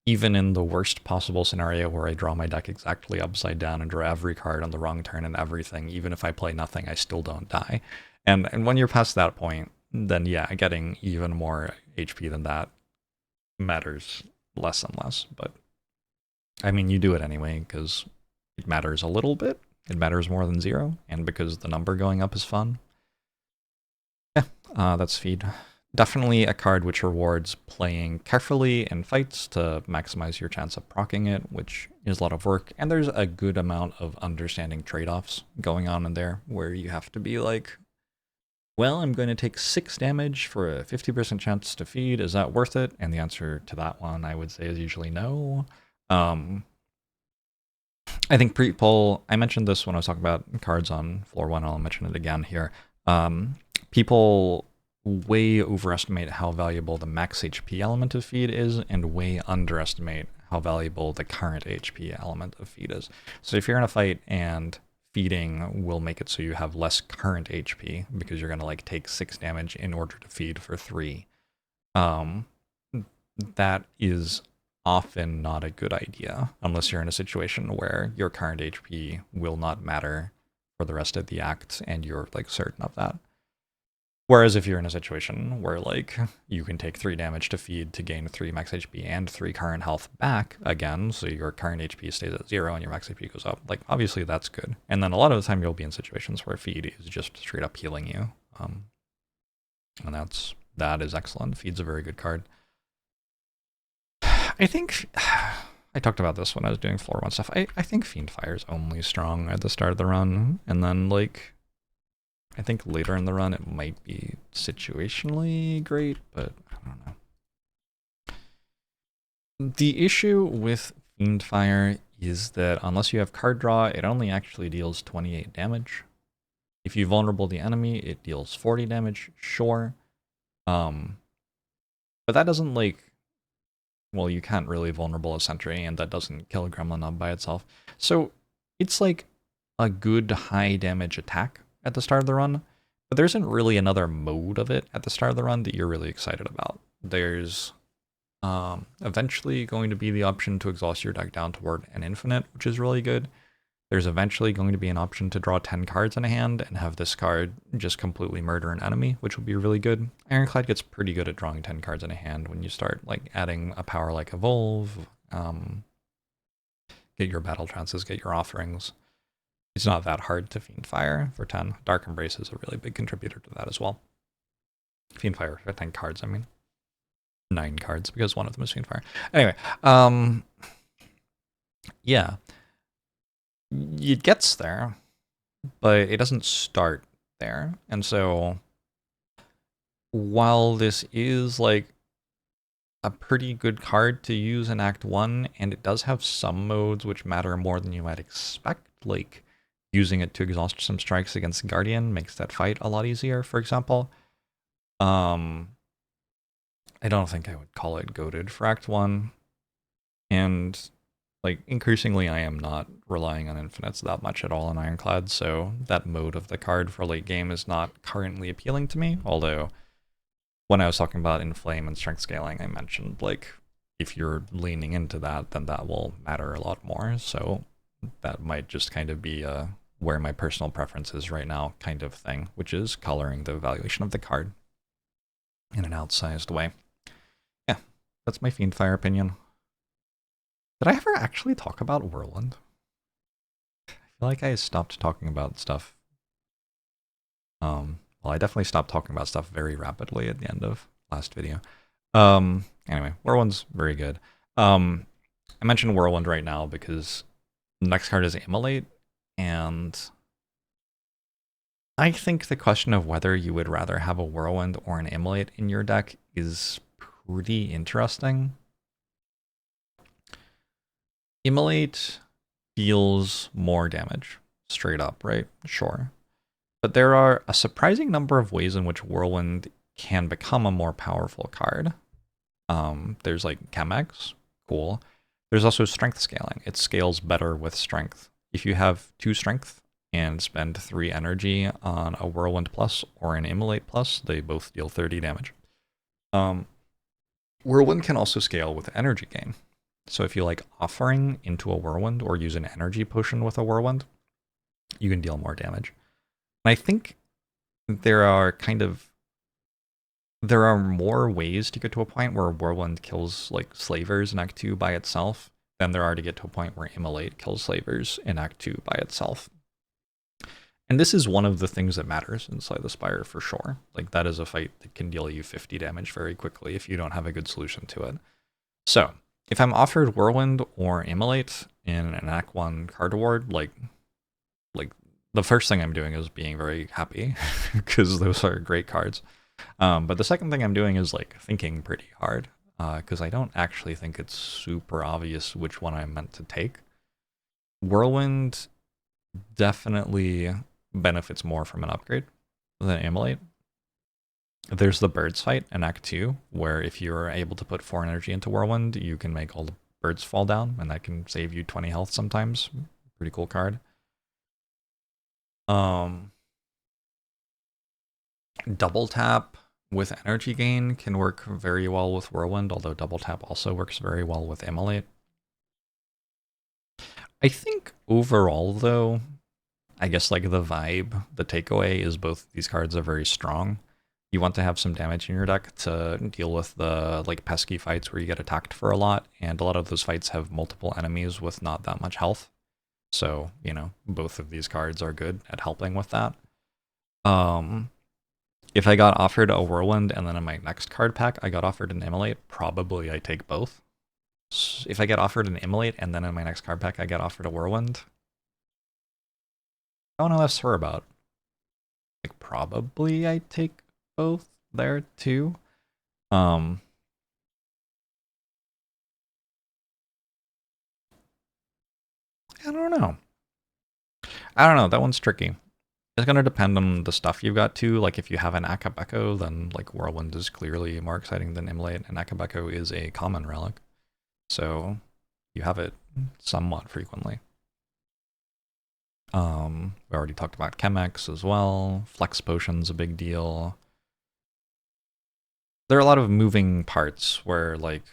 even in the worst possible scenario where I draw my deck exactly upside down and draw every card on the wrong turn and everything, even if I play nothing, I still don't die. And when you're past that point, then yeah, getting even more HP than that matters less and less. But I mean, you do it anyway because it matters a little bit. It matters more than 0, and because the number going up is fun. Yeah, that's feed. Definitely a card which rewards playing carefully in fights to maximize your chance of proccing it, which is a lot of work. And there's a good amount of understanding trade-offs going on in there, where you have to be like, well, I'm going to take 6 damage for a 50% chance to feed. Is that worth it? And the answer to that one, I would say, is usually no. I think pre-poll, I mentioned this when I was talking about cards on floor 1, I'll mention it again here. People way overestimate how valuable the max HP element of feed is and way underestimate how valuable the current HP element of feed is. So if you're in a fight and feeding will make it so you have less current HP because you're going to like take 6 damage in order to feed for 3, that is often not a good idea unless you're in a situation where your current HP will not matter for the rest of the act and you're like certain of that. Whereas if you're in a situation where like you can take 3 damage to feed to gain 3 max HP and 3 current health back again, so your current HP stays at 0 and your max HP goes up, like obviously that's good. And then a lot of the time you'll be in situations where feed is just straight up healing you. And that is excellent. Feed's a very good card. I think I talked about this when I was doing floor 1 stuff. I think Fiendfire is only strong at the start of the run, and then like I think later in the run it might be situationally great, but I don't know. The issue with Fiendfire is that unless you have card draw, it only actually deals 28 damage. If you vulnerable the enemy, it deals 40 damage, sure. But that doesn't like, well, you can't really vulnerable a sentry, and that doesn't kill a Gremlin up by itself. So it's like a good high damage attack at the start of the run, but there isn't really another mode of it at the start of the run that you're really excited about. There's eventually going to be the option to exhaust your deck down toward an infinite, which is really good. There's eventually going to be an option to draw 10 cards in a hand and have this card just completely murder an enemy, which will be really good. Ironclad gets pretty good at drawing 10 cards in a hand when you start like adding a power like Evolve, get your battle trances, get your offerings. It's not that hard to Fiendfire for 10. Dark Embrace is a really big contributor to that as well. Fiendfire for 10 cards, I mean. 9 cards, because one of them is Fiendfire. Anyway, yeah. It gets there, but it doesn't start there. And so, while this is like a pretty good card to use in Act 1, and it does have some modes which matter more than you might expect, like using it to exhaust some strikes against Guardian makes that fight a lot easier, for example. I don't think I would call it goated for Act 1. And like increasingly I am not relying on infinites that much at all in Ironclad, so that mode of the card for late game is not currently appealing to me, although when I was talking about Inflame and strength scaling, I mentioned like if you're leaning into that, then that will matter a lot more. So that might just kind of be where my personal preference is right now kind of thing, which is coloring the evaluation of the card in an outsized way. Yeah, that's my Fiendfire opinion. Did I ever actually talk about Whirlwind? I feel like I stopped talking about stuff. Well, I definitely stopped talking about stuff very rapidly at the end of last video. Anyway, Whirlwind's very good. I mentioned Whirlwind right now because the next card is Immolate, and I think the question of whether you would rather have a Whirlwind or an Immolate in your deck is pretty interesting. Immolate deals more damage, straight up, right? Sure. But there are a surprising number of ways in which Whirlwind can become a more powerful card. There's like Chemex, cool. There's also strength scaling. It scales better with strength. If you have 2 strength and spend 3 energy on a whirlwind plus or an immolate plus, they both deal 30 damage. Whirlwind can also scale with energy gain. So if you like offering into a whirlwind or use an energy potion with a whirlwind, you can deal more damage. And I think there are more ways to get to a point where whirlwind kills like slavers in Act 2 by itself than there are to get to a point where immolate kills slavers in Act 2 by itself. And this is one of the things that matters in Slay the Spire for sure. Like, that is a fight that can deal you 50 damage very quickly if you don't have a good solution to it. So, if I'm offered Whirlwind or Immolate in an Act 1 card award, like the first thing I'm doing is being very happy, because those are great cards. But the second thing I'm doing is, like, thinking pretty hard, because I don't actually think it's super obvious which one I'm meant to take. Whirlwind definitely benefits more from an upgrade than Immolate. There's the birds fight in Act 2, where if you're able to put 4 energy into Whirlwind, you can make all the birds fall down, and that can save you 20 health sometimes. Pretty cool card. Double tap with energy gain can work very well with Whirlwind, although double tap also works very well with Immolate. I think overall, though, I guess like the vibe, the takeaway is both these cards are very strong. You want to have some damage in your deck to deal with the like pesky fights where you get attacked for a lot, and a lot of those fights have multiple enemies with not that much health. So, you know, both of these cards are good at helping with that. If I got offered a Whirlwind and then in my next card pack I got offered an Immolate, probably I take both. If I get offered an Immolate and then in my next card pack I get offered a Whirlwind, I don't know that's her about. Like, probably I take both there too. I don't know. That one's tricky. It's going to depend on the stuff you've got too. Like, if you have an Akabeko, then like Whirlwind is clearly more exciting than Immolate, and Akabeko is a common relic. So you have it somewhat frequently. We already talked about Chemex as well. Flex Potion's a big deal. There are a lot of moving parts where, like,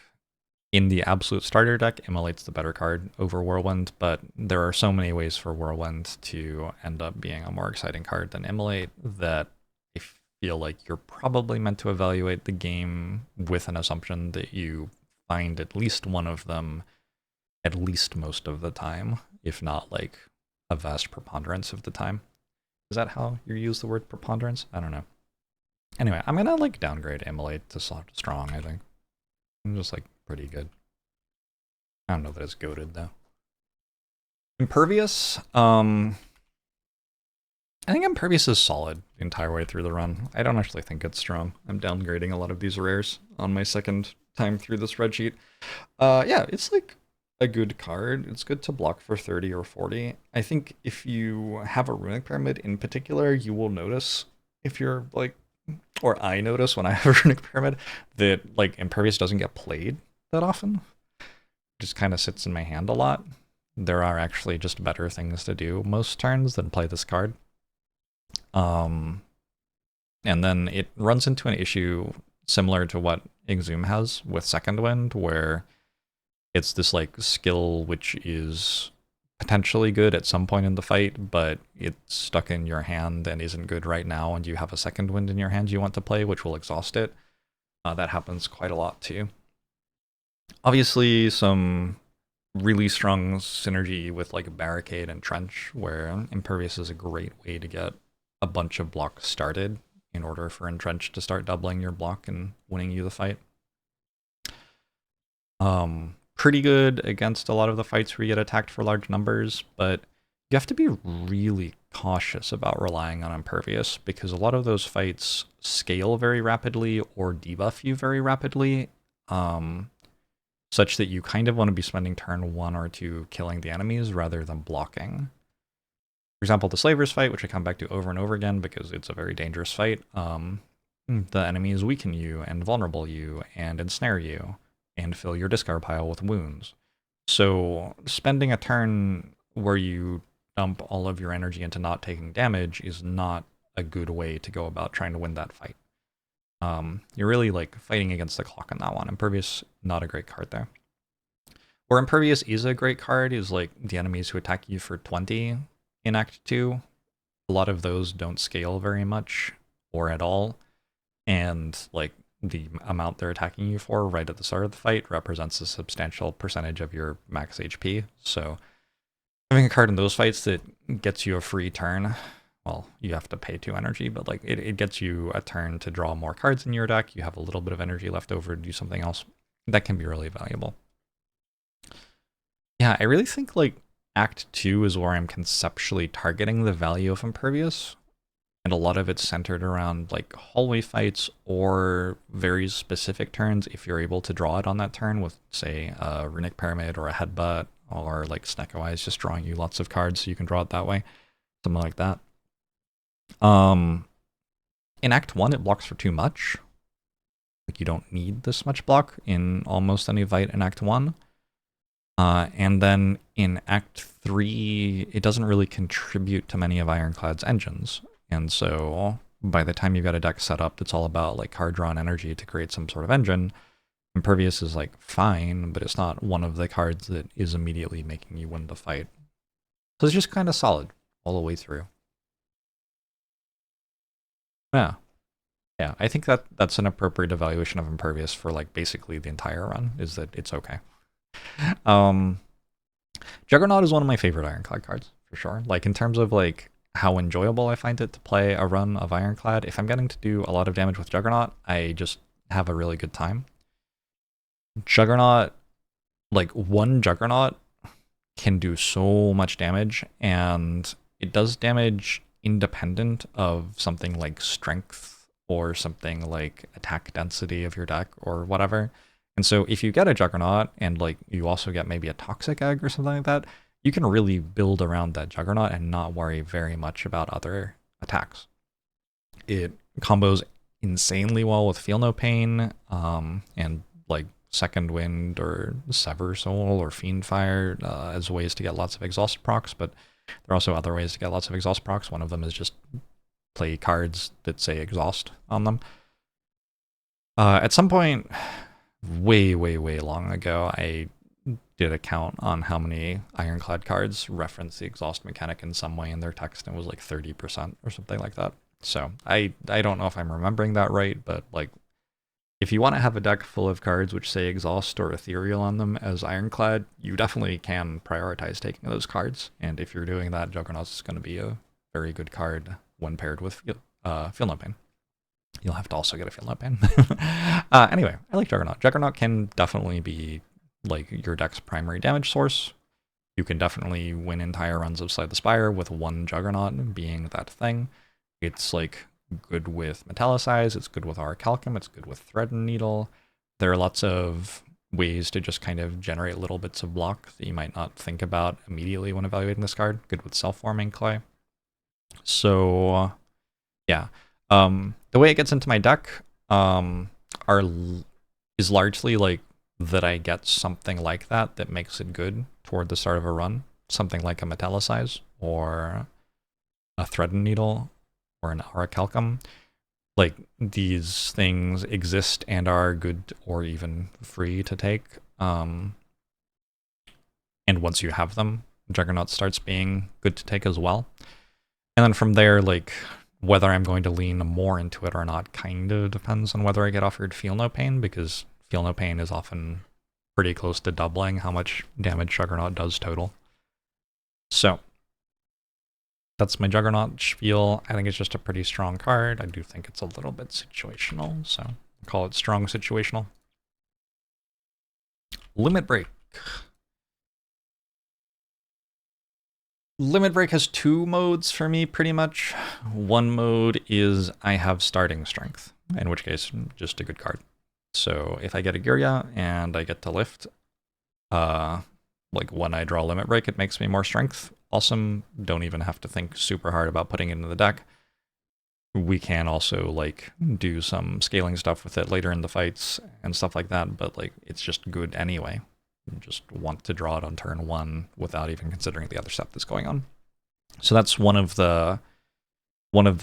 in the absolute starter deck, Immolate's the better card over Whirlwind, but there are so many ways for Whirlwind to end up being a more exciting card than Immolate that I feel like you're probably meant to evaluate the game with an assumption that you find at least one of them at least most of the time, if not like a vast preponderance of the time. Is that how you use the word preponderance? I don't know. Anyway, I'm gonna like downgrade Immolate to strong, I think. I'm just like pretty good. I don't know that it's goated though. Impervious, I think Impervious is solid the entire way through the run. I don't actually think it's strong. I'm downgrading a lot of these rares on my second time through the spreadsheet. Yeah, it's like a good card. It's good to block for 30 or 40. I think if you have a Runic Pyramid in particular, you will notice if you're like, or I notice when I have a Runic Pyramid, that like Impervious doesn't get played that often. It just kind of sits in my hand a lot. There are actually just better things to do most turns than play this card. And then it runs into an issue similar to what Exhume has with Second Wind, where it's this like skill which is potentially good at some point in the fight, but it's stuck in your hand and isn't good right now, and you have a Second Wind in your hand you want to play, which will exhaust it. That happens quite a lot too. Obviously, some really strong synergy with like Barricade and Entrench, where Impervious is a great way to get a bunch of blocks started in order for Entrench to start doubling your block and winning you the fight. Pretty good against a lot of the fights where you get attacked for large numbers, but you have to be really cautious about relying on Impervious, because a lot of those fights scale very rapidly or debuff you very rapidly, such that you kind of want to be spending turn 1 or 2 killing the enemies rather than blocking. For example, the Slavers fight, which I come back to over and over again because it's a very dangerous fight, the enemies weaken you and vulnerable you and ensnare you and fill your discard pile with wounds. So spending a turn where you dump all of your energy into not taking damage is not a good way to go about trying to win that fight. You're really like fighting against the clock on that one. Impervious, not a great card there. Where Impervious is a great card is like the enemies who attack you for 20 in Act 2. A lot of those don't scale very much or at all. And like the amount they're attacking you for right at the start of the fight represents a substantial percentage of your max HP. So having a card in those fights that gets you a free turn, well, you have to pay 2 energy, but like it gets you a turn to draw more cards in your deck. You have a little bit of energy left over to do something else. That can be really valuable. Yeah, I really think like Act 2 is where I'm conceptually targeting the value of Impervious. And a lot of it's centered around like hallway fights or very specific turns if you're able to draw it on that turn with, say, a Runic Pyramid or a Headbutt, or like Snecko Eyes just drawing you lots of cards so you can draw it that way. Something like that. In Act 1, it blocks for too much. Like you don't need this much block in almost any fight in Act 1. And then in Act 3, it doesn't really contribute to many of Ironclad's engines. And so by the time you've got a deck set up that's all about like card draw and energy to create some sort of engine, Impervious is like fine, but it's not one of the cards that is immediately making you win the fight. So it's just kind of solid all the way through. Yeah. Yeah, I think that's an appropriate evaluation of Impervious for like basically the entire run, is that it's okay. Juggernaut is one of my favorite Ironclad cards, for sure. Like in terms of like how enjoyable I find it to play a run of Ironclad, if I'm getting to do a lot of damage with Juggernaut, I just have a really good time. Juggernaut, like one Juggernaut can do so much damage, and it does damage independent of something like strength or something like attack density of your deck or whatever. And so if you get a Juggernaut and like you also get maybe a Toxic Egg or something like that, you can really build around that Juggernaut and not worry very much about other attacks. It combos insanely well with Feel No Pain, and like Second Wind or Sever Soul or Fiend Fire as ways to get lots of exhaust procs, but there are also other ways to get lots of exhaust procs. One of them is just play cards that say exhaust on them. At some point, way long ago, I did a count on how many Ironclad cards reference the exhaust mechanic in some way in their text, and it was like 30% or something like that. So I don't know if I'm remembering that right, but like if you want to have a deck full of cards which say exhaust or ethereal on them as Ironclad, you definitely can prioritize taking those cards. And if you're doing that, Juggernaut is going to be a very good card when paired with Feel No Pain. You'll have to also get a Feel No Pain. Anyway, I like Juggernaut. Juggernaut can definitely be like your deck's primary damage source. You can definitely win entire runs of Slay the Spire with one Juggernaut being that thing. It's like good with Metallicize, it's good with Orichalcum, it's good with Thread and Needle. There are lots of ways to just kind of generate little bits of block that you might not think about immediately when evaluating this card. Good with Self-Forming Clay. So yeah. The way it gets into my deck is largely like that I get something like that makes it good toward the start of a run. Something like a Metallicize or a Thread and Needle or an Orichalcum. Like these things exist and are good or even free to take. And once you have them, Juggernaut starts being good to take as well. And then from there, like whether I'm going to lean more into it or not kind of depends on whether I get offered Feel No Pain, because Feel No Pain is often pretty close to doubling how much damage Juggernaut does total. So that's my Juggernaut spiel. I think it's just a pretty strong card. I do think it's a little bit situational, so I'll call it strong situational. Limit Break. Limit Break has 2 modes for me, pretty much. One mode is I have starting strength, in which case, just a good card. So if I get a Girya and I get to lift, like when I draw Limit Break, it makes me more strength. Awesome. Don't even have to think super hard about putting it into the deck. we can also like do some scaling stuff with it later in the fights and stuff like that, but like it's just good anyway. You just want to draw it on turn 1 without even considering the other stuff that's going on. So that's one of the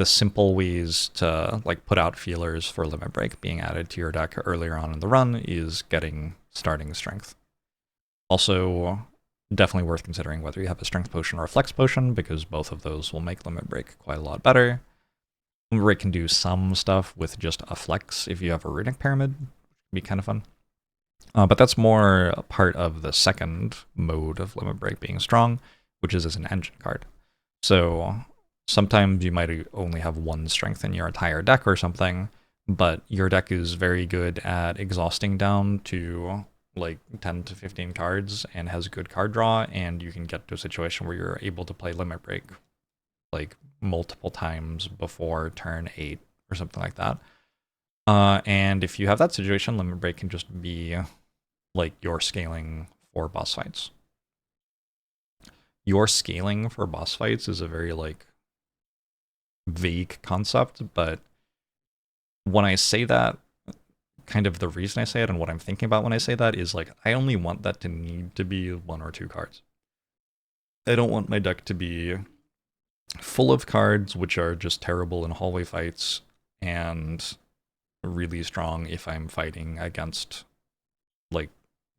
simple ways to like put out feelers for Limit Break being added to your deck earlier on in the run is getting starting strength. Also, definitely worth considering whether you have a strength potion or a flex potion, because both of those will make Limit Break quite a lot better. Limit Break can do some stuff with just a flex if you have a Runic Pyramid, which can be kind of fun. But that's more a part of the second mode of Limit Break being strong, which is as an engine card. So sometimes you might only have one strength in your entire deck or something, but your deck is very good at exhausting down to like 10 to 15 cards and has good card draw, and you can get to a situation where you're able to play Limit Break like multiple times before turn 8 or something like that. And if you have that situation, Limit Break can just be like your scaling for boss fights. Your scaling for boss fights is a very like vague concept, but when I say that, kind of the reason I say it and what I'm thinking about when I say that is like I only want that to need to be 1 or 2 cards. I don't want my deck to be full of cards which are just terrible in hallway fights and really strong if I'm fighting against like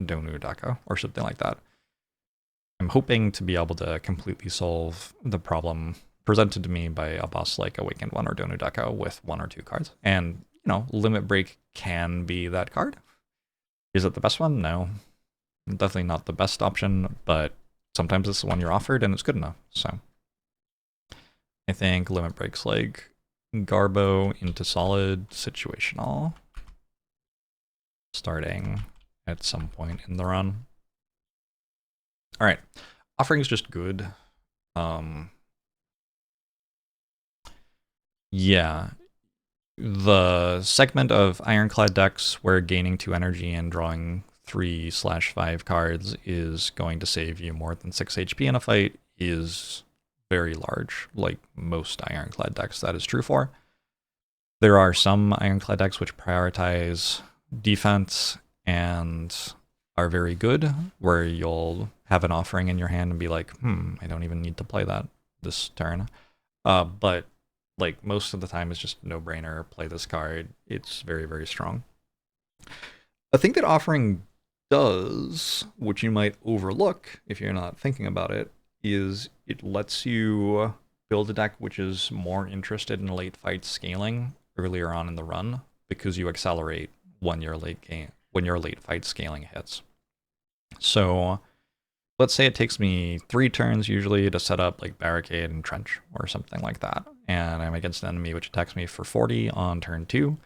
Donu Daka or something like that. I'm hoping to be able to completely solve the problem presented to me by a boss like Awakened One or Donu Daka with 1 or 2 cards. And, you know, Limit Break can be that card. Is it the best one? No. Definitely not the best option, but sometimes it's the one you're offered and it's good enough. So I think Limit Break's like Garbo into solid situational, starting at some point in the run. All right, offering is just good. Yeah, the segment of Ironclad decks where gaining 2 energy and drawing 3/5 cards is going to save you more than 6 HP in a fight is very large, like most Ironclad decks that is true for. There are some Ironclad decks which prioritize defense and are very good, where you'll have an offering in your hand and be like, I don't even need to play that this turn. But like most of the time it's just no-brainer, play this card. It's very, very strong. A thing that offering does, which you might overlook if you're not thinking about it, is it lets you build a deck which is more interested in late fight scaling earlier on in the run, because you accelerate when your late fight scaling hits. So let's say it takes me 3 turns usually to set up like barricade and Entrench or something like that, and I'm against an enemy which attacks me for 40 on turn 2.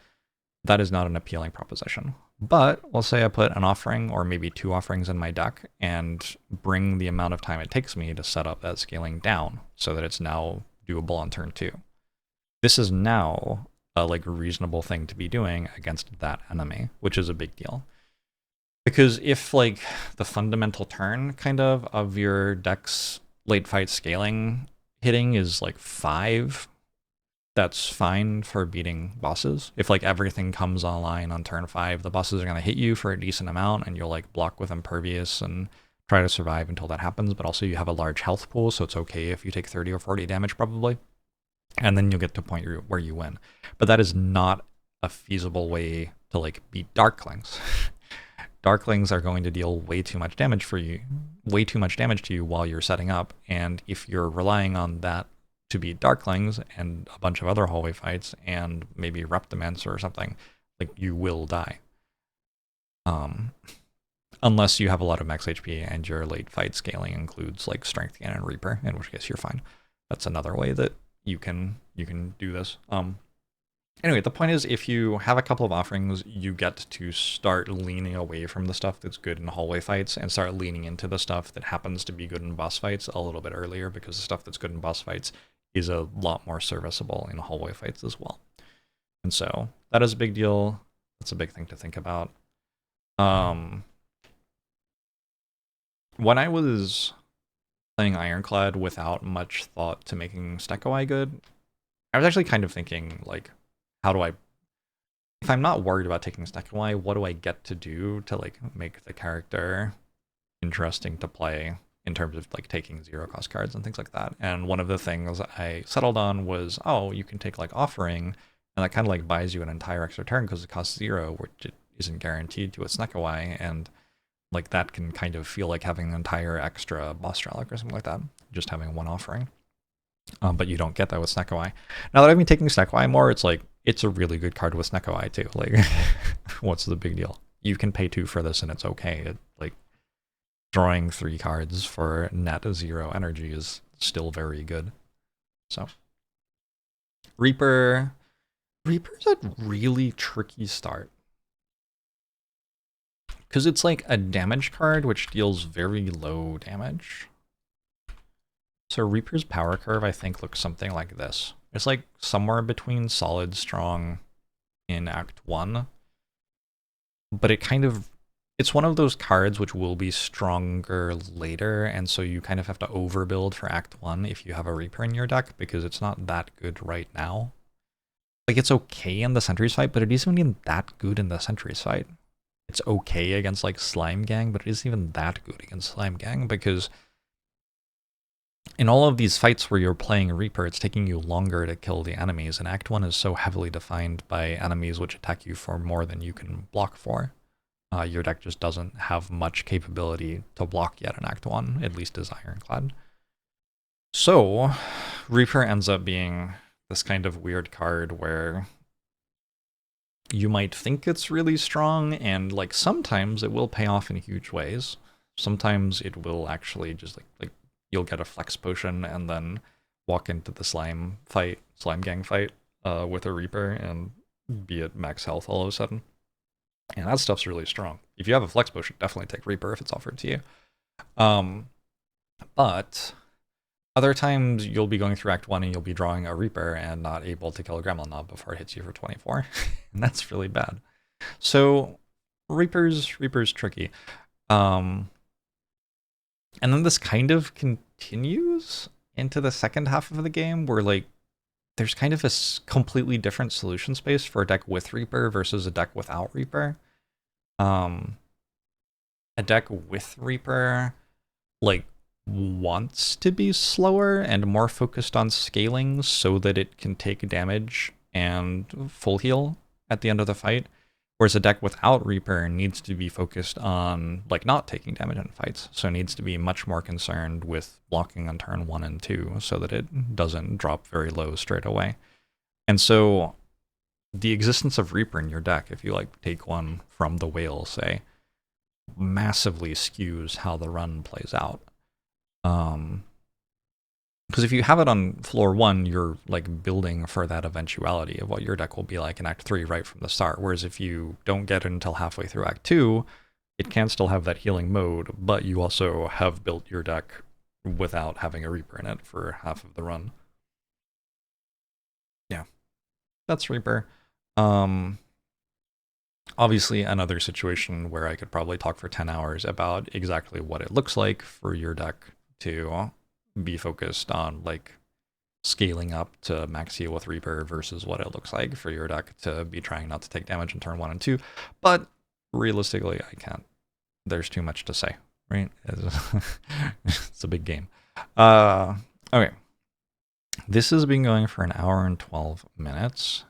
That is not an appealing proposition. But let's say I put an offering or maybe 2 offerings in my deck and bring the amount of time it takes me to set up that scaling down so that it's now doable on turn 2. This is now a like reasonable thing to be doing against that enemy, which is a big deal. Because if like the fundamental turn kind of your deck's late fight scaling hitting is like 5, that's fine for beating bosses. If like everything comes online on turn 5, the bosses are going to hit you for a decent amount and you'll like block with Impervious and try to survive until that happens, but also you have a large health pool, so it's okay if you take 30 or 40 damage probably. And then you'll get to a point where you win. But that is not a feasible way to like beat Darklings. Darklings are going to deal way too much damage to you while you're setting up, and if you're relying on that to beat Darklings and a bunch of other hallway fights and maybe Reptiments or something, like you will die. Unless you have a lot of max HP and your late fight scaling includes like Strength Gain and Reaper, in which case you're fine. That's another way that you can do this. Anyway, the point is, if you have a couple of offerings, you get to start leaning away from the stuff that's good in hallway fights and start leaning into the stuff that happens to be good in boss fights a little bit earlier, because the stuff that's good in boss fights is a lot more serviceable in hallway fights as well. And so that is a big deal. That's a big thing to think about. When I was playing Ironclad without much thought to making Stekowai good, I was actually kind of thinking, like, how do I, if I'm not worried about taking Snekawai, what do I get to do to, like, make the character interesting to play in terms of, like, taking 0-cost cards and things like that? And one of the things I settled on was, oh, you can take, like, Offering, and that kind of, like, buys you an entire extra turn because it costs 0, which it isn't guaranteed to a Snekawai, and, like, that can kind of feel like having an entire extra boss relic or something like that, just having one Offering. But you don't get that with Snekawai. Now that I've been taking Snekawai more, it's like, it's a really good card with Snekawai too. Like, what's the big deal? You can pay 2 for this and it's okay. Like, drawing 3 cards for net 0 energy is still very good. So, Reaper's a really tricky start. Because it's like a damage card which deals very low damage. So Reaper's power curve, I think, looks something like this. It's like somewhere between solid strong in Act 1. But it kind of, it's one of those cards which will be stronger later, and so you kind of have to overbuild for Act 1 if you have a Reaper in your deck, because it's not that good right now. Like, it's okay in the Sentries fight, but it isn't even that good in the Sentries fight. It's okay against, like, Slime Gang, but it isn't even that good against Slime Gang, because in all of these fights where you're playing Reaper, it's taking you longer to kill the enemies, and Act 1 is so heavily defined by enemies which attack you for more than you can block for. Your deck just doesn't have much capability to block yet in Act 1, at least as Ironclad. So, Reaper ends up being this kind of weird card where you might think it's really strong, and, like, sometimes it will pay off in huge ways. Sometimes it will actually just, like you'll get a flex potion and then walk into the slime gang fight with a Reaper and be at max health all of a sudden. And that stuff's really strong. If you have a flex potion, definitely take Reaper if it's offered to you. But other times you'll be going through Act 1 and you'll be drawing a Reaper and not able to kill a Gremlin Knob before it hits you for 24. And that's really bad. So Reaper's tricky. And then this kind of continues into the second half of the game where, like, there's kind of a completely different solution space for a deck with Reaper versus a deck without Reaper. A deck with Reaper, like, wants to be slower and more focused on scaling so that it can take damage and full heal at the end of the fight. Whereas a deck without Reaper needs to be focused on, like, not taking damage in fights. So it needs to be much more concerned with blocking on turn 1 and 2 so that it doesn't drop very low straight away. And so the existence of Reaper in your deck, if you, like, take one from the whale, say, massively skews how the run plays out. Because if you have it on floor 1, you're, like, building for that eventuality of what your deck will be like in Act 3 right from the start. Whereas if you don't get it until halfway through Act 2, it can still have that healing mode, but you also have built your deck without having a Reaper in it for half of the run. Yeah, that's Reaper. Obviously, another situation where I could probably talk for 10 hours about exactly what it looks like for your deck to be focused on, like, scaling up to max heal with Reaper versus what it looks like for your deck to be trying not to take damage in turn 1 and 2. But realistically, I can't. There's too much to say, right? It's a big game. Okay. This has been going for 1 hour and 12 minutes,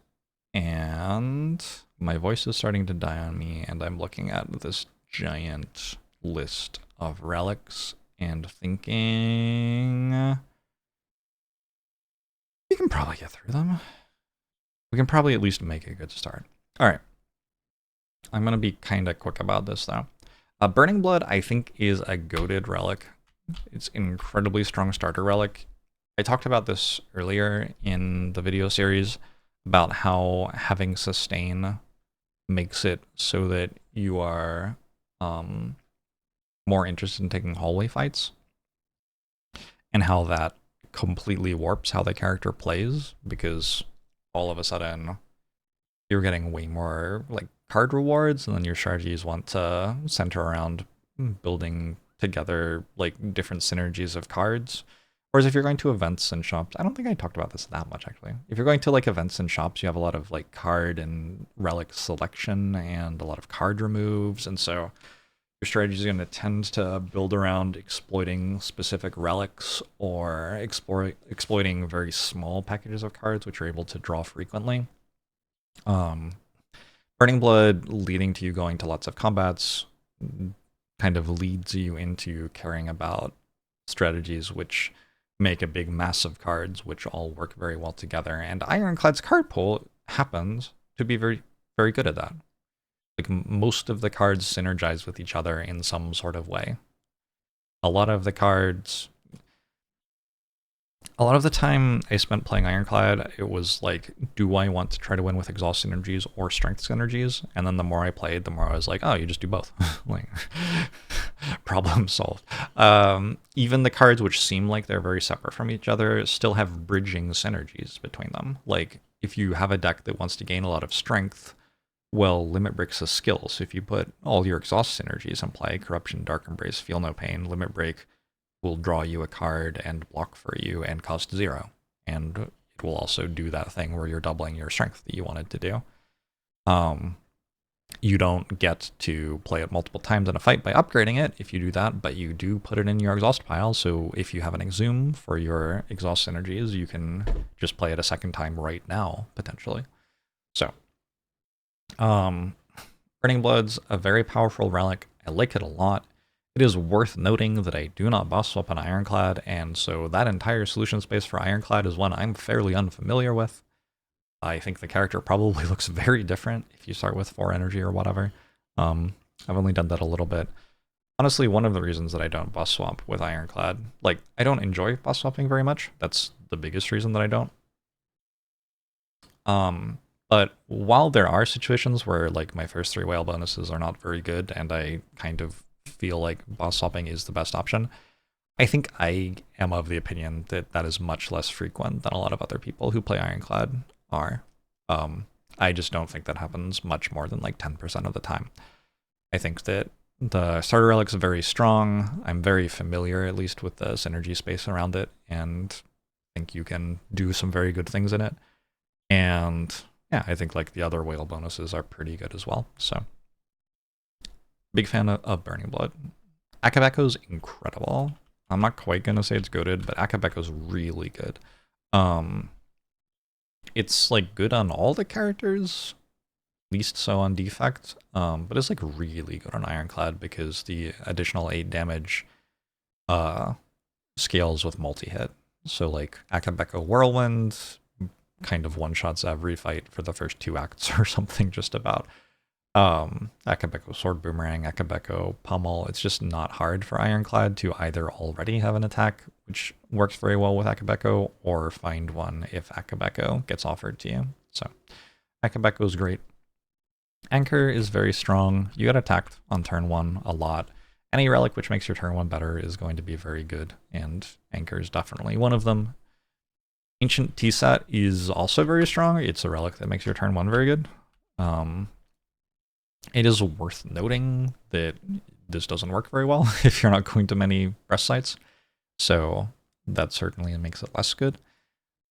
and my voice is starting to die on me, and I'm looking at this giant list of relics and thinking we can probably get through them. We can probably at least make a good start. All right. I'm going to be kind of quick about this, though. Burning Blood, I think, is a goated relic. It's an incredibly strong starter relic. I talked about this earlier in the video series about how having sustain makes it so that you are more interested in taking hallway fights, and how that completely warps how the character plays, because all of a sudden you're getting way more, like, card rewards, and then your strategies want to center around building together, like, different synergies of cards. Whereas if you're going to events and shops, I don't think I talked about this that much actually. If you're going to like events and shops, you have a lot of like card and relic selection and a lot of card removes, and so your strategy is going to tend to build around exploiting specific relics or exploiting very small packages of cards which are able to draw frequently. Burning Blood leading to you going to lots of combats kind of leads you into caring about strategies which make a big mass of cards which all work very well together, and Ironclad's card pool happens to be very, very good at that. Like most of the cards synergize with each other in some sort of way. A lot of the time I spent playing Ironclad, it was like, do I want to try to win with exhaust synergies or strength synergies? And then the more I played, the more I was like, oh, you just do both. Like, problem solved. Even the cards which seem like they're very separate from each other still have bridging synergies between them. Like, if you have a deck that wants to gain a lot of strength, well, Limit Break's a skill, so if you put all your exhaust synergies in play, Corruption, Dark Embrace, Feel No Pain, Limit Break will draw you a card and block for you and cost 0. And it will also do that thing where you're doubling your strength that you wanted to do. You don't get to play it multiple times in a fight by upgrading it if you do that, but you do put it in your exhaust pile, so if you have an Exhume for your exhaust synergies, you can just play it a second time right now, potentially. So, Burning Blood's a very powerful relic. I like it a lot. It is worth noting that I do not boss swap an Ironclad, and so that entire solution space for Ironclad is one I'm fairly unfamiliar with. I think the character probably looks very different if you start with 4 energy or whatever. I've only done that a little bit. Honestly, one of the reasons that I don't boss swap with Ironclad, like, I don't enjoy boss swapping very much. That's the biggest reason that I don't. But while there are situations where like my first 3 whale bonuses are not very good and I kind of feel like boss swapping is the best option, I think I am of the opinion that that is much less frequent than a lot of other people who play Ironclad are. I just don't think that happens much more than like 10% of the time. I think that the starter relic's very strong. I'm very familiar, at least, with the synergy space around it, and I think you can do some very good things in it. And yeah, I think like the other whale bonuses are pretty good as well. So, big fan of Burning Blood. Akabeko's incredible. I'm not quite gonna say it's goated, but Akabeko's really good. It's like good on all the characters, least so on defect, but it's like really good on Ironclad because the additional 8 damage scales with multi-hit. So like Akabeko Whirlwind kind of one-shots every fight for the first 2 acts or something, just about. Akabeko Sword Boomerang, Akabeko Pummel, it's just not hard for Ironclad to either already have an attack, which works very well with Akabeko, or find one if Akabeko gets offered to you. So Akabeko is great. Anchor is very strong. You get attacked on turn 1 a lot. Any relic which makes your turn 1 better is going to be very good, and Anchor is definitely one of them. Ancient T-Set is also very strong. It's a relic that makes your turn 1 very good. It is worth noting that this doesn't work very well if you're not going to many rest sites, so that certainly makes it less good.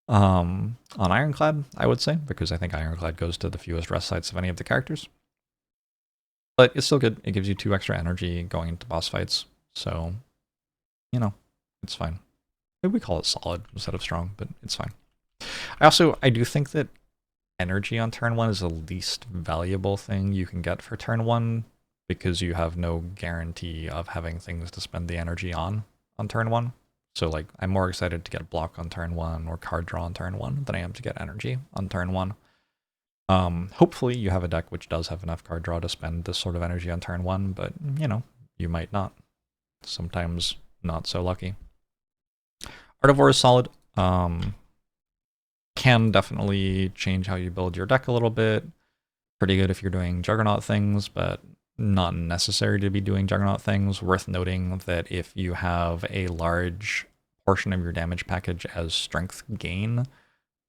On Ironclad, I would say, because I think Ironclad goes to the fewest rest sites of any of the characters. But it's still good. It gives you 2 extra energy going into boss fights, so, you know, it's fine. Maybe we call it solid instead of strong, but it's fine. I do think that energy on turn 1 is the least valuable thing you can get for turn 1, because you have no guarantee of having things to spend the energy on turn 1. So like, I'm more excited to get block on turn 1 or card draw on turn 1 than I am to get energy on turn 1. Hopefully you have a deck which does have enough card draw to spend this sort of energy on turn 1, but you know, you might not. Sometimes not so lucky. Artivore is solid. Can definitely change how you build your deck a little bit. Pretty good if you're doing Juggernaut things, but not necessary to be doing Juggernaut things. Worth noting that if you have a large portion of your damage package as strength gain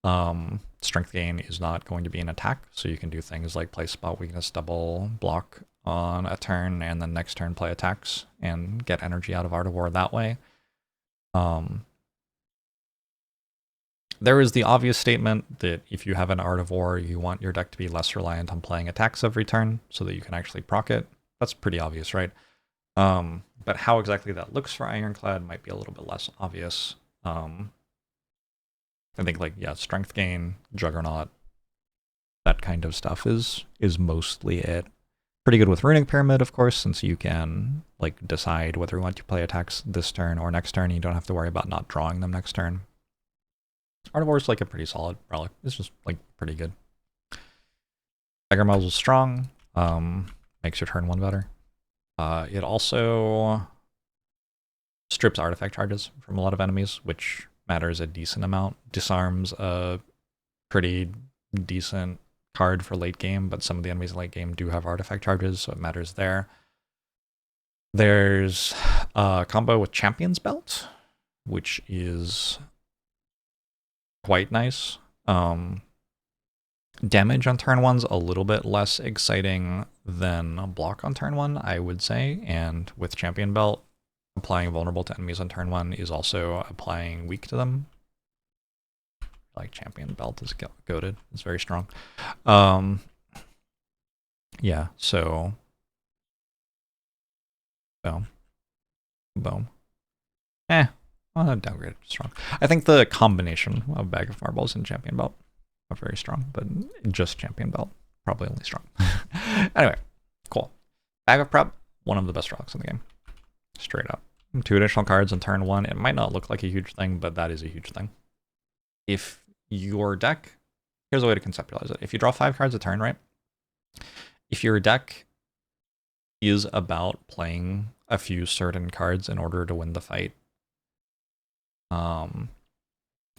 is not going to be an attack, so you can do things like play spot weakness double block on a turn, and then next turn play attacks and get energy out of Artivore that way. There is the obvious statement that if you have an Art of War, you want your deck to be less reliant on playing attacks every turn so that you can actually proc it. That's pretty obvious, right? But how exactly that looks for Ironclad might be a little bit less obvious. I think like, yeah, strength gain, Juggernaut, that kind of stuff is mostly it. Pretty good with Runic Pyramid, of course, since you can like decide whether you want to play attacks this turn or next turn. You don't have to worry about not drawing them next turn. Art of War is like a pretty solid relic. It's just like pretty good. Dagger Muzzle is strong. Makes your turn 1 better. It also strips artifact charges from a lot of enemies, which matters a decent amount. Disarms a pretty decent card for late game, but some of the enemies in late game do have artifact charges, so it matters there. There's a combo with Champion's Belt, which is quite nice. Damage on turn 1's a little bit less exciting than block on turn 1, I would say, and with Champion Belt, applying vulnerable to enemies on turn 1 is also applying weak to them. Like Champion Belt is goated. It's very strong. Yeah, so boom. Well, downgraded strong. I think the combination of Bag of Marbles and Champion Belt are very strong, but just Champion Belt probably only strong. Anyway, cool. Bag of Prep, one of the best relics in the game, straight up. 2 additional cards on turn 1. It might not look like a huge thing, but that is a huge thing. If your deck, here's a way to conceptualize it. If you draw 5 cards a turn, right? If your deck is about playing a few certain cards in order to win the fight,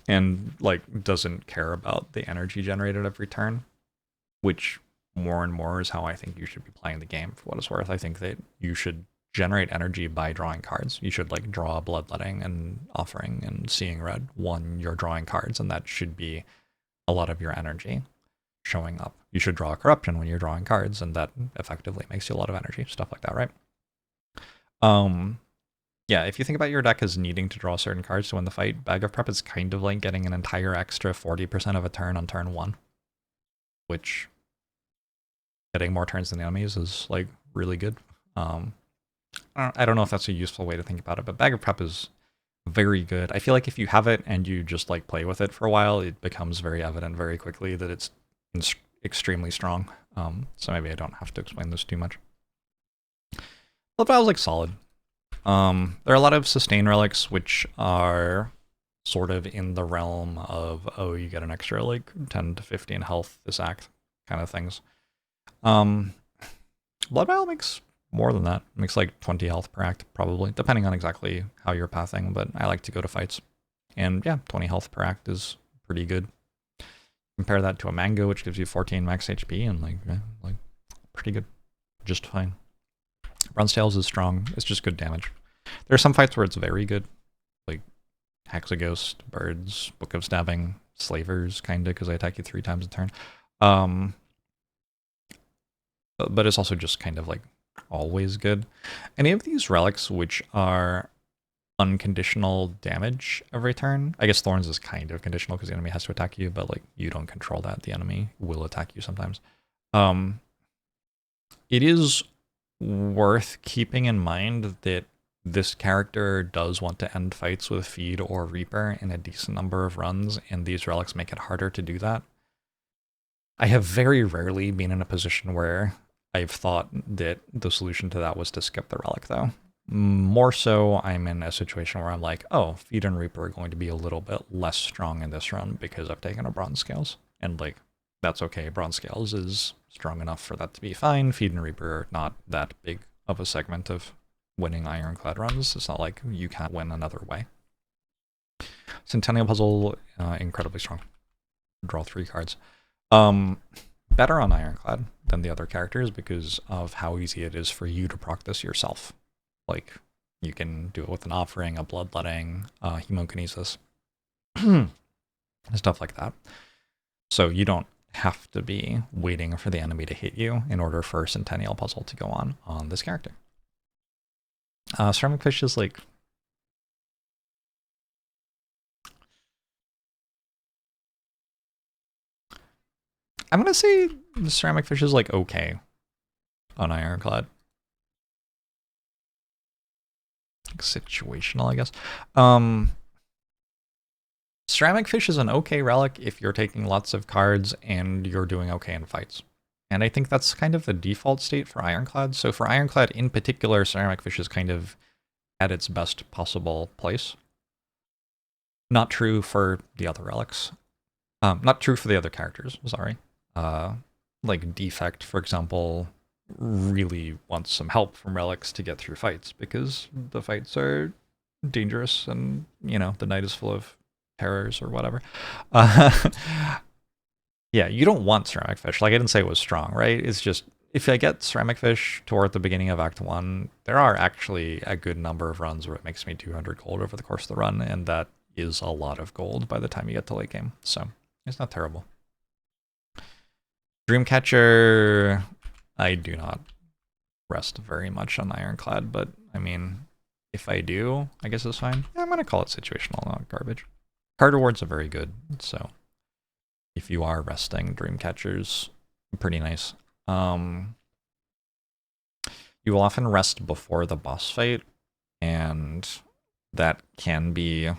and like doesn't care about the energy generated every turn, which more and more is how I think you should be playing the game, for what it's worth. I think that you should generate energy by drawing cards. You should like draw Bloodletting and Offering and Seeing Red when you're drawing cards, and that should be a lot of your energy showing up. You should draw a Corruption when you're drawing cards, and that effectively makes you a lot of energy, stuff like that, right? Yeah, if you think about your deck as needing to draw certain cards to win the fight, Bag of Prep is kind of like getting an entire extra 40% of a turn on turn 1, which getting more turns than the enemies is like really good. I don't know if that's a useful way to think about it, but Bag of Prep is very good. I feel like if you have it and you just like play with it for a while, it becomes very evident very quickly that it's extremely strong. So maybe I don't have to explain this too much. Blood Vial is like solid. There are a lot of sustain relics which are sort of in the realm of, oh, you get an extra like 10 to 15 health this act kind of things. Blood Vial makes more than that. It makes like 20 health per act, probably, depending on exactly how you're pathing, but I like to go to fights. And yeah, 20 health per act is pretty good. Compare that to a Mango, which gives you 14 max HP, and like pretty good. Just fine. Runstales is strong. It's just good damage. There are some fights where it's very good, like Hexaghost, Birds, Book of Stabbing, Slavers, kinda, because they attack you 3 times a turn. But it's also just kind of like always good. Any of these relics which are unconditional damage every turn, I guess Thorns is kind of conditional because the enemy has to attack you, but like you don't control that. The enemy will attack you sometimes. It is worth keeping in mind that this character does want to end fights with Feed or Reaper in a decent number of runs, and these relics make it harder to do that. I have very rarely been in a position where I've thought that the solution to that was to skip the relic, though. More so, I'm in a situation where I'm like, oh, Feed and Reaper are going to be a little bit less strong in this run because I've taken a Bronze Scales. And like, that's okay. Bronze Scales is strong enough for that to be fine. Feed and Reaper are not that big of a segment of winning Ironclad runs. It's not like you can't win another way. Centennial Puzzle, incredibly strong. Draw 3 cards. Better on Ironclad than the other characters because of how easy it is for you to proc this yourself. Like, you can do it with an Offering, a Bloodletting, Hemokinesis, stuff like that. So you don't have to be waiting for the enemy to hit you in order for Centennial Puzzle to go on this character. Ceramic Fish is like... I'm gonna say the ceramic fish is like okay on Ironclad. Like, situational, I guess. Ceramic fish is an okay relic if you're taking lots of cards and you're doing okay in fights. And I think that's kind of the default state for Ironclad. So for Ironclad in particular, ceramic fish is kind of at its best possible place. Not true for the other relics. Not true for the other characters, sorry. Like Defect, for example, really wants some help from relics to get through fights because the fights are dangerous and, you know, the night is full of terrors or whatever. Yeah, you don't want ceramic fish. Like, I didn't say it was strong, right? It's just, if I get ceramic fish toward the beginning of Act 1, there are actually a good number of runs where it makes me 200 gold over the course of the run, and that is a lot of gold by the time you get to late game. So, it's not terrible. Dreamcatcher, I do not rest very much on Ironclad, but, I mean, if I do, I guess it's fine. Yeah, I'm going to call it situational, not garbage. Card rewards are very good, so if you are resting, Dreamcatcher's pretty nice. You will often rest before the boss fight, and that can be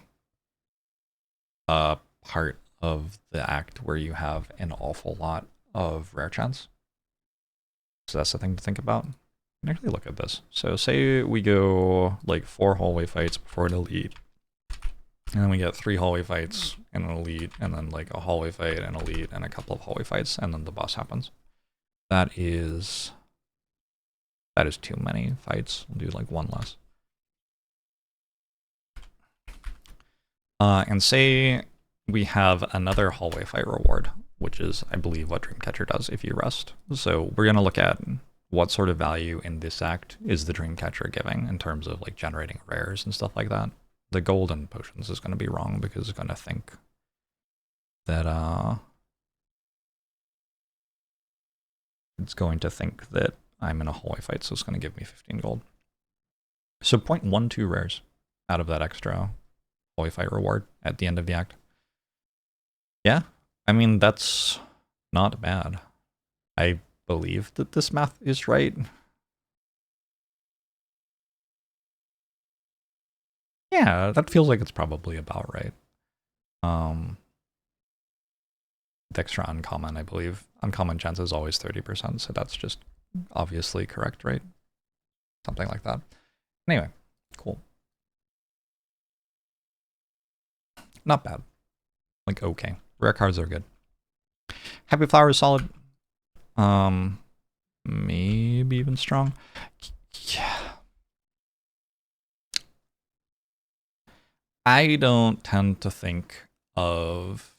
a part of the act where you have an awful lot of rare chance. So that's the thing to think about. And actually look at this. So say we go like 4 hallway fights before an elite, and then we get 3 hallway fights and an elite, and then like a hallway fight and elite, and a couple of hallway fights, and then the boss happens. That is too many fights. We'll do like 1 less. And say we have another hallway fight reward, which is, I believe, what Dreamcatcher does if you rest. So we're going to look at what sort of value in this act is the Dreamcatcher giving in terms of like generating rares and stuff like that. The golden potions is going to be wrong because it's going to think that I'm in a hallway fight, so it's going to give me 15 gold. So 0.12 rares out of that extra hallway fight reward at the end of the act. Yeah, I mean, that's not bad. I believe that this math is right. Yeah, that feels like it's probably about right. The extra uncommon, I believe. Uncommon chance is always 30%, so that's just obviously correct, right? Something like that. Anyway, cool. Not bad. Like, okay. Rare cards are good. Happy Flower is solid. Maybe even strong. Yeah. I don't tend to think of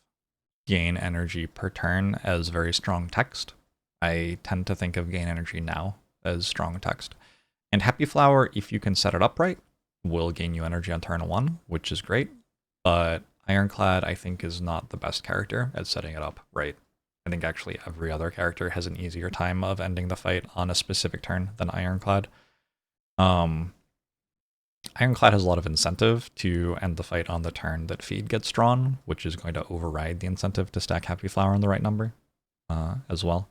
gain energy per turn as very strong text. I tend to think of gain energy now as strong text. And Happy Flower, if you can set it up right, will gain you energy on turn 1, which is great. But Ironclad, I think, is not the best character at setting it up right. I think actually every other character has an easier time of ending the fight on a specific turn than Ironclad. Ironclad has a lot of incentive to end the fight on the turn that feed gets drawn, which is going to override the incentive to stack Happy Flower on the right number as well.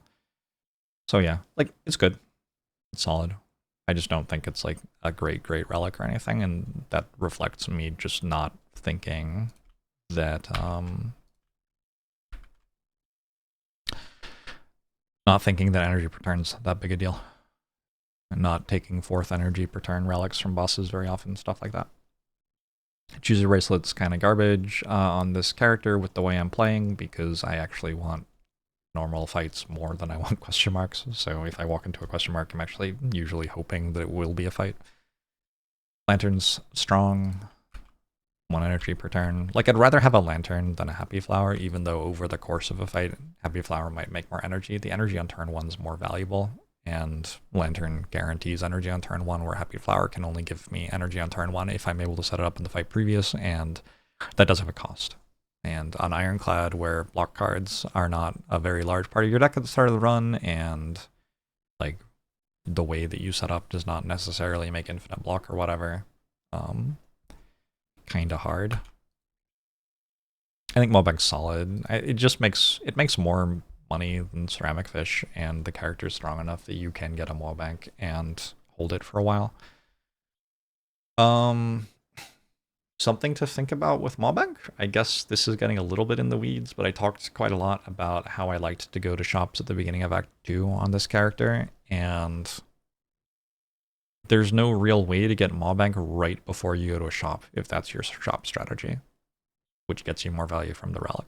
So yeah, like, it's good. It's solid. I just don't think it's like a great relic or anything, and that reflects me just not thinking that energy per turn's that big a deal. And not taking 4th energy per turn relics from bosses very often, stuff like that. Chooser Bracelet's kind of garbage on this character with the way I'm playing, because I actually want normal fights more than I want question marks. So if I walk into a question mark, I'm actually usually hoping that it will be a fight. Lantern's strong. 1 energy per turn. Like, I'd rather have a Lantern than a Happy Flower, even though over the course of a fight, Happy Flower might make more energy. The energy on turn 1 is more valuable, and Lantern guarantees energy on turn 1, where Happy Flower can only give me energy on turn 1 if I'm able to set it up in the fight previous, and that does have a cost. And on Ironclad, where block cards are not a very large part of your deck at the start of the run, and like the way that you set up does not necessarily make infinite block or whatever, kind of hard. I think Mobag's solid. It makes more money than ceramic fish, and the character is strong enough that you can get a wallbank and hold it for a while. Something to think about with Maulbank. I guess this is getting a little bit in the weeds, but I talked quite a lot about how I liked to go to shops at the beginning of Act 2 on this character, and there's no real way to get Maulbank right before you go to a shop if that's your shop strategy, which gets you more value from the relic.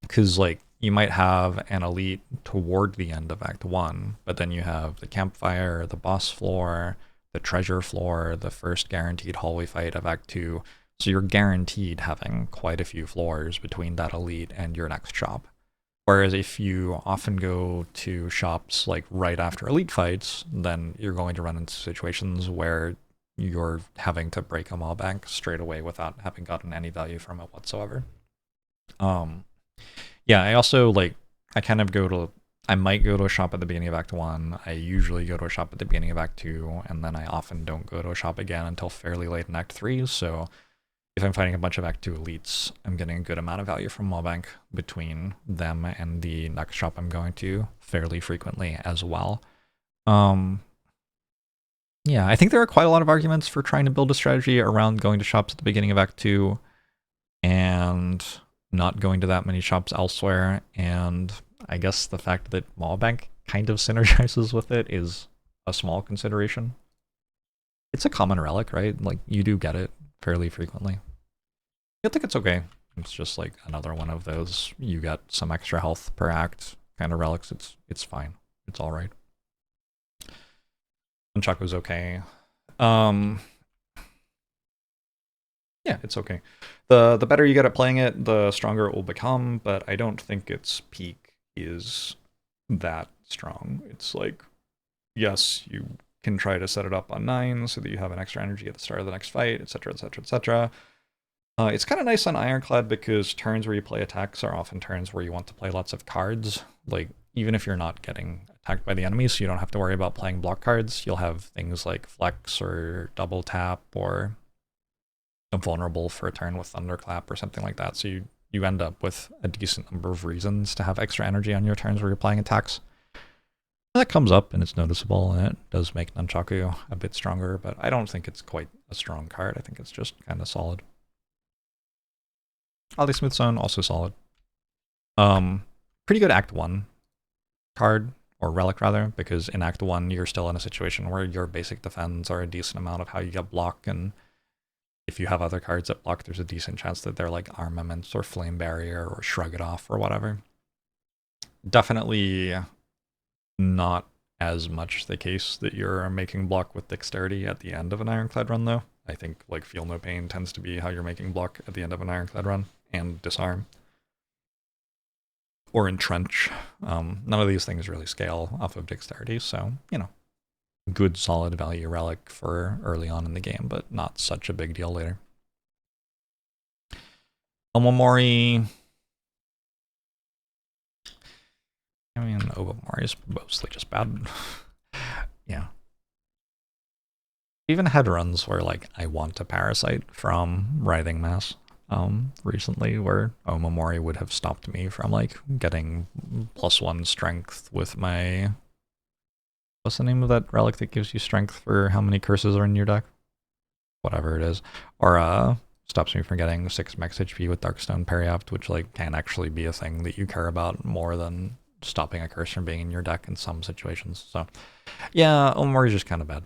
Because, like, you might have an elite toward the end of Act 1, but then you have the campfire, the boss floor, the treasure floor, the first guaranteed hallway fight of Act 2, so you're guaranteed having quite a few floors between that elite and your next shop. Whereas if you often go to shops like right after elite fights, then you're going to run into situations where you're having to break a Maulbank straight away without having gotten any value from it whatsoever. Yeah, I also, like, I might go to a shop at the beginning of Act 1, I usually go to a shop at the beginning of Act 2, and then I often don't go to a shop again until fairly late in Act 3, so if I'm fighting a bunch of Act 2 elites, I'm getting a good amount of value from Maulbank between them and the next shop I'm going to fairly frequently as well. Yeah, I think there are quite a lot of arguments for trying to build a strategy around going to shops at the beginning of Act 2 and not going to that many shops elsewhere, and I guess the fact that Maulbank kind of synergizes with it is a small consideration. It's a common relic, right? Like, you do get it fairly frequently. I think it's okay. It's just like another one of those, you get some extra health per act kind of relics. It's fine. It's alright. Nunchaku's okay. Yeah, it's okay. The better you get at playing it, the stronger it will become, but I don't think its peak is that strong. It's like, yes, you can try to set it up on 9 so that you have an extra energy at the start of the next fight, etc, etc, etc. It's kind of nice on Ironclad because turns where you play attacks are often turns where you want to play lots of cards. Like, even if you're not getting attacked by the enemy, so you don't have to worry about playing block cards, you'll have things like Flex or Double Tap or Vulnerable for a turn with Thunderclap or something like that. So you end up with a decent number of reasons to have extra energy on your turns where you're playing attacks. That comes up and it's noticeable, and it does make Nunchaku a bit stronger, but I don't think it's quite a strong card. I think it's just kind of solid. Ali Smoothstone, also solid. Pretty good Act 1 card, or relic rather, because in Act 1 you're still in a situation where your basic defends are a decent amount of how you get block, and if you have other cards that block, there's a decent chance that they're like Armaments or Flame Barrier or Shrug It Off or whatever. Definitely not as much the case that you're making block with Dexterity at the end of an Ironclad run, though. I think like Feel No Pain tends to be how you're making block at the end of an Ironclad run, and Disarm. Or Entrench. None of these things really scale off of Dexterity, so, you know, good solid value relic for early on in the game, but not such a big deal later. Omamori. I mean, Omamori is mostly just bad. Yeah. Even had runs where, like, I want a Parasite from Writhing Mass recently, where Omamori would have stopped me from, like, getting +1 strength with my... What's the name of that relic that gives you strength for how many curses are in your deck? Whatever it is. Or stops me from getting 6 max HP with Darkstone Periapt, which like can actually be a thing that you care about more than stopping a curse from being in your deck in some situations. So yeah, Omamori is just kind of bad.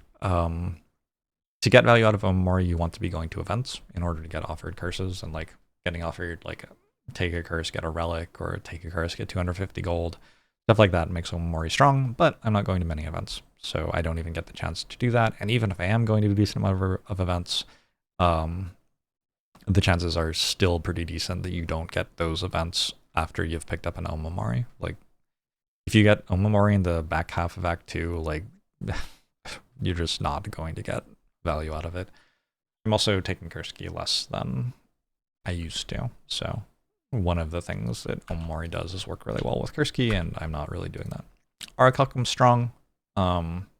To get value out of Omamori, you want to be going to events in order to get offered curses, and like getting offered like take a curse, get a relic, or take a curse, get 250 gold. Stuff like that makes Omamori strong, but I'm not going to many events, so I don't even get the chance to do that. And even if I am going to a decent amount of events, the chances are still pretty decent that you don't get those events after you've picked up an Omamori. Like, if you get Omamori in the back half of Act 2, like, you're just not going to get value out of it. I'm also taking Kurski less than I used to, so one of the things that Omamori does is work really well with Kurski, and I'm not really doing that. Orichalcum's strong.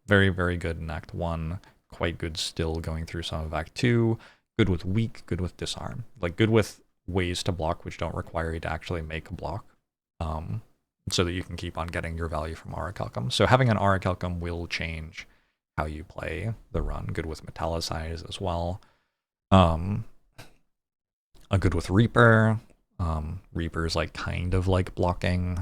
Very, very good in Act 1. Quite good still going through some of Act 2. Good with weak, good with disarm. Like, good with ways to block which don't require you to actually make a block. so that you can keep on getting your value from Orichalcum. So having an Orichalcum will change how you play the run. Good with Metallicize as well. Good with Reaper. Reaper is like kind of like blocking,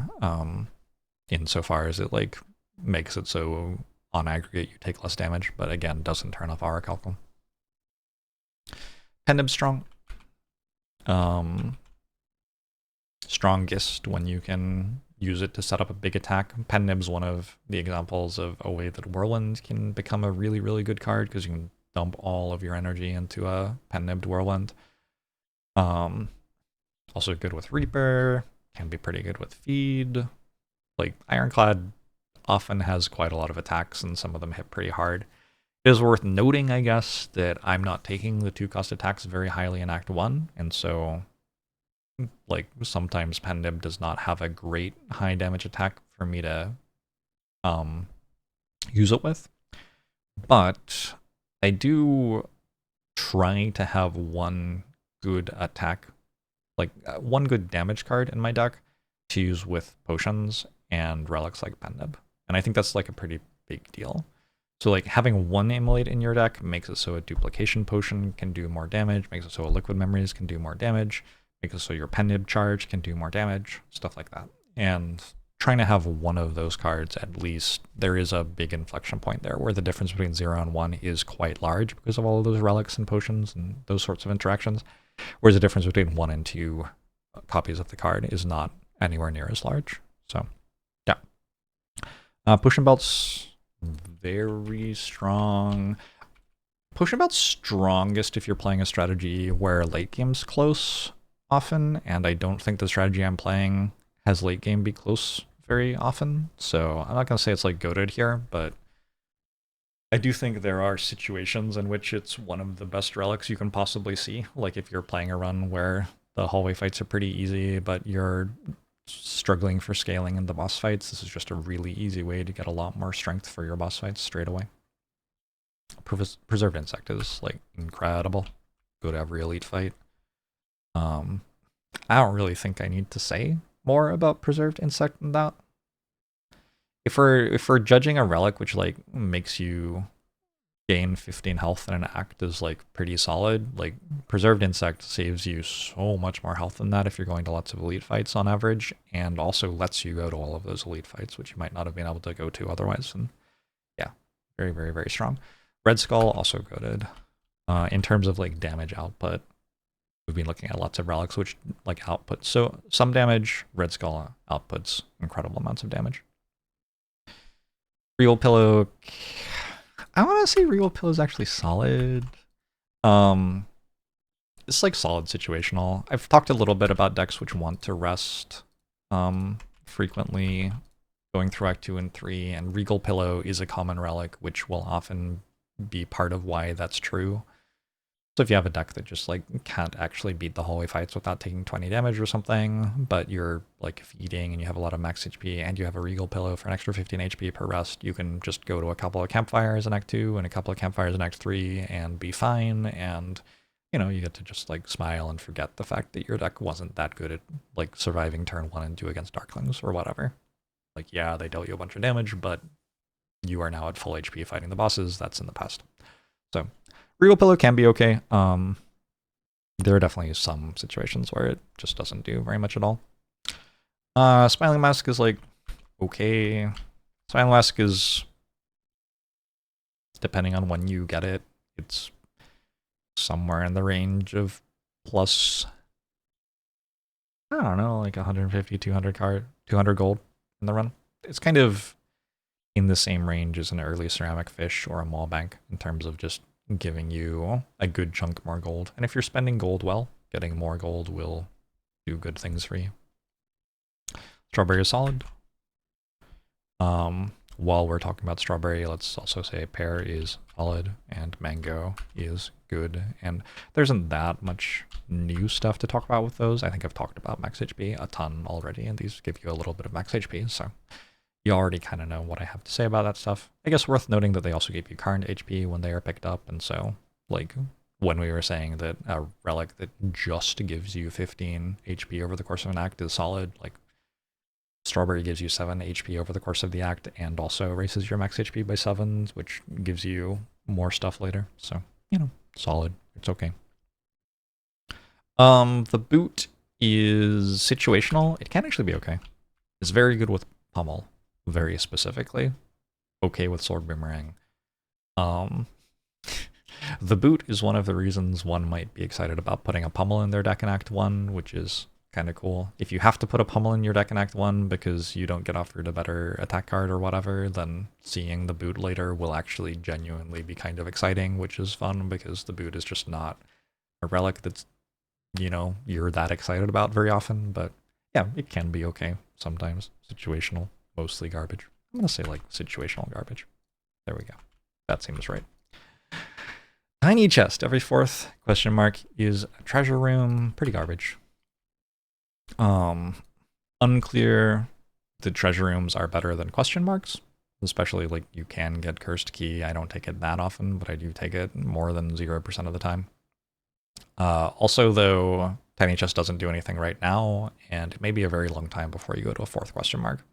insofar as it like makes it so on aggregate you take less damage, but again doesn't turn off Orichalcum. Pendib strong. Strongest when you can use it to set up a big attack. Pendib's one of the examples of a way that Whirlwind can become a really, really good card, because you can dump all of your energy into a Pennibbed Whirlwind. Also good with Reaper, can be pretty good with Feed. Like, Ironclad often has quite a lot of attacks, and some of them hit pretty hard. It is worth noting, I guess, that I'm not taking the 2-cost attacks very highly in Act 1, and so like sometimes Pendib does not have a great high damage attack for me to use it with. But I do try to have one good attack, like one good damage card in my deck to use with potions and relics like Pendib. And I think that's like a pretty big deal. So like having one Immolate in your deck makes it so a duplication potion can do more damage, makes it so a liquid memories can do more damage, makes it so your Pendib charge can do more damage, stuff like that. And trying to have one of those cards at least, there is a big inflection point there where the difference between 0 and 1 is quite large because of all of those relics and potions and those sorts of interactions. Whereas the difference between 1 and 2 copies of the card is not anywhere near as large. So, yeah. Potion Belt's very strong. Potion Belt's strongest if you're playing a strategy where late game's close often, and I don't think the strategy I'm playing has late game be close very often, so I'm not going to say it's like goated here, but I do think there are situations in which it's one of the best relics you can possibly see. Like if you're playing a run where the hallway fights are pretty easy, but you're struggling for scaling in the boss fights, this is just a really easy way to get a lot more strength for your boss fights straight away. Preserved Insect is like incredible. Go to every elite fight. I don't really think I need to say more about Preserved Insect than that. If we're judging a relic which like makes you gain 15 health in an act is like pretty solid, like Preserved Insect saves you so much more health than that if you're going to lots of elite fights on average, and also lets you go to all of those elite fights which you might not have been able to go to otherwise. And yeah, very, very, very strong. Red Skull also goated. In terms of like damage output, we've been looking at lots of relics which like output so some damage. Red Skull outputs incredible amounts of damage. Real Pillow, I want to say Real Pillow is actually solid. It's like solid situational. I've talked a little bit about decks which want to rest frequently going through Act 2 and 3, and Regal Pillow is a common relic which will often be part of why that's true. So if you have a deck that just like can't actually beat the hallway fights without taking 20 damage or something, but you're like feeding and you have a lot of max HP and you have a Regal Pillow for an extra 15 HP per rest, you can just go to a couple of campfires in Act 2 and a couple of campfires in Act 3 and be fine. And, you know, you get to just like smile and forget the fact that your deck wasn't that good at like surviving turn 1 and 2 against Darklings or whatever. Like, yeah, they dealt you a bunch of damage, but you are now at full HP fighting the bosses. That's in the past. So Regal Pillow can be okay. There are definitely some situations where it just doesn't do very much at all. Smiling Mask is like okay. Smiling Mask is, depending on when you get it, it's somewhere in the range of plus, I don't know, like 150, 200 gold in the run. It's kind of in the same range as an early Ceramic Fish or a Maul Bank in terms of just giving you a good chunk more gold. And if you're spending gold well, getting more gold will do good things for you. Strawberry is solid. While we're talking about strawberry, let's also say pear is solid and mango is good. And there isn't that much new stuff to talk about with those. I think I've talked about max HP a ton already, and these give you a little bit of max HP, so you already kind of know what I have to say about that stuff. I guess worth noting that they also give you current HP when they are picked up, and so, like, when we were saying that a relic that just gives you 15 HP over the course of an act is solid, like, Strawberry gives you 7 HP over the course of the act and also raises your max HP by 7, which gives you more stuff later. So, you know, solid. It's okay. The boot is situational. It can actually be okay. It's very good with pummel, very specifically. Okay with sword boomerang. The boot is one of the reasons one might be excited about putting a pummel in their deck in Act 1, which is kind of cool. If you have to put a pummel in your deck in Act 1 because you don't get offered a better attack card or whatever, then seeing the boot later will actually genuinely be kind of exciting, which is fun because the boot is just not a relic that's, you know, you're that excited about very often. But yeah, it can be okay sometimes. Situational, mostly garbage. I'm going to say like situational garbage. There we go. That seems right. Tiny chest, every 4th question mark is a treasure room, pretty garbage. Unclear, the treasure rooms are better than question marks, especially like you can get cursed key. I don't take it that often, but I do take it more than 0% of the time. Also though, tiny chest doesn't do anything right now, and it may be a very long time before you go to a 4th question mark.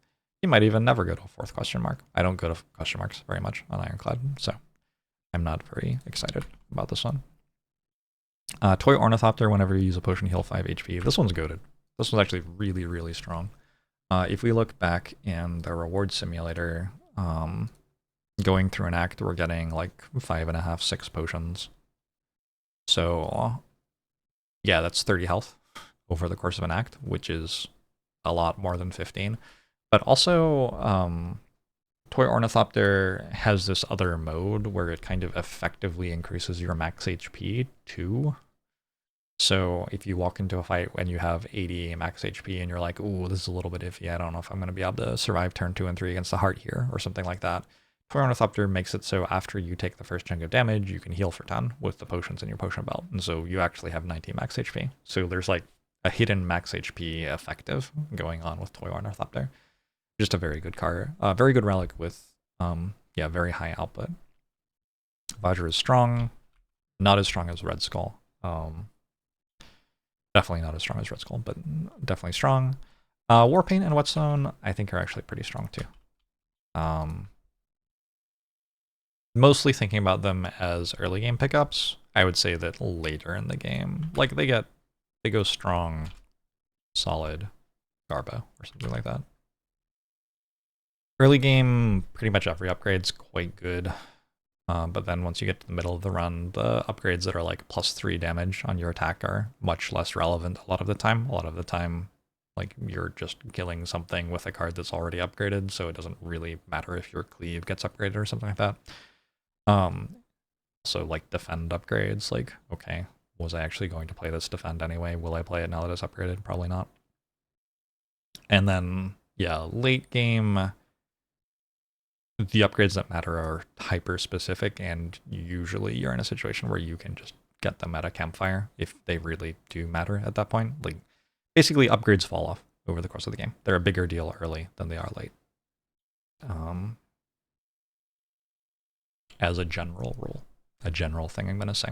You might even never go to a 4th question mark. I don't go to question marks very much on Ironclad, so I'm not very excited about this one. Toy Ornithopter, whenever you use a potion, heal 5 HP. This one's goated. This one's actually really, really strong. If we look back in the reward simulator, going through an act, we're getting like 5.5, 6 potions. So yeah, that's 30 health over the course of an act, which is a lot more than 15. But also, Toy Ornithopter has this other mode where it kind of effectively increases your max HP too. So if you walk into a fight when you have 80 max HP and you're like, ooh, this is a little bit iffy, I don't know if I'm going to be able to survive turn 2 and 3 against the heart here, or something like that. Toy Ornithopter makes it so after you take the first chunk of damage, you can heal for 10 with the potions in your potion belt. And so you actually have 90 max HP. So there's like a hidden max HP effective going on with Toy Ornithopter. Just a very good card. Very good relic with, yeah, very high output. Vajra is strong. Not as strong as Red Skull. Definitely not as strong as Red Skull, but definitely strong. Paint and Whetstone, I think, are actually pretty strong too. Mostly thinking about them as early game pickups. I would say that later in the game, like they go strong, solid, Garbo or something like that. Early game, pretty much every upgrade's quite good. But then once you get to the middle of the run, the upgrades that are like +3 damage on your attack are much less relevant a lot of the time. A lot of the time, like you're just killing something with a card that's already upgraded, so it doesn't really matter if your cleave gets upgraded or something like that. So like defend upgrades, like, okay, was I actually going to play this defend anyway? Will I play it now that it's upgraded? Probably not. And then, yeah, late game, the upgrades that matter are hyper specific, and usually you're in a situation where you can just get them at a campfire if they really do matter at that point. Like basically upgrades fall off over the course of the game. They're a bigger deal early than they are late. As a general rule, a general thing I'm going to say.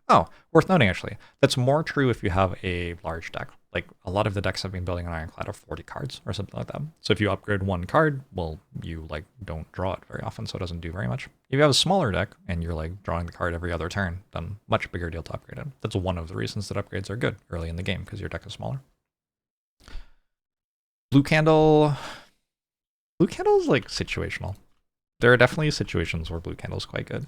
Oh, worth noting actually, that's more true if you have a large deck. Like a lot of the decks I've been building on Ironclad are 40 cards or something like that. So if you upgrade one card, well, you like don't draw it very often, so it doesn't do very much. If you have a smaller deck and you're like drawing the card every other turn, then much bigger deal to upgrade it. That's one of the reasons that upgrades are good early in the game, because your deck is smaller. Blue Candle is like situational. There are definitely situations where Blue Candle is quite good.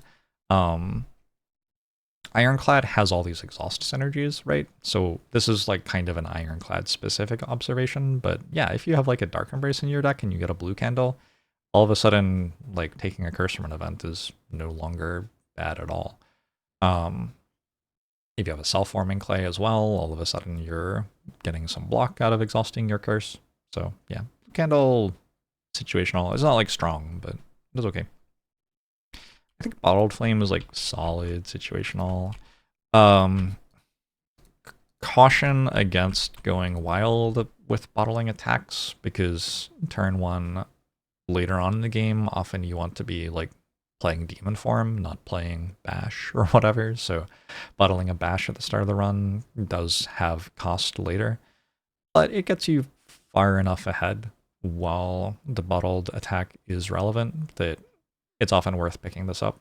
Ironclad has all these exhaust synergies, right? So this is like kind of an Ironclad specific observation, but yeah, if you have like a Dark Embrace in your deck and you get a Blue Candle, all of a sudden like taking a curse from an event is no longer bad at all. If you have a self-forming clay as well, all of a sudden you're getting some block out of exhausting your curse. So yeah, Blue Candle, situational. It's not like strong, but it is okay. I think Bottled Flame is like solid, situational. Caution against going wild with bottling attacks, because turn 1 later on in the game, often you want to be like playing demon form, not playing bash or whatever. So bottling a bash at the start of the run does have cost later, but it gets you far enough ahead while the bottled attack is relevant, that it's often worth picking this up.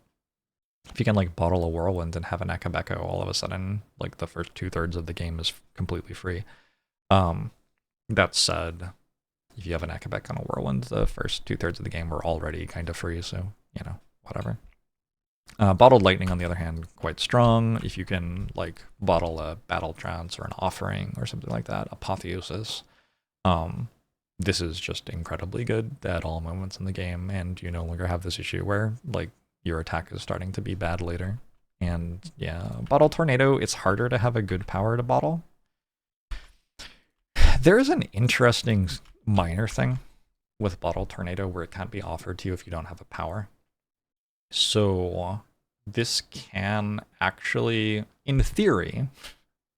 If you can like bottle a whirlwind and have an Akabeko, all of a sudden, like the first 2/3 of the game is completely free. That said, if you have an Akabeko and a whirlwind, the first 2/3 of the game were already kind of free, so, you know, whatever. Bottled lightning, on the other hand, quite strong. If you can like bottle a battle trance or an offering or something like that, apotheosis, this is just incredibly good at all moments in the game, and you no longer have this issue where like your attack is starting to be bad later. And yeah, bottle tornado, it's harder to have a good power to bottle. There's an interesting minor thing with bottle tornado where it can't be offered to you if you don't have a power. So this can actually, in theory,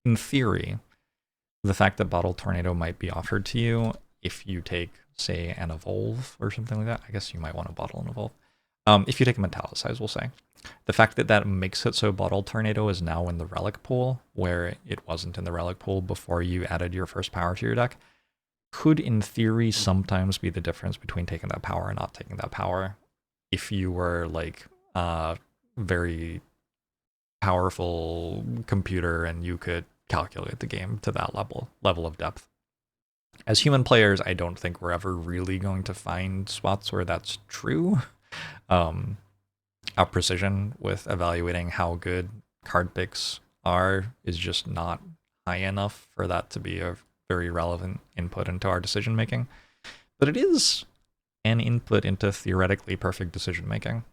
the fact that bottle tornado might be offered to you if you take, say, an evolve or something like that. I guess you might want to bottle an evolve. If you take a metallicize, we'll say. The fact that that makes it so bottle tornado is now in the relic pool, where it wasn't in the relic pool before you added your first power to your deck, could in theory sometimes be the difference between taking that power and not taking that power. If you were like a very powerful computer and you could calculate the game to that level of depth. As human players, I don't think we're ever really going to find spots where that's true. Our precision with evaluating how good card picks are is just not high enough for that to be a very relevant input into our decision making. But it is an input into theoretically perfect decision making.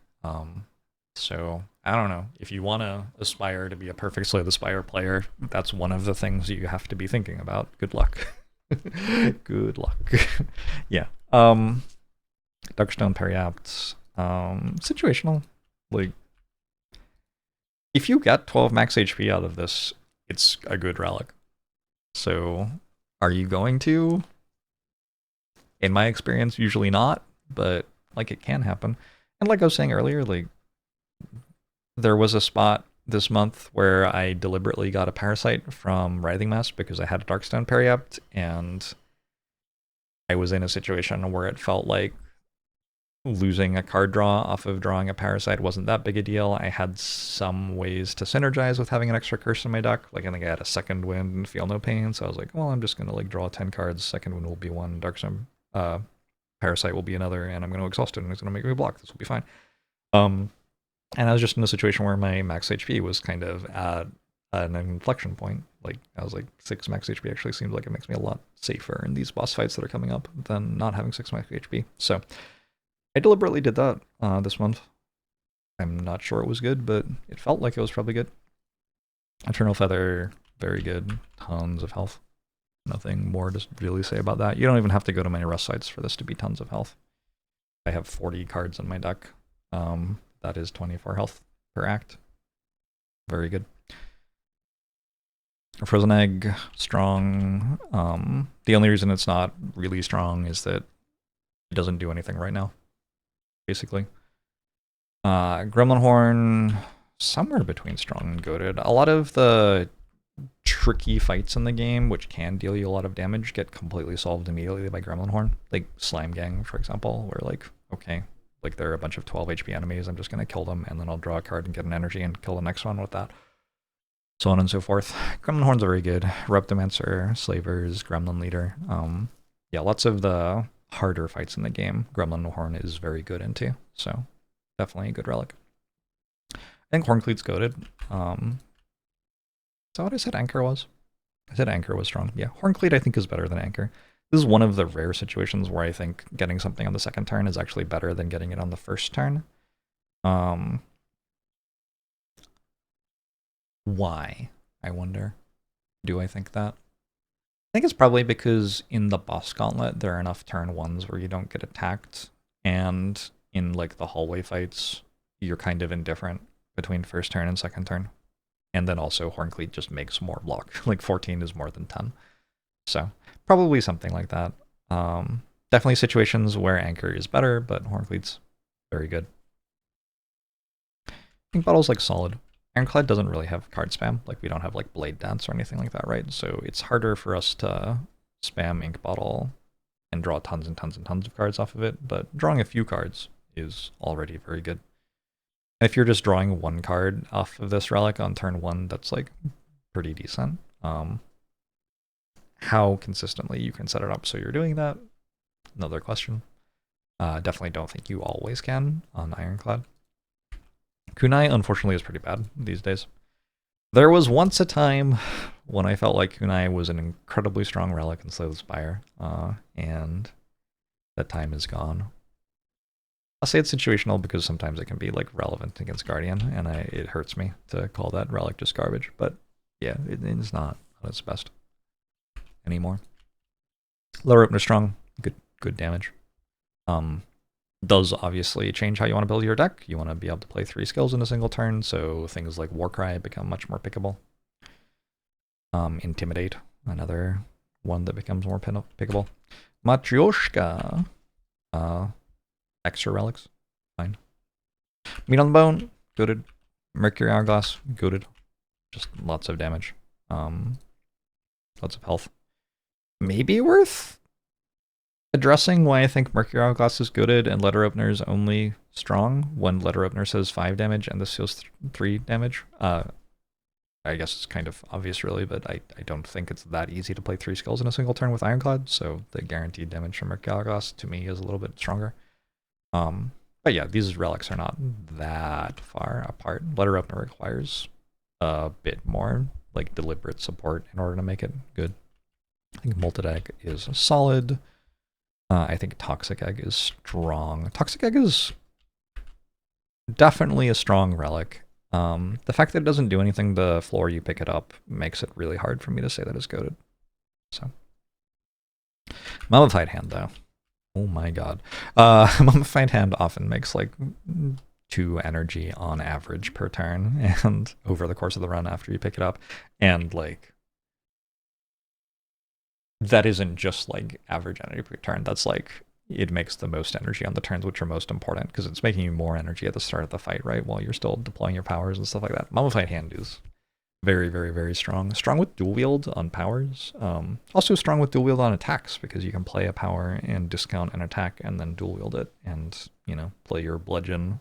So I don't know, if you want to aspire to be a perfect Slay the Spire player, that's one of the things you have to be thinking about. Good luck. Good luck. Yeah. Darkstone Periapt, situational. Like, if you get 12 max HP out of this, it's a good relic. So are you going to? In my experience, usually not, but like it can happen. And like I was saying earlier, like there was a spot this month where I deliberately got a Parasite from Writhing Mask because I had a Darkstone Periapt, and I was in a situation where it felt like losing a card draw off of drawing a Parasite wasn't that big a deal. I had some ways to synergize with having an extra curse in my deck. Like I think I had a Second Wind and Feel No Pain, so I was like, well, I'm just going to like draw 10 cards. Second Wind will be one, Darkstone Parasite will be another, and I'm going to exhaust it, and it's going to make me block. This will be fine. And I was just in a situation where my max HP was kind of at an inflection point. Like I was like 6 max HP actually seems like it makes me a lot safer in these boss fights that are coming up than not having 6 max HP. So I deliberately did that this month. I'm not sure it was good, but it felt like it was probably good. Eternal Feather, very good. Tons of health. Nothing more to really say about that. You don't even have to go to many rest sites for this to be tons of health. I have 40 cards in my deck. That is 24 health per act. Very good. Frozen Egg, strong. The only reason it's not really strong is that it doesn't do anything right now, basically. Gremlin Horn, somewhere between strong and goated. A lot of the tricky fights in the game, which can deal you a lot of damage, get completely solved immediately by Gremlin Horn. Like Slime Gang, for example, where like, okay, like there are a bunch of 12 HP enemies, I'm just going to kill them, and then I'll draw a card and get an energy and kill the next one with that. So on and so forth. Gremlin Horns are very good. Reptomancer, Slavers, Gremlin Leader. Yeah, lots of the harder fights in the game, Gremlin Horn is very good into. So definitely a good relic. I think Horncleat's goated. Is that what I said Anchor was? I said Anchor was strong. Yeah, Horncleat I think is better than Anchor. This is one of the rare situations where I think getting something on the second turn is actually better than getting it on the first turn. Why, I wonder? Do I think that? I think it's probably because in the boss gauntlet, there are enough turn ones where you don't get attacked, and in like the hallway fights, you're kind of indifferent between first turn and second turn. And then also Horncleat just makes more block. Like 14 is more than 10. So probably something like that. Definitely situations where Anchor is better, but Horncleat's very good. I think Bottle's like solid. Ironclad doesn't really have card spam. Like we don't have like Blade Dance or anything like that, right? So it's harder for us to spam Ink Bottle and draw tons and tons and tons of cards off of it, but drawing a few cards is already very good. And if you're just drawing one card off of this relic on turn 1, that's like pretty decent. How consistently you can set it up so you're doing that, another question. Definitely don't think you always can on Ironclad. Kunai, unfortunately, is pretty bad these days. There was once a time when I felt like Kunai was an incredibly strong relic in Slay the Spire, and that time is gone. I'll say it's situational because sometimes it can be like relevant against Guardian, and it hurts me to call that relic just garbage, but yeah, it is not at its best anymore. Lower opener strong, good damage. Does obviously change how you want to build your deck. You want to be able to play 3 skills in a single turn, so things like Warcry become much more pickable. Intimidate, another one that becomes more pickable. Matryoshka, extra relics, fine. Meat on the Bone, goated. Mercury Hourglass, goated. Just lots of damage. Lots of health. Maybe worth addressing why I think Mercury Hourglass is goated and Letter Opener is only strong when Letter Opener says 5 damage and this deals 3 damage. I guess it's kind of obvious really, but I don't think it's that easy to play 3 skills in a single turn with Ironclad, so the guaranteed damage from Mercury Hourglass to me is a little bit stronger. But yeah, these relics are not that far apart. Letter Opener requires a bit more like deliberate support in order to make it good. I think Molted Egg is solid. I think Toxic Egg is strong. Toxic Egg is definitely a strong relic. The fact that it doesn't do anything the floor you pick it up makes it really hard for me to say that it's goated. So, Mummified Hand though. Oh my god. Mummified Hand often makes like 2 energy on average per turn, and over the course of the run after you pick it up, and like that isn't just like average energy per turn. That's like it makes the most energy on the turns which are most important because it's making you more energy at the start of the fight, right? While you're still deploying your powers and stuff like that. Mummified Hand is very, very, very strong. Strong with dual wield on powers. Also strong with dual wield on attacks because you can play a power and discount an attack and then dual wield it and, you know, play your bludgeon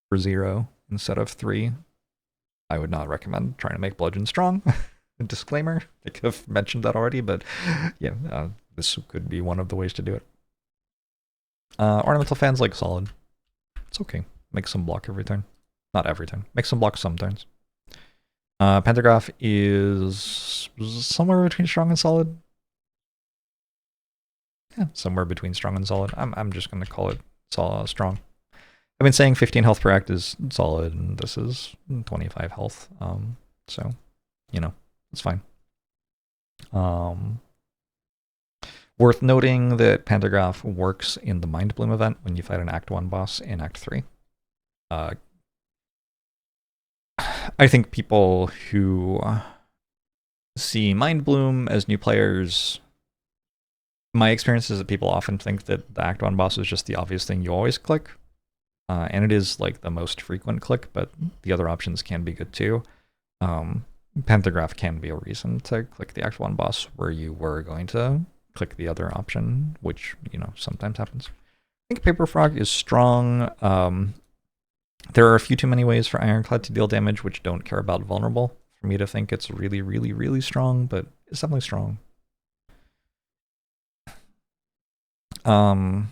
for 0 instead of 3. I would not recommend trying to make bludgeon strong. Disclaimer, I could have mentioned that already, but yeah, this could be one of the ways to do it. Ornamental Fan's like solid. It's okay. Makes some block every turn. Not every turn. Makes some block some turns. Pantograph is somewhere between strong and solid. Yeah, somewhere between strong and solid. I'm just gonna call it strong. I've been saying 15 health per act is solid, and this is 25 health. So, you know, it's fine. Worth noting that Pantograph works in the Mind Bloom event when you fight an Act 1 boss in Act 3. I think people who see Mind Bloom as new players, my experience is that people often think that the Act 1 boss is just the obvious thing you always click. And it is like the most frequent click, but the other options can be good too. Pantograph can be a reason to click the Act 1 boss where you were going to click the other option, which, you know, sometimes happens. I think Paper Frog is strong. There are a few too many ways for Ironclad to deal damage which don't care about vulnerable for me to think it's really, really, really strong, but it's definitely strong. I'm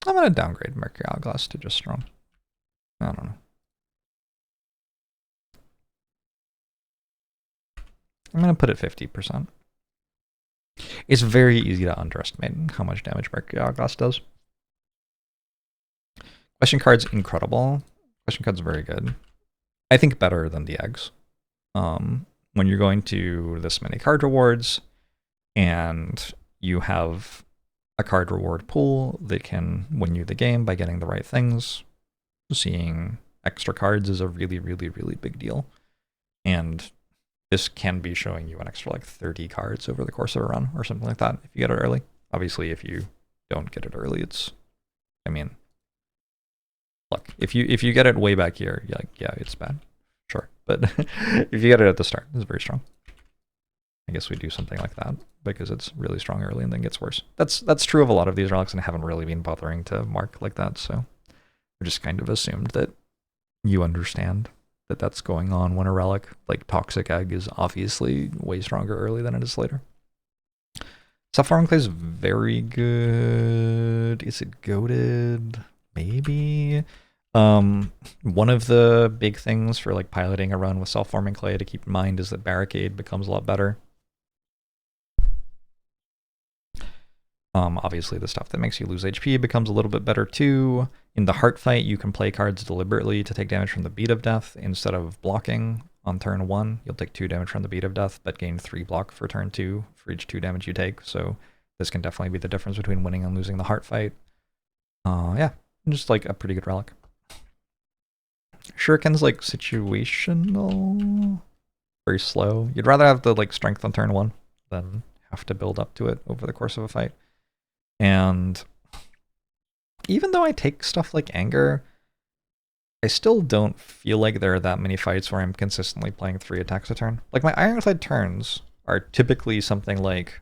going to downgrade Mercury Hourglass to just strong. I don't know. I'm going to put it 50%. It's very easy to underestimate how much damage Mercury Hourglass does. Question card's incredible. Question card's very good. I think better than the eggs. When you're going to this many card rewards and you have a card reward pool that can win you the game by getting the right things, seeing extra cards is a really, really, really big deal. And this can be showing you an extra like 30 cards over the course of a run or something like that if you get it early. Obviously, if you don't get it early, it's, I mean, look, if you get it way back here, yeah, it's bad. Sure. But if you get it at the start, it's very strong. I guess we do something like that because it's really strong early and then gets worse. That's true of a lot of these relics, and I haven't really been bothering to mark like that, so I just kind of assumed that you understand that that's going on when a relic like Toxic Egg is obviously way stronger early than it is later. Self-forming clay is very good. Is it goated? Maybe. One of the big things for like piloting a run with self-forming clay to keep in mind is that barricade becomes a lot better. Obviously the stuff that makes you lose HP becomes a little bit better too. In the heart fight, you can play cards deliberately to take damage from the beat of death instead of blocking on turn 1. You'll take 2 damage from the beat of death, but gain 3 block for turn 2 for each 2 damage you take. So this can definitely be the difference between winning and losing the heart fight. Yeah, just like a pretty good relic. Shuriken's like situational, very slow. You'd rather have the like strength on turn 1 than have to build up to it over the course of a fight. And even though I take stuff like anger, I still don't feel like there are that many fights where I'm consistently playing 3 attacks a turn. Like my Ironclad turns are typically something like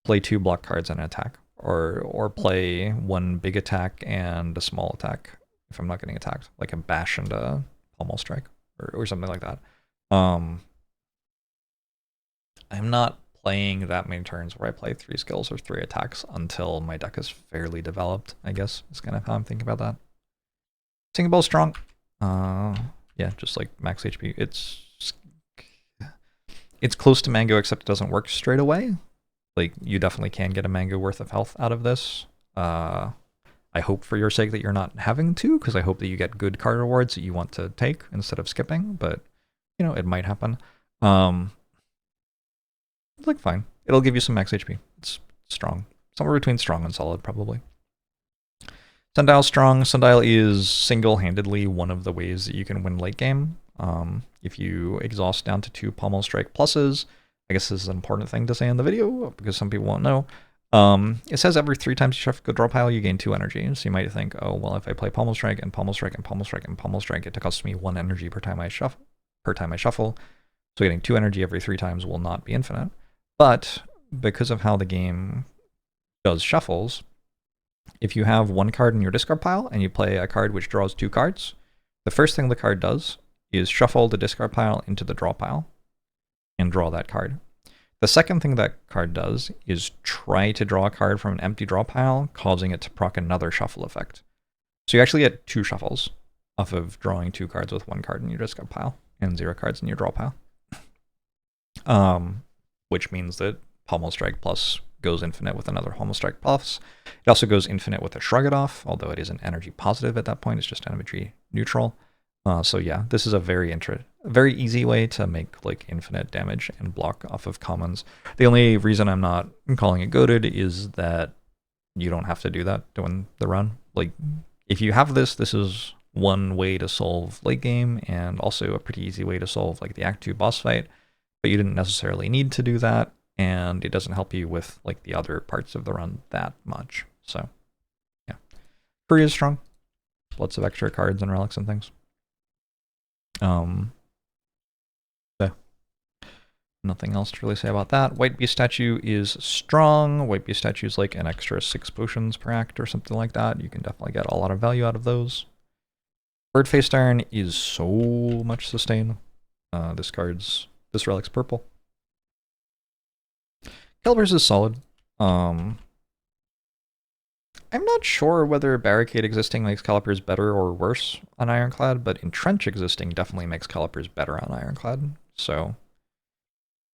play 2 block cards and an attack, or play 1 big attack and a small attack if I'm not getting attacked, like a bash and a pommel strike or something like that. I'm not playing that many turns where I play 3 skills or 3 attacks until my deck is fairly developed, I guess, is kind of how I'm thinking about that. Singing Bowl's strong. Yeah, just like max HP. It's close to Mango, except it doesn't work straight away. Like, you definitely can get a Mango worth of health out of this. I hope for your sake that you're not having to, because I hope that you get good card rewards that you want to take instead of skipping, but, you know, it might happen. Like, fine. It'll give you some max HP. It's strong. Somewhere between strong and solid, probably. Sundial's strong. Sundial is single-handedly one of the ways that you can win late game. If you exhaust down to 2 pommel strike pluses, I guess this is an important thing to say in the video, because some people won't know. It says every 3 times you shuffle the draw pile, you gain 2 energy. So you might think, oh, well, if I play pommel strike and pommel strike and pommel strike and pommel strike, it costs me 1 energy per time I shuffle. So getting 2 energy every 3 times will not be infinite. But because of how the game does shuffles, if you have 1 card in your discard pile and you play a card which draws 2 cards, the first thing the card does is shuffle the discard pile into the draw pile and draw that card. The second thing that card does is try to draw a card from an empty draw pile, causing it to proc another shuffle effect. So you actually get 2 shuffles off of drawing 2 cards with 1 card in your discard pile and 0 cards in your draw pile. Which means that Pommel Strike Plus goes infinite with another Pommel Strike Plus. It also goes infinite with a Shrug It Off, although it isn't energy positive at that point, it's just energy neutral. So yeah, this is a very easy way to make like infinite damage and block off of commons. The only reason I'm not calling it goated is that you don't have to do that during the run. Like, if you have this, this is one way to solve late game, and also a pretty easy way to solve like the Act 2 boss fight, but you didn't necessarily need to do that, and it doesn't help you with like the other parts of the run that much. So yeah, Korea is strong. Lots of extra cards and relics and things. So nothing else to really say about that. White Beast Statue is strong. White Beast Statue is like an extra 6 potions per act or something like that. You can definitely get a lot of value out of those. Bird-Faced Iron is so much sustain. This relic's purple. Calibers is solid. I'm not sure whether Barricade existing makes Calipers better or worse on Ironclad, but Entrench existing definitely makes Calipers better on Ironclad. So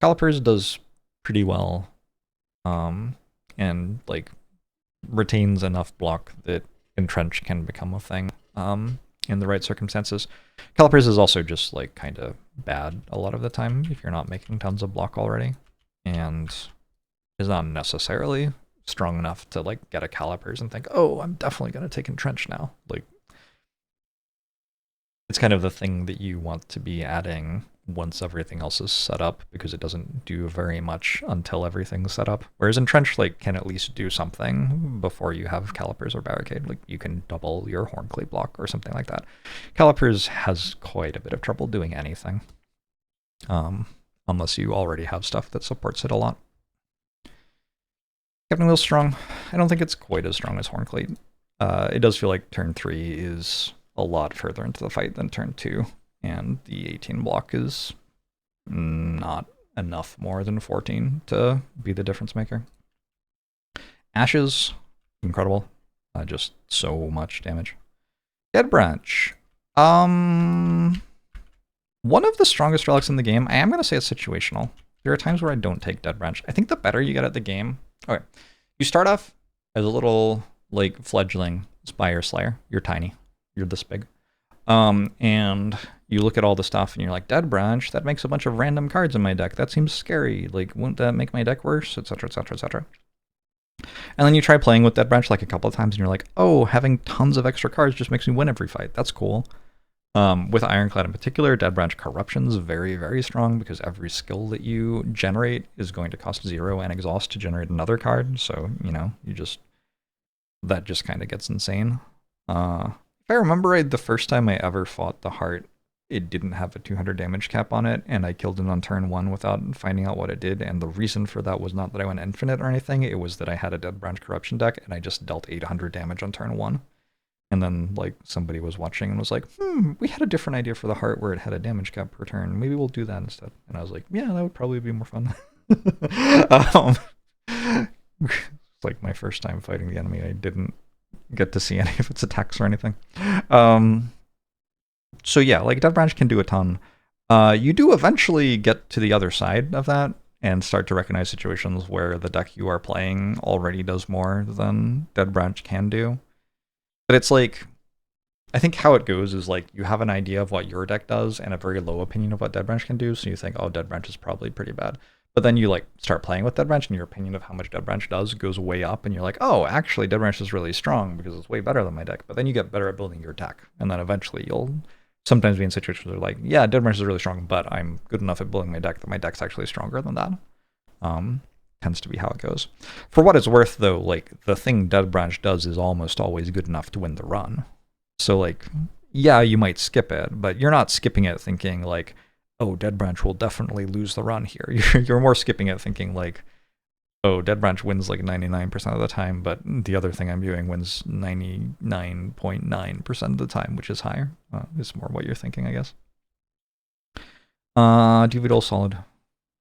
Calipers does pretty well, and like retains enough block that Entrench can become a thing in the right circumstances. Calipers is also just like kind of bad a lot of the time if you're not making tons of block already, and is not necessarily strong enough to like get a Calipers and think, oh, I'm definitely going to take Entrench now. Like, it's kind of the thing that you want to be adding once everything else is set up, because it doesn't do very much until everything's set up. Whereas Entrench like can at least do something before you have Calipers or Barricade. Like, you can double your Hornclay block or something like that. Calipers has quite a bit of trouble doing anything. unless you already have stuff that supports it a lot. Captain Wheel's strong. I don't think it's quite as strong as Hornclate. It does feel like turn 3 is a lot further into the fight than turn 2, and the 18 block is not enough more than 14 to be the difference maker. Ashes, incredible. Just so much damage. Dead Branch. One of the strongest relics in the game. I am going to say it's situational. There are times where I don't take Dead Branch. I think the better you get at the game... Okay, you start off as a little, like, fledgling Spire Slayer. You're tiny. You're this big. And you look at all the stuff and you're like, Dead Branch, that makes a bunch of random cards in my deck. That seems scary. Like, won't that make my deck worse? Etc, etc, etc. And then you try playing with Dead Branch like a couple of times and you're like, oh, having tons of extra cards just makes me win every fight. That's cool. With Ironclad in particular, Dead Branch Corruption's very, very strong because every skill that you generate is going to cost 0 and exhaust to generate another card. So, you know, that just kind of gets insane. If I remember right, the first time I ever fought the Heart, it didn't have a 200 damage cap on it, and I killed it on turn 1 without finding out what it did, and the reason for that was not that I went infinite or anything, it was that I had a Dead Branch Corruption deck, and I just dealt 800 damage on turn 1. And then, like, somebody was watching and was like, we had a different idea for the Heart where it had a damage cap per turn. Maybe we'll do that instead. And I was like, yeah, that would probably be more fun. It's like my first time fighting the enemy. I didn't get to see any of its attacks or anything. So yeah, like, Dead Branch can do a ton. You do eventually get to the other side of that and start to recognize situations where the deck you are playing already does more than Dead Branch can do. But it's like, I think how it goes is like, you have an idea of what your deck does and a very low opinion of what Dead Branch can do, so you think, oh, Dead Branch is probably pretty bad. But then you like start playing with Dead Branch and your opinion of how much Dead Branch does goes way up, and you're like, oh, actually Dead Branch is really strong because it's way better than my deck. But then you get better at building your deck, and then eventually you'll sometimes be in situations where like, yeah, Dead Branch is really strong, but I'm good enough at building my deck that my deck's actually stronger than that. Tends to be how it goes. For what it's worth, though, like, the thing Dead Branch does is almost always good enough to win the run. So, like, yeah, you might skip it, but you're not skipping it thinking, like, oh, Dead Branch will definitely lose the run here. You're more skipping it thinking, like, oh, Dead Branch wins, like, 99% of the time, but the other thing I'm doing wins 99.9% of the time, which is higher. Is more what you're thinking, I guess. Duvidal solid.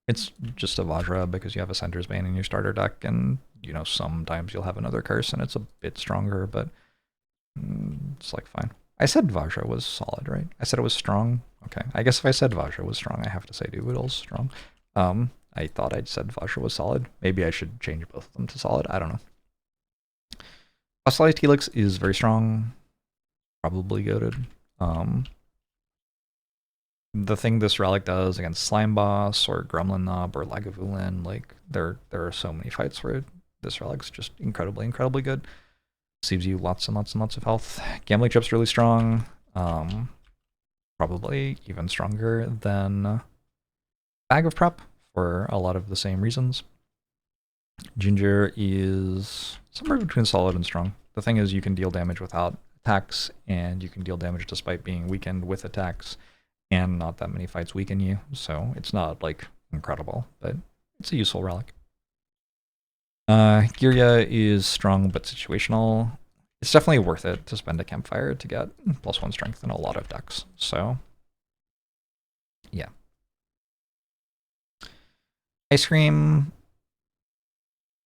It's just a Vajra because you have a Sender's Bane in your starter deck, and, you know, sometimes you'll have another curse and it's a bit stronger, but it's like fine. I said Vajra was solid, right? I said it was strong. Okay, I guess if I said Vajra was strong, I have to say Duvidal's strong. I thought I'd said Vajra was solid. Maybe I should change both of them to solid. I don't know. Fossilized Helix is very strong. Probably goated. The thing this relic does against Slime Boss or Gremlin Knob or Lagavulin, like, there are so many fights where this relic's just incredibly, incredibly good. Saves you lots and lots and lots of health. Gambling Chip's really strong. Probably even stronger than Bag of Prep for a lot of the same reasons. Ginger is somewhere between solid and strong. The thing is, you can deal damage without attacks, and you can deal damage despite being weakened with attacks, and not that many fights weaken you, so it's not, like, incredible, but it's a useful relic. Girya is strong but situational. It's definitely worth it to spend a campfire to get +1 strength in a lot of decks, so yeah. Ice Cream,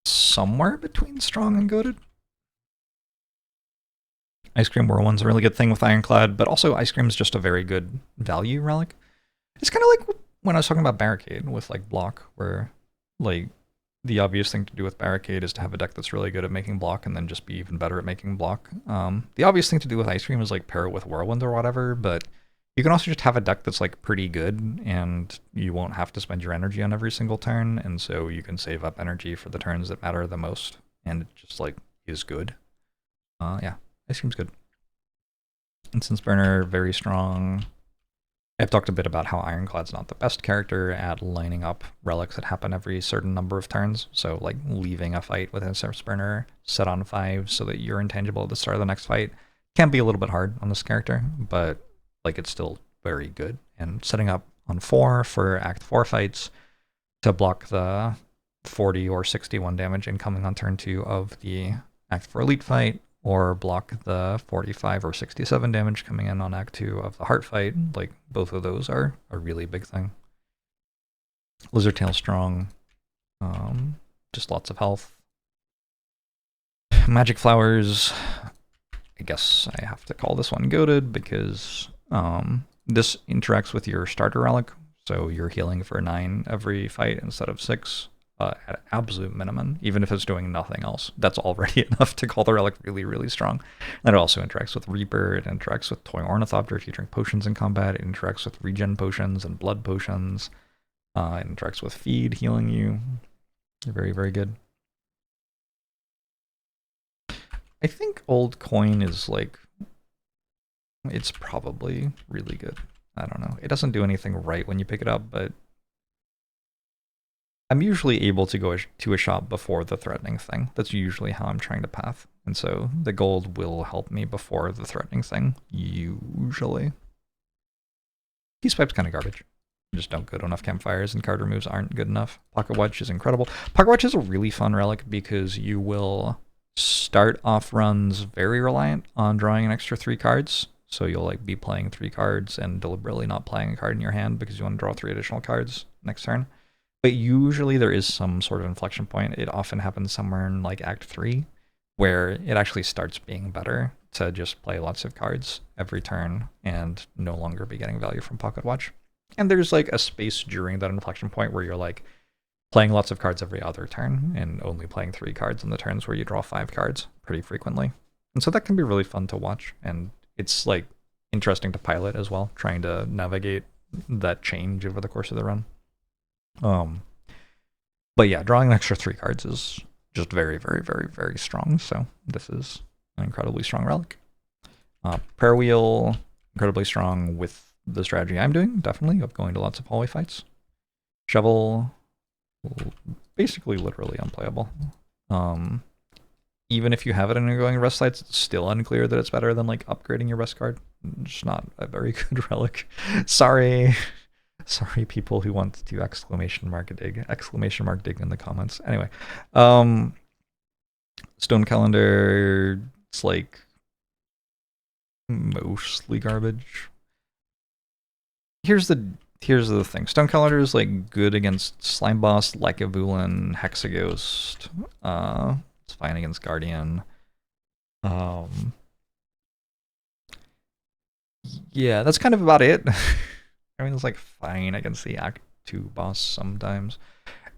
somewhere between strong and goated. Ice Cream Whirlwind's a really good thing with Ironclad, but also Ice Cream's just a very good value relic. It's kind of like when I was talking about Barricade with, like, block, where, like, the obvious thing to do with Barricade is to have a deck that's really good at making block and then just be even better at making block. The obvious thing to do with Ice Cream is, like, pair it with Whirlwind or whatever, but you can also just have a deck that's, like, pretty good, and you won't have to spend your energy on every single turn, and so you can save up energy for the turns that matter the most, and it just, like, is good. Yeah. Ice Cream's good. Incense Burner, very strong. I've talked a bit about how Ironclad's not the best character at lining up relics that happen every certain number of turns. So, like, leaving a fight with Incense Burner set on 5 so that you're intangible at the start of the next fight can be a little bit hard on this character, but, like, it's still very good. And setting up on 4 for Act 4 fights to block the 40 or 61 damage incoming on turn 2 of the Act 4 Elite fight, or block the 45 or 67 damage coming in on Act 2 of the Heart fight. Like, both of those are a really big thing. Lizard Tail strong, just lots of health. Magic Flowers, I guess I have to call this one goated because this interacts with your starter relic, so you're healing for 9 every fight instead of 6 at absolute minimum, even if it's doing nothing else. That's already enough to call the relic really, really strong. And it also interacts with Reaper, it interacts with Toy Ornithopter if you drink potions in combat, it interacts with regen potions and blood potions, it interacts with feed, healing you. Very, very good. I think Old Coin is like, it's probably really good. I don't know. It doesn't do anything right when you pick it up, but I'm usually able to go to a shop before the threatening thing. That's usually how I'm trying to path. And so the gold will help me before the threatening thing, usually. Peace Pipe's kind of garbage. You just don't go to enough campfires and card removes aren't good enough. Pocket Watch is incredible. Pocket Watch is a really fun relic because you will start off runs very reliant on drawing an extra 3 cards. So you'll like be playing 3 cards and deliberately not playing a card in your hand because you want to draw 3 additional cards next turn. But usually there is some sort of inflection point. It often happens somewhere in like Act 3 where it actually starts being better to just play lots of cards every turn and no longer be getting value from Pocket Watch. And there's like a space during that inflection point where you're like playing lots of cards every other turn and only playing 3 cards in the turns where you draw 5 cards pretty frequently. And so that can be really fun to watch, and it's like interesting to pilot as well, trying to navigate that change over the course of the run. But yeah, drawing an extra 3 cards is just very, very, very, very strong. So this is an incredibly strong relic. Prayer Wheel, incredibly strong with the strategy I'm doing, definitely, of going to lots of hallway fights. Shovel, basically literally unplayable. Even if you have it and you're going rest sites, it's still unclear that it's better than like upgrading your rest card. Just not a very good relic. Sorry people who want to exclamation mark dig in the comments. Anyway, Stone Calendar, it's like mostly garbage. Here's the thing. Stone Calendar is like good against Slime Boss, Lycavulin, Hexaghost. It's fine against Guardian. Yeah, that's kind of about it. I mean, it's like fine against the Act 2 boss sometimes.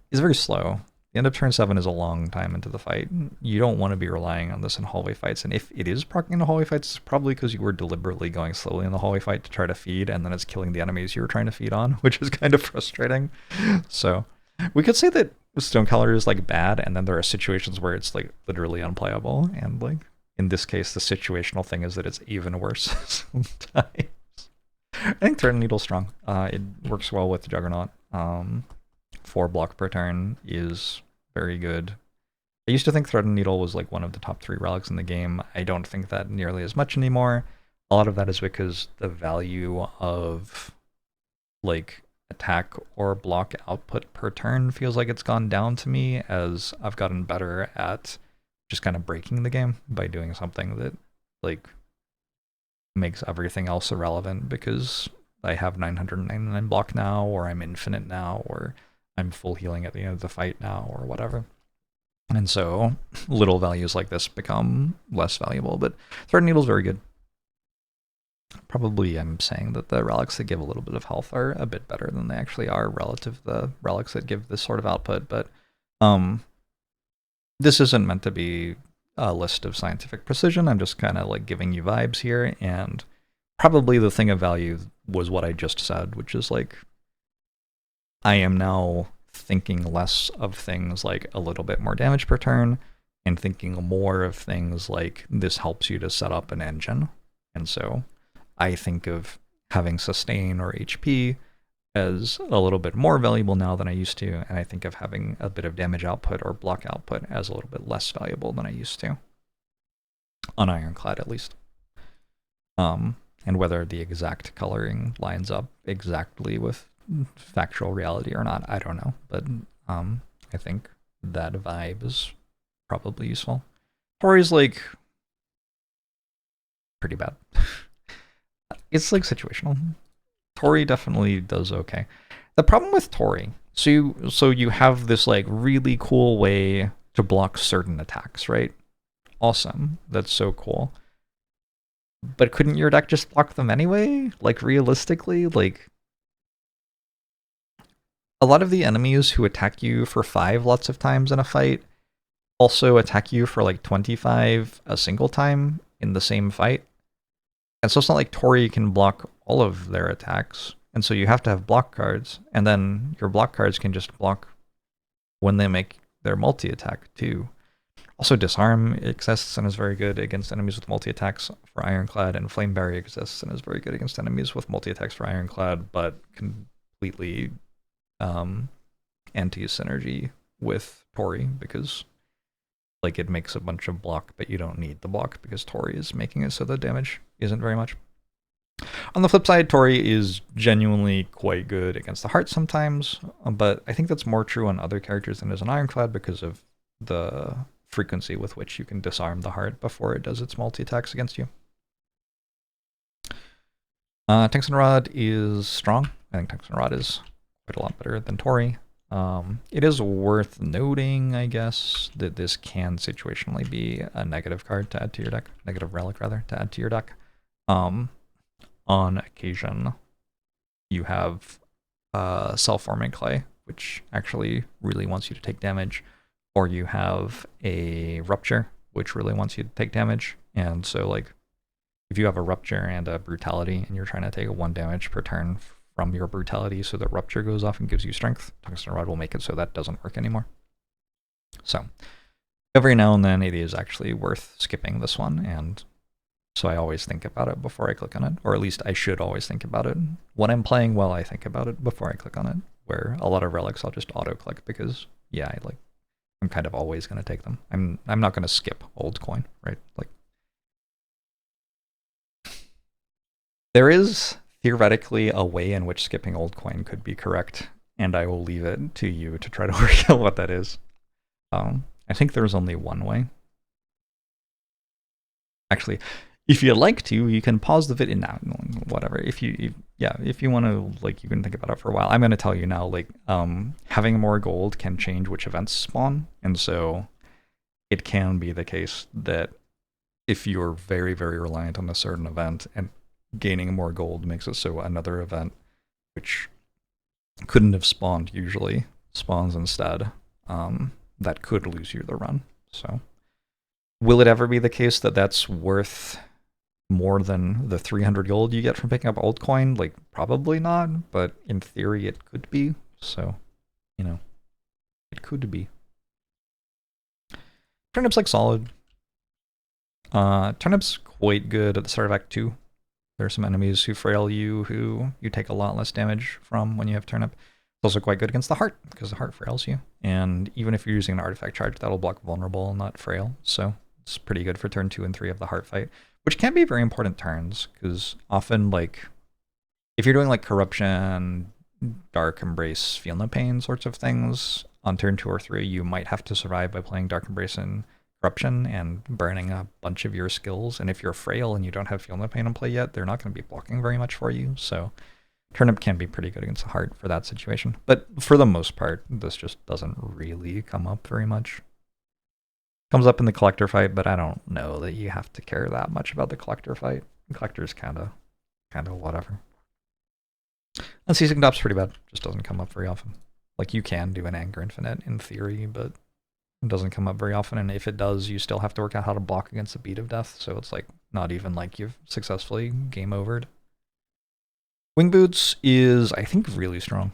It's very slow. The end of turn 7 is a long time into the fight. You don't want to be relying on this in hallway fights, and if it is proccing in the hallway fights, it's probably because you were deliberately going slowly in the hallway fight to try to feed, and then it's killing the enemies you were trying to feed on, which is kind of frustrating. So we could say that Stone Color is like bad, and then there are situations where it's like literally unplayable, and like in this case, the situational thing is that it's even worse sometimes. I think Turn Needle's strong. It works well with Juggernaut. 4 block per turn is very good. I used to think Thread and Needle was like one of the top 3 relics in the game. I don't think that nearly as much anymore. A lot of that is because the value of like attack or block output per turn feels like it's gone down to me as I've gotten better at just kind of breaking the game by doing something that like makes everything else irrelevant because I have 999 block now, or I'm infinite now, or I'm full healing at the end of the fight now, or whatever. And so little values like this become less valuable, but Thread Needle's very good. Probably I'm saying that the relics that give a little bit of health are a bit better than they actually are relative to the relics that give this sort of output, but this isn't meant to be a list of scientific precision. I'm just kind of like giving you vibes here, and probably the thing of value was what I just said, which is like I am now thinking less of things like a little bit more damage per turn and thinking more of things like this helps you to set up an engine. And so I think of having sustain or HP as a little bit more valuable now than I used to, and I think of having a bit of damage output or block output as a little bit less valuable than I used to. On Ironclad, at least. And whether the exact coloring lines up exactly with factual reality or not, I don't know. But I think that vibe is probably useful. Tori's like pretty bad. It's like situational. Tori definitely does okay. The problem with Tori, so you have this like really cool way to block certain attacks, right? Awesome. That's so cool. But couldn't your deck just block them anyway? Like realistically, like a lot of the enemies who attack you for 5 lots of times in a fight also attack you for like 25 a single time in the same fight. And so it's not like Tori can block all of their attacks. And so you have to have block cards. And then your block cards can just block when they make their multi-attack too. Also, disarm exists and is very good against enemies with multi-attacks for Ironclad, and Flame Barrier exists and is very good against enemies with multi-attacks for Ironclad, but completely anti-synergy with Tori because like it makes a bunch of block, but you don't need the block because Tori is making it so the damage isn't very much. On the flip side, Tori is genuinely quite good against the heart sometimes, but I think that's more true on other characters than as an Ironclad because of the frequency with which you can disarm the heart before it does its multi-attacks against you. Tungsten Rod is strong. I think Tungsten Rod is quite a lot better than Tori. It is worth noting, I guess, that this can situationally be a negative card to add to your deck. Negative relic, rather, to add to your deck. On occasion, you have self-forming clay, which actually really wants you to take damage, or you have a rupture, which really wants you to take damage. And so, like, if you have a rupture and a brutality, and you're trying to take 1 damage per turn from your brutality so that rupture goes off and gives you strength, Tungsten Rod will make it so that doesn't work anymore. So, every now and then it is actually worth skipping this one, and so I always think about it before I click on it, or at least I should always think about it. When I'm playing well, I think about it before I click on it, where a lot of relics I'll just auto-click because, yeah, I'm kind of always going to take them. I'm not going to skip old coin, right? Like, there is theoretically a way in which skipping old coin could be correct, and I will leave it to you to try to work out what that is. I think there's only one way. Actually, if you'd like to, you can pause the video now. Whatever. If you want to, like, you can think about it for a while. I'm going to tell you now, like, having more gold can change which events spawn, and so it can be the case that if you're very, very reliant on a certain event, and gaining more gold makes it so another event, which couldn't have spawned usually, spawns instead, that could lose you the run. So, will it ever be the case that that's worth more than the 300 gold you get from picking up old coin? Like, probably not, but in theory it could be. So, you know, it could be. Turnip's like solid. Turnip's quite good at the start of Act 2. There are some enemies who frail you, who you take a lot less damage from when you have Turnip. It's also quite good against the heart, because the heart frails you. And even if you're using an artifact charge, that'll block vulnerable, not frail. So it's pretty good for turn 2 and 3 of the heart fight, which can be very important turns, because often, like, if you're doing like Corruption, Dark Embrace, Feel No Pain sorts of things, on turn 2 or 3, you might have to survive by playing Dark Embrace and Corruption and burning a bunch of your skills. And if you're frail and you don't have Feel No Pain in play yet, they're not going to be blocking very much for you. So Turnip can be pretty good against the heart for that situation. But for the most part, this just doesn't really come up very much. Comes up in the collector fight, but I don't know that you have to care that much about the collector fight. The collector's kind of whatever. And Searing Dop's pretty bad. Just doesn't come up very often. Like, you can do an Anger Infinite in theory, but it doesn't come up very often. And if it does, you still have to work out how to block against the Beat of Death. So it's like not even like you've successfully game overed. Wing Boots is, I think, really strong.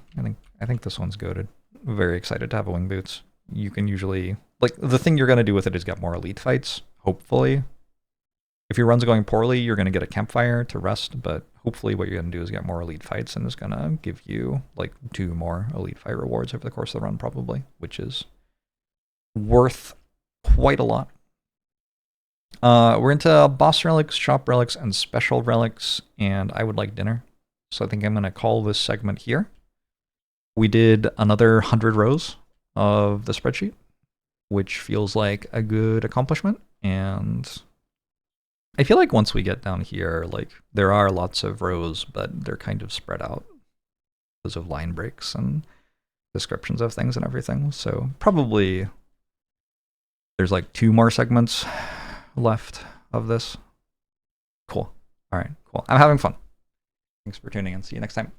I think this one's goated. Very excited to have a Wing Boots. You can usually, like, the thing you're going to do with it is get more elite fights, hopefully. If your run's going poorly, you're going to get a campfire to rest, but hopefully what you're going to do is get more elite fights, and it's going to give you, like, 2 more elite fight rewards over the course of the run, probably, which is worth quite a lot. We're into boss relics, shop relics, and special relics, and I would like dinner. So I think I'm going to call this segment here. We did another 100 rows of the spreadsheet, which feels like a good accomplishment. And I feel like once we get down here, like there are lots of rows, but they're kind of spread out because of line breaks and descriptions of things and everything. So probably there's like 2 more segments left of this. Cool. All right, cool. I'm having fun. Thanks for tuning in. See you next time.